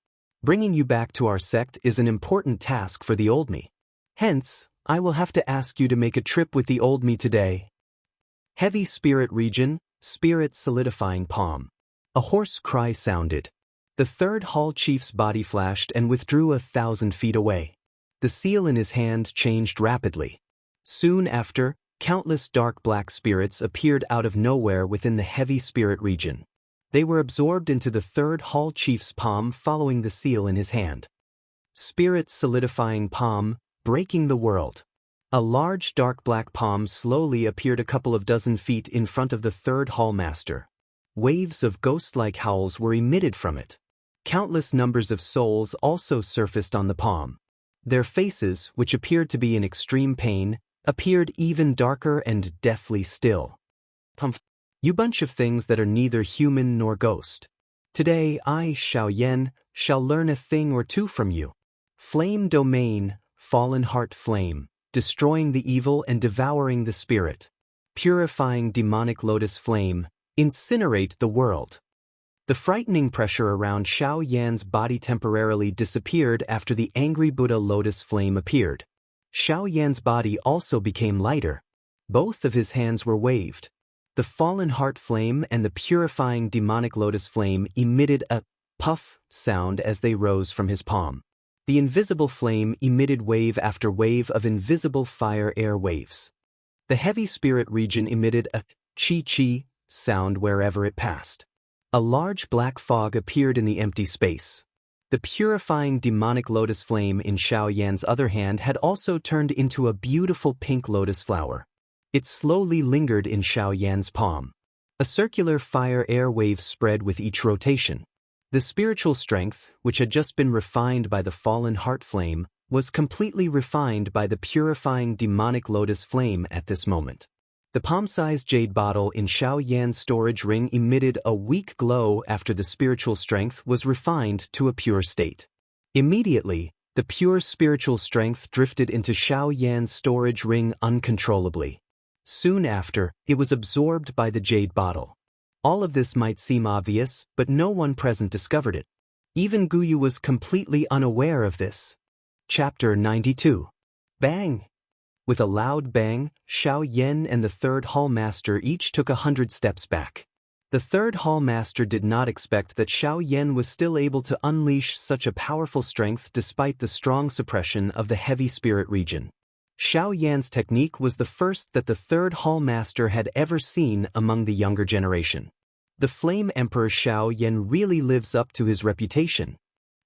Bringing you back to our sect is an important task for the old me. Hence, I will have to ask you to make a trip with the old me today. Heavy spirit region, spirit solidifying palm. A hoarse cry sounded. The third hall chief's body flashed and withdrew 1,000 feet away. The seal in his hand changed rapidly. Soon after, countless dark black spirits appeared out of nowhere within the heavy spirit region. They were absorbed into the third hall chief's palm following the seal in his hand. Spirit solidifying palm, breaking the world. A large dark black palm slowly appeared a couple of dozen feet in front of the third hall master. Waves of ghost-like howls were emitted from it. Countless numbers of souls also surfaced on the palm. Their faces, which appeared to be in extreme pain, appeared even darker and deathly still. You bunch of things that are neither human nor ghost. Today I, Xiao Yan, shall learn a thing or two from you. Flame domain, fallen heart flame, destroying the evil and devouring the spirit. Purifying demonic lotus flame, incinerate the world. The frightening pressure around Xiao Yan's body temporarily disappeared after the angry Buddha lotus flame appeared. Xiao Yan's body also became lighter. Both of his hands were waved. The fallen heart flame and the purifying demonic lotus flame emitted a puff sound as they rose from his palm. The invisible flame emitted wave after wave of invisible fire-air waves. The heavy spirit region emitted a chi-chi sound wherever it passed. A large black fog appeared in the empty space. The purifying demonic lotus flame in Xiao Yan's other hand had also turned into a beautiful pink lotus flower. It slowly lingered in Xiao Yan's palm. A circular fire-air wave spread with each rotation. The spiritual strength, which had just been refined by the fallen heart flame, was completely refined by the purifying demonic lotus flame at this moment. The palm-sized jade bottle in Xiao Yan's storage ring emitted a weak glow after the spiritual strength was refined to a pure state. Immediately, the pure spiritual strength drifted into Xiao Yan's storage ring uncontrollably. Soon after, it was absorbed by the jade bottle. All of this might seem obvious, but no one present discovered it. Even Guyu was completely unaware of this. Chapter 92. Bang! With a loud bang, Xiao Yan and the third hall master each took 100 steps back. The third hall master did not expect that Xiao Yan was still able to unleash such a powerful strength despite the strong suppression of the heavy spirit region. Xiao Yan's technique was the first that the third hall master had ever seen among the younger generation. The Flame Emperor Xiao Yan really lives up to his reputation.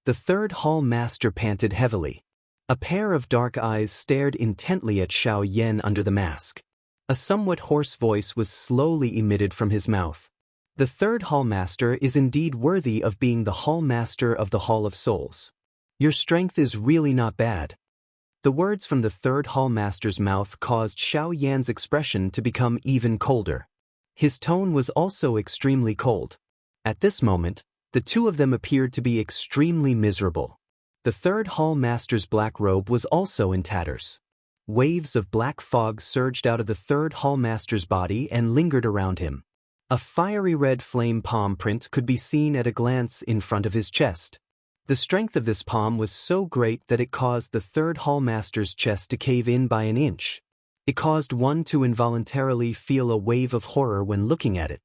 The third hall master panted heavily. A pair of dark eyes stared intently at Xiao Yan under the mask. A somewhat hoarse voice was slowly emitted from his mouth. The third hall master is indeed worthy of being the hall master of the Hall of Souls. Your strength is really not bad. The words from the third hall master's mouth caused Xiao Yan's expression to become even colder. His tone was also extremely cold. At this moment, the two of them appeared to be extremely miserable. The third hall master's black robe was also in tatters. Waves of black fog surged out of the third hall master's body and lingered around him. A fiery red flame palm print could be seen at a glance in front of his chest. The strength of this palm was so great that it caused the third hall master's chest to cave in by an inch. It caused one to involuntarily feel a wave of horror when looking at it.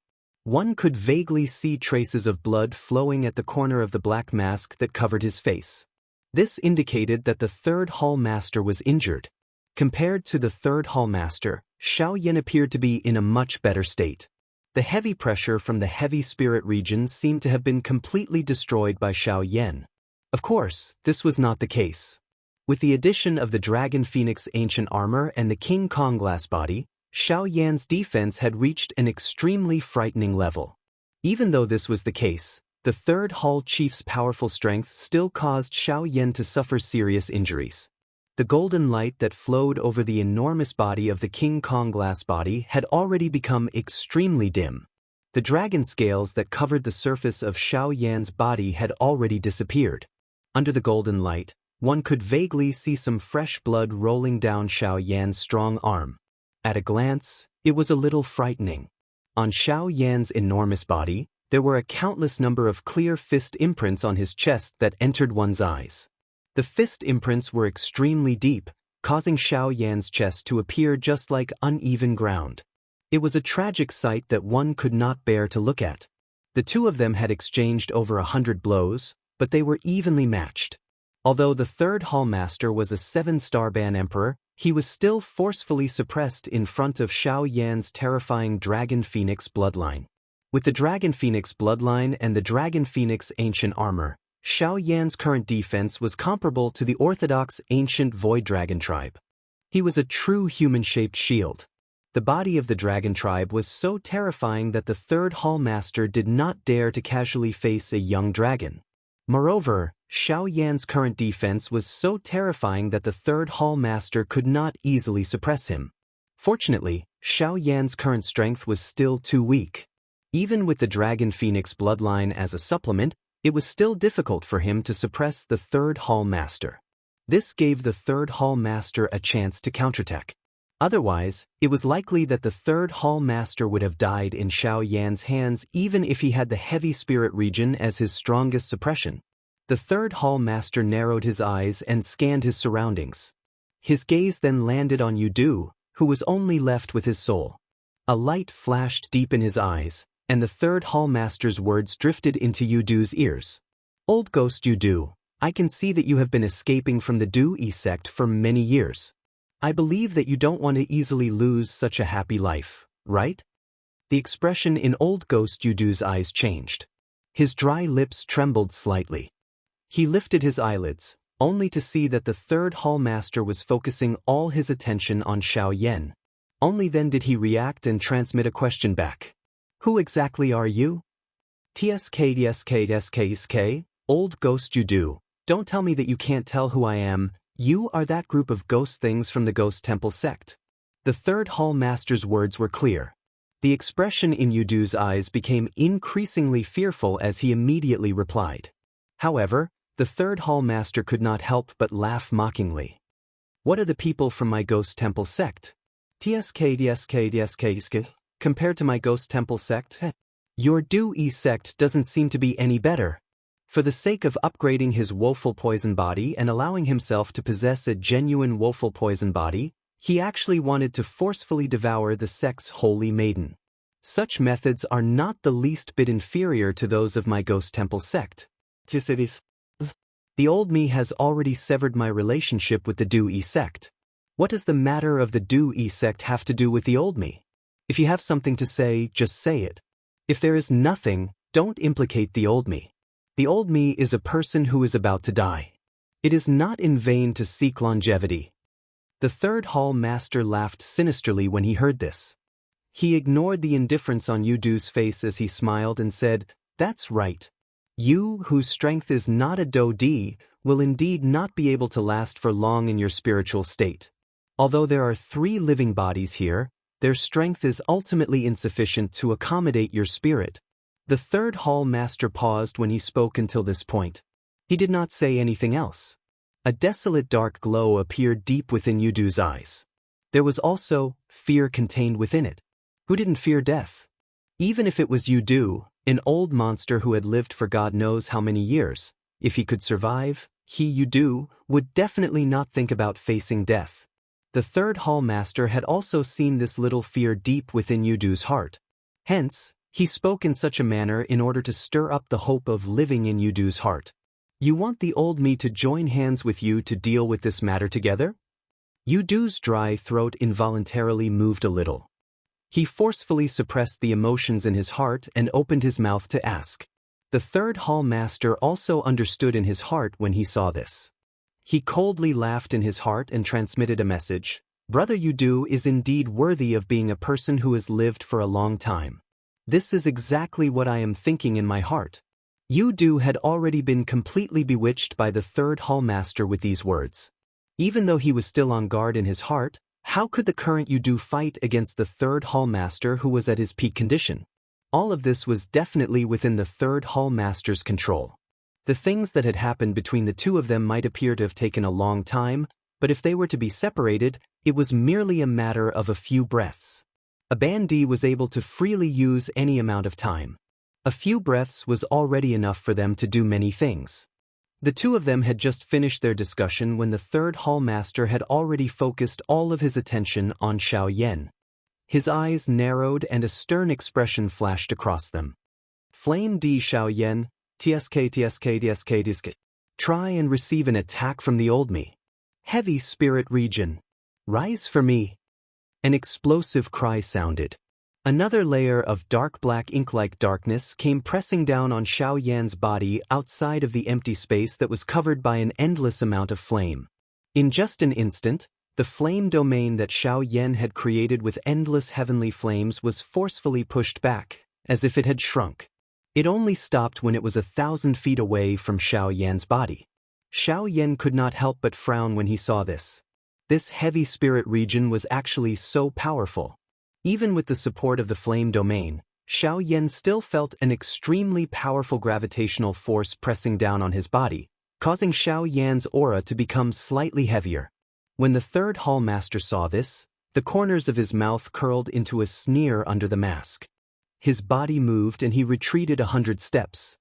One could vaguely see traces of blood flowing at the corner of the black mask that covered his face. This indicated that the third hall master was injured. Compared to the third hall master, Xiaoyan appeared to be in a much better state. The heavy pressure from the heavy spirit region seemed to have been completely destroyed by Xiaoyan. Of course, this was not the case. With the addition of the Dragon Phoenix ancient armor and the King Kong glass body, Xiaoyan's defense had reached an extremely frightening level. Even though this was the case, the third hall chief's powerful strength still caused Xiaoyan to suffer serious injuries. The golden light that flowed over the enormous body of the King Kong glass body had already become extremely dim. The dragon scales that covered the surface of Xiaoyan's body had already disappeared. Under the golden light, one could vaguely see some fresh blood rolling down Xiaoyan's strong arm. At a glance, it was a little frightening. On Xiaoyan's enormous body, there were a countless number of clear fist imprints on his chest that entered one's eyes. The fist imprints were extremely deep, causing Xiaoyan's chest to appear just like uneven ground. It was a tragic sight that one could not bear to look at. The two of them had exchanged over 100 blows, but they were evenly matched. Although the third hall master was a 7-star ban emperor, he was still forcefully suppressed in front of Xiaoyan's terrifying Dragon Phoenix bloodline. With the Dragon Phoenix bloodline and the Dragon Phoenix ancient armor, Xiaoyan's current defense was comparable to the orthodox ancient Void Dragon tribe. He was a true human-shaped shield. The body of the dragon tribe was so terrifying that the third hall master did not dare to casually face a young dragon. Moreover, Xiaoyan's current defense was so terrifying that the third hall master could not easily suppress him. Fortunately, Xiaoyan's current strength was still too weak. Even with the Dragon Phoenix bloodline as a supplement, it was still difficult for him to suppress the third hall master. This gave the third hall master a chance to counterattack. Otherwise, it was likely that the third hall master would have died in Xiaoyan's hands even if he had the heavy spirit region as his strongest suppression. The third hall master narrowed his eyes and scanned his surroundings. His gaze then landed on Yudu, who was only left with his soul. A light flashed deep in his eyes, and the third hall master's words drifted into Yudu's ears. Old ghost Yudu, I can see that you have been escaping from the Du-Yi sect for many years. I believe that you don't want to easily lose such a happy life, right? The expression in old ghost Yudu's eyes changed. His dry lips trembled slightly. He lifted his eyelids, only to see that the third hall master was focusing all his attention on Xiaoyan. Only then did he react and transmit a question back. Who exactly are you? TSK, old ghost Yudu, don't tell me that you can't tell who I am. You are that group of ghost things from the Ghost Temple sect. The third hall master's words were clear. The expression in Yudu's eyes became increasingly fearful as he immediately replied. However, the third hall master could not help but laugh mockingly. What are the people from my Ghost Temple sect? TSK, compared to my Ghost Temple sect? Your Du-Yi sect doesn't seem to be any better. For the sake of upgrading his woeful poison body and allowing himself to possess a genuine woeful poison body, he actually wanted to forcefully devour the sect's holy maiden. Such methods are not the least bit inferior to those of my Ghost Temple sect. The old me has already severed my relationship with the Du-Yi sect. What does the matter of the Du-Yi sect have to do with the old me? If you have something to say, just say it. If there is nothing, don't implicate the old me. The old me is a person who is about to die. It is not in vain to seek longevity. The third hall master laughed sinisterly when he heard this. He ignored the indifference on Yudu's face as he smiled and said, "That's right. You, whose strength is not a Do-Di, will indeed not be able to last for long in your spiritual state. Although there are 3 living bodies here, their strength is ultimately insufficient to accommodate your spirit." The third hall master paused when he spoke until this point. He did not say anything else. A desolate dark glow appeared deep within Yudu's eyes. There was also fear contained within it. Who didn't fear death? Even if it was Yudu, an old monster who had lived for God knows how many years, if he could survive, he, Yudu, would definitely not think about facing death. The third hall master had also seen this little fear deep within Yudu's heart. Hence, He spoke in such a manner in order to stir up the hope of living in Yudu's heart. You want the old me to join hands with you to deal with this matter together? Yudu's dry throat involuntarily moved a little. He forcefully suppressed the emotions in his heart and opened his mouth to ask. The third hall master also understood in his heart when he saw this. He coldly laughed in his heart and transmitted a message. Brother Yudu is indeed worthy of being a person who has lived for a long time. This is exactly what I am thinking in my heart. Yudu had already been completely bewitched by the third hall master with these words. Even though he was still on guard in his heart, how could the current Yudu fight against the third hall master who was at his peak condition? All of this was definitely within the third hall master's control. The things that had happened between the two of them might appear to have taken a long time, but if they were to be separated, it was merely a matter of a few breaths. A bandit was able to freely use any amount of time. A few breaths was already enough for them to do many things. The two of them had just finished their discussion when the third hall master had already focused all of his attention on Xiaoyan. His eyes narrowed and a stern expression flashed across them. Flame D Xiaoyan, TSK. Try and receive an attack from the old me. Heavy spirit region. Rise for me. An explosive cry sounded. Another layer of dark black ink-like darkness came pressing down on Xiaoyan's body outside of the empty space that was covered by an endless amount of flame. In just an instant, the flame domain that Xiaoyan had created with endless heavenly flames was forcefully pushed back, as if it had shrunk. It only stopped when it was 1,000 feet away from Xiaoyan's body. Xiaoyan could not help but frown when he saw this. This heavy spirit region was actually so powerful. Even with the support of the flame domain, Xiaoyan still felt an extremely powerful gravitational force pressing down on his body, causing Xiaoyan's aura to become slightly heavier. When the third hall master saw this, the corners of his mouth curled into a sneer under the mask. His body moved and he retreated 100 steps.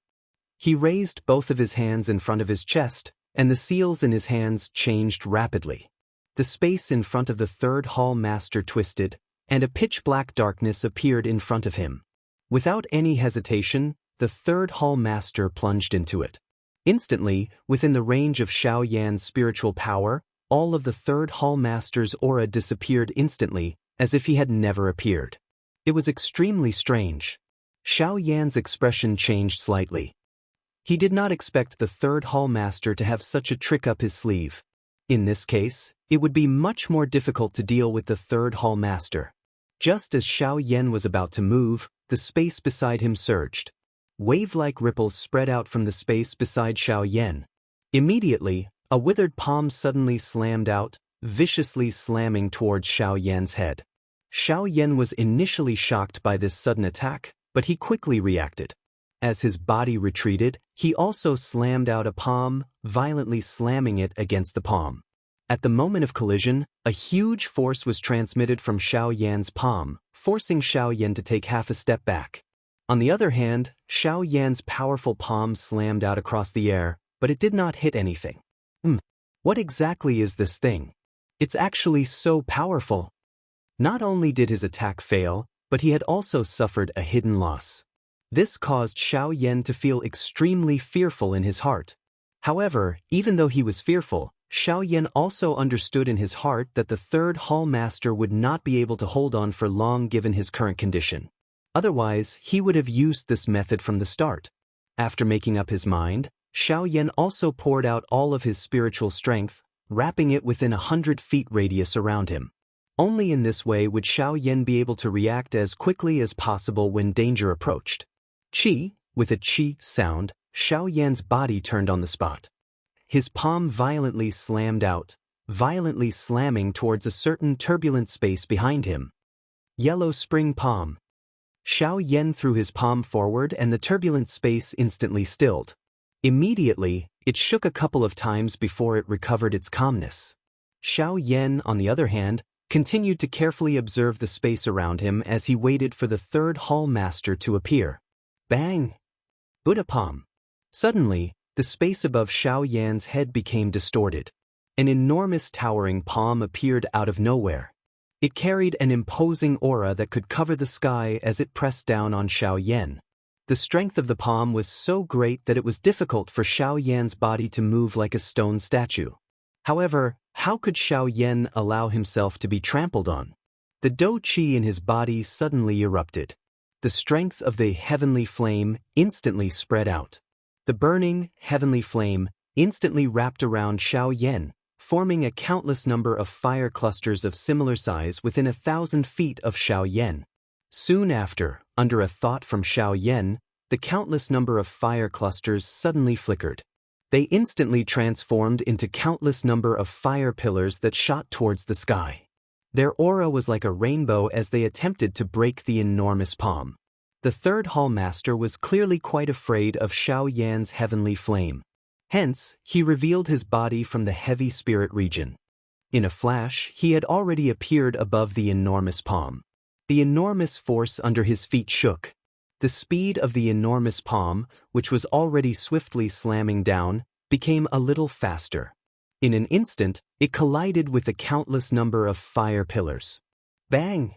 He raised both of his hands in front of his chest, and the seals in his hands changed rapidly. The space in front of the third hall master twisted, and a pitch-black darkness appeared in front of him. Without any hesitation, the third hall master plunged into it. Instantly, within the range of Xiaoyan's spiritual power, all of the third hall master's aura disappeared instantly, as if he had never appeared. It was extremely strange. Xiaoyan's expression changed slightly. He did not expect the third hall master to have such a trick up his sleeve. In this case, it would be much more difficult to deal with the third hall master. Just as Xiaoyan was about to move, the space beside him surged. Wave-like ripples spread out from the space beside Xiaoyan. Immediately, a withered palm suddenly slammed out, viciously slamming towards Xiaoyan's head. Xiaoyan was initially shocked by this sudden attack, but he quickly reacted. As his body retreated, he also slammed out a palm, violently slamming it against the palm. At the moment of collision, a huge force was transmitted from Xiaoyan's palm, forcing Xiaoyan to take half a step back. On the other hand, Xiaoyan's powerful palm slammed out across the air, but it did not hit anything. What exactly is this thing? It's actually so powerful. Not only did his attack fail, but he had also suffered a hidden loss. This caused Xiaoyan to feel extremely fearful in his heart. However, even though he was fearful, Xiaoyan also understood in his heart that the third hall master would not be able to hold on for long given his current condition. Otherwise, he would have used this method from the start. After making up his mind, Xiaoyan also poured out all of his spiritual strength, wrapping it within 100 feet radius around him. Only in this way would Xiaoyan be able to react as quickly as possible when danger approached. Chi, with a chi sound, Xiaoyan's body turned on the spot. His palm violently slammed out, violently slamming towards a certain turbulent space behind him. Yellow spring palm. Xiaoyan threw his palm forward and the turbulent space instantly stilled. Immediately, it shook a couple of times before it recovered its calmness. Xiaoyan, on the other hand, continued to carefully observe the space around him as he waited for the third hall master to appear. Bang! Buddha palm. Suddenly, the space above Xiaoyan's head became distorted. An enormous towering palm appeared out of nowhere. It carried an imposing aura that could cover the sky as it pressed down on Xiaoyan. The strength of the palm was so great that it was difficult for Xiaoyan's body to move like a stone statue. However, how could Xiaoyan allow himself to be trampled on? The dou qi in his body suddenly erupted. The strength of the heavenly flame instantly spread out. The burning, heavenly flame instantly wrapped around Xiaoyan, forming a countless number of fire clusters of similar size within 1,000 feet of Xiaoyan. Soon after, under a thought from Xiaoyan, the countless number of fire clusters suddenly flickered. They instantly transformed into countless number of fire pillars that shot towards the sky. Their aura was like a rainbow as they attempted to break the enormous palm. The third hall master was clearly quite afraid of Xiaoyan's heavenly flame. Hence, he revealed his body from the heavy spirit region. In a flash, he had already appeared above the enormous palm. The enormous force under his feet shook. The speed of the enormous palm, which was already swiftly slamming down, became a little faster. In an instant, it collided with the countless number of fire pillars. Bang!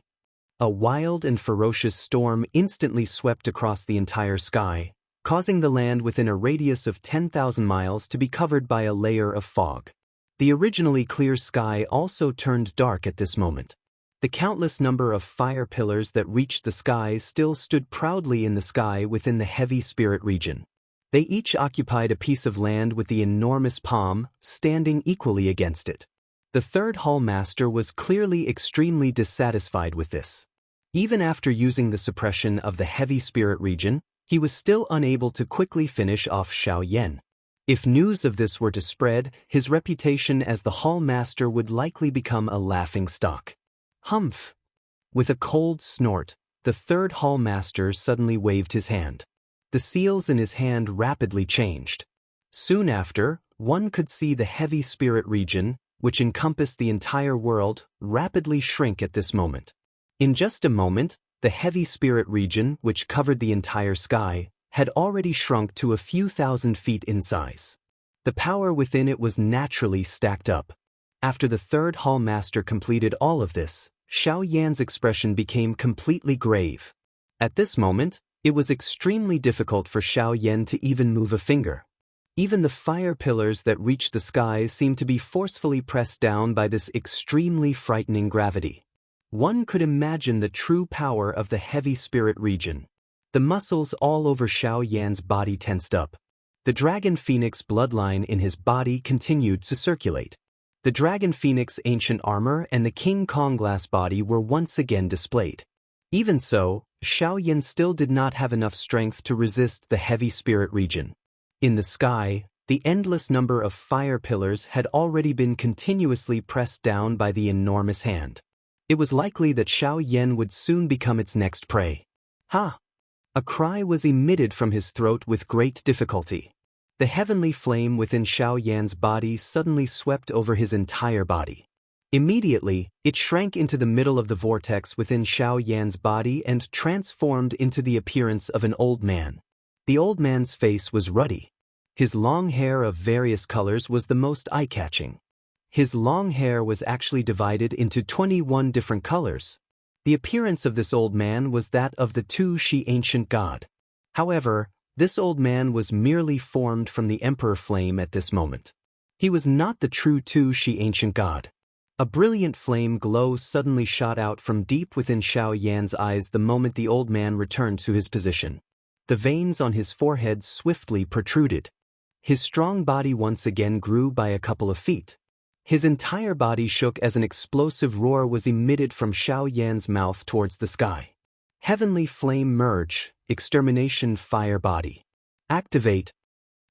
A wild and ferocious storm instantly swept across the entire sky, causing the land within a radius of 10,000 miles to be covered by a layer of fog. The originally clear sky also turned dark at this moment. The countless number of fire pillars that reached the sky still stood proudly in the sky within the heavy spirit region. They each occupied a piece of land with the enormous palm standing equally against it. The third hall master was clearly extremely dissatisfied with this. Even after using the suppression of the heavy spirit region, he was still unable to quickly finish off Xiaoyan. If news of this were to spread, his reputation as the hall master would likely become a laughing stock. Humph! With a cold snort, the third hall master suddenly waved his hand. The seals in his hand rapidly changed. Soon after, one could see the heavy spirit region, which encompassed the entire world, rapidly shrink at this moment. In just a moment, the heavy spirit region, which covered the entire sky, had already shrunk to a few thousand feet in size. The power within it was naturally stacked up. After the third hall master completed all of this, Xiaoyan's expression became completely grave. At this moment, it was extremely difficult for Xiaoyan to even move a finger. Even the fire pillars that reached the sky seemed to be forcefully pressed down by this extremely frightening gravity. One could imagine the true power of the heavy spirit region. The muscles all over Xiaoyan's body tensed up. The dragon phoenix bloodline in his body continued to circulate. The dragon phoenix ancient armor and the King Kong glass body were once again displayed. Even so, Xiaoyan still did not have enough strength to resist the heavy spirit region. In the sky, the endless number of fire pillars had already been continuously pressed down by the enormous hand. It was likely that Xiaoyan would soon become its next prey. Ha! A cry was emitted from his throat with great difficulty. The heavenly flame within Xiaoyan's body suddenly swept over his entire body. Immediately, it shrank into the middle of the vortex within Xiaoyan's body and transformed into the appearance of an old man. The old man's face was ruddy. His long hair of various colors was the most eye-catching. His long hair was actually divided into 21 different colors. The appearance of this old man was that of the Tu Shi ancient god. However, this old man was merely formed from the emperor flame at this moment. He was not the true Tu Shi ancient god. A brilliant flame glow suddenly shot out from deep within Xiaoyan's eyes the moment the old man returned to his position. The veins on his forehead swiftly protruded. His strong body once again grew by a couple of feet. His entire body shook as an explosive roar was emitted from Xiaoyan's mouth towards the sky. Heavenly flame merge, extermination fire body. Activate.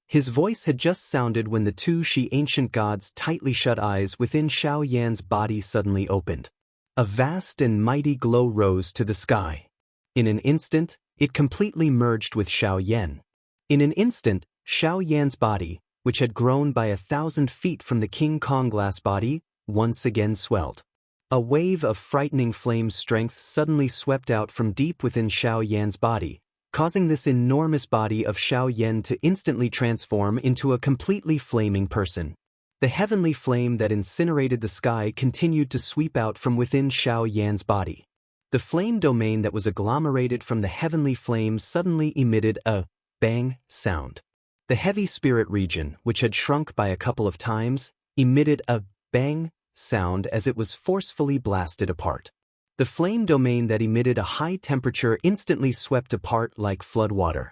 His voice had just sounded when the Tu Shi ancient god's tightly shut eyes within Xiaoyan's body suddenly opened. A vast and mighty glow rose to the sky. In an instant, it completely merged with Xiaoyan. In an instant, Xiaoyan's body, which had grown by 1,000 feet from the King Kong glass body, once again swelled. A wave of frightening flame strength suddenly swept out from deep within Xiaoyan's body, causing this enormous body of Xiaoyan to instantly transform into a completely flaming person. The heavenly flame that incinerated the sky continued to sweep out from within Xiao Yan's body. The flame domain that was agglomerated from the heavenly flame suddenly emitted a bang sound. The heavy spirit region, which had shrunk by a couple of times, emitted a bang sound as it was forcefully blasted apart. The flame domain that emitted a high temperature instantly swept apart like floodwater.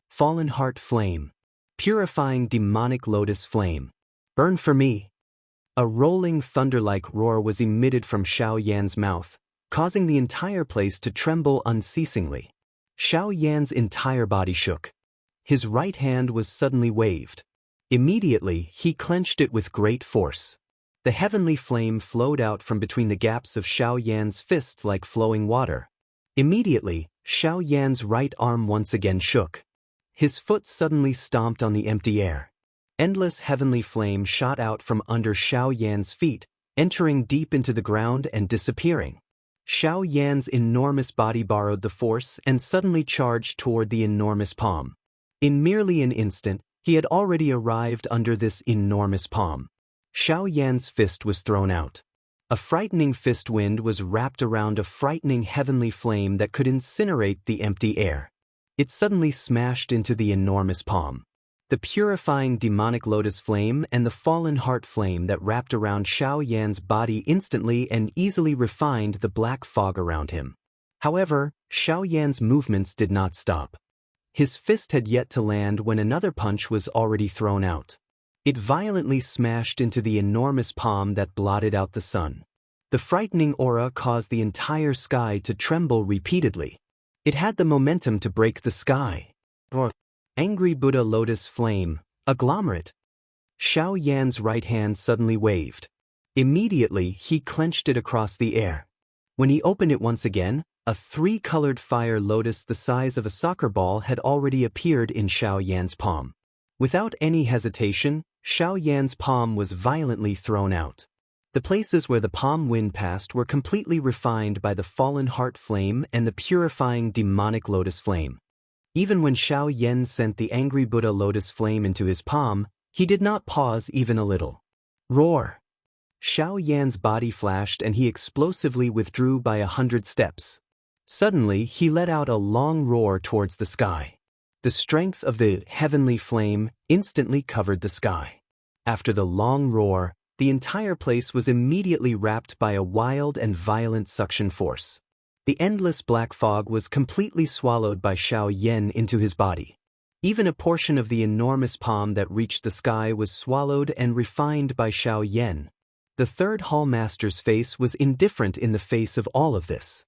Fallen heart flame. Purifying demonic lotus flame. Burn for me. A rolling thunder-like roar was emitted from Xiao Yan's mouth, causing the entire place to tremble unceasingly. Xiao Yan's entire body shook. His right hand was suddenly waved. Immediately, he clenched it with great force. The heavenly flame flowed out from between the gaps of Xiao Yan's fist like flowing water. Immediately, Xiao Yan's right arm once again shook. His foot suddenly stomped on the empty air. Endless heavenly flame shot out from under Xiao Yan's feet, entering deep into the ground and disappearing. Xiao Yan's enormous body borrowed the force and suddenly charged toward the enormous palm. In merely an instant, he had already arrived under this enormous palm. Xiao Yan's fist was thrown out. A frightening fist wind was wrapped around a frightening heavenly flame that could incinerate the empty air. It suddenly smashed into the enormous palm. The purifying demonic lotus flame and the fallen heart flame that wrapped around Xiao Yan's body instantly and easily refined the black fog around him. However, Xiao Yan's movements did not stop. His fist had yet to land when another punch was already thrown out. It violently smashed into the enormous palm that blotted out the sun. The frightening aura caused the entire sky to tremble repeatedly. It had the momentum to break the sky. Angry Buddha lotus flame, agglomerate. Xiao Yan's right hand suddenly waved. Immediately, he clenched it across the air. When he opened it once again, a three-colored fire lotus the size of a soccer ball had already appeared in Xiao Yan's palm. Without any hesitation, Xiao Yan's palm was violently thrown out. The places where the palm wind passed were completely refined by the fallen heart flame and the purifying demonic lotus flame. Even when Xiao Yan sent the angry Buddha lotus flame into his palm, he did not pause even a little. Roar! Xiao Yan's body flashed and he explosively withdrew by 100 steps. Suddenly, he let out a long roar towards the sky. The strength of the heavenly flame instantly covered the sky. After the long roar, the entire place was immediately wrapped by a wild and violent suction force. The endless black fog was completely swallowed by Xiao Yan into his body. Even a portion of the enormous palm that reached the sky was swallowed and refined by Xiao Yan. The third Hall Master's face was indifferent in the face of all of this.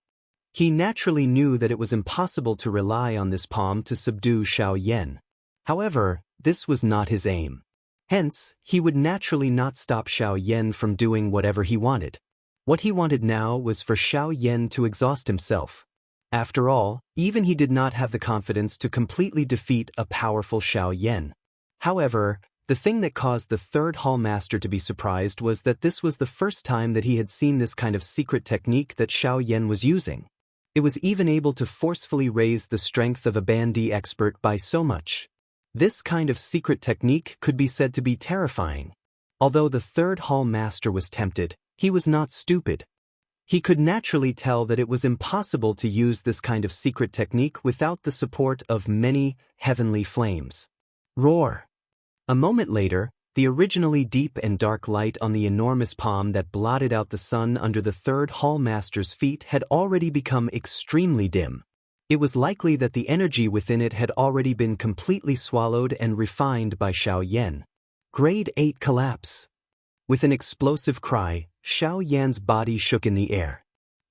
He naturally knew that it was impossible to rely on this palm to subdue Xiao Yan. However, this was not his aim. Hence, he would naturally not stop Xiao Yan from doing whatever he wanted. What he wanted now was for Xiao Yan to exhaust himself. After all, even he did not have the confidence to completely defeat a powerful Xiao Yan. However, the thing that caused the third Hall Master to be surprised was that this was the first time that he had seen this kind of secret technique that Xiao Yan was using. It was even able to forcefully raise the strength of a bandy expert by so much. This kind of secret technique could be said to be terrifying. Although the third Hall Master was tempted, he was not stupid. He could naturally tell that it was impossible to use this kind of secret technique without the support of many heavenly flames. Roar! A moment later, the originally deep and dark light on the enormous palm that blotted out the sun under the third Hall Master's feet had already become extremely dim. It was likely that the energy within it had already been completely swallowed and refined by Xiao Yan. Grade 8 collapse. With an explosive cry, Xiao Yan's body shook in the air.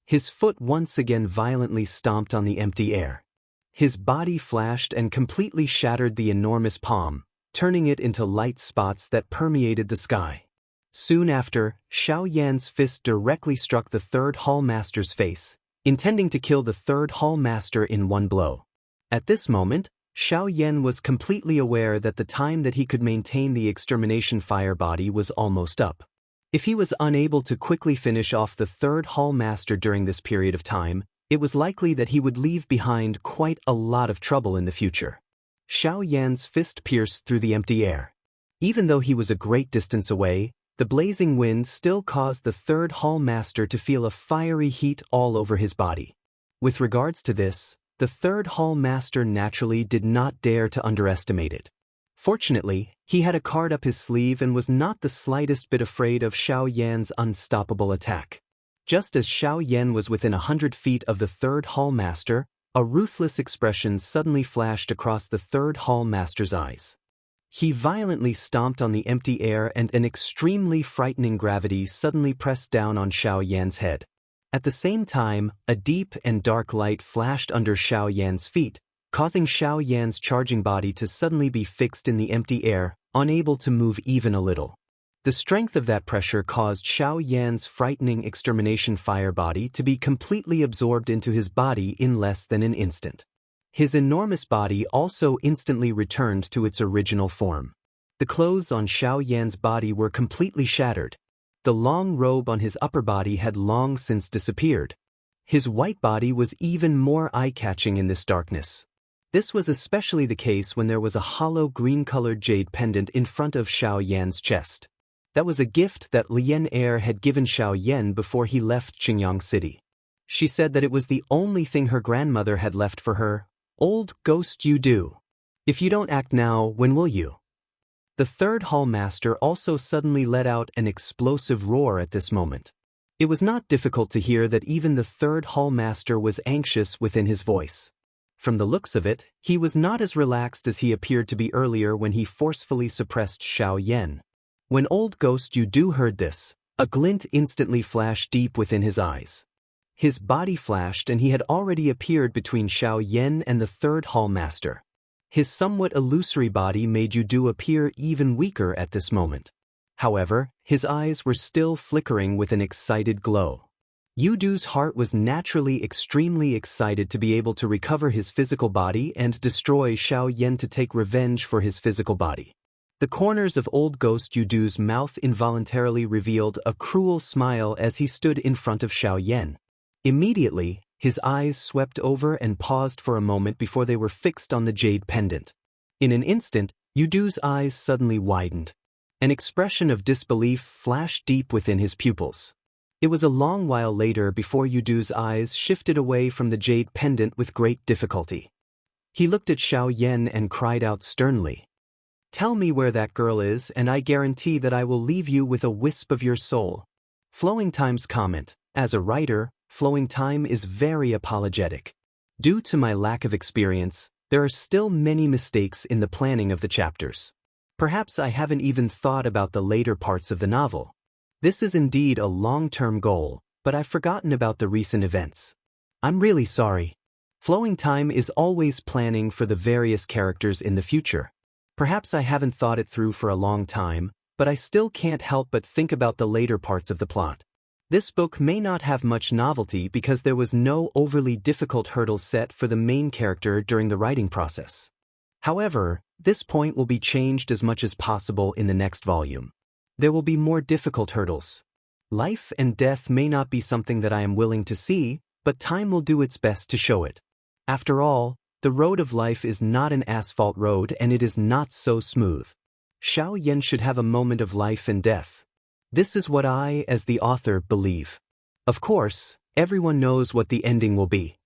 His foot once again violently stomped on the empty air. His body flashed and completely shattered the enormous palm, turning it into light spots that permeated the sky. Soon after, Xiao Yan's fist directly struck the third Hall Master's face, intending to kill the third Hall Master in one blow. At this moment, Xiao Yan was completely aware that the time that he could maintain the extermination fire body was almost up. If he was unable to quickly finish off the third Hall Master during this period of time, it was likely that he would leave behind quite a lot of trouble in the future. Xiao Yan's fist pierced through the empty air. Even though he was a great distance away, the blazing wind still caused the third hall master to feel a fiery heat all over his body. With regards to this, the third hall master naturally did not dare to underestimate it. Fortunately, he had a card up his sleeve and was not the slightest bit afraid of Xiao Yan's unstoppable attack. Just as Xiao Yan was within 100 feet of the third hall master, a ruthless expression suddenly flashed across the third hall master's eyes. He violently stomped on the empty air and an extremely frightening gravity suddenly pressed down on Xiao Yan's head. At the same time, a deep and dark light flashed under Xiao Yan's feet, causing Xiao Yan's charging body to suddenly be fixed in the empty air, unable to move even a little. The strength of that pressure caused Xiao Yan's frightening extermination fire body to be completely absorbed into his body in less than an instant. His enormous body also instantly returned to its original form. The clothes on Xiao Yan's body were completely shattered. The long robe on his upper body had long since disappeared. His white body was even more eye-catching in this darkness. This was especially the case when there was a hollow green-colored jade pendant in front of Xiao Yan's chest. That was a gift that Lian Air had given Xiao Yan before he left Qingyang City. She said that it was the only thing her grandmother had left for her. Old ghost, you do. If you don't act now, when will you? The third hall master also suddenly let out an explosive roar at this moment. It was not difficult to hear that even the third hall master was anxious within his voice. From the looks of it, he was not as relaxed as he appeared to be earlier when he forcefully suppressed Xiao Yan. When old ghost you do heard this, a glint instantly flashed deep within his eyes. His body flashed and he had already appeared between Xiao Yan and the third hall master. His somewhat illusory body made Yudu appear even weaker at this moment. However, his eyes were still flickering with an excited glow. Yudu's heart was naturally extremely excited to be able to recover his physical body and destroy Xiao Yan to take revenge for his physical body. The corners of old ghost Yudu's mouth involuntarily revealed a cruel smile as he stood in front of Xiao Yan. Immediately, his eyes swept over and paused for a moment before they were fixed on the jade pendant. In an instant, Yudu's eyes suddenly widened. An expression of disbelief flashed deep within his pupils. It was a long while later before Yudu's eyes shifted away from the jade pendant with great difficulty. He looked at Xiao Yan and cried out sternly, "Tell me where that girl is and I guarantee that I will leave you with a wisp of your soul." Flowing Time's comment, as a writer, Flowing Time is very apologetic. Due to my lack of experience, there are still many mistakes in the planning of the chapters. Perhaps I haven't even thought about the later parts of the novel. This is indeed a long-term goal, but I've forgotten about the recent events. I'm really sorry. Flowing Time is always planning for the various characters in the future. Perhaps I haven't thought it through for a long time, but I still can't help but think about the later parts of the plot. This book may not have much novelty because there was no overly difficult hurdle set for the main character during the writing process. However, this point will be changed as much as possible in the next volume. There will be more difficult hurdles. Life and death may not be something that I am willing to see, but time will do its best to show it. After all, the road of life is not an asphalt road and it is not so smooth. Xiao Yan should have a moment of life and death. This is what I, as the author, believe. Of course, everyone knows what the ending will be.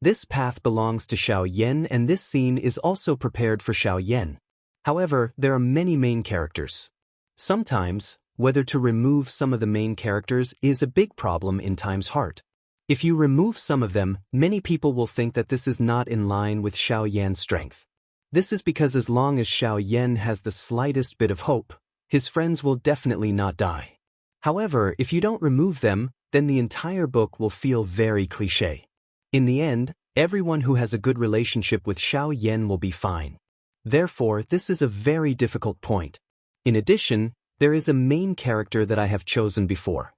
This path belongs to Xiao Yan and this scene is also prepared for Xiao Yan. However, there are many main characters. Sometimes, whether to remove some of the main characters is a big problem in Time's heart. If you remove some of them, many people will think that this is not in line with Xiao Yan's strength. This is because as long as Xiao Yan has the slightest bit of hope, his friends will definitely not die. However, if you don't remove them, then the entire book will feel very cliché. In the end, everyone who has a good relationship with Xiao Yan will be fine. Therefore, this is a very difficult point. In addition, there is a main character that I have chosen before.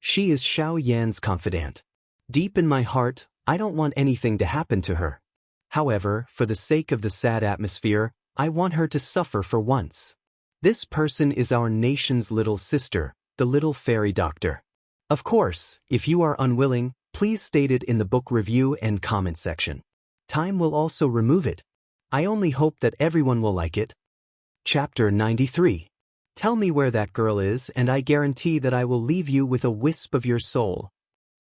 She is Xiao Yan's confidant. Deep in my heart, I don't want anything to happen to her. However, for the sake of the sad atmosphere, I want her to suffer for once. This person is our nation's little sister, the little fairy doctor. Of course, if you are unwilling, please state it in the book review and comment section. Time will also remove it. I only hope that everyone will like it. Chapter 93. Tell me where that girl is and I guarantee that I will leave you with a wisp of your soul.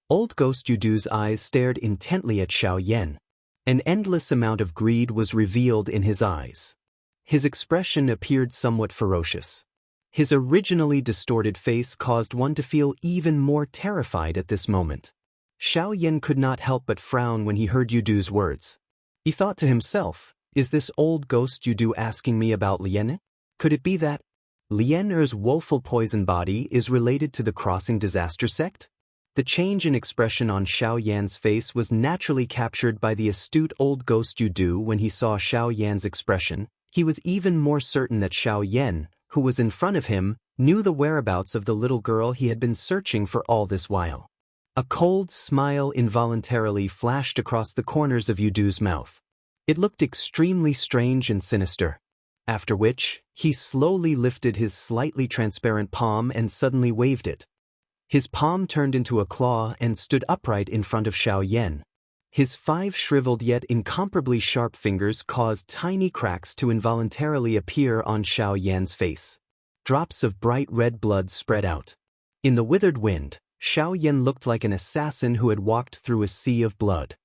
Old Ghost Yudu's eyes stared intently at Xiaoyan. An endless amount of greed was revealed in his eyes. His expression appeared somewhat ferocious. His originally distorted face caused one to feel even more terrified at this moment. Xiaoyan could not help but frown when he heard Yudu's words. He thought to himself, is this Old Ghost Yudu asking me about Lian? Could it be that Lian Er's woeful poison body is related to the Crossing Disaster sect? The change in expression on Xiaoyan's face was naturally captured by the astute Old Ghost Yudu when he saw Xiaoyan's expression. He was even more certain that Xiaoyan, who was in front of him, knew the whereabouts of the little girl he had been searching for all this while. A cold smile involuntarily flashed across the corners of Yudu's mouth. It looked extremely strange and sinister. After which, he slowly lifted his slightly transparent palm and suddenly waved it. His palm turned into a claw and stood upright in front of Xiaoyan. His 5 shriveled yet incomparably sharp fingers caused tiny cracks to involuntarily appear on Xiaoyan's face. Drops of bright red blood spread out. In the withered wind, Xiaoyan looked like an assassin who had walked through a sea of blood.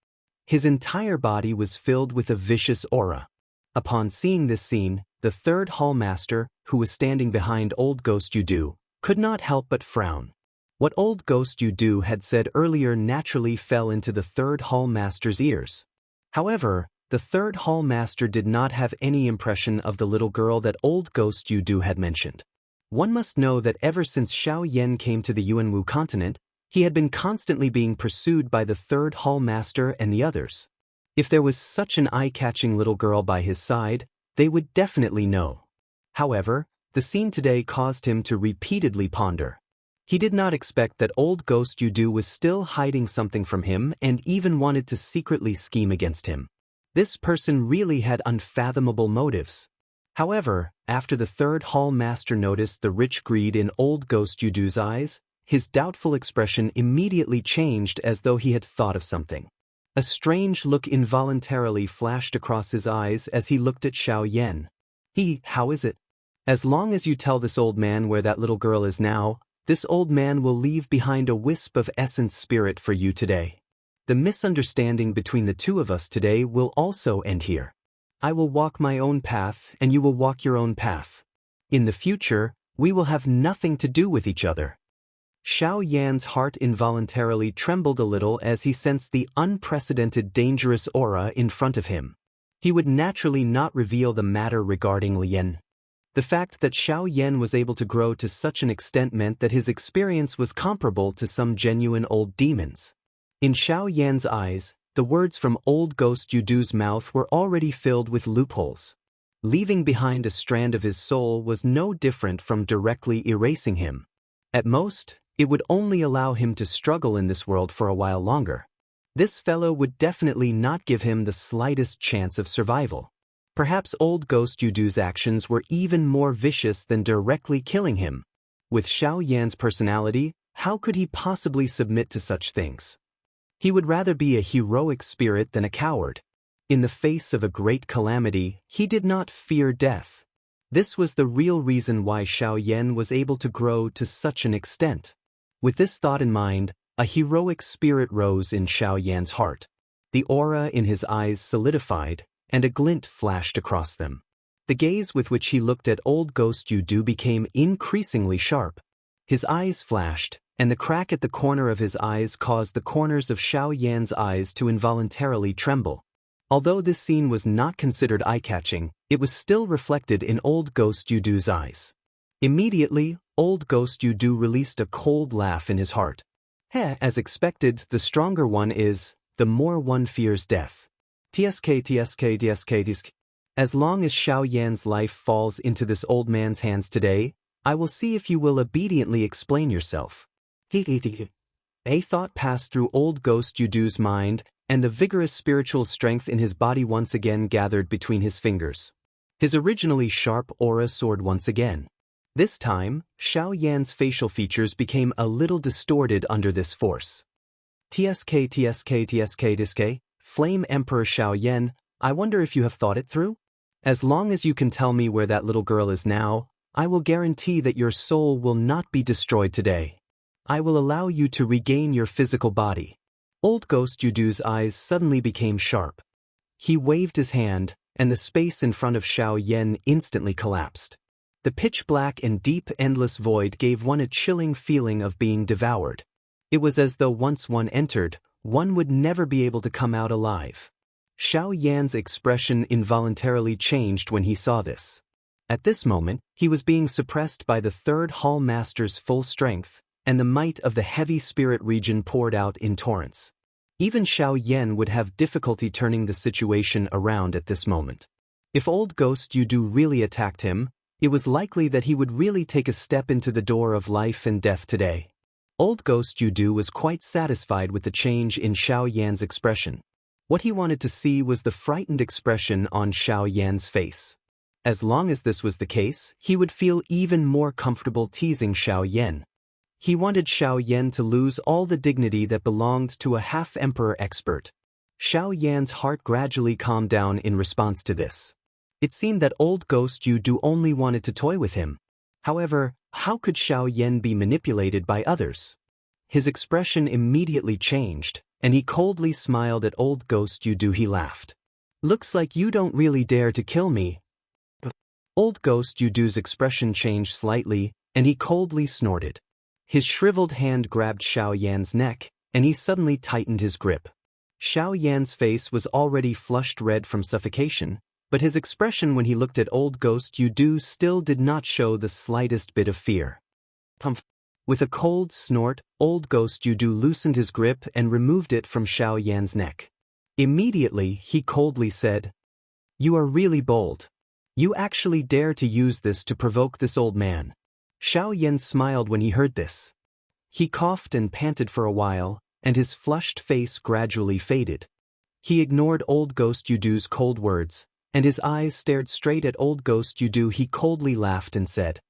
His entire body was filled with a vicious aura. Upon seeing this scene, the third hallmaster, who was standing behind Old Ghost Yudu, could not help but frown. What Old Ghost Yudu had said earlier naturally fell into the third hallmaster's ears. However, the third hallmaster did not have any impression of the little girl that Old Ghost Yudu had mentioned. One must know that ever since Xiaoyan came to the Yuanwu continent, he had been constantly being pursued by the third hallmaster and the others. If there was such an eye-catching little girl by his side, they would definitely know. However, the scene today caused him to repeatedly ponder. He did not expect that Old Ghost Yudu was still hiding something from him and even wanted to secretly scheme against him. This person really had unfathomable motives. However, after the third hall master noticed the rich greed in Old Ghost Yudu's eyes, his doubtful expression immediately changed as though he had thought of something. A strange look involuntarily flashed across his eyes as he looked at Xiaoyan. How is it? As long as you tell this old man where that little girl is now, this old man will leave behind a wisp of essence spirit for you today. The misunderstanding between the two of us today will also end here. I will walk my own path and you will walk your own path. In the future, we will have nothing to do with each other. Xiaoyan's heart involuntarily trembled a little as he sensed the unprecedented dangerous aura in front of him. He would naturally not reveal the matter regarding Lian. The fact that Xiaoyan was able to grow to such an extent meant that his experience was comparable to some genuine old demons. In Xiaoyan's eyes, the words from Old Ghost Yudu's mouth were already filled with loopholes. Leaving behind a strand of his soul was no different from directly erasing him. At most, it would only allow him to struggle in this world for a while longer. This fellow would definitely not give him the slightest chance of survival. Perhaps Old Ghost Yudu's actions were even more vicious than directly killing him. With Xiaoyan's personality, how could he possibly submit to such things? He would rather be a heroic spirit than a coward. In the face of a great calamity, he did not fear death. This was the real reason why Xiaoyan was able to grow to such an extent. With this thought in mind, a heroic spirit rose in Xiaoyan's heart. The aura in his eyes solidified, and a glint flashed across them. The gaze with which he looked at Old Ghost Yudu became increasingly sharp. His eyes flashed, and the crack at the corner of his eyes caused the corners of Xiaoyan's eyes to involuntarily tremble. Although this scene was not considered eye-catching, it was still reflected in Old Ghost Yudu's eyes. Immediately, Old Ghost Yudu released a cold laugh in his heart. As expected, the stronger one is, the more one fears death. TSK. As long as Xiaoyan's life falls into this old man's hands today, I will see if you will obediently explain yourself. A thought passed through Old Ghost Yudu's mind, and the vigorous spiritual strength in his body once again gathered between his fingers. His originally sharp aura soared once again. This time, Xiaoyan's facial features became a little distorted under this force. TSK. Flame Emperor Xiaoyan, I wonder if you have thought it through? As long as you can tell me where that little girl is now, I will guarantee that your soul will not be destroyed today. I will allow you to regain your physical body. Old Ghost Yudu's eyes suddenly became sharp. He waved his hand, and the space in front of Xiaoyan instantly collapsed. The pitch-black and deep endless void gave one a chilling feeling of being devoured. It was as though once one entered, one would never be able to come out alive. Xiaoyan's expression involuntarily changed when he saw this. At this moment, he was being suppressed by the third Hall Master's full strength, and the might of the heavy spirit region poured out in torrents. Even Xiaoyan would have difficulty turning the situation around at this moment. If Old Ghost Yudu really attacked him, it was likely that he would really take a step into the door of life and death today. Old Ghost Yudu was quite satisfied with the change in Xiaoyan's expression. What he wanted to see was the frightened expression on Xiaoyan's face. As long as this was the case, he would feel even more comfortable teasing Xiaoyan. He wanted Xiaoyan to lose all the dignity that belonged to a half-emperor expert. Xiaoyan's heart gradually calmed down in response to this. It seemed that Old Ghost Yudu only wanted to toy with him. However, how could Xiaoyan be manipulated by others? His expression immediately changed, and he coldly smiled at Old Ghost Yudu. He laughed. "Looks like you don't really dare to kill me." Old Ghost Yudu's expression changed slightly, and he coldly snorted. His shriveled hand grabbed Xiaoyan's neck, and he suddenly tightened his grip. Xiaoyan's face was already flushed red from suffocation, but his expression when he looked at Old Ghost Yudu still did not show the slightest bit of fear. Pumph! With a cold snort, Old Ghost Yudu loosened his grip and removed it from Xiaoyan's neck. Immediately, he coldly said, "You are really bold. You actually dare to use this to provoke this old man." Xiaoyan smiled when he heard this. He coughed and panted for a while, and his flushed face gradually faded. He ignored Old Ghost Yudu's cold words, and his eyes stared straight at Old Ghost Yudu. He coldly laughed and said,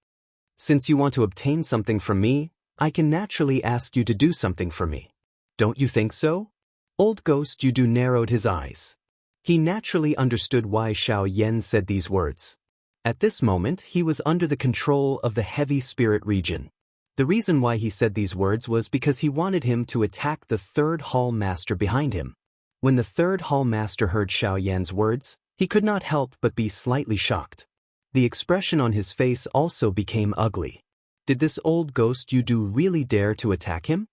"Since you want to obtain something from me, I can naturally ask you to do something for me. Don't you think so?" Old Ghost Yudu narrowed his eyes. He naturally understood why Xiaoyan said these words. At this moment, he was under the control of the heavy spirit region. The reason why he said these words was because he wanted him to attack the third Hall Master behind him. When the third Hall Master heard Xiaoyan's words, he could not help but be slightly shocked. The expression on his face also became ugly. Did this Old Ghost Yudu really dare to attack him?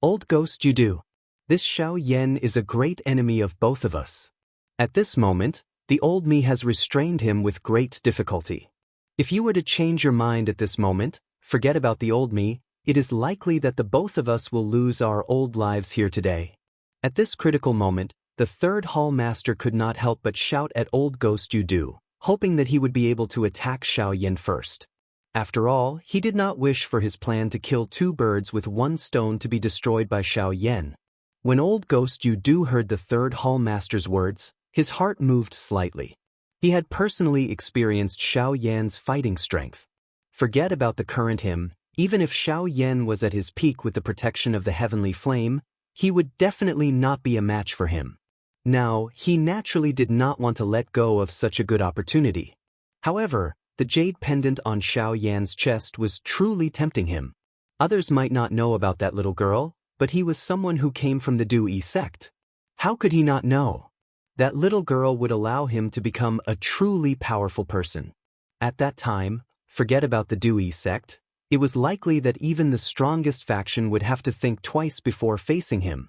"Old Ghost Yudu, this Xiaoyan is a great enemy of both of us. At this moment, the old me has restrained him with great difficulty. If you were to change your mind at this moment, forget about the old me, it is likely that the both of us will lose our old lives here today." At this critical moment, the third Hall Master could not help but shout at Old Ghost Yudu, hoping that he would be able to attack Xiaoyan first. After all, he did not wish for his plan to kill two birds with one stone to be destroyed by Xiaoyan. When Old Ghost Yudu heard the third Hall Master's words, his heart moved slightly. He had personally experienced Xiaoyan's fighting strength. Forget about the current him, even if Xiaoyan was at his peak with the protection of the heavenly flame, he would definitely not be a match for him. Now, he naturally did not want to let go of such a good opportunity. However, the jade pendant on Xiaoyan's chest was truly tempting him. Others might not know about that little girl, but he was someone who came from the Dui sect. How could he not know? That little girl would allow him to become a truly powerful person. At that time, forget about the Dui sect, it was likely that even the strongest faction would have to think twice before facing him.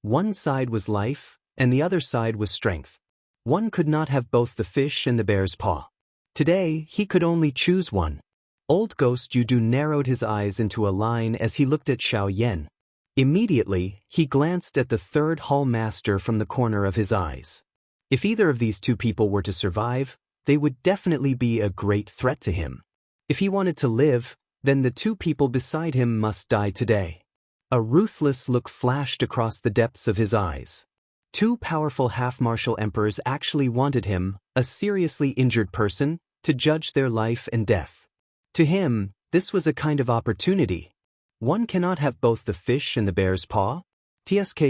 One side was life, and the other side was strength. One could not have both the fish and the bear's paw. Today, he could only choose one. Old Ghost Yudu narrowed his eyes into a line as he looked at Xiaoyan. Immediately, he glanced at the third Hall Master from the corner of his eyes. If either of these two people were to survive, they would definitely be a great threat to him. If he wanted to live, then the two people beside him must die today. A ruthless look flashed across the depths of his eyes. Two powerful half-martial emperors actually wanted him, a seriously injured person, to judge their life and death. To him, this was a kind of opportunity. One cannot have both the fish and the bear's paw. Tsk.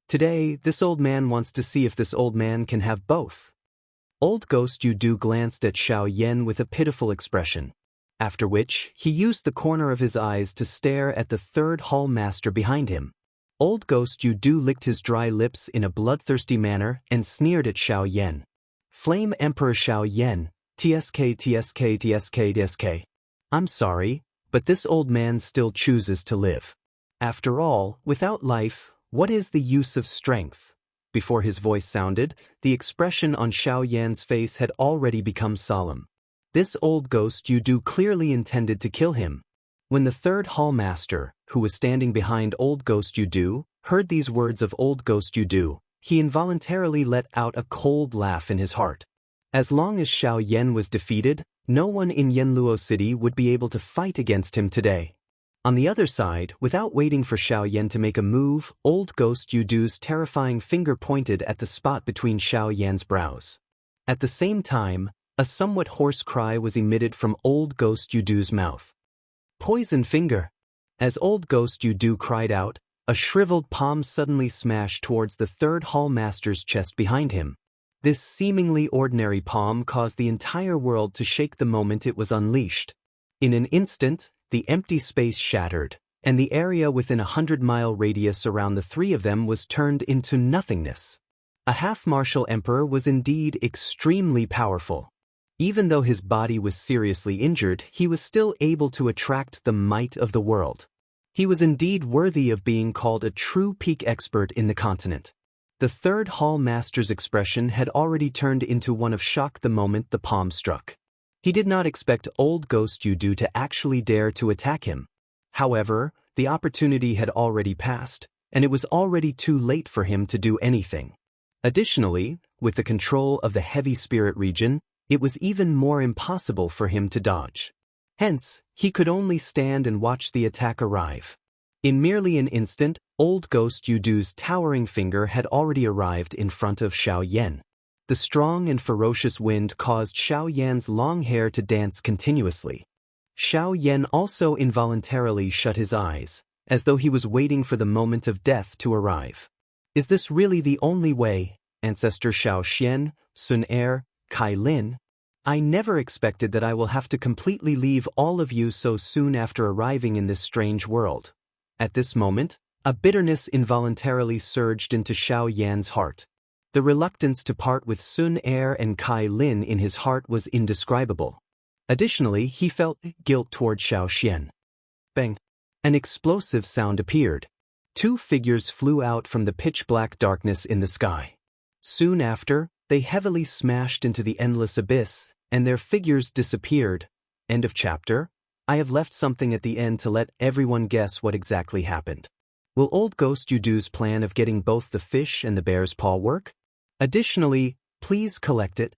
Today, this old man wants to see if this old man can have both. Old Ghost Yudu glanced at Xiao Yan with a pitiful expression, after which he used the corner of his eyes to stare at the third hall master behind him. Old Ghost Yudu licked his dry lips in a bloodthirsty manner and sneered at Xiao Yan. Flame Emperor Xiao Yan, TSK. I'm sorry, but this old man still chooses to live. After all, without life, what is the use of strength? Before his voice sounded, the expression on Xiao Yan's face had already become solemn. This old ghost Yudu clearly intended to kill him. When the third hall master, who was standing behind old ghost Yudu, heard these words of old ghost Yudu, he involuntarily let out a cold laugh in his heart. As long as Xiao Yan was defeated, no one in Yanluo City would be able to fight against him today. On the other side, without waiting for Xiao Yan to make a move, old ghost Yudu's terrifying finger pointed at the spot between Xiao Yan's brows. At the same time, a somewhat hoarse cry was emitted from old ghost Yudu's mouth. Poison finger! As old ghost Yudu cried out, a shriveled palm suddenly smashed towards the third hall master's chest behind him. This seemingly ordinary palm caused the entire world to shake the moment it was unleashed. In an instant, the empty space shattered, and the area within a 100-mile radius around the three of them was turned into nothingness. A half-martial emperor was indeed extremely powerful. Even though his body was seriously injured, he was still able to attract the might of the world. He was indeed worthy of being called a true peak expert in the continent. The third hall master's expression had already turned into one of shock the moment the palm struck. He did not expect old ghost Yudu to actually dare to attack him. However, the opportunity had already passed, and it was already too late for him to do anything. Additionally, with the control of the heavy spirit region, it was even more impossible for him to dodge. Hence, he could only stand and watch the attack arrive. In merely an instant, old ghost Yudu's towering finger had already arrived in front of Xiao Yan. The strong and ferocious wind caused Xiao Yan's long hair to dance continuously. Xiao Yan also involuntarily shut his eyes, as though he was waiting for the moment of death to arrive. Is this really the only way, Ancestor Xiao Xian, Sun Er, Kai Lin? I never expected that I will have to completely leave all of you so soon after arriving in this strange world. At this moment, a bitterness involuntarily surged into Xiao Yan's heart. The reluctance to part with Sun Er and Kai Lin in his heart was indescribable. Additionally, he felt guilt toward Xiao Xian. Bang! An explosive sound appeared. Two figures flew out from the pitch-black darkness in the sky. Soon after, they heavily smashed into the endless abyss, and their figures disappeared. End of chapter. I have left something at the end to let everyone guess what exactly happened. Will old ghost Yudu's plan of getting both the fish and the bear's paw work? Additionally, please collect it.